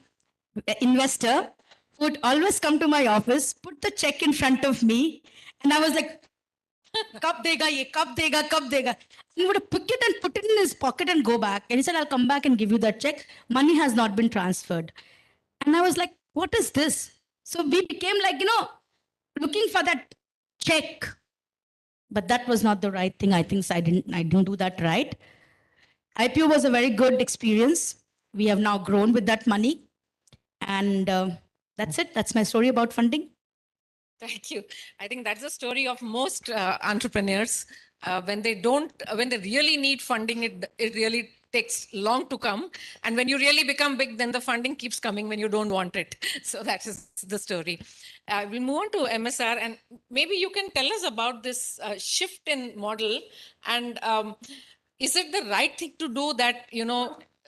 investor who would always come to my office, put the check in front of me, and I was like, Kab dega ye, kab dega, kab dega. He would pick it and put it in his pocket and go back. And he said, I'll come back and give you that check. Money has not been transferred. And I was like, what is this? So we became like, looking for that check. But that was not the right thing. I think I didn't do that right. IPO was a very good experience. We have now grown with that money. And that's it. That's my story about funding. Thank you. I think that's the story of most entrepreneurs. When they really need funding, it really takes long to come. And when you really become big, then the funding keeps coming when you don't want it. So that is the story. We'll move on to MSR, and maybe you can tell us about this shift in model. And is it the right thing to do that,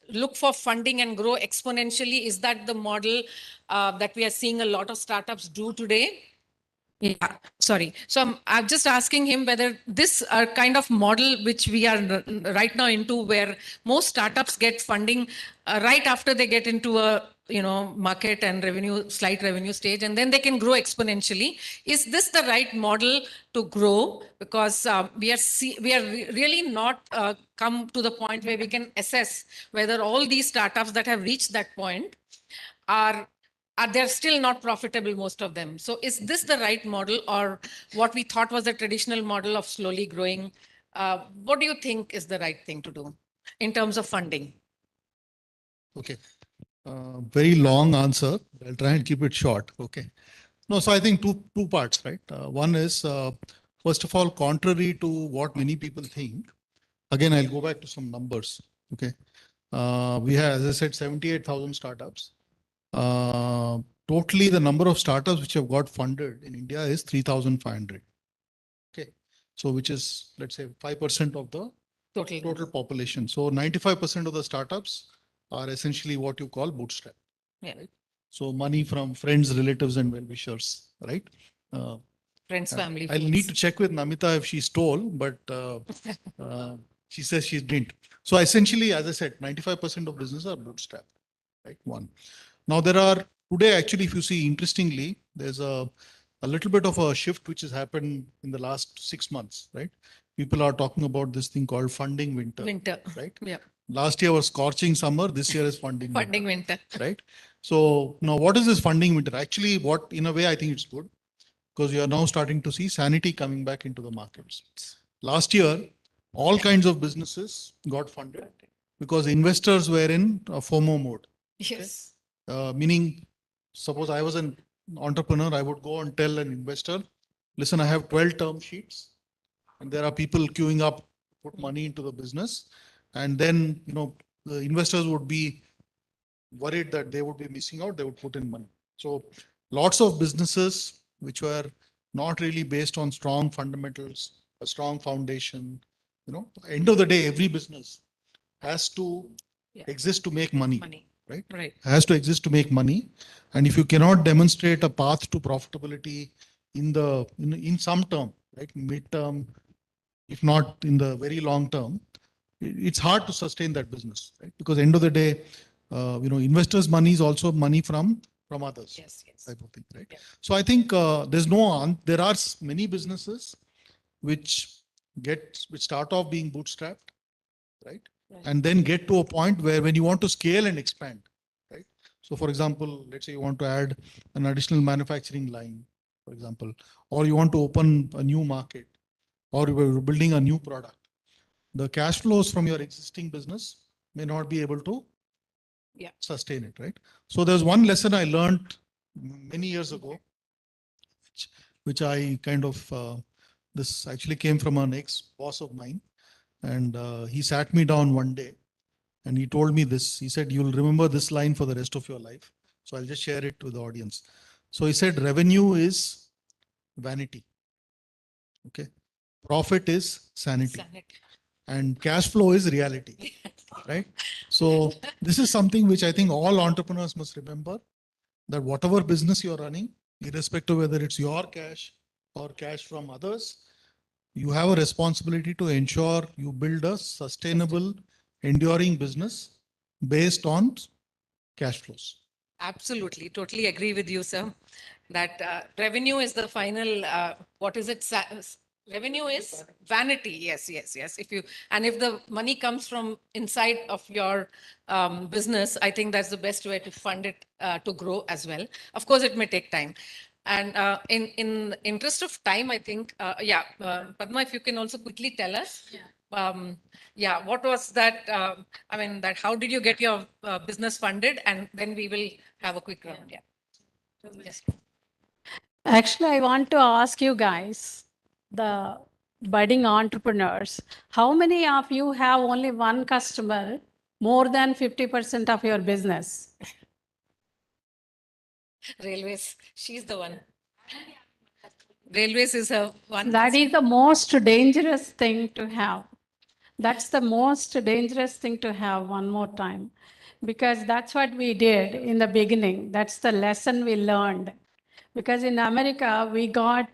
look for funding and grow exponentially? Is that the model that we are seeing a lot of startups do today? Yeah, sorry. So I'm just asking him whether this kind of model which we are right now into, where most startups get funding right after they get into a market and slight revenue stage, and then they can grow exponentially. Is this the right model to grow? Because we are really not come to the point where we can assess whether all these startups that have reached that point are they're still not profitable, most of them. So is this the right model, or what we thought was the traditional model of slowly growing? What do you think is the right thing to do in terms of funding? Okay. Very long answer. I'll try and keep it short. Okay. No, so I think two parts, right? One is, first of all, contrary to what many people think, again, I'll go back to some numbers. Okay. We have, as I said, 78,000 startups. Totally, the number of startups which have got funded in India is 3,500. Okay. So which is, let's say, 5% of the total population. So 95% of the startups are essentially what you call bootstrap. Yeah. Right? So money from friends, relatives, and well-wishers, right? Friends, family. I'll need to check with Namita if she stole, but she says she didn't. So essentially, as I said, 95% of business are bootstrap, right? One. Now there are today, actually, if you see, interestingly, there's a little bit of a shift which has happened in the last 6 months, right? People are talking about this thing called funding winter. Right? Yeah. Last year was scorching summer. This year is funding Funding winter. Right? So now what is this funding winter? Actually, what in a way I think it's good because you are now starting to see sanity coming back into the markets. Last year, all kinds of businesses got funded because investors were in a FOMO mode. Yes. Meaning, suppose I was an entrepreneur, I would go and tell an investor, listen, I have 12 term sheets and there are people queuing up, put money into the business. And then, the investors would be worried that they would be missing out, they would put in money. So lots of businesses which were not really based on strong fundamentals, a strong foundation, end of the day, every business has to exist to make money. Right? Right. Has to exist to make money. And if you cannot demonstrate a path to profitability in some term, right, mid-term, if not in the very long term, it's hard to sustain that business, right? Because end of the day, investors' money is also money from others. Yes. Type of thing, right? Yeah. So I think there are many businesses which start off being bootstrapped, right? And then get to a point where when you want to scale and expand, right? So for example, let's say you want to add an additional manufacturing line, for example, or you want to open a new market, or you're building a new product. The cash flows from your existing business may not be able to sustain it, right? So there's one lesson I learned many years ago, which I kind of, this actually came from an ex-boss of mine. And he sat me down one day and he told me this. He said, you'll remember this line for the rest of your life. So I'll just share it with the audience. So he said, revenue is vanity. Okay. Profit is sanity. And cash flow is reality. Right? So this is something which I think all entrepreneurs must remember, that whatever business you're running, irrespective of whether it's your cash or cash from others, you have a responsibility to ensure you build a sustainable, enduring business based on cash flows. Absolutely. Totally agree with you, sir. That revenue is the final, what is it? Revenue is vanity. Yes. If the money comes from inside of your business, I think that's the best way to fund it to grow as well. Of course, it may take time. And in interest of time, I think, Padma, if you can also quickly tell us, what was that? How did you get your business funded? And then we will have a quick round. Yeah. Yes. Actually, I want to ask you guys, the budding entrepreneurs, how many of you have only one customer more than 50% of your business? Railways, she's the one. Railways is her one. That is the most dangerous thing to have. That's the most dangerous thing to have one more time, because that's what we did in the beginning. That's the lesson we learned. Because in America, we got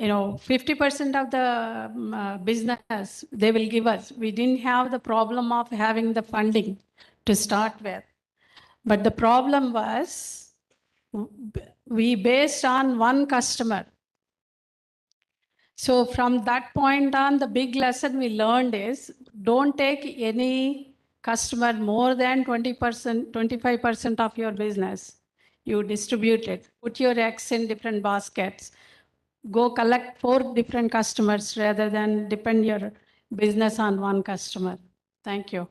50% of the business they will give us. We didn't have the problem of having the funding to start with. But the problem was we based on one customer. So from that point on, the big lesson we learned is don't take any customer more than 20%, 25% of your business. You distribute it, put your eggs in different baskets. Go collect 4 different customers rather than depend your business on one customer. Thank you.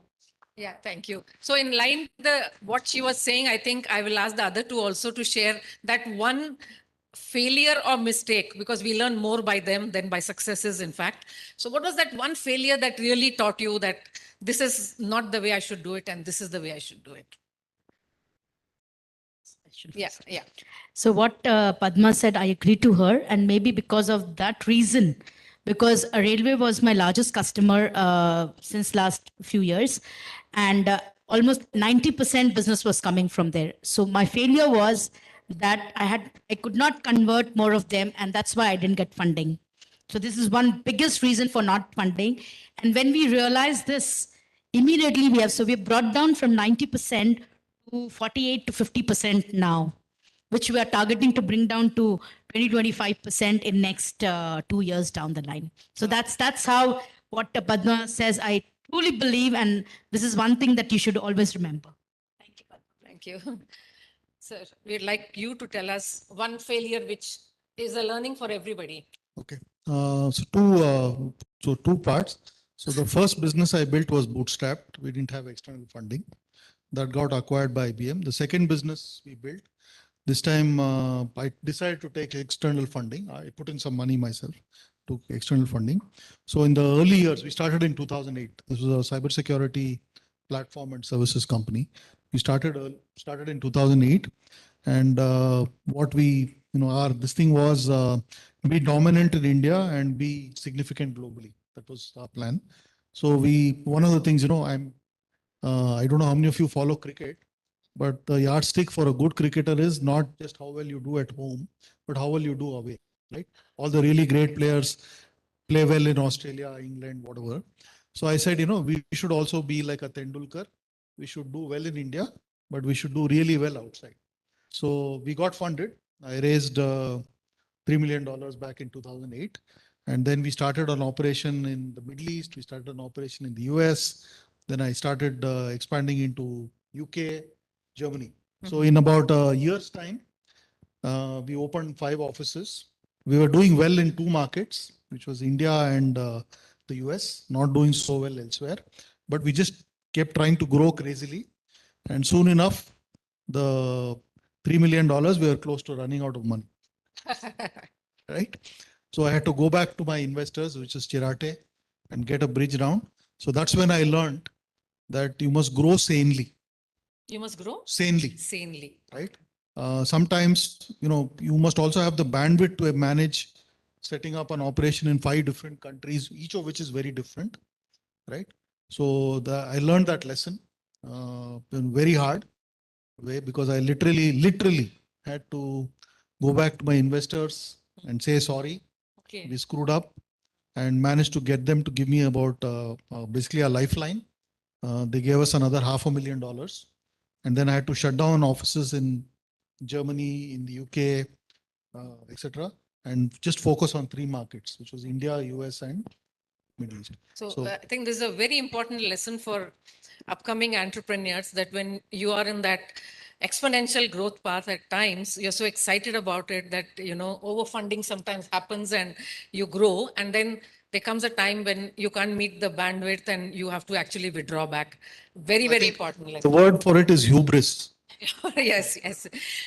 Yeah, thank you. So in line with what she was saying, I think I will ask the other two also to share that one failure or mistake, because we learn more by them than by successes, in fact. So what was that one failure that really taught you that this is not the way I should do it and this is the way I should do it? Yeah, yeah. So what Padma said, I agree to her. And maybe because of that reason, because railway was my largest customer since last few years. And almost 90% business was coming from there. So my failure was that I could not convert more of them. And that's why I didn't get funding. So this is one biggest reason for not funding. And when we realized this, immediately we brought down from 90% to 48 to 50% now, which we are targeting to bring down to 20-25% in next 2 years down the line. So that's how what Padma says, I truly believe, and this is one thing that you should always remember. Thank you. Sir, we'd like you to tell us one failure which is a learning for everybody. Okay. So two parts. So the first business I built was bootstrapped. We didn't have external funding. That got acquired by IBM. The second business we built, this time I decided to take external funding. I put in some money myself, took external funding. So in the early years, we started in 2008. This was a cybersecurity platform and services company. We started in 2008. And what we, this thing was be dominant in India and be significant globally. That was our plan. So one of the things, I don't know how many of you follow cricket, but the yardstick for a good cricketer is not just how well you do at home, but how well you do away, right? All the really great players play well in Australia, England, whatever. So I said, we should also be like a Tendulkar. We should do well in India, but we should do really well outside. So we got funded. I raised $3 million back in 2008. And then we started an operation in the Middle East. We started an operation in the US. Then I started expanding into UK, Germany. So in about a year's time, we opened 5 offices. We were doing well in 2 markets, which was India and the US, not doing so well elsewhere. But we just kept trying to grow crazily. And soon enough, the $3 million, we were close to running out of money. Right? So I had to go back to my investors, which is Chirate, and get a bridge round. So that's when I learned that you must grow sanely. You must grow? Sanely. Sanely. Right? Sometimes, you must also have the bandwidth to manage setting up an operation in 5 different countries, each of which is very different. Right? So I learned that lesson very hard way, because I literally had to go back to my investors and say sorry. Okay. We screwed up, and managed to get them to give me about basically a lifeline. They gave us another $500,000, and then I had to shut down offices in Germany, in the UK, etc., and just focus on 3 markets, which was India, US, and Middle East. So I think this is a very important lesson for upcoming entrepreneurs, that when you are in that exponential growth path, at times you're so excited about it that overfunding sometimes happens and you grow, and then there comes a time when you can't meet the bandwidth and you have to actually withdraw back. Very important lesson. The word for it is hubris. Yes.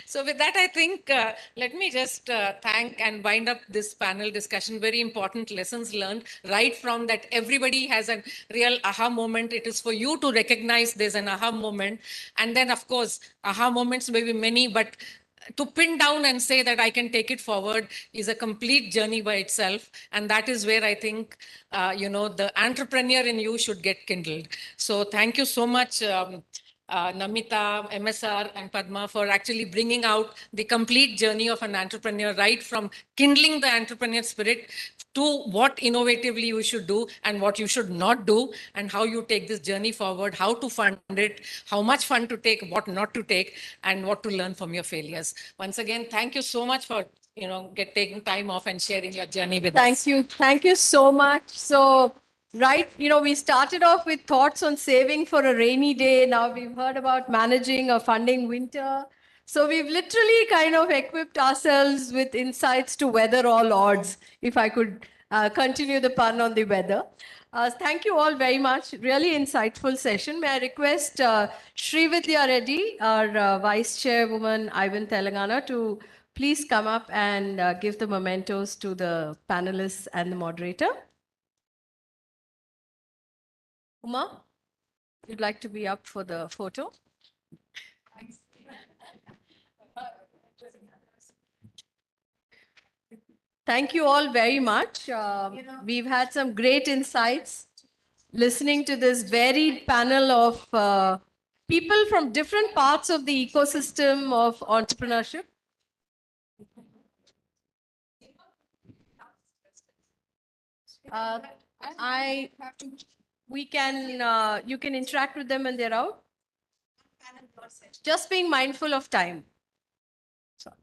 So with that, I think let me just thank and wind up this panel discussion. Very important lessons learned, right from that everybody has a real aha moment. It is for you to recognize there's an aha moment. And then, of course, aha moments may be many, but to pin down and say that I can take it forward is a complete journey by itself. And that is where I think, the entrepreneur in you should get kindled. So thank you so much, Namita, MSR, and Padma, for actually bringing out the complete journey of an entrepreneur, right from kindling the entrepreneur spirit to what innovatively you should do and what you should not do, and how you take this journey forward, how to fund it, how much fun to take, what not to take, and what to learn from your failures. Once again, thank you so much for taking time off and sharing your journey with us. Thank you so much. So, right, we started off with thoughts on saving for a rainy day. Now we've heard about managing a funding winter. So we've literally kind of equipped ourselves with insights to weather all odds, if I could continue the pun on the weather. Thank you all very much. Really insightful session. May I request Srividya Reddy, our Vice Chairwoman, IWN Telangana, to please come up and give the mementos to the panelists and the moderator. Uma, you'd like to be up for the photo? Thank you all very much. We've had some great insights listening to this varied panel of people from different parts of the ecosystem of entrepreneurship. You can interact with them when they're out. Just being mindful of time. Sure.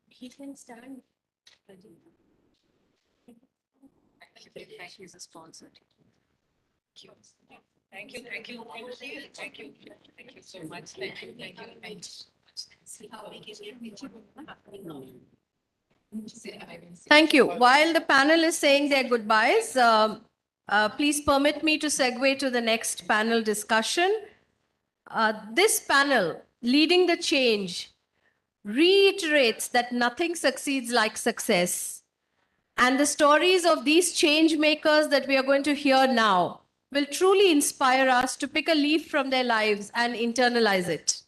He can stand. He's a sponsor. Thank you so much. Thank you. While the panel is saying their goodbyes, please permit me to segue to the next panel discussion. This panel, Leading the Change, reiterates that nothing succeeds like success. And the stories of these change makers that we are going to hear now will truly inspire us to pick a leaf from their lives and internalize it.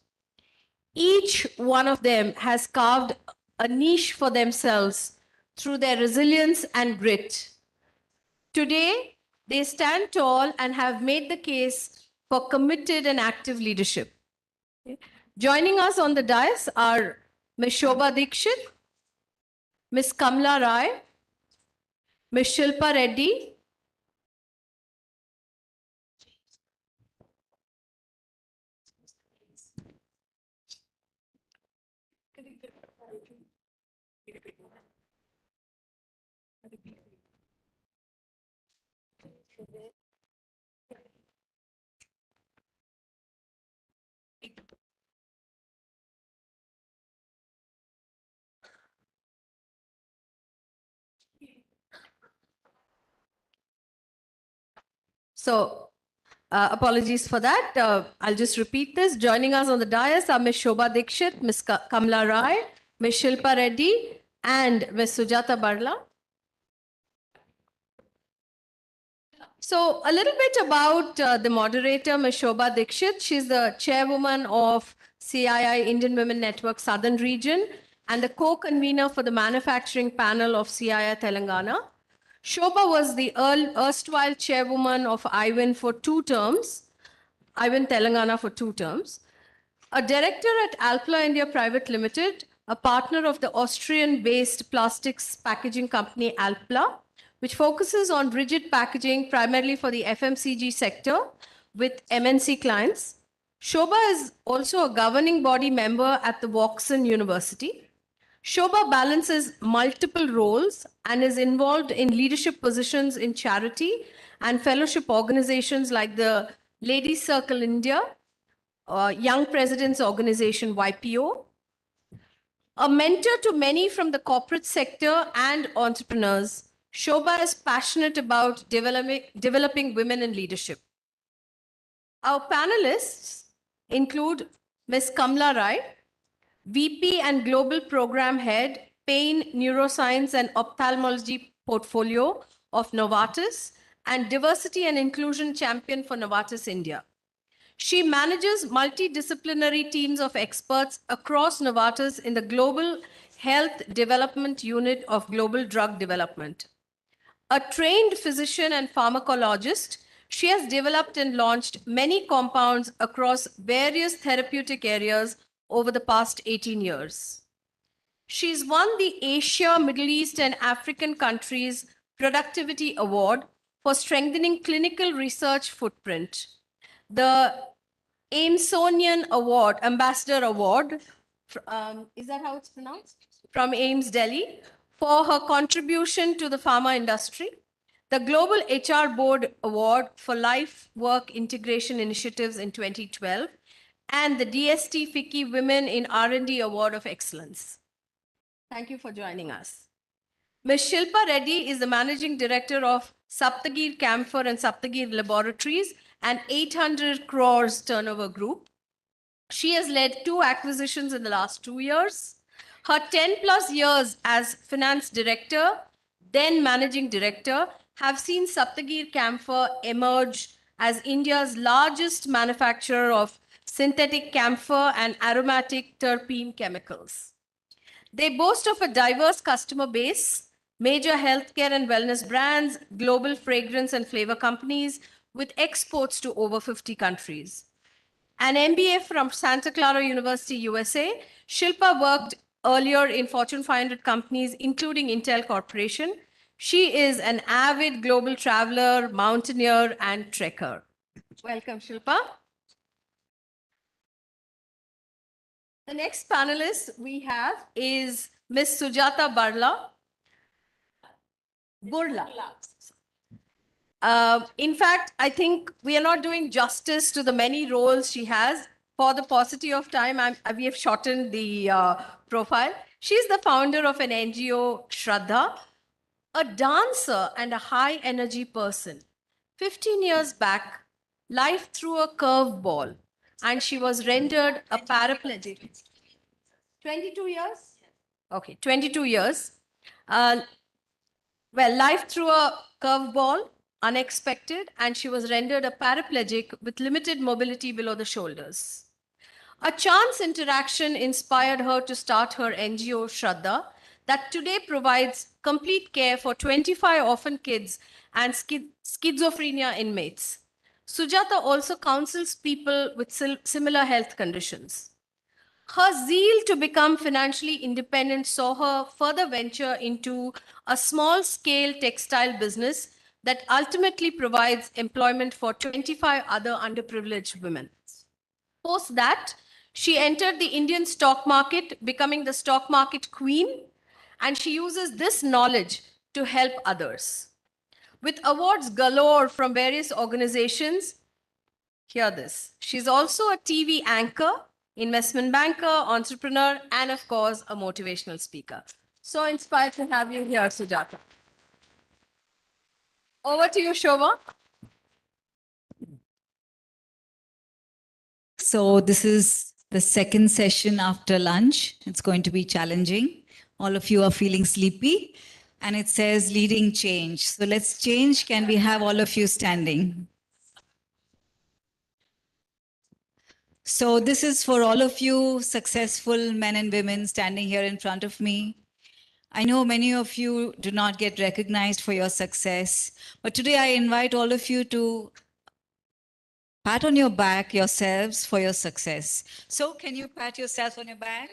Each one of them has carved a niche for themselves through their resilience and grit. Today, they stand tall and have made the case for committed and active leadership. Joining us on the dais are Ms. Shobha Dikshit, Ms. Kamla Rai, Ms. Shilpa Reddy, apologies for that. I'll just repeat this. Joining us on the dais are Ms. Shobha Dikshit, Ms. Kamla Rai, Ms. Shilpa Reddy, and Ms. Sujata Barla. So a little bit about the moderator, Ms. Shobha Dikshit. She's the chairwoman of CII Indian Women Network Southern Region and the co-convener for the manufacturing panel of CII Telangana. Shobha was the erstwhile chairwoman of IWN for 2 terms, IWN Telangana for 2 terms, a director at Alpla India Private Limited, a partner of the Austrian-based plastics packaging company Alpla, which focuses on rigid packaging primarily for the FMCG sector with MNC clients. Shobha is also a governing body member at the Vauxhall University. Shobha balances multiple roles and is involved in leadership positions in charity and fellowship organizations like the Ladies Circle India, Young Presidents Organization YPO. A mentor to many from the corporate sector and entrepreneurs, Shobha is passionate about developing women in leadership. Our panelists include Ms. Kamla Rai, VP and Global Program Head, Pain, Neuroscience and Ophthalmology Portfolio of Novartis, and Diversity and Inclusion Champion for Novartis India. She manages multidisciplinary teams of experts across Novartis in the Global Health Development Unit of Global Drug Development. A trained physician and pharmacologist, she has developed and launched many compounds across various therapeutic areas over the past 18 years. She's won the Asia, Middle East, and African countries Productivity Award for strengthening clinical research footprint. The Amesonian Award, Ambassador Award, is that how it's pronounced? From AIIMS Delhi, for her contribution to the pharma industry. The the Global HR Board Award for Life Work Integration Initiatives in 2012, and the DST FICCI Women in R&D Award of Excellence. Thank you for joining us. Ms. Shilpa Reddy is the Managing Director of Saptagir Camphor and Saptagir Laboratories, an 800 crores turnover group. She has led 2 acquisitions in the last 2 years. Her 10 plus years as finance director, then managing director, have seen Saptagir Camphor emerge as India's largest manufacturer of synthetic camphor and aromatic terpene chemicals. They boast of a diverse customer base, major healthcare and wellness brands, global fragrance and flavor companies, with exports to over 50 countries. An MBA from Santa Clara University, USA, Shilpa worked earlier in Fortune 500 companies, including Intel Corporation. She is an avid global traveler, mountaineer, and trekker. Welcome, Shilpa. The next panelist we have is Ms. Sujata Burla. In fact, I think we are not doing justice to the many roles she has. For the paucity of time, we have shortened the profile. She's the founder of an NGO, Shraddha, a dancer and a high energy person. 15 years back, life threw a curveball and she was rendered a paraplegic. 22 years? Okay, 22 years. Well, life threw a curveball, unexpected, and she was rendered a paraplegic with limited mobility below the shoulders. A chance interaction inspired her to start her NGO, Shraddha, that today provides complete care for 25 orphan kids and schizophrenia inmates. Sujata also counsels people with similar health conditions. Her zeal to become financially independent saw her further venture into a small-scale textile business that ultimately provides employment for 25 other underprivileged women. Post that, she entered the Indian stock market, becoming the stock market queen, and she uses this knowledge to help others. With awards galore from various organizations, hear this. She's also a TV anchor, investment banker, entrepreneur, and of course, a motivational speaker. So inspired to have you here, Sujata. Over to you, Shobha. So this is the second session after lunch. It's going to be challenging. All of you are feeling sleepy. And it says leading change. So let's change. Can we have all of you standing? So this is for all of you successful men and women standing here in front of me. I know many of you do not get recognized for your success, but today I invite all of you to pat on your back yourselves for your success. So can you pat yourself on your back?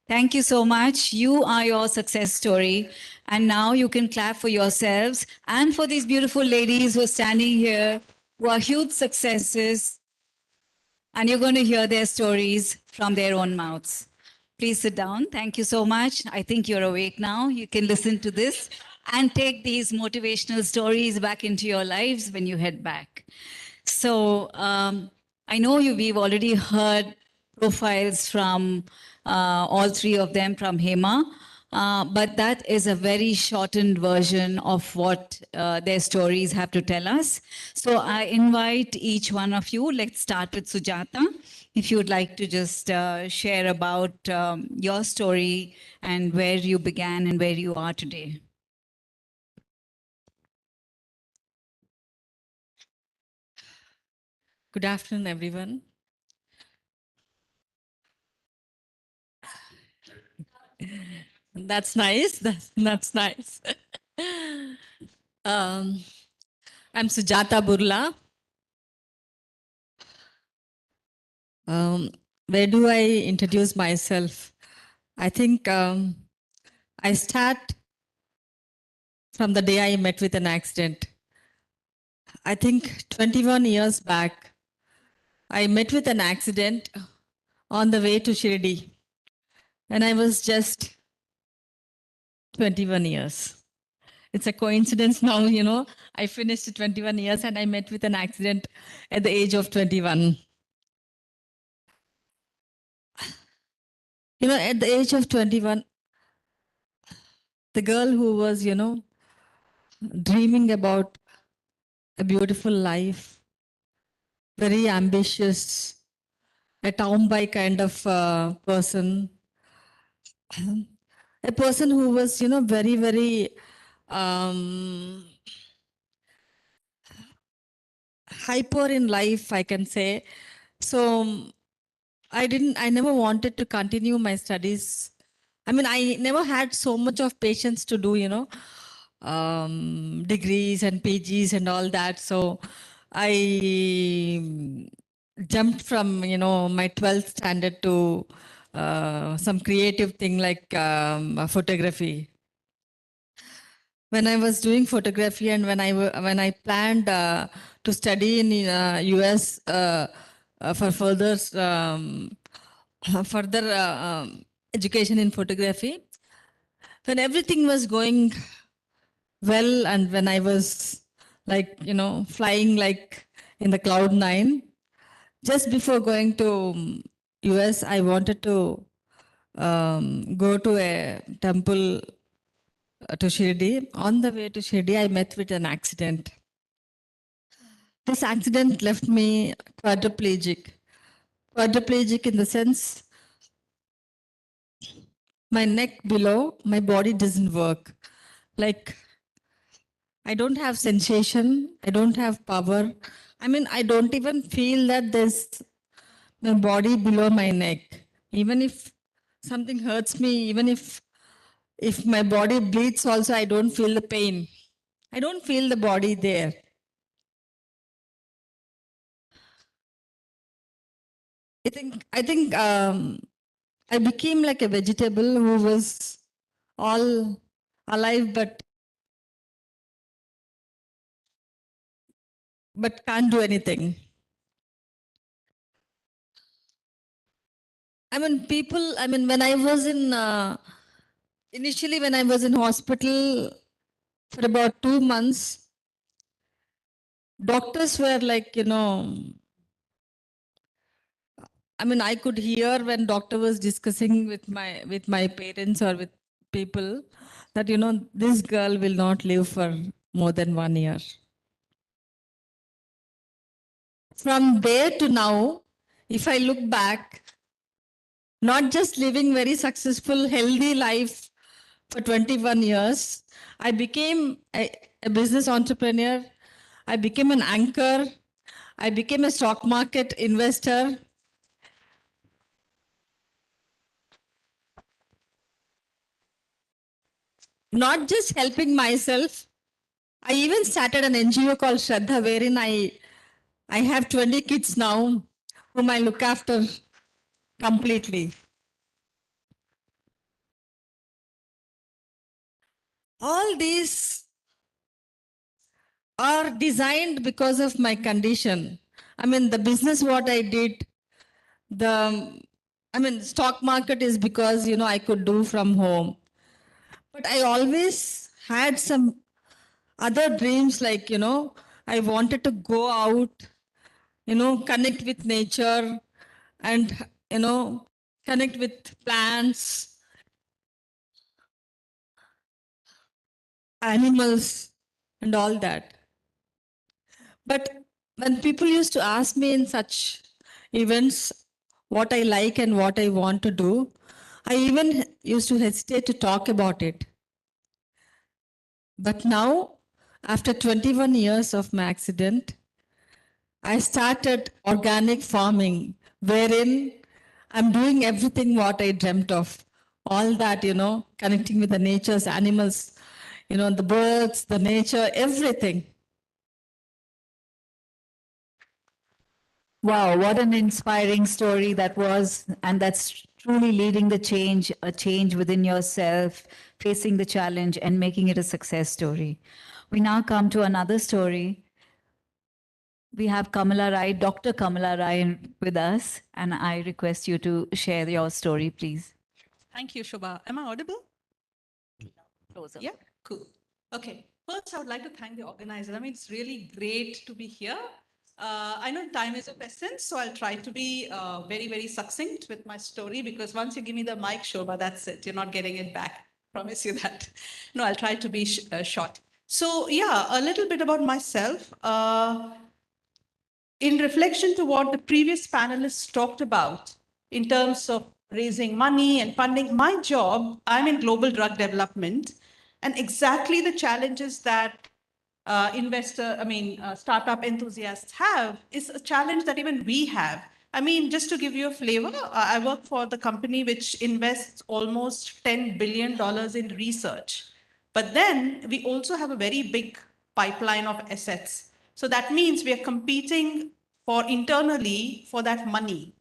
Thank you so much. You are your success story. And now you can clap for yourselves and for these beautiful ladies who are standing here, who are huge successes. And you're going to hear their stories from their own mouths. Please sit down. Thank you so much. I think you're awake now. You can listen to this and take these motivational stories back into your lives when you head back. So I know we've already heard profiles from all three of them from Hema, but that is a very shortened version of what their stories have to tell us. So I invite each one of you, let's start with Sujata, if you would like to just share about your story and where you began and where you are today. Good afternoon, everyone. That's nice. That's nice. I'm Sujata Burla. Where do I introduce myself? I think I start from the day I met with an accident. I think 21 years back, I met with an accident on the way to Shirdi. And I was just 21 years. it's a coincidence now, I finished 21 years and I met with an accident at the age of 21. At the age of 21, the girl who was, dreaming about a beautiful life, very ambitious, a tomboy kind of person, a person who was, very, very hyper in life, I can say. So I never wanted to continue my studies. I mean, I never had so much of patience to do, degrees and PGs and all that. So I jumped from, my 12th standard to some creative thing like photography. When I was doing photography and when I planned to study in US for further education in photography, when everything was going well and when I was like, flying like in the cloud nine, just before going to US, I wanted to go to a temple to Shirdi. On the way to Shirdi, I met with an accident. This accident left me quadriplegic. Quadriplegic in the sense, my neck below, my body doesn't work. Like, I don't have sensation, I don't have power. I mean, I don't even feel that there's my body below my neck. Even if something hurts me, even if my body bleeds also, I don't feel the pain. I don't feel the body there. I think I became like a vegetable who was all alive but can't do anything. I mean, when I was in, initially when I was in hospital for about 2 months, doctors were like, I could hear when doctor was discussing with my parents or with people that, this girl will not live for more than 1 year. From there to now, if I look back, not just living very successful, healthy life for 21 years, I became a business entrepreneur. I became an anchor. I became a stock market investor. Not just helping myself, I even started an NGO called Shraddha, wherein I have 20 kids now whom I look after completely. All these are designed because of my condition. The business what I did, stock market is because, I could do from home. But I always had some other dreams like, I wanted to go out, connect with nature and, connect with plants, animals and all that. But when people used to ask me in such events what I like and what I want to do, I even used to hesitate to talk about it. But now, after 21 years of my accident, I started organic farming, wherein I'm doing everything what I dreamt of. All that, connecting with the nature's animals, the birds, the nature, everything. Wow, what an inspiring story that was. And that's truly leading the change, a change within yourself, facing the challenge and making it a success story. We now come to another story. We have Kamala Rai, Dr. Kamala Rai with us, and I request you to share your story, please. Thank you, Shobha. Am I audible? Closer. Yeah, cool. Okay, first I would like to thank the organizer. I mean, it's really great to be here. I know time is of essence, so I'll try to be very, very succinct with my story because once you give me the mic, Shobha, that's it. You're not getting it back. Promise you that. No, I'll try to be short. So yeah, a little bit about myself. In reflection to what the previous panelists talked about in terms of raising money and funding, my job, I'm in global drug development, and exactly the challenges that startup enthusiasts have is a challenge that even we have. I mean, just to give you a flavor, I work for the company which invests almost $10 billion in research. But then we also have a very big pipeline of assets. So that means we are competing for internally for that money.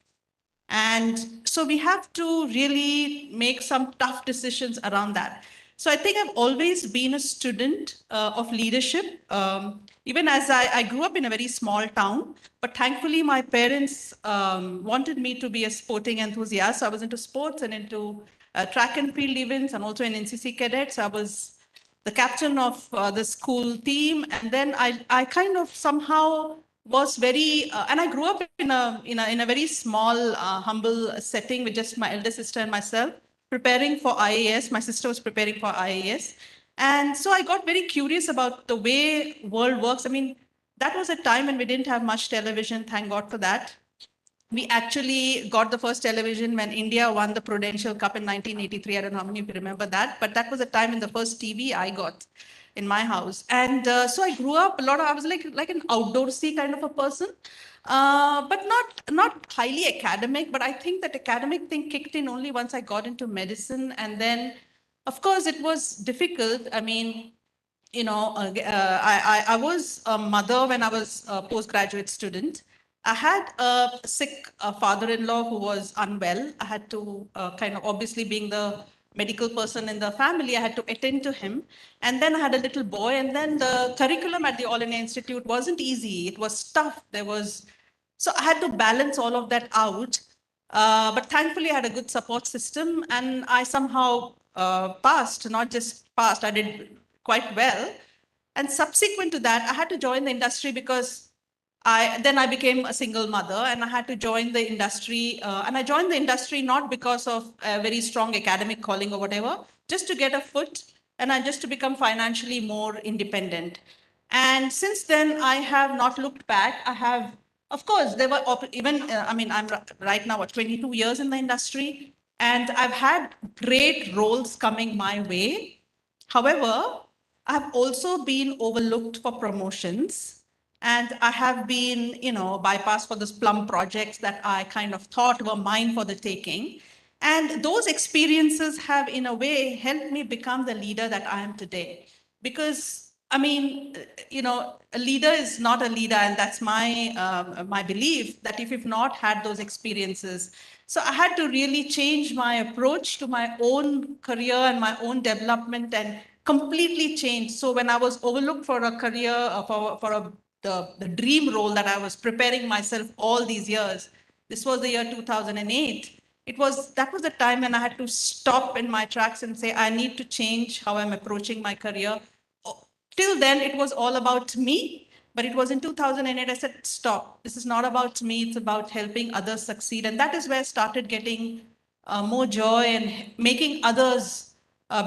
And so we have to really make some tough decisions around that. So I think I've always been a student of leadership. Even as I grew up in a very small town, but thankfully my parents wanted me to be a sporting enthusiast. So I was into sports and into track and field events and also in NCC cadets. I was the captain of the school team. And then I kind of somehow was very, and I grew up in a very small, humble setting with just my elder sister and myself, preparing for IAS. My sister was preparing for IAS. And so I got very curious about the way world works. I mean, that was a time when we didn't have much television, thank God for that. We actually got the first television when India won the Prudential Cup in 1983. I don't know how many of you remember that, but that was a time in the first TV I got in my house. And so I grew up I was like an outdoorsy kind of a person, but not highly academic. But I think that academic thing kicked in only once I got into medicine. And then, of course, it was difficult. I mean, I was a mother when I was a postgraduate student. I had a sick father-in-law who was unwell. I had to kind of, obviously being the medical person in the family, I had to attend to him. And then I had a little boy. And then the curriculum at the All India Institute wasn't easy. It was tough. So I had to balance all of that out. But thankfully, I had a good support system. And I somehow passed, not just passed, I did quite well. And subsequent to that, I had to join the industry because I became a single mother and I had to join the industry. And I joined the industry not because of a very strong academic calling or whatever, just to get a foot and just to become financially more independent. And since then, I have not looked back. I have, of course, there were I'm right now, 22 years in the industry, and I've had great roles coming my way. However, I've also been overlooked for promotions, and I have been, bypassed for those plum projects that I kind of thought were mine for the taking. And those experiences have, in a way, helped me become the leader that I am today. Because, I mean, a leader is not a leader, and that's my belief, that if you've not had those experiences. So I had to really change my approach to my own career and my own development and completely change. So when I was overlooked for a career, the dream role that I was preparing myself all these years, this was the year 2008. That was the time when I had to stop in my tracks and say, I need to change how I'm approaching my career. Till then, it was all about me. But it was in 2008, I said, stop. This is not about me. It's about helping others succeed. And that is where I started getting more joy and making others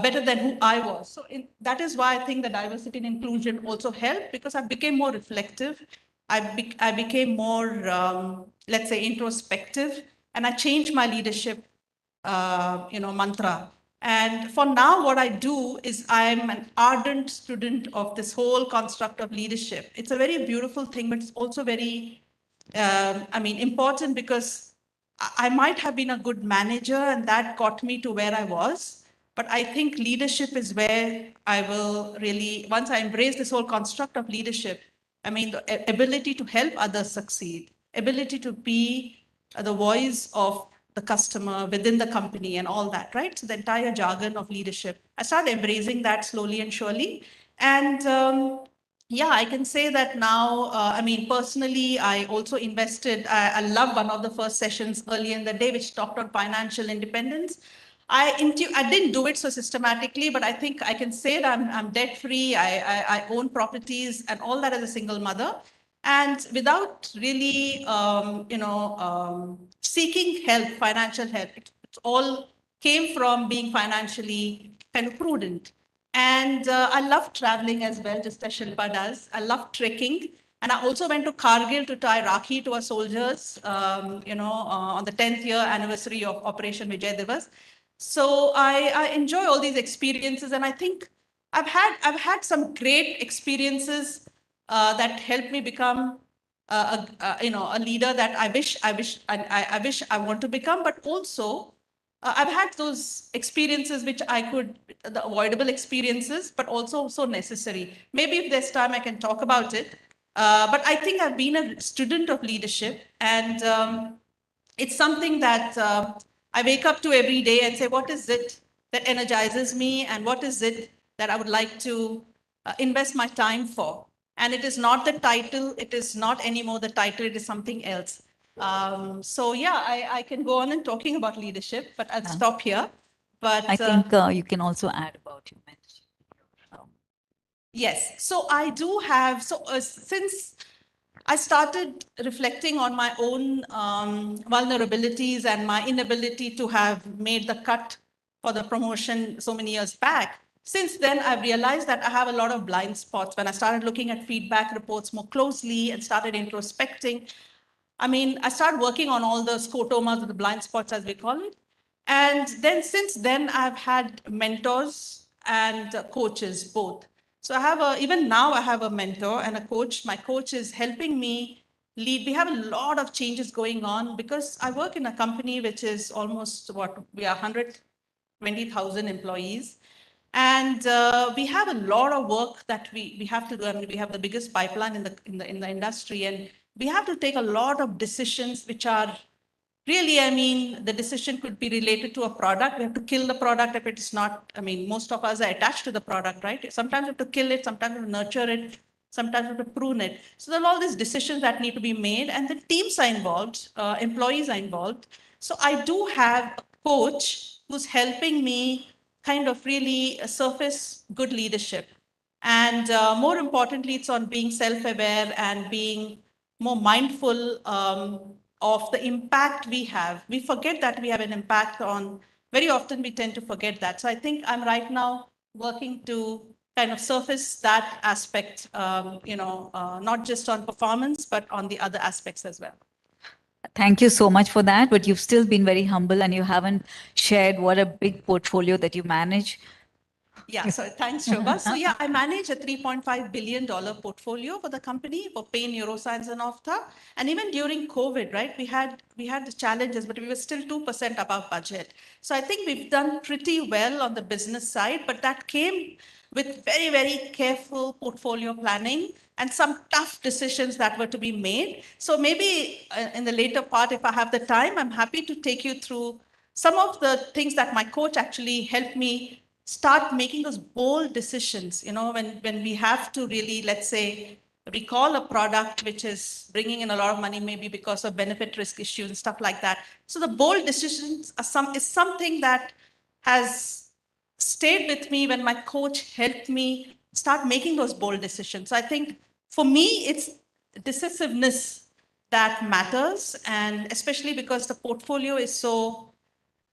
better than who I was. So that is why I think the diversity and inclusion also helped, because I became more reflective. I became more, let's say, introspective. And I changed my leadership mantra. And for now, what I do is I'm an ardent student of this whole construct of leadership. It's a very beautiful thing, but it's also very, important, because I might have been a good manager and that got me to where I was. But I think leadership is where I will really, once I embrace this whole construct of leadership, the ability to help others succeed, ability to be the voice of the customer within the company and all that, right? So the entire jargon of leadership. I started embracing that slowly and surely. And yeah, I can say that now, personally, I also invested, I love one of the first sessions early in the day, which talked on financial independence. I didn't do it so systematically, but I think I can say that I'm debt free. I own properties and all that as a single mother. And without really, seeking help, financial help, it all came from being financially kind of prudent. And I love traveling as well, just as Shilpa does. I love trekking. And I also went to Kargil to tie Rakhi to our soldiers, on the 10th year anniversary of Operation Vijay Divas. So I enjoy all these experiences, and I think I've had some great experiences that helped me become a leader that I wish I want to become, but also I've had those experiences which the avoidable experiences, but also so necessary. Maybe if there's time, I can talk about it. But I think I've been a student of leadership, and it's something that I wake up to every day and say, what is it that energizes me, and what is it that I would like to invest my time for? And it is not the title, it is not anymore the title, it is something else. So yeah, I can go on and talking about leadership, but I'll stop here. But I think you can also add about your mentorship. Yes, so I do have, since I started reflecting on my own vulnerabilities and my inability to have made the cut for the promotion so many years back. Since then, I've realized that I have a lot of blind spots. When I started looking at feedback reports more closely and started introspecting, I started working on all the scotomas or the blind spots, as we call it. And then since then, I've had mentors and coaches both. So even now I have a mentor and a coach. My coach is helping me lead. We have a lot of changes going on because I work in a company which is almost we are 120,000 employees. And we have a lot of work that we have to do. We have the biggest pipeline in the industry, and we have to take a lot of decisions which are really, the decision could be related to a product. We have to kill the product if it's not, most of us are attached to the product, right? Sometimes we have to kill it, sometimes we have to nurture it, sometimes we have to prune it. So there are all these decisions that need to be made, and the teams are involved, employees are involved. So I do have a coach who's helping me kind of really surface good leadership. And more importantly, it's on being self-aware and being more mindful of the impact we have. We forget that we have an impact on, very often we tend to forget that. So I think I'm right now working to kind of surface that aspect, not just on performance, but on the other aspects as well. Thank you so much for that, but you've still been very humble and you haven't shared what a big portfolio that you manage. Yeah, so thanks, Shobha. So yeah, I manage a $3.5 billion portfolio for the company for pain, neuroscience, and ophtha. And even during COVID, right, we had the challenges, but we were still 2% above budget. So I think we've done pretty well on the business side, but that came with very, very careful portfolio planning and some tough decisions that were to be made. So maybe in the later part, if I have the time, I'm happy to take you through some of the things that my coach actually helped me start making those bold decisions, when we have to really, let's say, recall a product which is bringing in a lot of money, maybe because of benefit risk issues and stuff like that. So the bold decisions is something that has stayed with me when my coach helped me start making those bold decisions. So I think for me, it's decisiveness that matters, and especially because the portfolio is so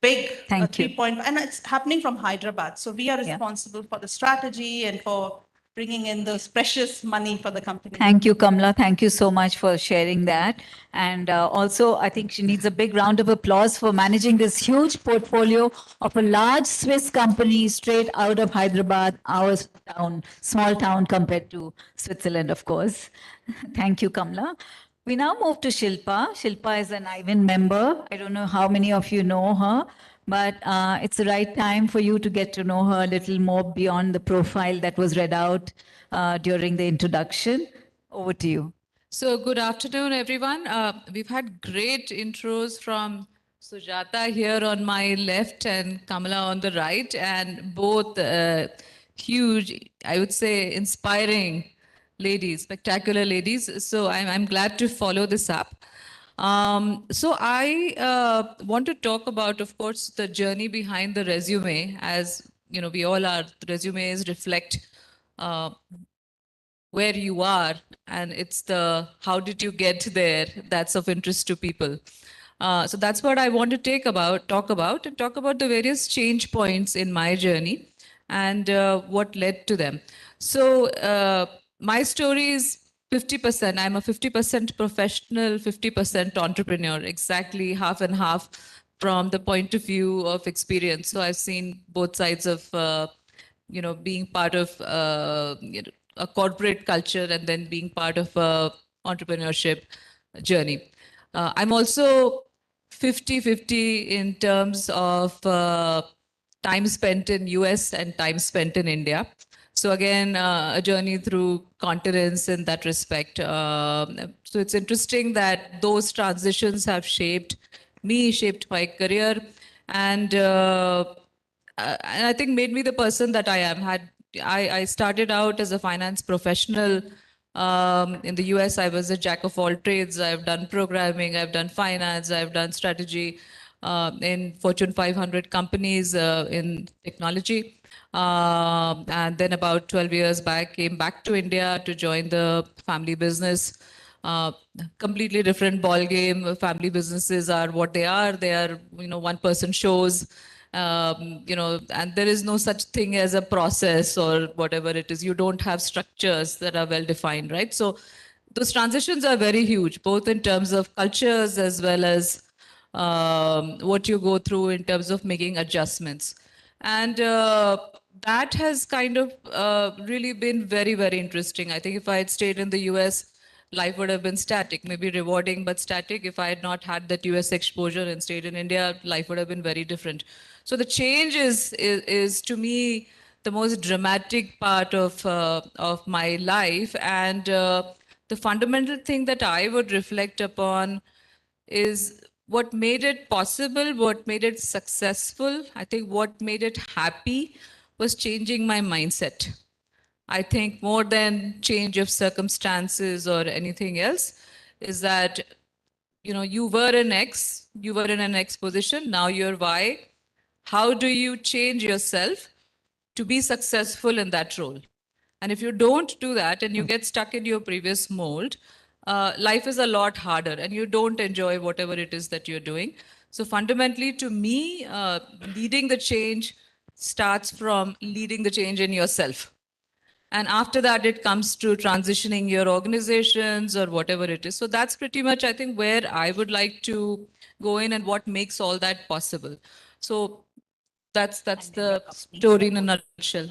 big, Thank you. 3 and it's happening from Hyderabad. So we are responsible for the strategy and for bringing in those precious money for the company. Thank you, Kamla. Thank you so much for sharing that. And also, I think she needs a big round of applause for managing this huge portfolio of a large Swiss company straight out of Hyderabad, our town, small town compared to Switzerland, of course. Thank you, Kamla. We now move to Shilpa. Shilpa is an IWN member. I don't know how many of you know her, but it's the right time for you to get to know her a little more beyond the profile that was read out during the introduction. Over to you. So good afternoon, everyone. We've had great intros from Sujata here on my left and Kamala on the right, and both huge, I would say, inspiring ladies, spectacular ladies. So I'm glad to follow this up. So I want to talk about, of course, the journey behind the resume. As you know, we all are. Resumes reflect where you are, and it's the how did you get there that's of interest to people. So that's what I want to talk about the various change points in my journey and what led to them. So my story is 50%. I'm a 50% professional, 50% entrepreneur, exactly half and half from the point of view of experience. So I've seen both sides of being part of a corporate culture and then being part of a entrepreneurship journey. I'm also 50-50 in terms of time spent in US and time spent in India. So again, a journey through continents in that respect. So it's interesting that those transitions have shaped me, shaped my career, and I think made me the person that I am. I started out as a finance professional. In the US, I was a jack of all trades. I've done programming, I've done finance, I've done strategy in Fortune 500 companies in technology. And then about 12 years back, came back to India to join the family business. Completely different ball game. Family businesses are what they are. They are, one-person shows. And there is no such thing as a process or whatever it is. You don't have structures that are well defined, right? So those transitions are very huge, both in terms of cultures as well as what you go through in terms of making adjustments. And that has kind of really been very, very interesting. I think if I had stayed in the US, life would have been static, maybe rewarding, but static. If I had not had that US exposure and stayed in India, life would have been very different. So the change is to me the most dramatic part of my life, and the fundamental thing that I would reflect upon is what made it possible, what made it successful. I think what made it happy was changing my mindset. I think more than change of circumstances or anything else is that, you were an X, you were in an X position, now you're Y. How do you change yourself to be successful in that role? And if you don't do that and you get stuck in your previous mold, life is a lot harder and you don't enjoy whatever it is that you're doing. So fundamentally, to me, leading the change starts from leading the change in yourself. And after that, it comes to transitioning your organizations or whatever it is. So that's pretty much, I think, where I would like to go in and what makes all that possible. So that's the story in a nutshell.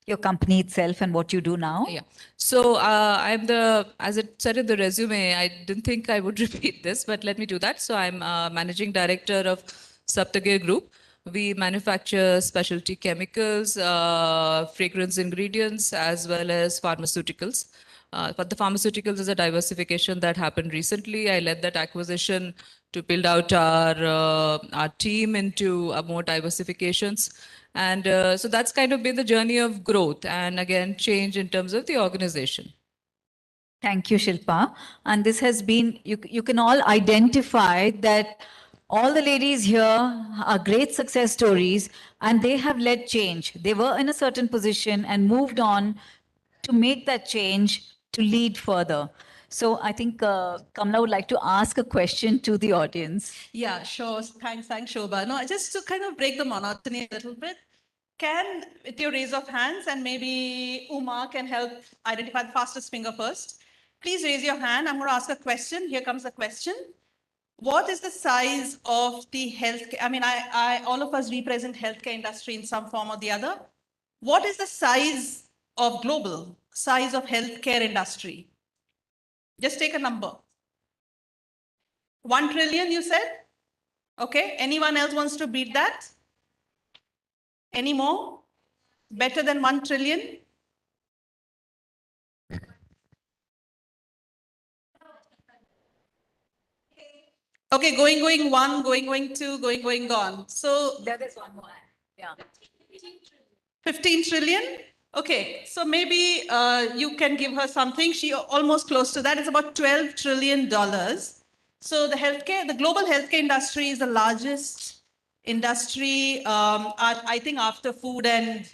Your company itself and what you do now? Yeah. So as it said in the resume, I didn't think I would repeat this, but let me do that. So I'm managing director of Saptagir Group. We manufacture specialty chemicals, fragrance ingredients, as well as pharmaceuticals. But the pharmaceuticals is a diversification that happened recently. I led that acquisition to build out our team into more diversifications. And so that's kind of been the journey of growth and again, change in terms of the organization. Thank you, Shilpa. And this has been, you can all identify that all the ladies here are great success stories and they have led change. They were in a certain position and moved on to make that change to lead further. So I think Kamla would like to ask a question to the audience. Yeah, sure. Thanks, Shobha. No, just to kind of break the monotony a little bit, with your raise of hands, and maybe Uma can help identify the fastest finger first. Please raise your hand. I'm going to ask a question. Here comes the question. What is the size of the healthcare? I mean, all of us represent healthcare industry in some form or the other. What is the size of global size of healthcare industry? Just take a number. 1 trillion, you said? Okay. Anyone else wants to beat that? Any more? Better than 1 trillion? Okay, going one, going two, going gone. So there is one more. Yeah. 15 trillion? Okay, so maybe you can give her something. She almost close to that. It's about $12 trillion. So the global healthcare industry is the largest industry, I think after food and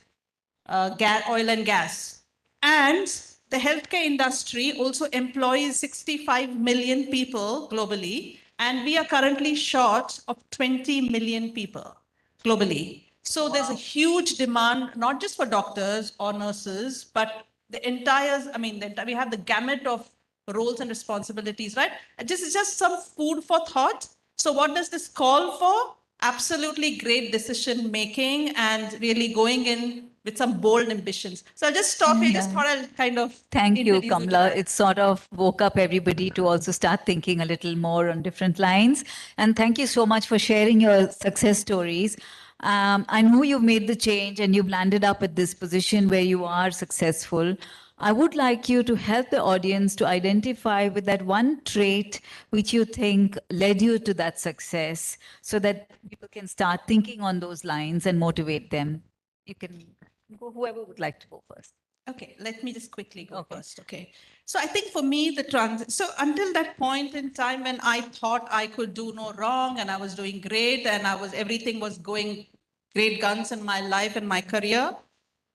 oil and gas. And the healthcare industry also employs 65 million people globally, and we are currently short of 20 million people globally. So there's a huge demand, not just for doctors or nurses, but the entire, we have the gamut of roles and responsibilities, right? It's just some food for thought. So what does this call for? Absolutely great decision making and really going in with some bold ambitions. So I'll just stop here. Just thought I'll kind of Thank you, introduce to Kamla. that. It sort of woke up everybody to also start thinking a little more on different lines. And thank you so much for sharing your success stories. I know you've made the change and you've landed up at this position where you are successful. I would like you to help the audience to identify with that one trait which you think led you to that success so that people can start thinking on those lines and motivate them. You can go, whoever would like to go first. Okay, let me just quickly go first. Okay. So I think for me, so until that point in time when I thought I could do no wrong and I was doing great and everything was going great guns in my life and my career,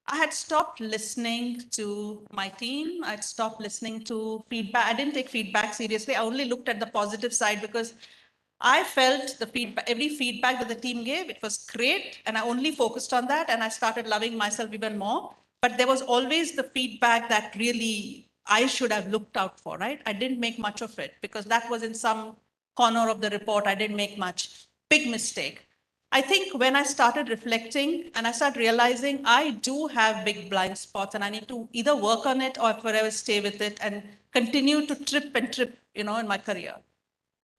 I had stopped listening to my team. I'd stopped listening to feedback. I didn't take feedback seriously. I only looked at the positive side because I felt the feedback, every feedback that the team gave, it was great. And I only focused on that and I started loving myself even more. But there was always the feedback that really I should have looked out for, right? I didn't make much of it because that was in some corner of the report. I didn't make much. Big mistake. I think when I started reflecting and I started realizing I do have big blind spots and I need to either work on it or forever stay with it and continue to trip, in my career.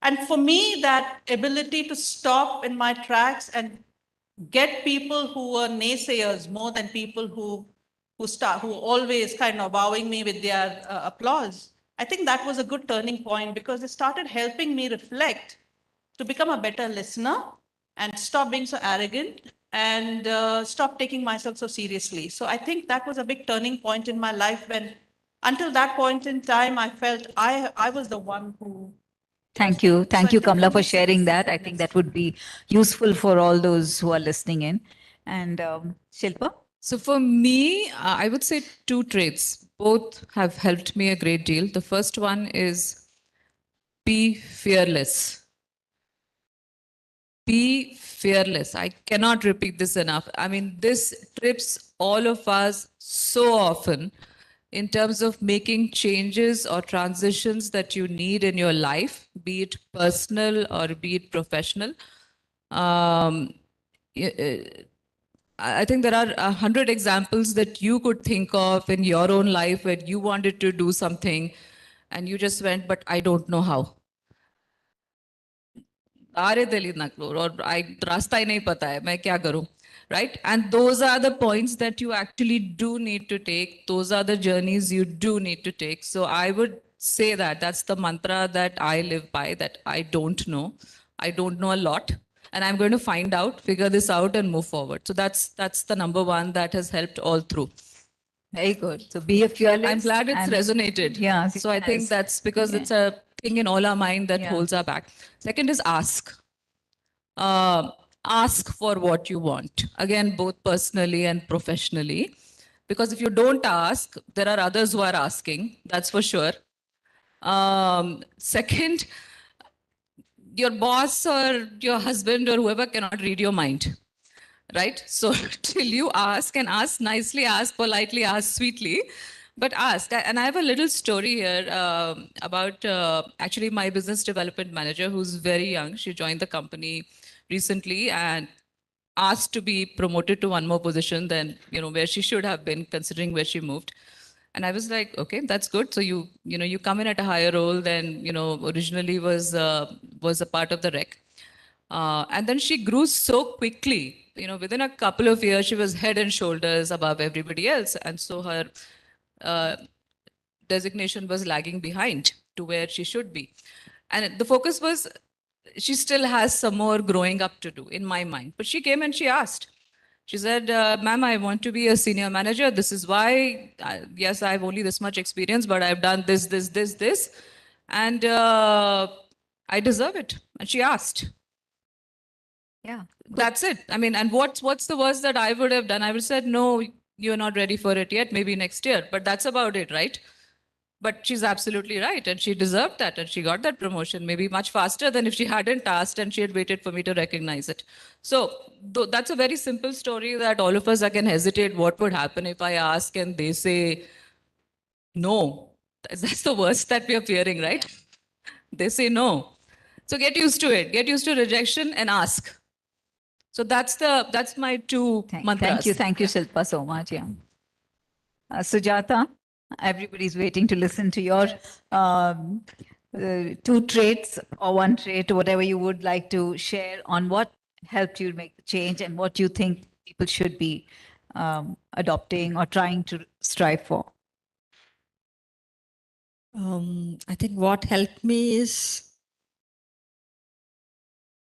And for me, that ability to stop in my tracks and get people who were naysayers more than people who always kind of wowing me with their applause. I think that was a good turning point because it started helping me reflect to become a better listener and stop being so arrogant and stop taking myself so seriously. So I think that was a big turning point in my life when until that point in time, I felt I was the one who. Thank you. Thank you, Kamla, for sharing that. I think that would be useful for all those who are listening in. And Shilpa? So for me, I would say two traits. Both have helped me a great deal. The first one is be fearless. Be fearless. I cannot repeat this enough. I mean, this trips all of us so often in terms of making changes or transitions that you need in your life, be it personal or be it professional. I think there are 100 examples that you could think of in your own life where you wanted to do something and you just went, but I don't know how. Right? And those are the points that you actually do need to take. Those are the journeys you do need to take. So I would say that that's the mantra that I live by, that I don't know. I don't know a lot. And I'm going to find out, figure this out and move forward. So that's the number one that has helped all through. Very good. So be a fearless. I'm glad it's resonated. Yeah. So I think that's because it's a thing in all our mind that holds our back. Second is ask. Ask for what you want. Again, both personally and professionally. Because if you don't ask, there are others who are asking. That's for sure. Second, your boss or your husband or whoever cannot read your mind. Right? So till you ask, and ask nicely, ask politely, ask sweetly, but ask. And I have a little story here about actually my business development manager who's very young. She joined the company recently and asked to be promoted to one more position than where she should have been considering where she moved. And I was like, okay, that's good. So you come in at a higher role than originally was a part of the rec. And then she grew so quickly. Within a couple of years, she was head and shoulders above everybody else. And so her designation was lagging behind to where she should be. And the focus was, she still has some more growing up to do in my mind. But she came and she asked. She said, ma'am, I want to be a senior manager. This is why, yes, I have only this much experience, but I've done this. And I deserve it. And she asked. Yeah. That's it. I mean, and what's the worst that I would have done? I would have said, no, you're not ready for it yet, maybe next year. But that's about it, right? But she's absolutely right. And she deserved that. And she got that promotion maybe much faster than if she hadn't asked and she had waited for me to recognize it. So that's a very simple story that all of us can hesitate. What would happen if I ask and they say no? That's the worst that we are fearing, right? They say no. So get used to it. Get used to rejection and ask. So that's my two mantras. Thank you, Shilpa, so much. Yeah. Sujata, everybody's waiting to listen to your two traits or one trait, whatever you would like to share on what helped you make the change and what you think people should be adopting or trying to strive for. I think what helped me is,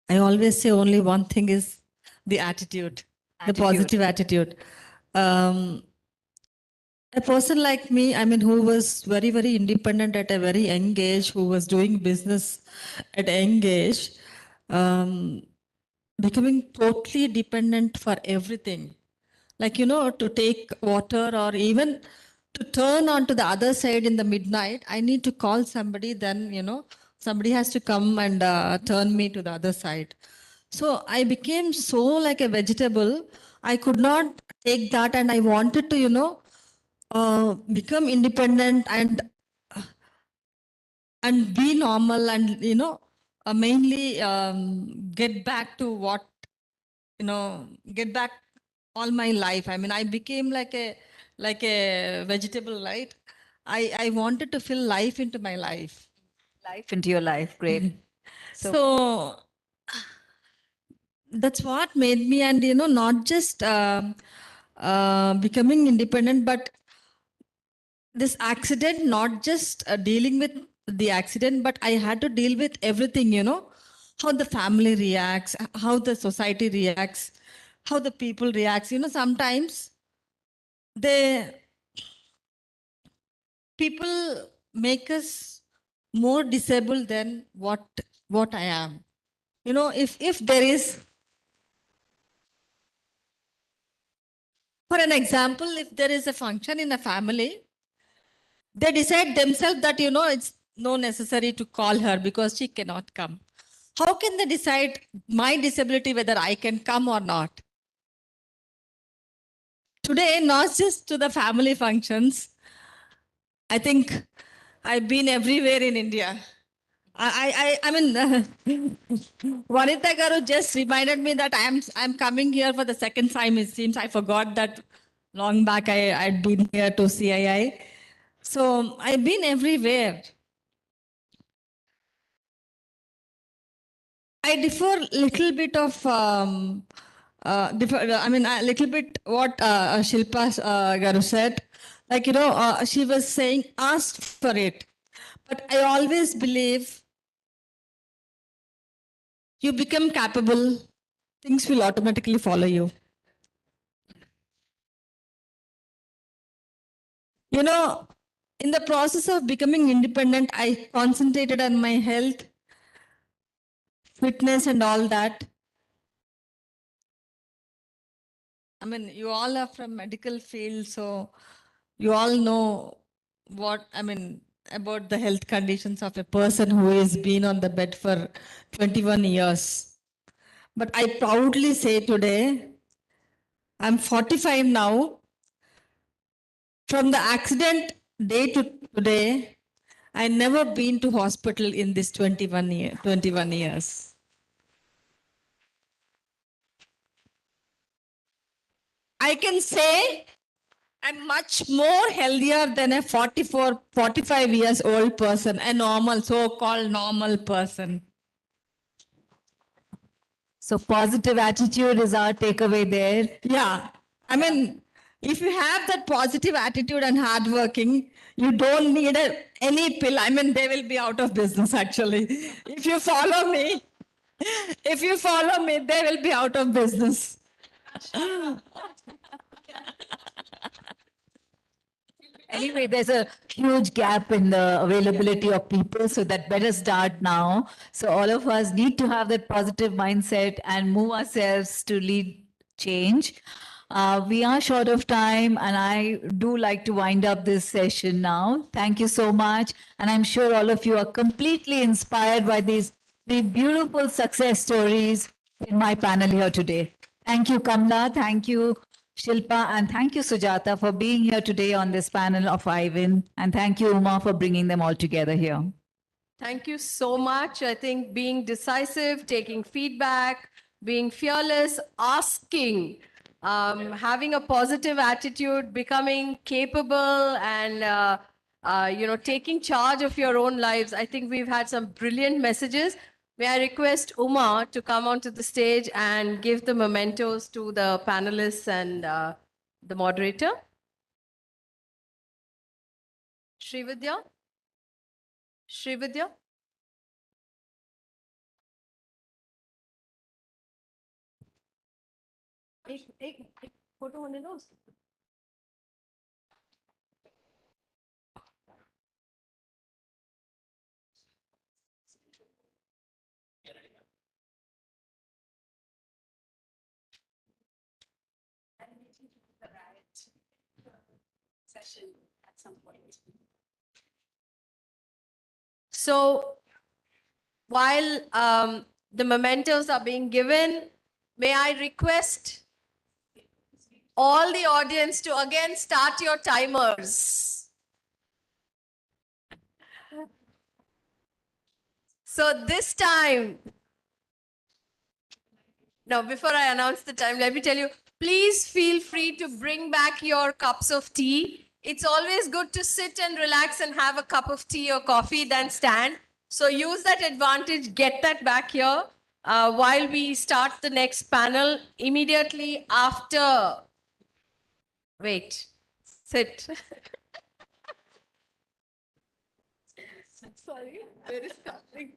I always say only one thing is the attitude, the positive attitude. A person like me, I mean, who was very, very independent at a very young age, who was doing business at a young age, becoming totally dependent for everything. Like, to take water or even to turn onto the other side in the midnight, I need to call somebody, then, somebody has to come and turn me to the other side. So I became so like a vegetable. I could not take that and I wanted to, become independent and be normal and, mainly get back to what, get back all my life. I mean, I became like a vegetable, right? I wanted to fill life into my life. Life into your life, great. So that's what made me, and not just becoming independent, but this accident, not just dealing with the accident, but I had to deal with everything, how the family reacts, how the society reacts, how the people reacts. Sometimes people make us more disabled than what I am. If there is, for an example, if there is a function in a family, they decide themselves that, it's no necessary to call her because she cannot come. How can they decide my disability, whether I can come or not? Today, not just to the family functions, I think I've been everywhere in India. I mean, Vanita Garu just reminded me that I'm coming here for the second time. It seems I forgot that long back I'd been here to CII. So I've been everywhere. I differ a little bit of, a little bit what Shilpa Garu said. Like, she was saying, ask for it. But I always believe you become capable, things will automatically follow you. In the process of becoming independent, I concentrated on my health, fitness, and all that. I mean, you all are from medical field, so you all know about the health conditions of a person who has been on the bed for 21 years. But I proudly say today, I'm 45 now. From the accident day to today, I never been to hospital in this 21 years. I can say I'm much more healthier than a 45 years old person, a normal, so-called normal person. So positive attitude is our takeaway there. Yeah. I mean, if you have that positive attitude and hardworking, you don't need any pill. I mean, they will be out of business actually. If you follow me, they will be out of business. Anyway, there's a huge gap in the availability of people, so that better start now. So all of us need to have that positive mindset and move ourselves to lead change. We are short of time, and I do like to wind up this session now. Thank you so much. And I'm sure all of you are completely inspired by these three beautiful success stories in my panel here today. Thank you, Kamla. Thank you, Shilpa. And thank you, Sujata, for being here today on this panel of IWN. And thank you, Uma, for bringing them all together here. Thank you so much. I think being decisive, taking feedback, being fearless, asking, having a positive attitude, becoming capable, and taking charge of your own lives. I think we've had some brilliant messages. May I request Uma to come onto the stage and give the mementos to the panelists and the moderator. Srividya? Srividya? एक photo होने दो Session at some point. So while the mementos are being given, may I request all the audience to again start your timers. So this time, now before I announce the time, let me tell you, please feel free to bring back your cups of tea. It's always good to sit and relax and have a cup of tea or coffee than stand. So use that advantage, get that back here while we start the next panel immediately after. Wait, sit. Sorry, there is something.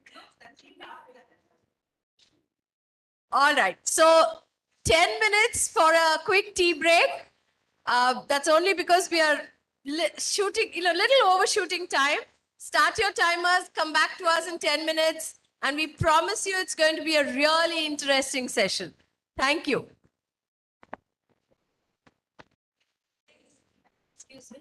All right, so 10 minutes for a quick tea break. That's only because we are shooting, little overshooting time. Start your timers, come back to us in 10 minutes, and we promise you it's going to be a really interesting session. Thank you. Excuse me.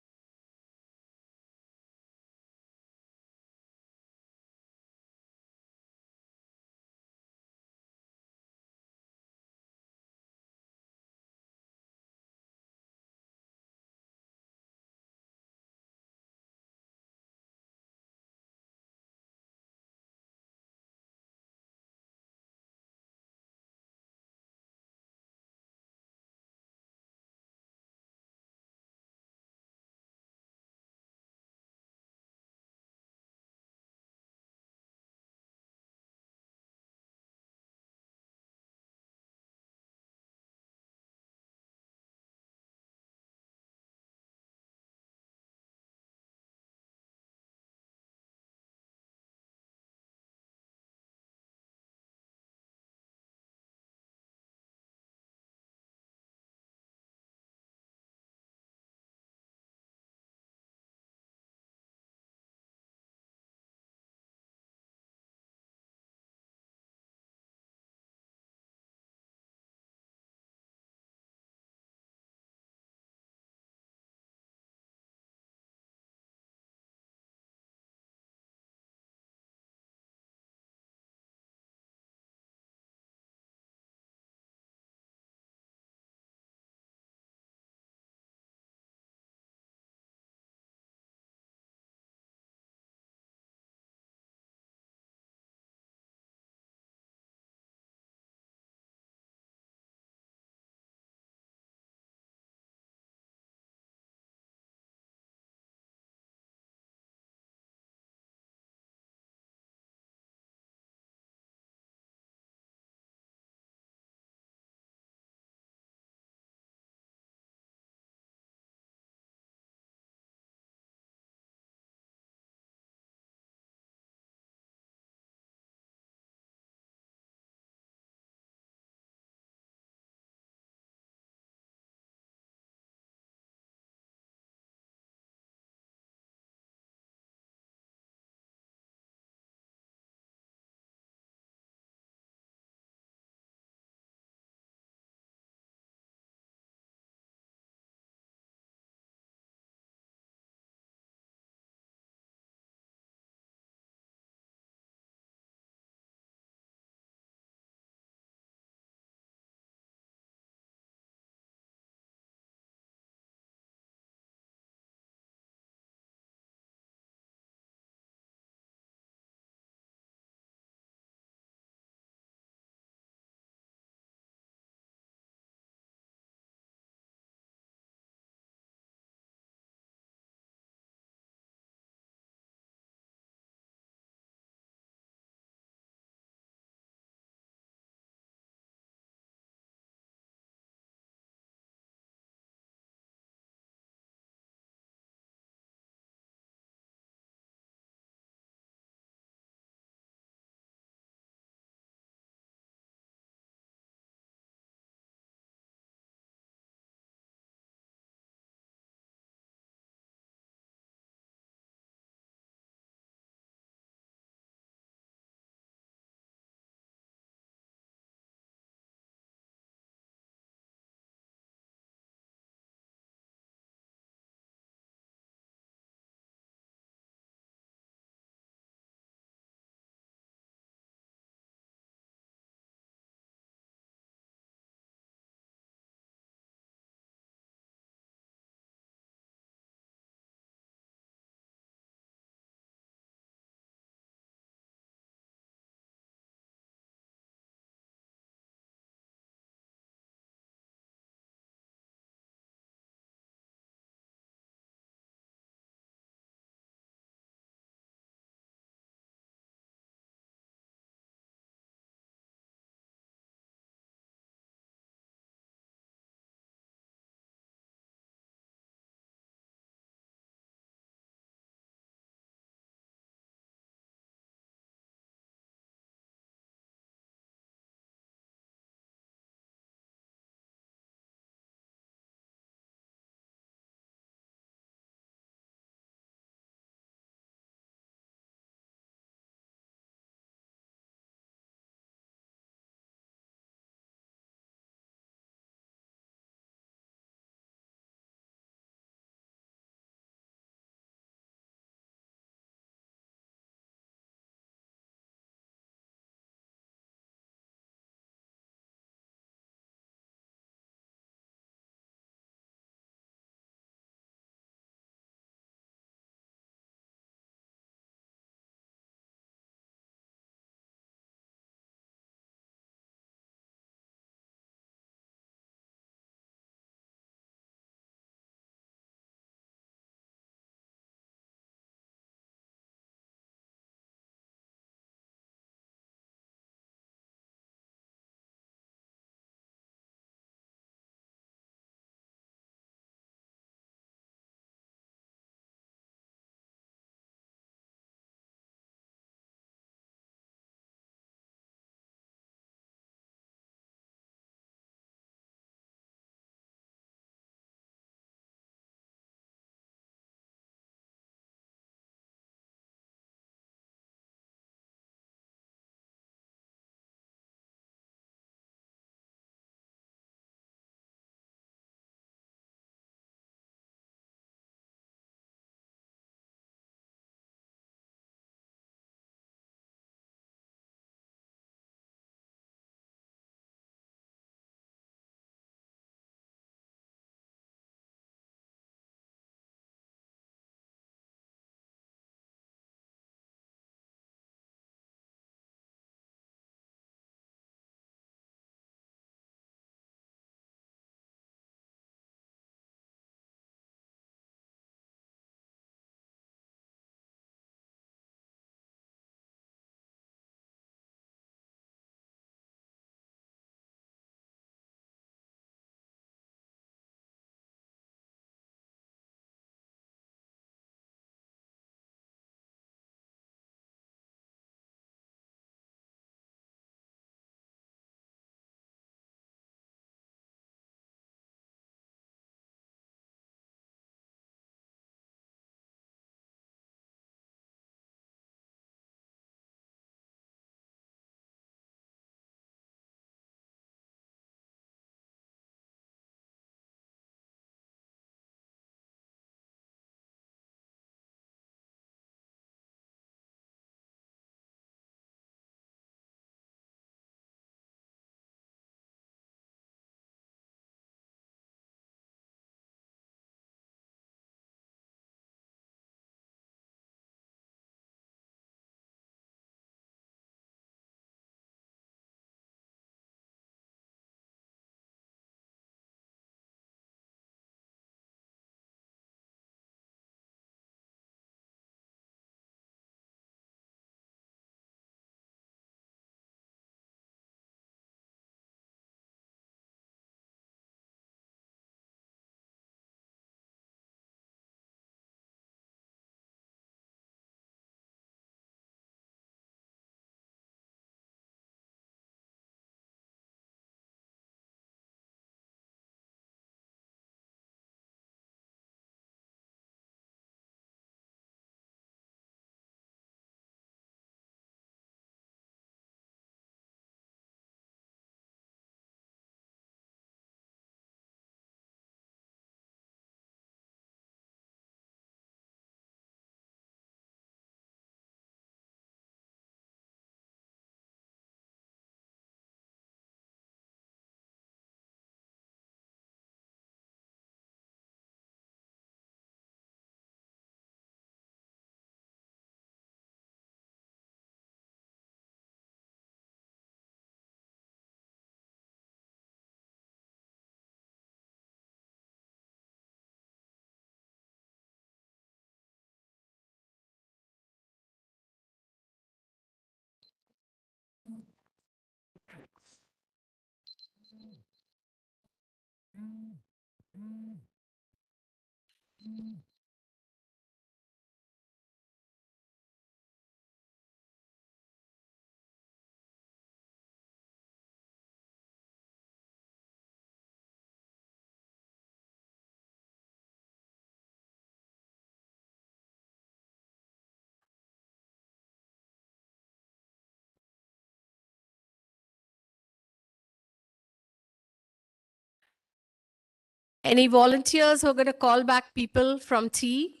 Any volunteers who are going to call back people from tea?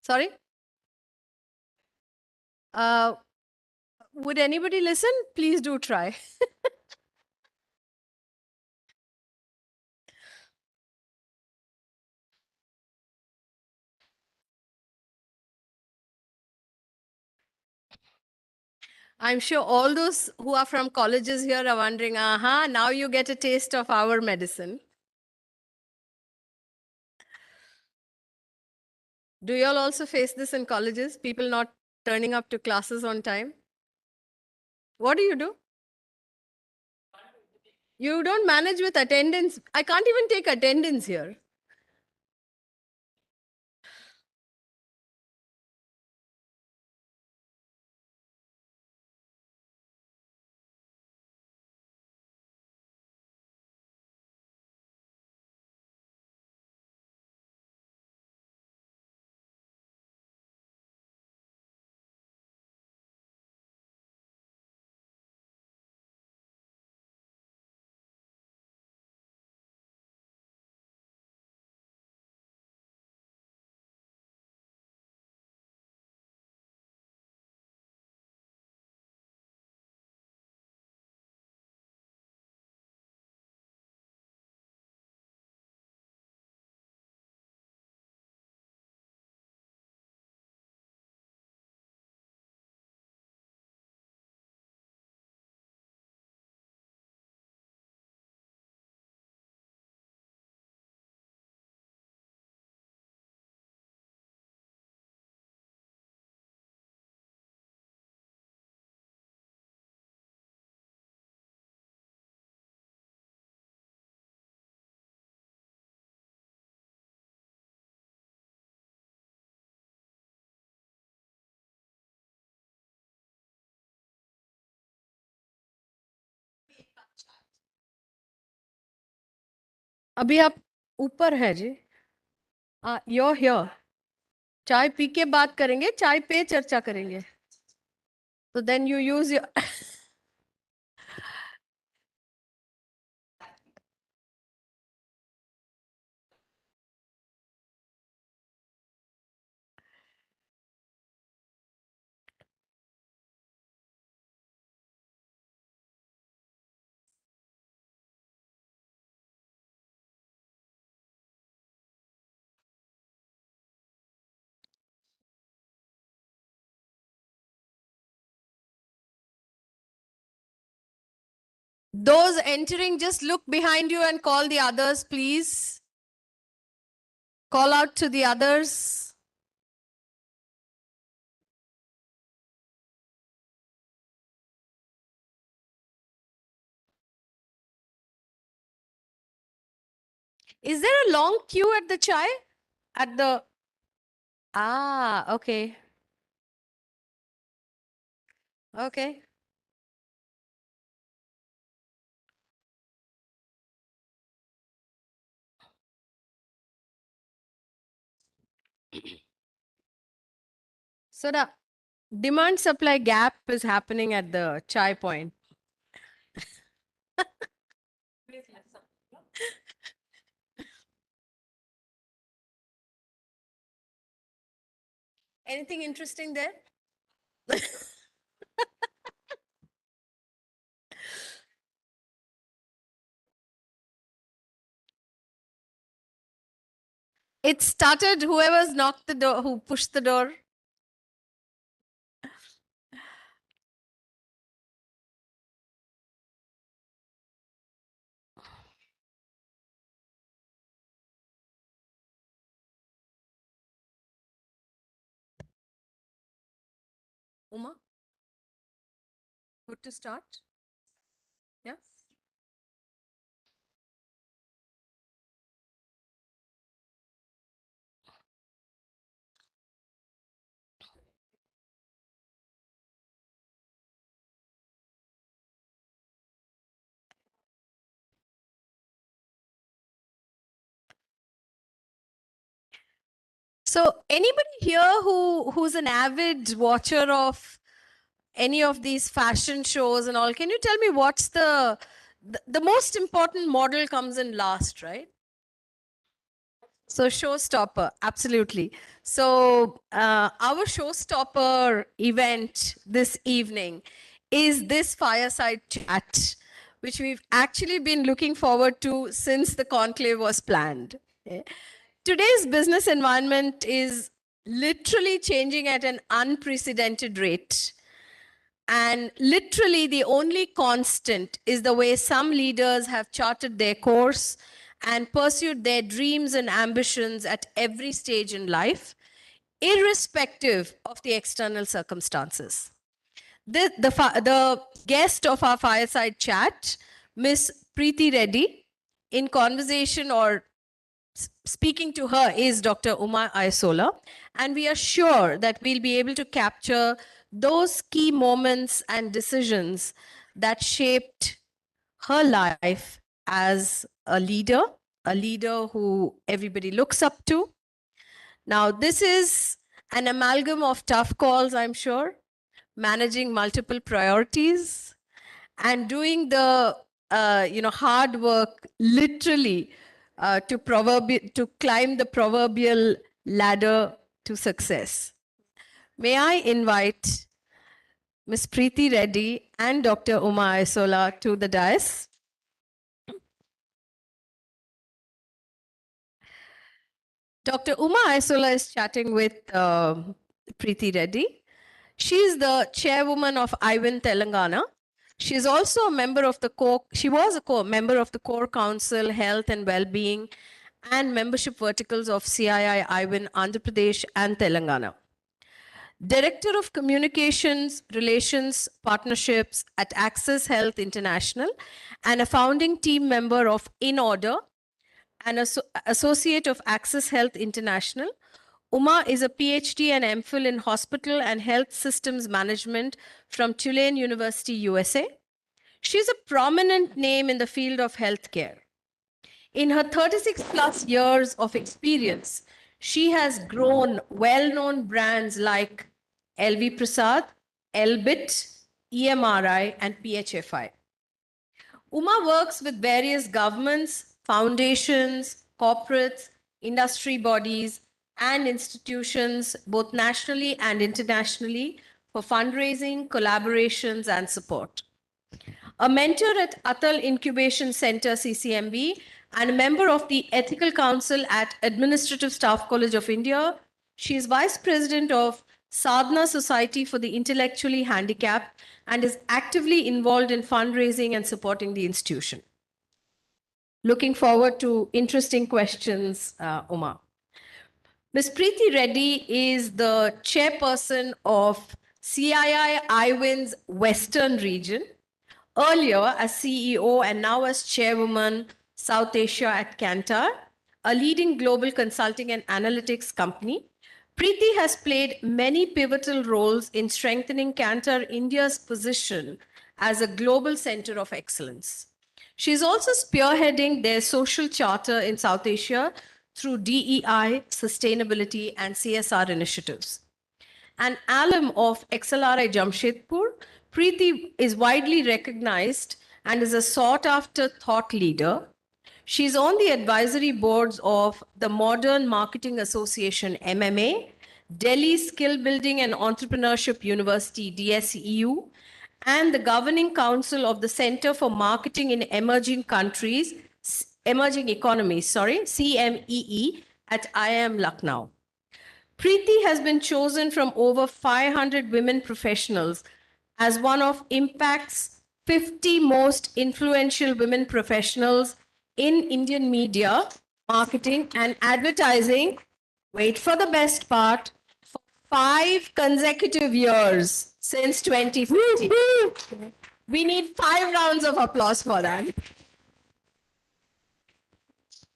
Sorry? Would anybody listen? Please do try. I'm sure all those who are from colleges here are wondering, aha, now you get a taste of our medicine. Do you all also face this in colleges? People not turning up to classes on time? What do you do? You don't manage with attendance. I can't even take attendance here. अभी आप ऊपर है जी you're here. चाय P के बात करेंगे, चाय पे चर्चा करेंगे. So then you use your those entering, just look behind you and call the others, please. Call out to the others. Is there a long queue at the chai? At the... Ah, okay. Okay. So the demand supply gap is happening at the chai point. Anything interesting there? It started, whoever's knocked the door, who pushed the door. Uma? Good to start? Yeah? So anybody here who's an avid watcher of any of these fashion shows and all, can you tell me what's the most important model comes in last, right? So showstopper, absolutely. So our showstopper event this evening is this fireside chat, which we've actually been looking forward to since the conclave was planned. Okay. Today's business environment is literally changing at an unprecedented rate. And literally the only constant is the way some leaders have charted their course and pursued their dreams and ambitions at every stage in life, irrespective of the external circumstances. The guest of our fireside chat, Miss Preeti Reddy, in conversation or speaking to her is Dr. Uma Aisola, and we are sure that we'll be able to capture those key moments and decisions that shaped her life as a leader who everybody looks up to. Now, this is an amalgam of tough calls, I'm sure, managing multiple priorities, and doing the hard work literally to climb the proverbial ladder to success. May I invite Ms. Preeti Reddy and Dr. Uma Aisola to the dais. Dr. Uma Aisola is chatting with Preeti Reddy. She is the chairwoman of CII-IWN Telangana. She is also a member of the member of the core council, health and well-being, and membership verticals of CII-IWN Andhra Pradesh and Telangana. Director of Communications, Relations, Partnerships at Access Health International, and a founding team member of In Order, and associate of Access Health International. Uma is a PhD and MPhil in Hospital and Health Systems Management from Tulane University, USA. She's a prominent name in the field of healthcare. In her 36 plus years of experience, she has grown well-known brands like LV Prasad, Elbit, EMRI, and PHFI. Uma works with various governments, foundations, corporates, industry bodies, and institutions, both nationally and internationally, for fundraising, collaborations, and support. A mentor at Atal Incubation Center, CCMB, and a member of the Ethical Council at Administrative Staff College of India, she is Vice President of Sadhana Society for the Intellectually Handicapped and is actively involved in fundraising and supporting the institution. Looking forward to interesting questions, Uma. Ms. Preeti Reddy is the chairperson of CII-IWN's Western region, earlier as CEO and now as chairwoman, South Asia at Kantar, a leading global consulting and analytics company. Preeti has played many pivotal roles in strengthening Kantar India's position as a global center of excellence. She is also spearheading their social charter in South Asia through DEI, sustainability, and CSR initiatives. An alum of XLRI Jamshedpur, Preeti is widely recognized and is a sought-after thought leader. She's on the advisory boards of the Modern Marketing Association, MMA, Delhi Skill Building and Entrepreneurship University, DSEU, and the governing council of the Center for Marketing in Emerging Economies, CMEE, at IIM Lucknow. Preeti has been chosen from over 500 women professionals as one of Impact's 50 most influential women professionals in Indian media, marketing, and advertising. Wait for the best part. For 5 consecutive years since 2015. We need 5 rounds of applause for that.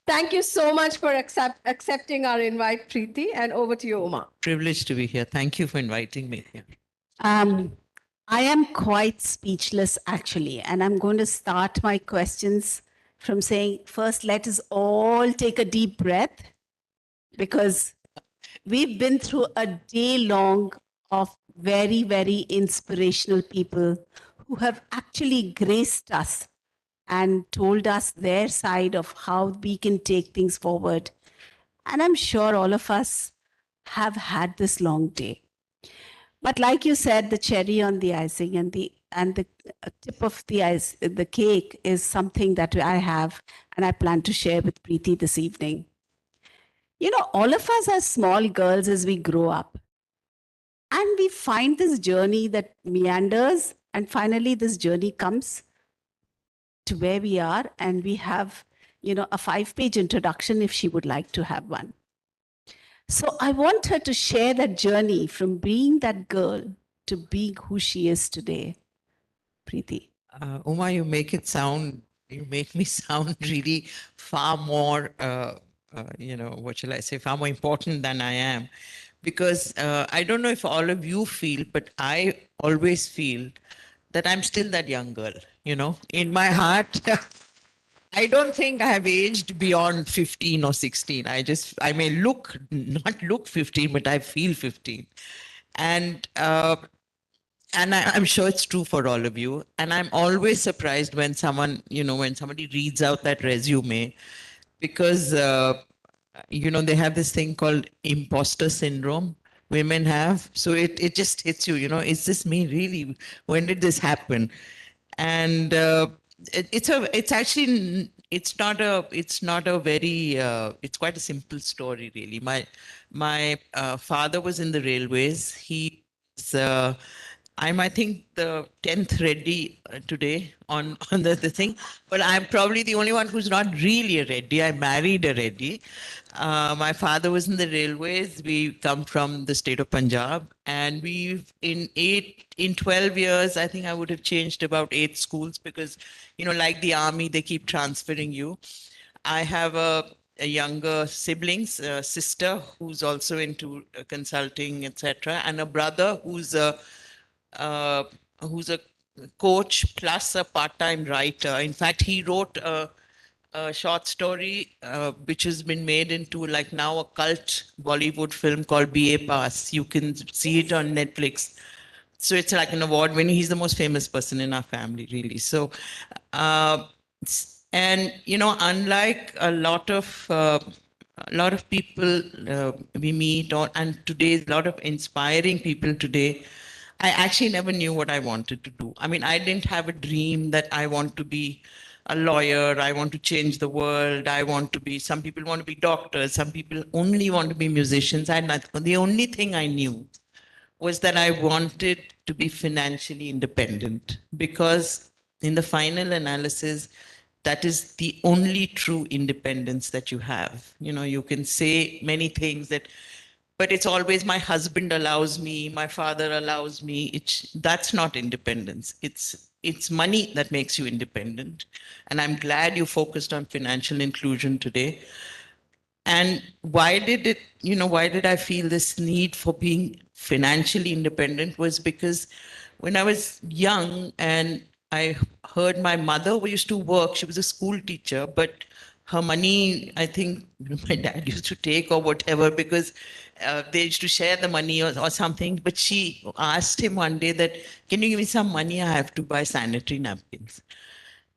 Thank you so much for accepting our invite, Preeti, and over to you, Uma. Privileged to be here. Thank you for inviting me here. I am quite speechless, actually, and I'm going to start my questions from saying, first, let us all take a deep breath, because We've been through a day long of very, very inspirational people who have actually graced us and told us their side of how we can take things forward. And I'm sure all of us have had this long day. But like you said, the cherry on the icing and the tip of the ice, the cake is something that I have and I plan to share with Preeti this evening. You know, all of us are small girls as we grow up. And we find this journey that meanders, and finally this journey comes to where we are, and we have, you know, a 5-page introduction if she would like to have one. So I want her to share that journey from being that girl to being who she is today. Preeti. Uma, you make me sound really far more, what shall I say, far more important than I am. Because I don't know if all of you feel, but I always feel that I'm still that young girl, in my heart. I don't think I have aged beyond 15 or 16. I may not look 15, but I feel 15. And I'm sure it's true for all of you. And I'm always surprised when when somebody reads out that resume, because, they have this thing called imposter syndrome women have. So it just hits you, is this me really? When did this happen? And it's not a very, it's quite a simple story, really. My father was in the railways. I'm, I think, the 10th Reddy today on the thing, but I'm probably the only one who's not really a Reddy. I married a Reddy. My father was in the railways. We come from the state of Punjab, and in 12 years, I think I would have changed about 8 schools because, like the army, they keep transferring you. I have a younger siblings, a sister who's also into consulting, etc., and a brother uh, who's a coach plus a part-time writer. In fact, he wrote a short story which has been made into like now a cult Bollywood film called BA Pass. You can see it on Netflix. So it's like an award winning. He's the most famous person in our family, really. So, and unlike a lot of people we meet, and today a lot of inspiring people today, I actually never knew what I wanted to do. I mean, I didn't have a dream that I want to be a lawyer, I want to change the world, some people want to be doctors, some people only want to be musicians. The only thing I knew was that I wanted to be financially independent, because in the final analysis, that is the only true independence that you have. You can say many things but it's always my husband allows me, my father allows me. That's not independence. It's money that makes you independent. And I'm glad you focused on financial inclusion today. And why did I feel this need for being financially independent was because when I was young and I heard my mother used to work, she was a school teacher, but her money, I think my dad used to take or whatever, because they used to share the money or something. But she asked him one day that, can you give me some money? I have to buy sanitary napkins.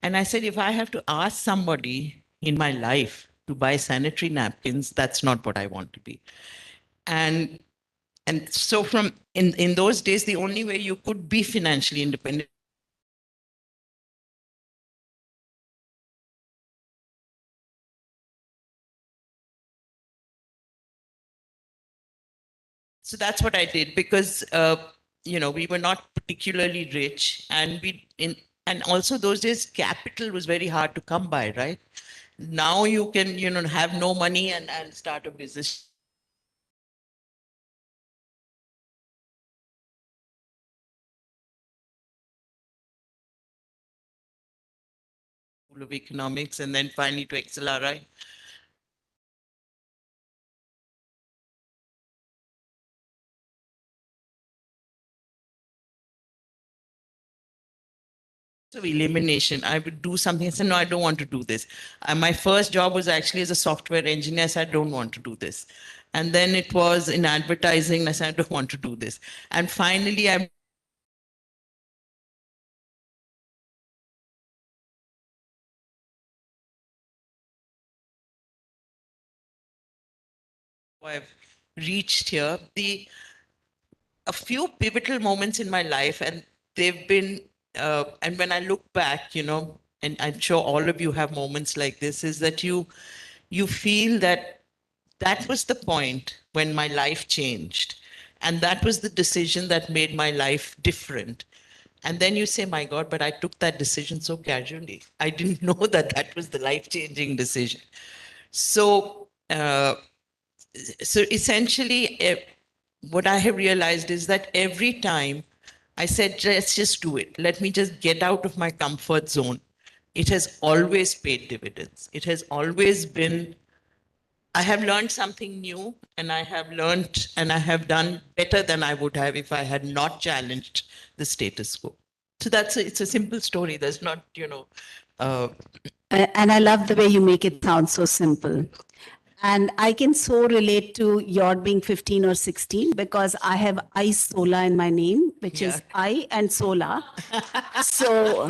And I said, if I have to ask somebody in my life to buy sanitary napkins, that's not what I want to be. And so in those days, the only way you could be financially independent so that's what I did, because we were not particularly rich, and also those days capital was very hard to come by, right? Now you can have no money and start a business. School of Economics, and then finally to XLRI. of elimination. I would do something. I said, no, I don't want to do this. My first job was actually as a software engineer. I said, I don't want to do this. And then it was in advertising. I said, I don't want to do this. And finally, I've reached here. A few pivotal moments in my life, and they've been, and when I look back, and I'm sure all of you have moments like this, is that you feel that that was the point when my life changed. And that was the decision that made my life different. And then you say, my God, but I took that decision so casually. I didn't know that that was the life-changing decision. So, so essentially, what I have realized is that every time I said, let's just do it. Let me just get out of my comfort zone. It has always paid dividends. It has always been, I have learned something new, and I have learned and I have done better than I would have if I had not challenged the status quo. So it's a simple story. There's not, And I love the way you make it sound so simple. And I can so relate to your being 15 or 16 because I have I Sola in my name, which is I and Sola. So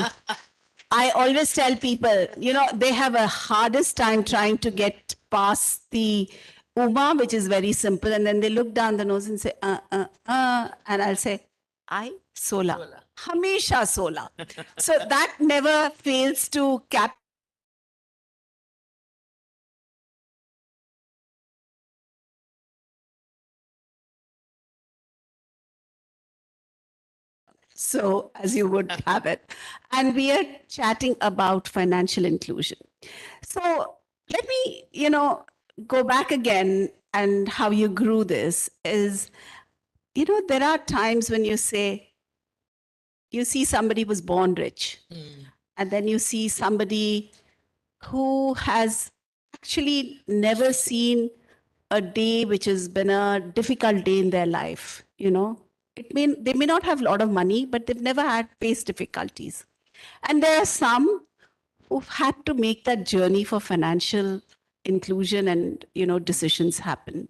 I always tell people, they have a hardest time trying to get past the Uma, which is very simple. And then they look down the nose and say, and I'll say, I Sola. Hamesha Sola. So that never fails to cap. So as you would have it. And we are chatting about financial inclusion. So let me, go back again and how you grew this is, there are times when you say, you see somebody was born rich, and then you see somebody who has actually never seen a day which has been a difficult day in their life, they may not have a lot of money, but they've never had faced difficulties. And there are some who've had to make that journey for financial inclusion and, decisions happen.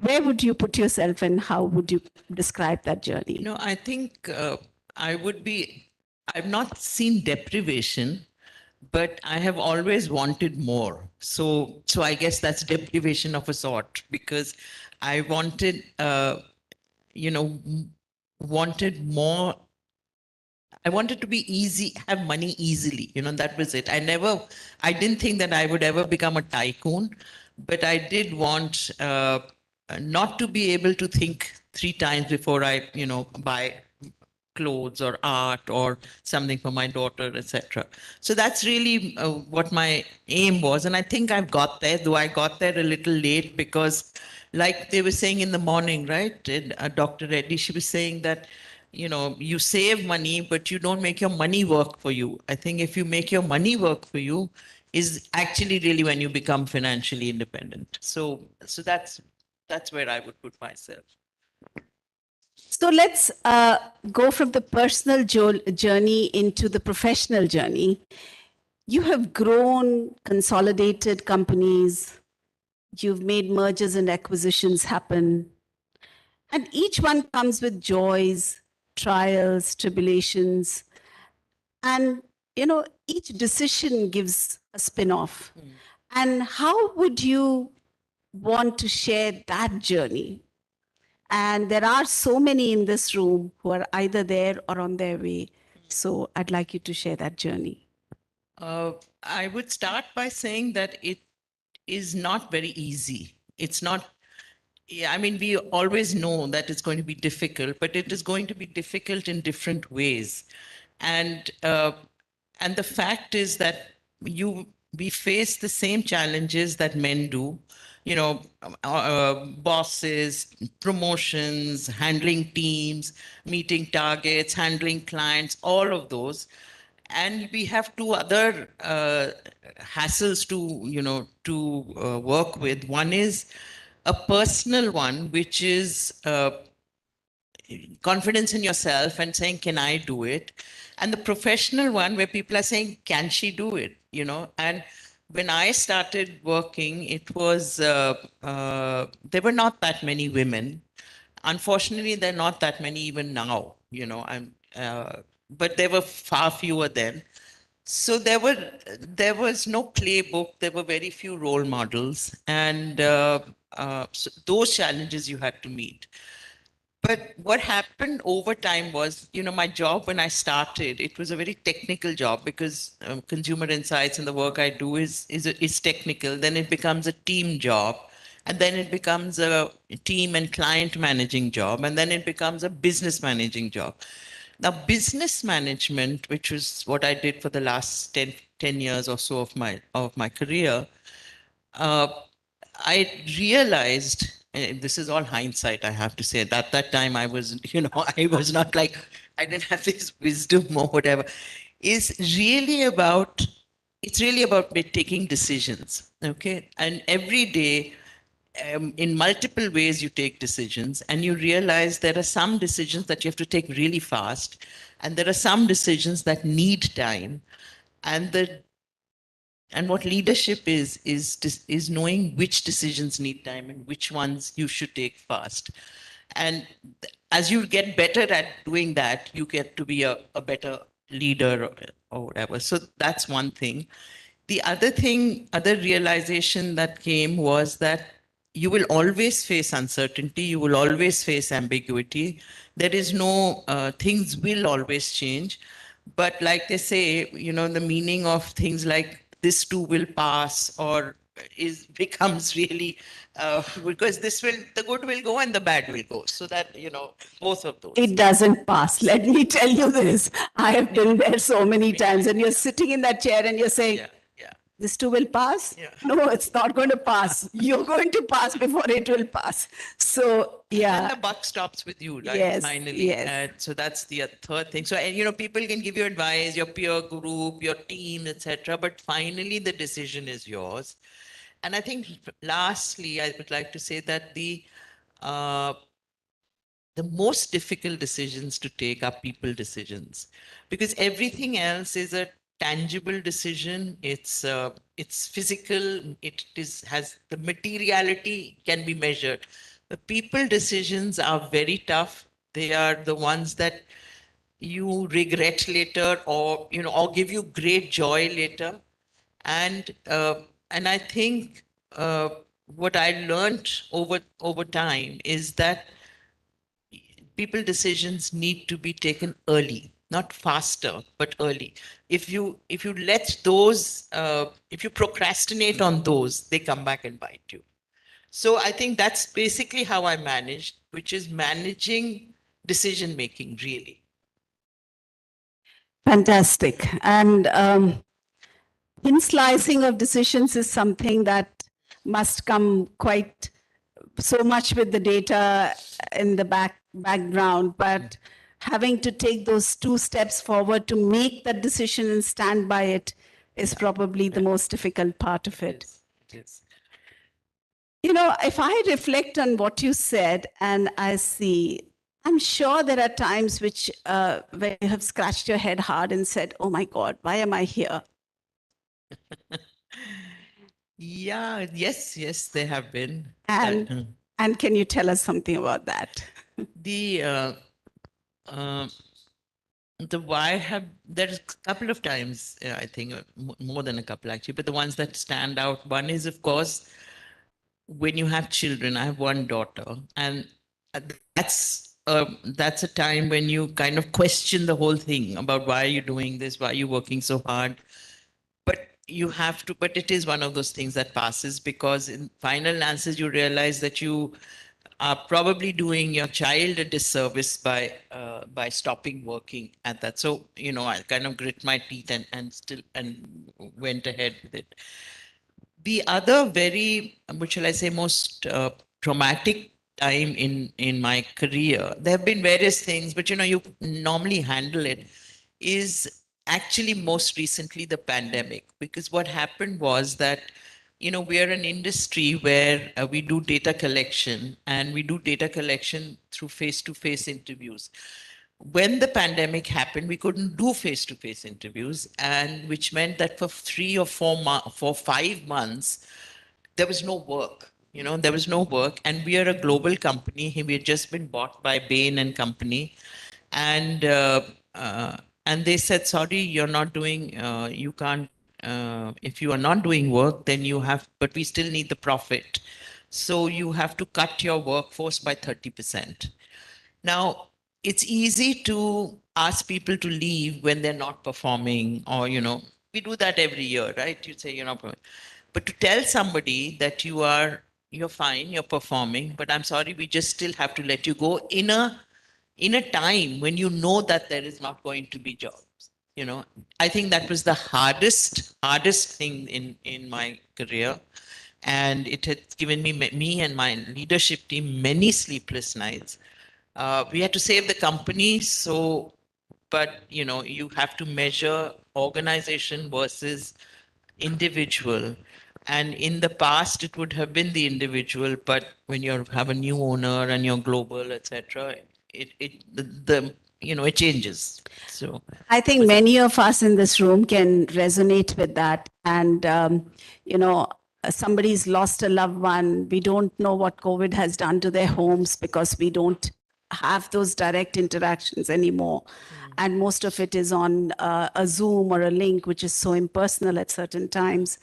Where would you put yourself and how would you describe that journey? I think I've not seen deprivation, but I have always wanted more. So I guess that's deprivation of a sort, because I wanted, wanted more. I wanted to be easy, have money easily. That was it. I didn't think that I would ever become a tycoon, but I did want not to be able to think 3 times before I, buy clothes or art or something for my daughter, etc. So that's really what my aim was. And I think I've got there, though I got there a little late because, like they were saying in the morning, right? And, Dr. Reddy, she was saying that, you save money, but you don't make your money work for you. I think if you make your money work for you, is actually really when you become financially independent. So that's where I would put myself. So let's go from the personal journey into the professional journey. You have grown, consolidated companies, you've made mergers and acquisitions happen. And each one comes with joys, trials, tribulations. And, each decision gives a spin-off. And how would you want to share that journey? And there are so many in this room who are either there or on their way. So I'd like you to share that journey. I would start by saying that it is not very easy. It's not, I mean, we always know that it's going to be difficult, but it is going to be difficult in different ways. And the fact is that we face the same challenges that men do, bosses, promotions, handling teams, meeting targets, handling clients, all of those. And we have 2 other hassles to work with. One is a personal one, which is confidence in yourself and saying, can I do it? And the professional one where people are saying, can she do it? You know, and when I started working, it was, there were not that many women. Unfortunately, there are not that many even now, you know, but there were far fewer then. So there was no playbook. There were very few role models, and so those challenges you had to meet. But what happened over time was, you know, my job when I started, it was a very technical job because consumer insights and the work I do is technical. Then it becomes a team job, and then it becomes a team and client managing job, and then it becomes a business managing job. Now, business management, which was what I did for the last 10 years or so of my career, I realized, and this is all hindsight, I have to say, at that time I was, you know, I was not like, I didn't have this wisdom or whatever, it's really about taking decisions, okay? And every day, in multiple ways you take decisions, and you realize there are some decisions that you have to take really fast, and there are some decisions that need time. And what leadership is knowing which decisions need time and which ones you should take fast. And as you get better at doing that, you get to be a better leader or whatever. So that's one thing. The other realization that came was that you will always face uncertainty. You will always face ambiguity. There is no, things will always change. But like they say, you know, the meaning of things like this too will pass or becomes really, because the good will go and the bad will go. So that, you know, both of those. It doesn't pass. Let me tell you this. I have been there so many times, and you're sitting in that chair and you're saying, this too will pass? No, it's not going to pass. You're going to pass before it will pass. So, yeah. And the buck stops with you, right? Yes, Finally. yes. And so that's the third thing. So, and, you know, people can give you advice, your peer group, your team, etc. But finally, the decision is yours. And I think lastly, I would like to say that the most difficult decisions to take are people decisions, because everything else is a tangible decision. It's physical. Has the materiality can be measured. The people decisions are very tough. They are the ones that you regret later, or you know, or give you great joy later. And I think what I learned over time is that people decisions need to be taken early, not faster, but early. If you let those, if you procrastinate on those, they come back and bite you. So I think that's basically how I managed, which is managing decision making, really. Fantastic. And thin slicing of decisions is something that must come quite so much with the data in the background, but having to take those 2 steps forward to make that decision and stand by it is probably the most difficult part of it. Yes. You know, if I reflect on what you said and I see, I'm sure there are times which where you have scratched your head hard and said, oh my God, why am I here? Yeah, yes, there have been. And can you tell us something about that? The why have, there's a couple of times, I think more than a couple actually, but the ones that stand out, one is of course, when you have children. I have one daughter, and that's a time when you kind of question the whole thing about why are you doing this, why are you working so hard? But you have to, but it is one of those things that passes, because in final answers, you realize that you are probably doing your child a disservice by stopping working at that. So, you know, I kind of grit my teeth and went ahead with it. The other very, what shall I say, most traumatic time in my career, there have been various things, but you know, you normally handle it, is actually most recently the pandemic. Because what happened was that we are an industry where we do data collection, and we do data collection through face-to-face interviews. When the pandemic happened, we couldn't do face-to-face interviews, and which meant that for 5 months, there was no work. There was no work, and we are a global company. We had just been bought by Bain and Company, and and they said, sorry, you're not doing. You can't. If you are not doing work, then you have. But we still need the profit, so you have to cut your workforce by 30%. Now, it's easy to ask people to leave when they're not performing, or we do that every year, right? You say you're not performing. But to tell somebody that you're fine, you're performing, but I'm sorry, we just still have to let you go in a time when you know that there is not going to be jobs. I think that was the hardest thing in my career, and it had given me and my leadership team many sleepless nights. We had to save the company, but you have to measure organization versus individual. And in the past, it would have been the individual, but when you have a new owner and you're global, etc., it changes. So I think many of us in this room can resonate with that. And, somebody's lost a loved one. We don't know what COVID has done to their homes because we don't have those direct interactions anymore. And most of it is on a Zoom or a link, which is so impersonal at certain times.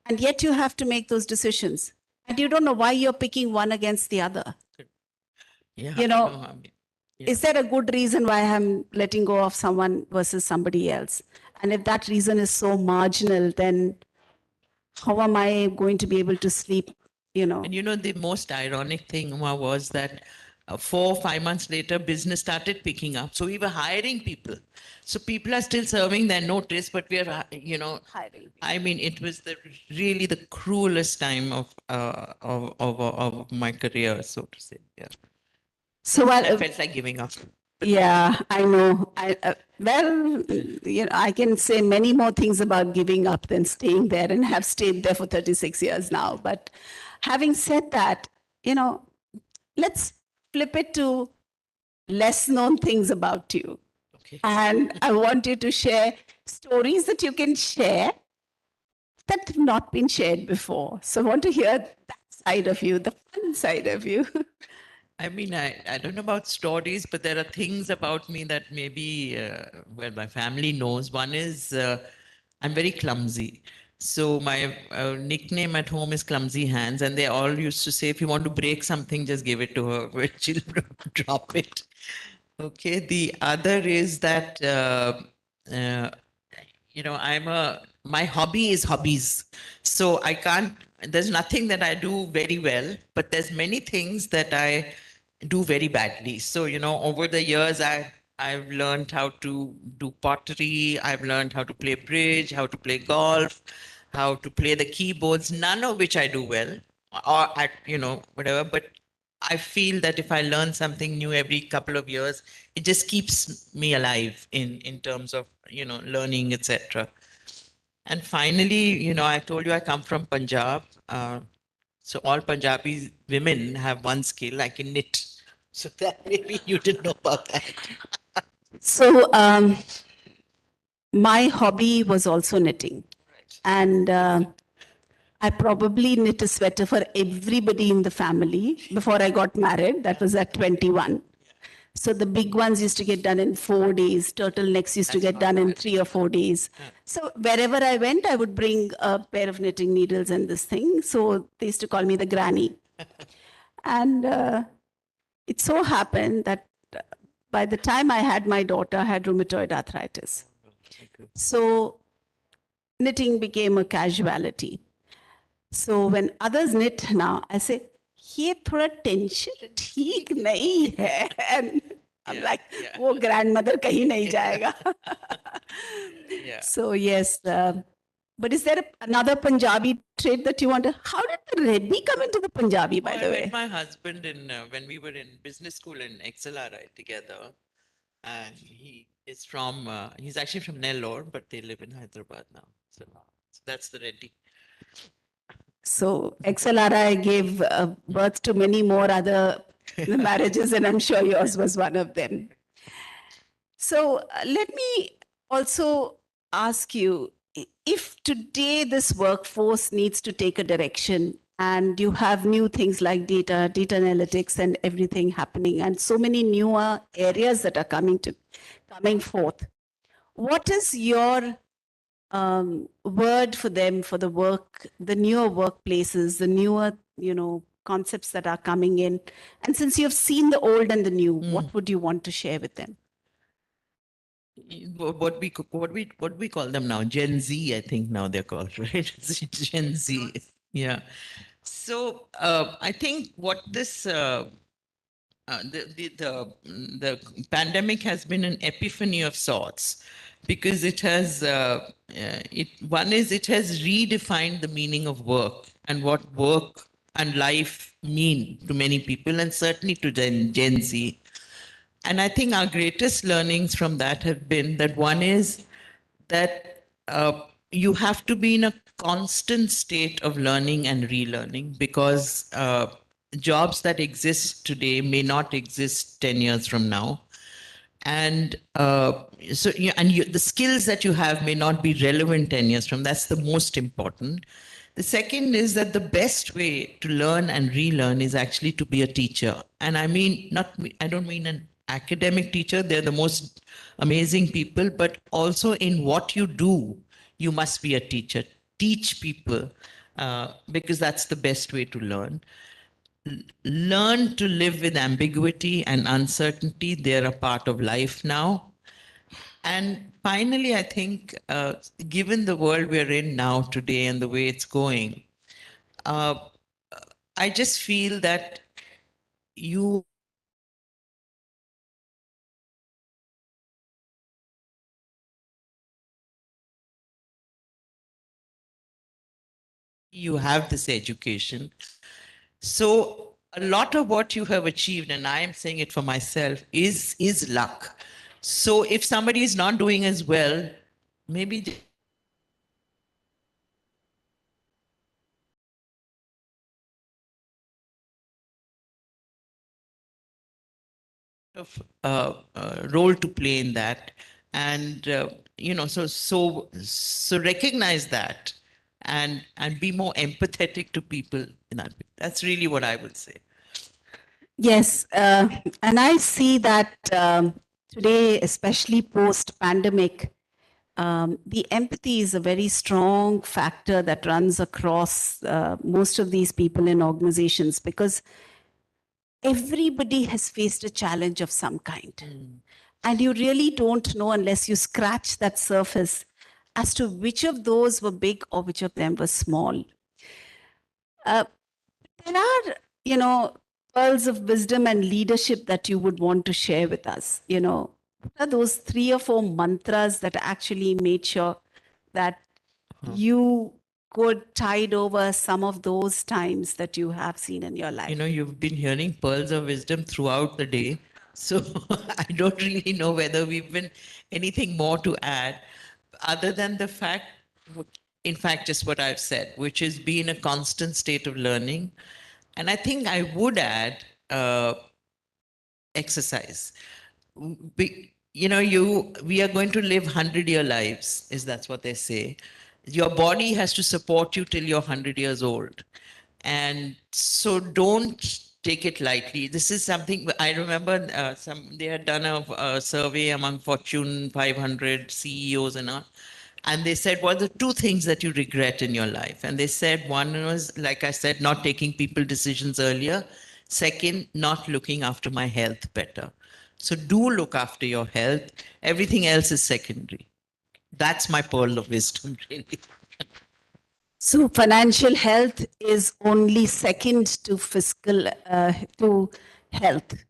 And yet you have to make those decisions. And you don't know why you're picking one against the other. Yeah. Is there a good reason why I'm letting go of someone versus somebody else? And if that reason is so marginal, then how am I going to be able to sleep? And the most ironic thing was that 4 or 5 months later, business started picking up. So we were hiring people. So people are still serving their notice, but we are, hiring. I mean, it was really the cruelest time of my career, so to say. Yeah. So I felt like giving up. Yeah, I know. I can say many more things about giving up than staying there, and have stayed there for 36 years now. But having said that, let's flip it to less known things about you. Okay. And I want you to share stories that you can share that have not been shared before. So I want to hear that side of you, the fun side of you. I mean, I don't know about stories, but there are things about me that maybe, my family knows. One is I'm very clumsy. So my nickname at home is Clumsy Hands, and they all used to say, if you want to break something, just give it to her, but she'll drop it. Okay. The other is that, my hobby is hobbies. So there's nothing that I do very well, but there's many things that I do very badly. So, over the years, I've learned how to do pottery. I've learned how to play bridge, how to play golf, how to play the keyboards, none of which I do well, or whatever. But I feel that if I learn something new every couple of years, it just keeps me alive in terms of, learning, etc. And finally, I told you I come from Punjab. So all Punjabi women have one skill, I can knit. So that maybe you didn't know about that. So my hobby was also knitting. And I probably knit a sweater for everybody in the family before I got married. That was at 21. So the big ones used to get done in 4 days. Turtlenecks used to get done in 3 or 4 days. So wherever I went, I would bring a pair of knitting needles and this thing. So they used to call me the granny. And it so happened that by the time I had my daughter, I had rheumatoid arthritis. So knitting became a casualty. So when others knit now, I say, ये थोड़ा tension ठीक नहीं है. And I'm like, वो grandmother कहीं नहीं जाएगा. So yes, but is there another Punjabi trait that you want to? How did the Reddy come into the Punjabi, by the I way? met my husband when we were in business school in XLRI together, and he's actually from Nellore, but they live in Hyderabad now. So that's the Reddy. So XLRI gave birth to many more other marriages, and I'm sure yours was one of them. So let me also ask you, if today this workforce needs to take a direction and you have new things like data analytics and everything happening, and so many newer areas that are coming forth, what is your word for them, for the work, the newer workplaces, the newer, concepts that are coming in? And since you've seen the old and the new, what would you want to share with them? What we call them now, Gen Z, I think now they're called, right? Gen Z. Yeah. So I think what this the pandemic has been an epiphany of sorts, because it has it has redefined the meaning of work and what work and life mean to many people, and certainly to Gen Z. And I think our greatest learnings from that have been that one is that you have to be in a constant state of learning and relearning, because jobs that exist today may not exist 10 years from now. And the skills that you have may not be relevant 10 years from. That's the most important. The second is that the best way to learn and relearn is actually to be a teacher. And I don't mean an academic teacher. They're the most amazing people, but also in what you do, you must be a teacher. Teach people, because that's the best way to learn. Learn to live with ambiguity and uncertainty. They're a part of life now. And finally, I think, given the world we're in now today and the way it's going, I just feel that you have this education. So a lot of what you have achieved, and I am saying it for myself, is luck. So if somebody is not doing as well, maybe role to play in that, and so recognize that, and be more empathetic to people in that way. That's really what I would say. Yes, and I see that today, especially post-pandemic, the empathy is a very strong factor that runs across most of these people in organizations, because everybody has faced a challenge of some kind. And you really don't know, unless you scratch that surface, as to which of those were big or which of them were small. There are, pearls of wisdom and leadership that you would want to share with us. What are those 3 or 4 mantras that actually made sure that you could tide over some of those times that you have seen in your life? You've been hearing pearls of wisdom throughout the day. So I don't really know whether we've been anything more to add, other than the fact, in fact, just what I've said, which is be in a constant state of learning. And I think I would add exercise. We are going to live 100-year lives, that's what they say. Your body has to support you till you're 100 years old. And so don't take it lightly. This is something I remember they had done a survey among Fortune 500 CEOs and they said, what are the 2 things that you regret in your life? And they said one was, like I said, not taking people decisions earlier. Second, not looking after my health better. So do look after your health. Everything else is secondary. That's my pearl of wisdom, really. So financial health is only second to physical, to health.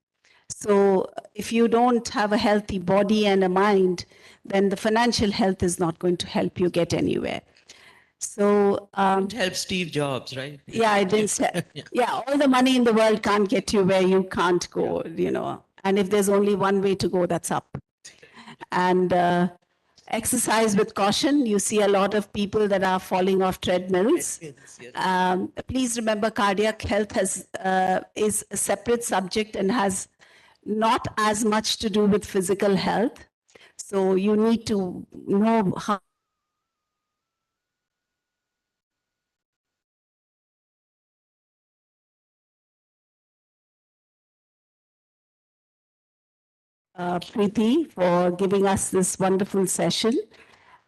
So if you don't have a healthy body and a mind, then the financial health is not going to help you get anywhere. So it help Steve Jobs, right? Yeah, it didn't say. Yeah, all the money in the world can't get you where you can't go, And if there's only one way to go, that's up. And exercise with caution. You see a lot of people that are falling off treadmills. Please remember, cardiac health is a separate subject and has not as much to do with physical health. So you need to know how Preeti for giving us this wonderful session,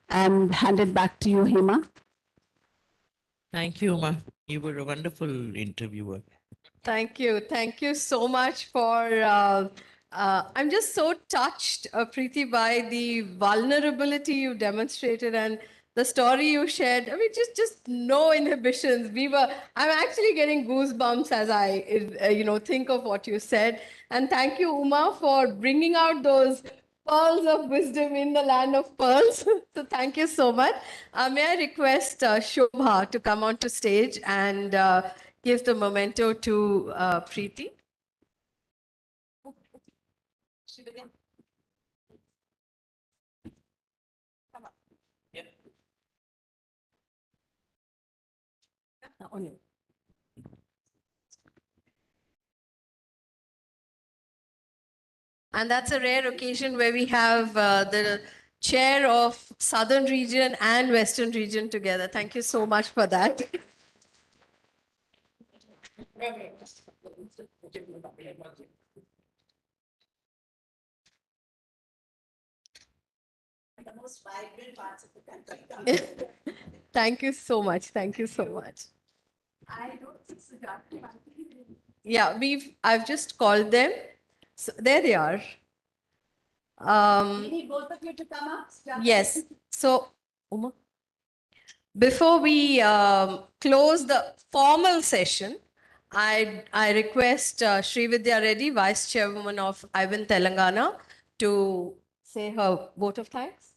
and hand it back to you, Hema. Thank you, Uma. You were a wonderful interviewer. Thank you. Thank you so much for. I'm just so touched, Preeti, by the vulnerability you demonstrated and the story you shared. I mean, just no inhibitions. I'm actually getting goosebumps as I, think of what you said. And thank you, Uma, for bringing out those pearls of wisdom in the land of pearls. So thank you so much. May I request Shobha to come onto stage and give the memento to Preeti? And that's a rare occasion where we have the chair of Southern region and Western region together. Thank you so much for that. The most vibrant parts of the country. Thank you so much. Thank you so much. I don't think so. Yeah, I've just called them. So there they are. We need both of you to come up. Yes. So, Uma, before we close the formal session, I request Srividya Reddy, Vice Chairwoman of IWN Telangana, to say her vote of thanks.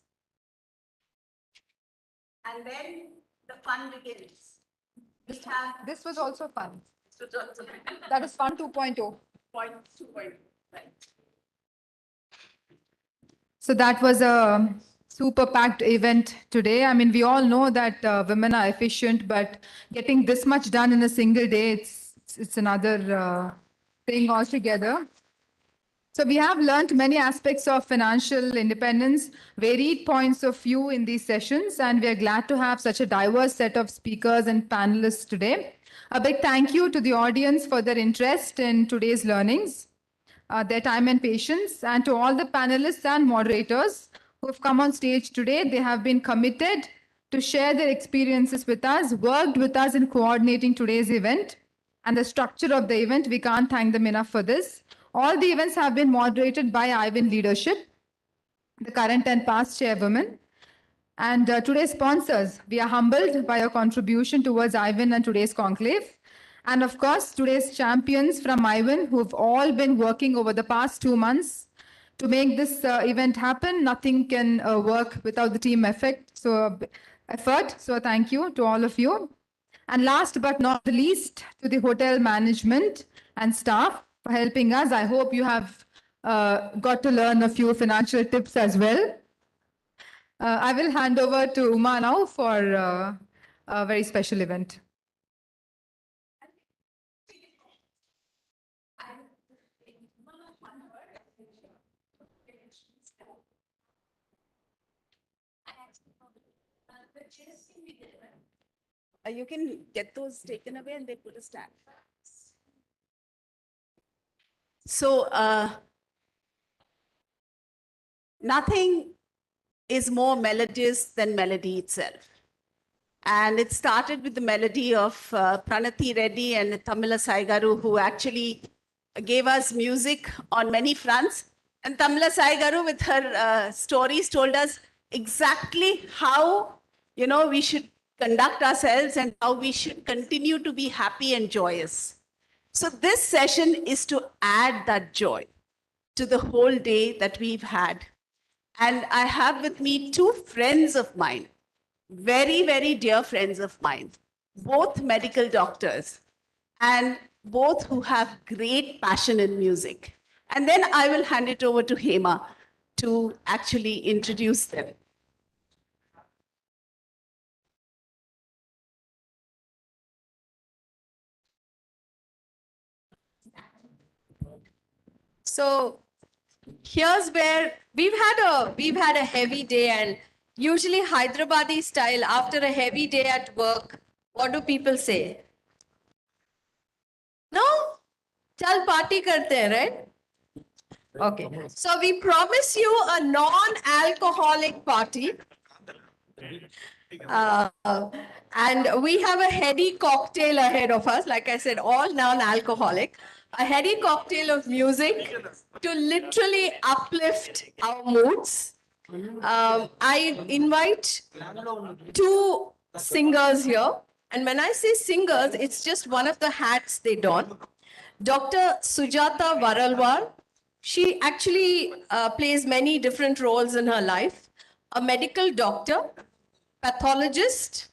And then the fun begins. This was also fun. That is fun 2.0. Right. So that was a super packed event today. I mean, we all know that women are efficient, but getting this much done in a single day, it's another thing altogether. So we have learned many aspects of financial independence, varied points of view in these sessions, and we are glad to have such a diverse set of speakers and panelists today. A big thank you to the audience for their interest in today's learnings, their time and patience, and to all the panelists and moderators who have come on stage today. They have been committed to share their experiences with us, worked with us in coordinating today's event and the structure of the event. We can't thank them enough for this. All the events have been moderated by IWN Leadership, the current and past chairwomen. And today's sponsors, we are humbled by your contribution towards IWN and today's conclave. And of course, today's champions from IWN who have all been working over the past 2 months to make this event happen. Nothing can work without the team effort. So thank you to all of you. And last but not the least, to the hotel management and staff for helping us. I hope you have got to learn a few financial tips as well. I will hand over to Uma now for a very special event. You can get those taken away and they put a stand. So nothing is more melodious than melody itself. And it started with the melody of Pranati Reddy and Tamila Saigaru, who actually gave us music on many fronts. And Tamila Saigaru, with her stories, told us exactly how, we should conduct ourselves and how we should continue to be happy and joyous. So this session is to add that joy to the whole day that we've had. And I have with me two friends of mine, very, very dear friends of mine, both medical doctors and both who have great passion in music. And then I will hand it over to Hema to actually introduce them. So here's where we've had a heavy day, and usually Hyderabadi style, after a heavy day at work, what do people say? No? Chal party karte hain, right? Okay. So we promise you a non-alcoholic party. And we have a heady cocktail ahead of us. Like I said, all non-alcoholic. A heady cocktail of music to literally uplift our moods. I invite two singers here. And when I say singers, it's just one of the hats they don. Dr. Sujata Varalwar. She actually plays many different roles in her life. A medical doctor, pathologist,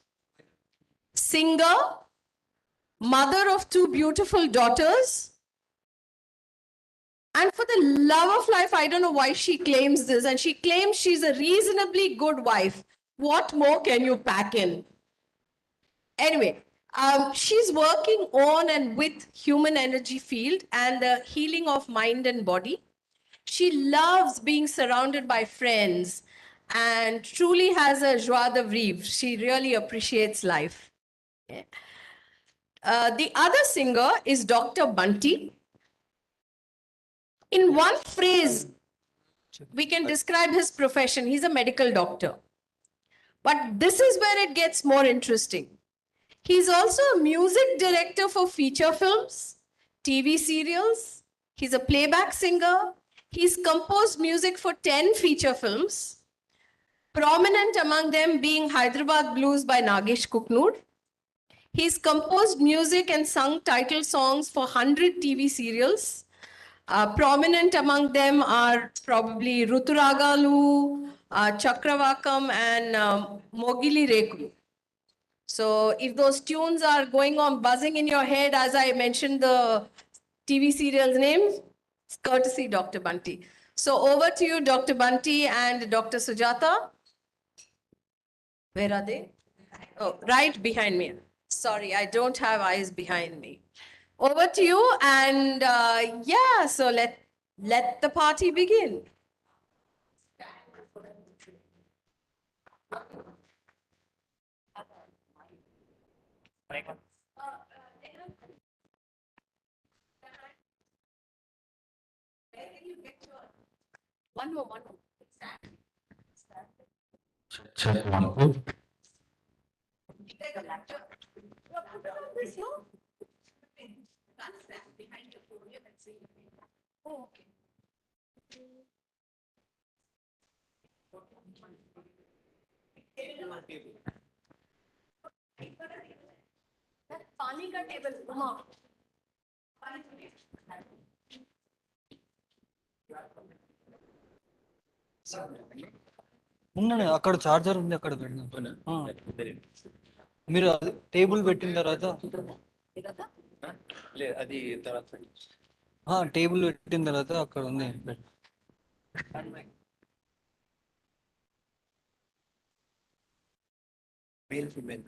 singer, mother of two beautiful daughters. And for the love of life, I don't know why she claims this, and she claims she's a reasonably good wife. What more can you pack in? Anyway, she's working on and with human energy field and the healing of mind and body. She loves being surrounded by friends and truly has a joie de vivre. She really appreciates life. Yeah. The other singer is Dr. Bunty. In one phrase, we can describe his profession. He's a medical doctor. But this is where it gets more interesting. He's also a music director for feature films, TV serials. He's a playback singer. He's composed music for 10 feature films, prominent among them being Hyderabad Blues by Nagesh Kuknur. He's composed music and sung title songs for 100 TV serials. Prominent among them are probably Ruturagalu, Chakravakam, and Mogili Reku. So if those tunes are going on buzzing in your head as I mentioned the TV serial's names, it's courtesy Dr. Bunty. So over to you, Dr. Bunty and Dr. Sujata. Where are they? Oh, right behind me. Sorry, I don't have eyes behind me. Over to you, and yeah, so let the party begin. One more. Check 1, 2. Oh, okay. पानी का table घुमा ఉండండి అక్కడ charger ఉంది అక్కడ మీరు table పెట్టిన తర్వాత అది తర్వాత టేబుల్ పెట్టిన తర్వాత అక్కడ ఉంది male female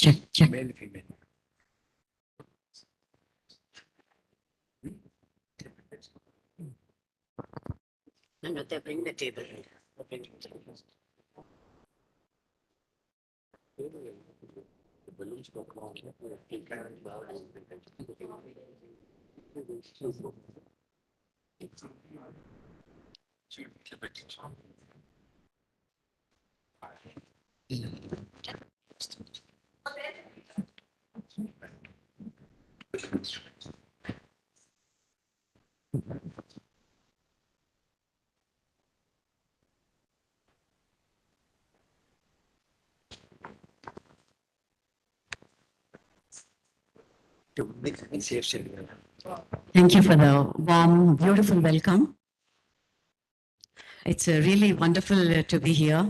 check male female No, they bring the table. Thank you for the warm, beautiful welcome. It's really wonderful to be here.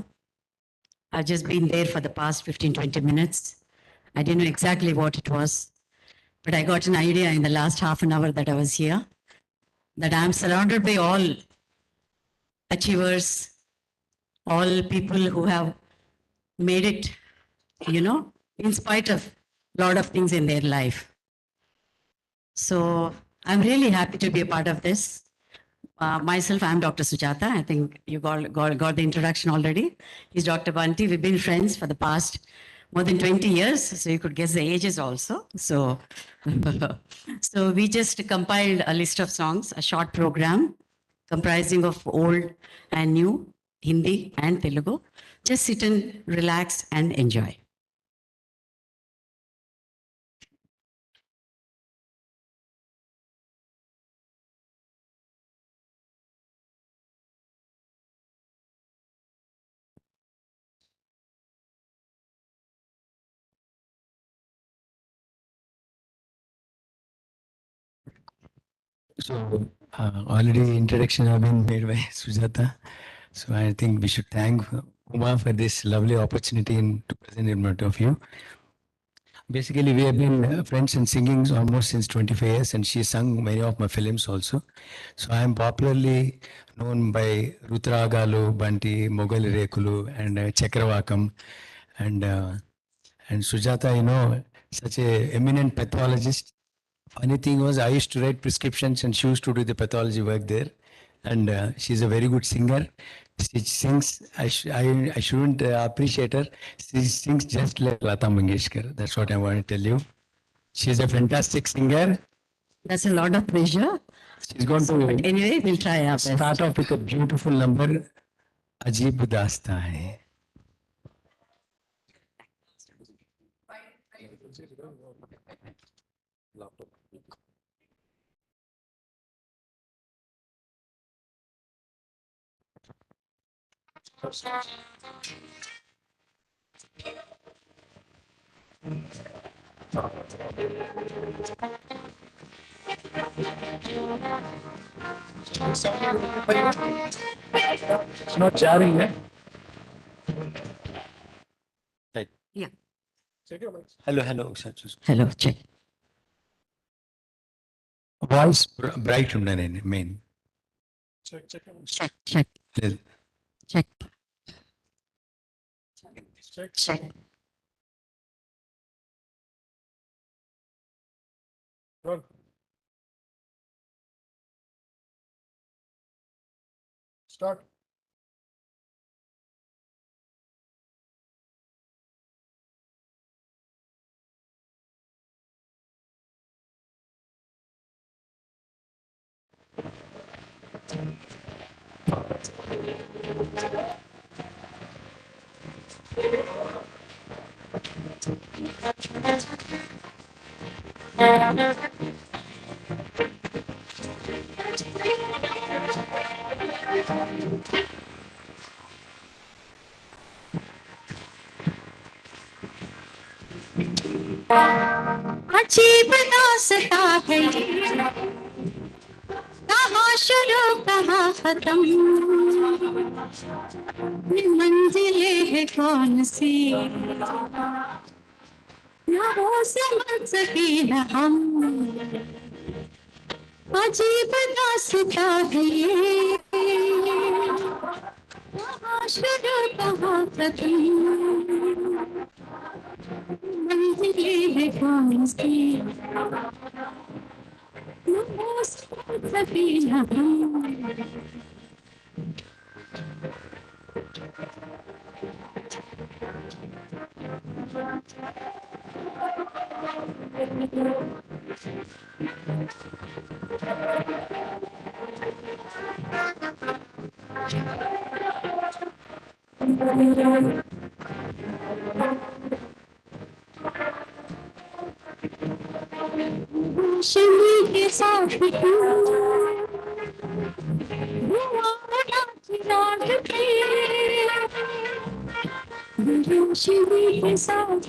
I've just been there for the past 15, 20 minutes. I didn't know exactly what it was, but I got an idea in the last half an hour that I was here, that I'm surrounded by all achievers, all people who have made it, in spite of a lot of things in their life. So I'm really happy to be a part of this. Myself, I'm Dr. Sujata. I think you got the introduction already. He's Dr. Bunty. We've been friends for the past more than 20 years, so you could guess the ages also. So, so we just compiled a list of songs, a short program comprising of old and new, Hindi and Telugu. Just sit and relax and enjoy. So already introduction have been made by Sujata. So I think we should thank Uma for this lovely opportunity to present in front of you. Basically, we have been friends and singing almost since 25 years, and she sung many of my films also. So I am popularly known by Rutragalu, Banti, Mogali Rekulu, and Chakravakam, and Sujata, you know, such a eminent pathologist. Funny thing was, I used to write prescriptions and she used to do the pathology work there. And she's a very good singer. She sings, I shouldn't appreciate her. She sings just like Lata Mangeshkar. That's what I want to tell you. She's a fantastic singer. That's a lot of pressure. She's going to But anyway, we'll try our best. Start off with a beautiful number, Ajeeb Dasta Hai. It's not jarring, eh? Right. Yeah. Hello. Hello, check. Voice bright ఉండనండి main. Check. లేదు. Check. Run. Start. अजीब दास्तां है ये, कहाँ शुरू कहाँ खत्म, ये मंजिलें है कौन सी, ना वो समझ सकी ना हम, अजीब दास्तां है ये, कहाँ शुरू कहाँ खत्म, मंजिलें है कौन सी, ना वो समझ सकी ना हम। रोशनी के साथ रोशनी के साथ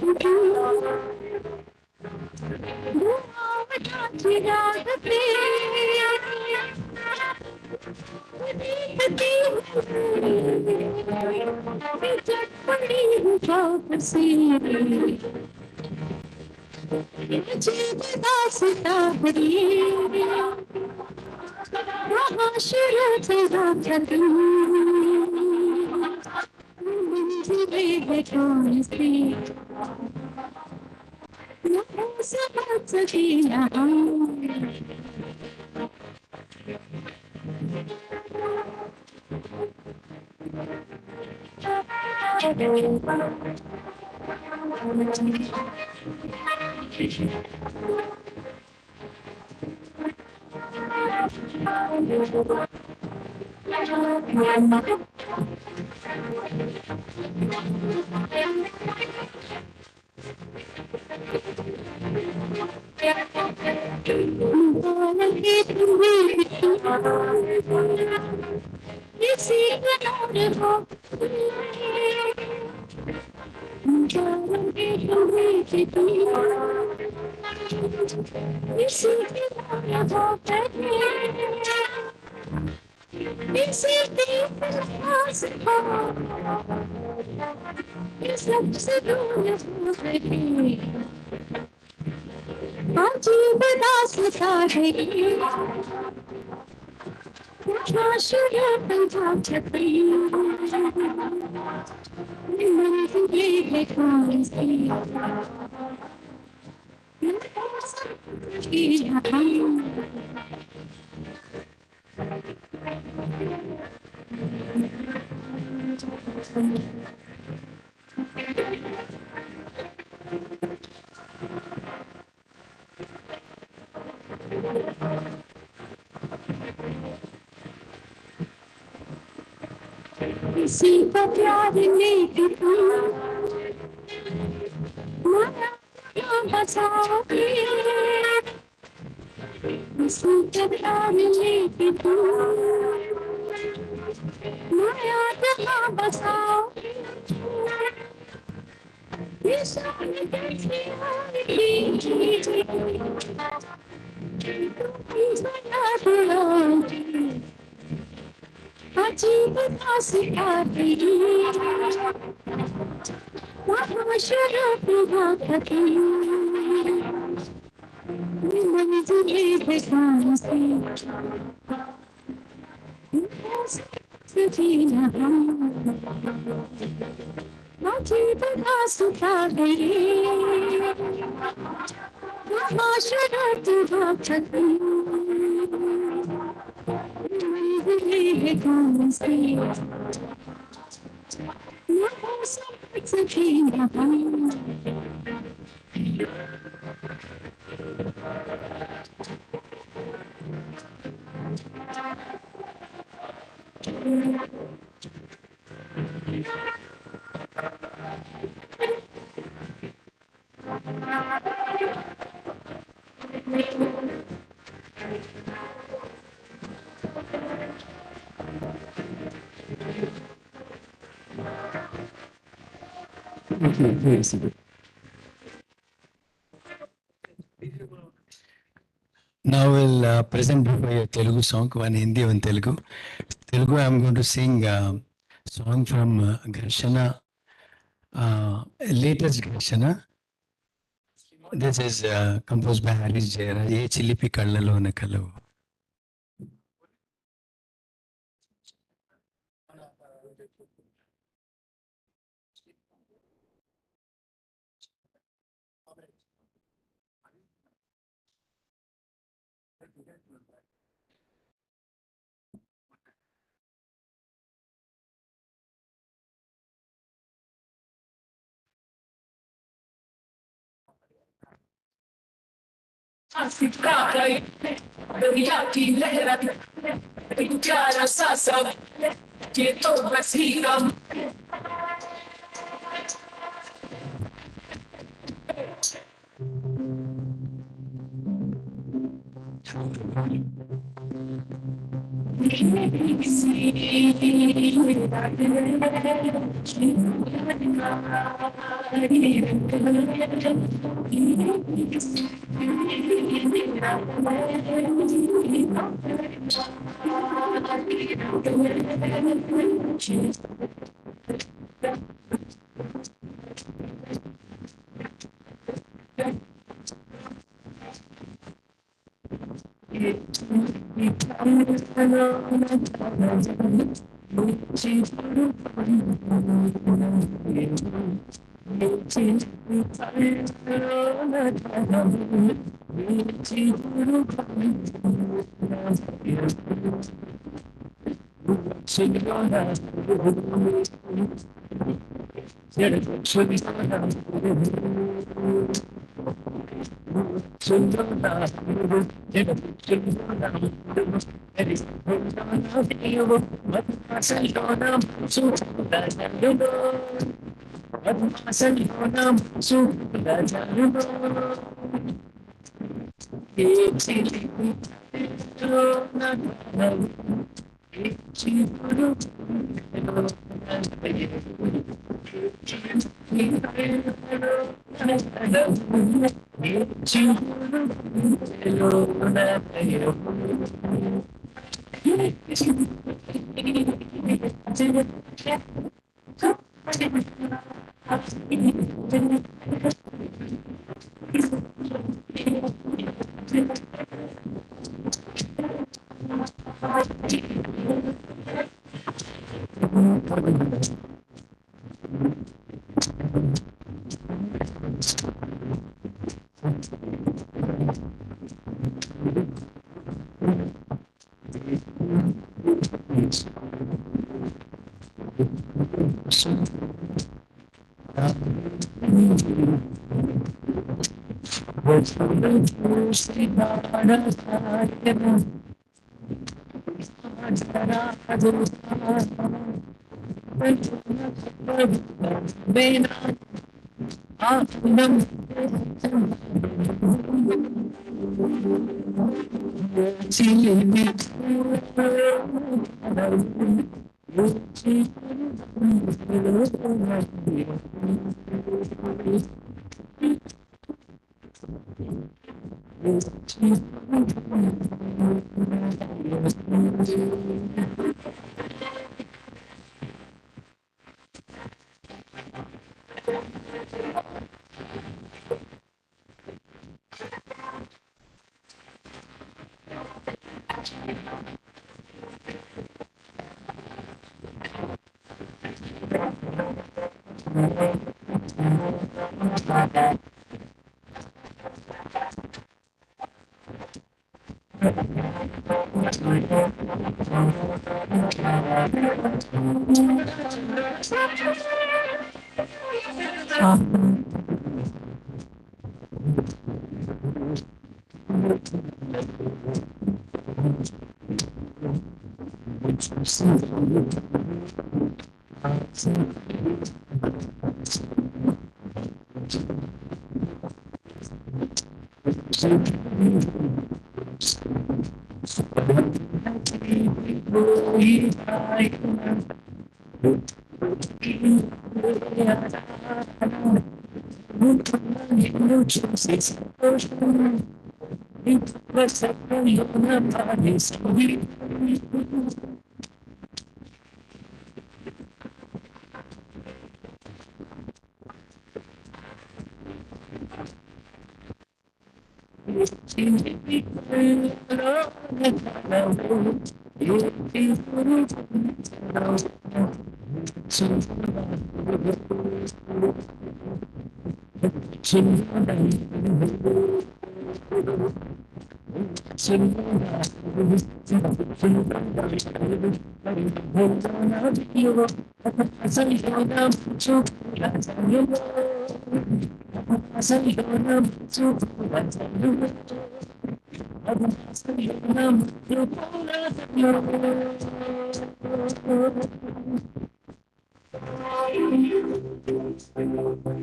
Now we'll present before you a Telugu song, one Hindi, one Telugu. Telugu, I'm going to sing a song from Grishana, latest Grishana. This is composed by Harish Jayaraj, Ye Chilipi Kallalo Nakalu.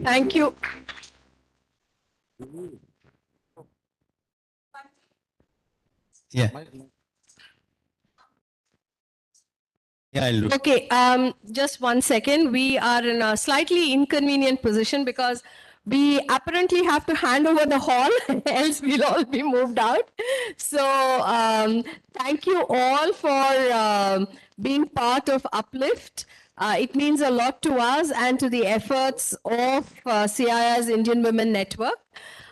Thank you. Yeah. Yeah, I'll do. Okay, just 1 second. We are in a slightly inconvenient position because we apparently have to hand over the hall, else we'll all be moved out. So thank you all for being part of Uplift. It means a lot to us and to the efforts of CII's Indian Women Network.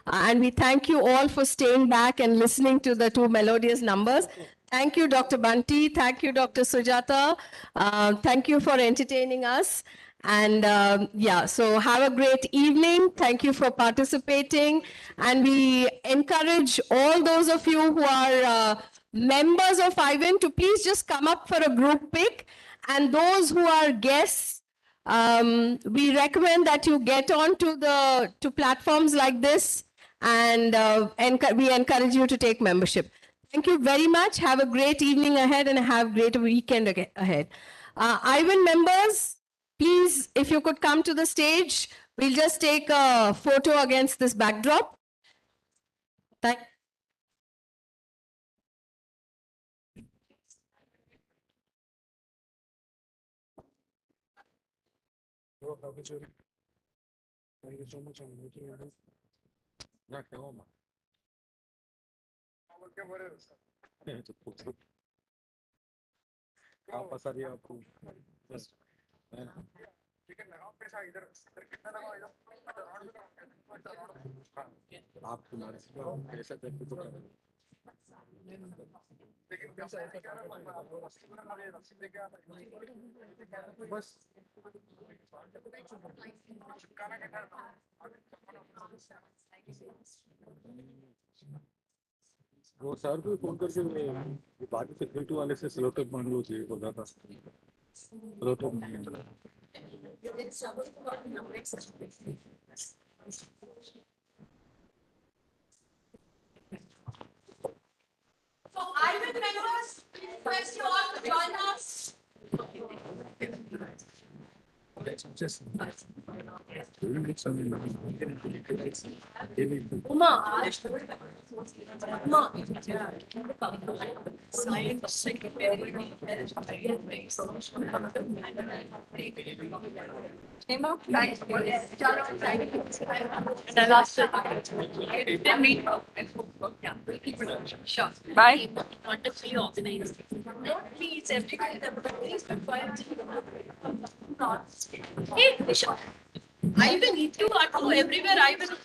And we thank you all for staying back and listening to the two melodious numbers. Thank you, Dr. Bunty. Thank you, Dr. Sujata. Thank you for entertaining us. And yeah, so have a great evening. Thank you for participating. And we encourage all those of you who are members of IWN to please just come up for a group pic. And those who are guests, We recommend that you get on to platforms like this, and we encourage you to take membership. Thank you very much. Have a great evening ahead and have a great weekend ahead. IWN members, please, if you could come to the stage, we'll just take a photo against this backdrop. Thank Thank you so much. I'm looking at it. Not home. आप आसारी आपको बस आपको ऐसा करके तो बस वो sir को फोन करके बाकी सिक्योरिटी वाले से स्लो तक मान लो चाहिए बोला था स्लो तक So IWN members, request you all to join us. just Sure. Bye. Wonderfully organized. Please, everybody, please be quiet. Hey, Nisha. I will eat you are to everywhere. I will.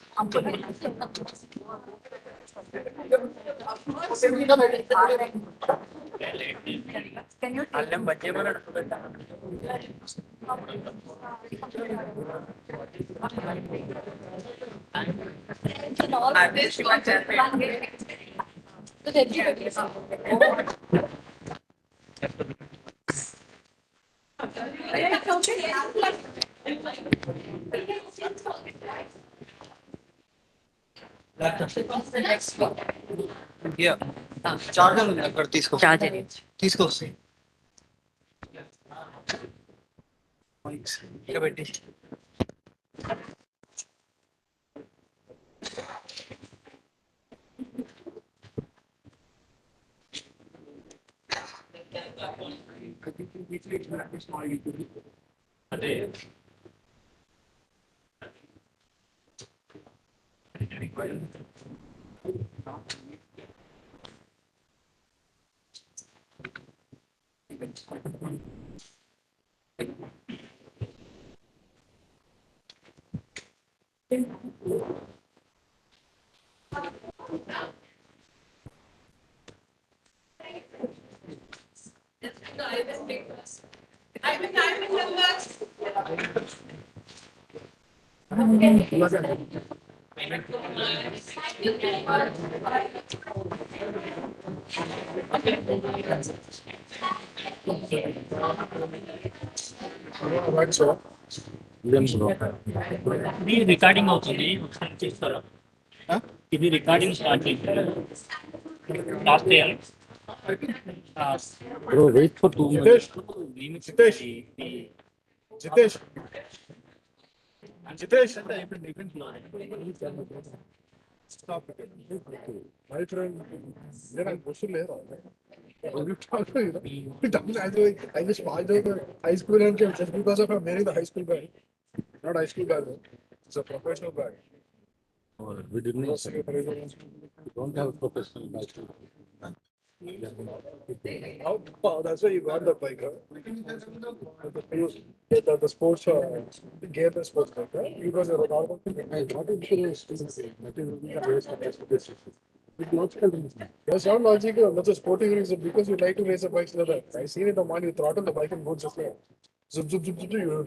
Can you Yeah. Charger ఉంది అక్కడ తీసుకో. Charger. తీసుకో. ఇక్కడ పెట్టి. ఇది recording అవుతుంది ఒకసారి చేస్తారా ఇది రికార్డింగ్ స్టార్ట్ చేయాలి స్టాప్ చేయాలి Bro, wait for 2 minutes. Jitesh. Jitesh. Jitesh. Stop it. My friend, there are questions there. I just passed out the high school and came just because of I'm wearing the high school bag. Not high school bag. It's a professional bag. We didn't know. We don't have a professional bag. Oh, that's why you got the bike, huh? The sports, gear the sports bike, huh? Because you're a normal thing. Not insurance. It's logical reason. That's not logical. That's a sporting reason because you like to race a bike. I seen in the morning, you throttle the bike and go just like zup, zup, zup, zup, you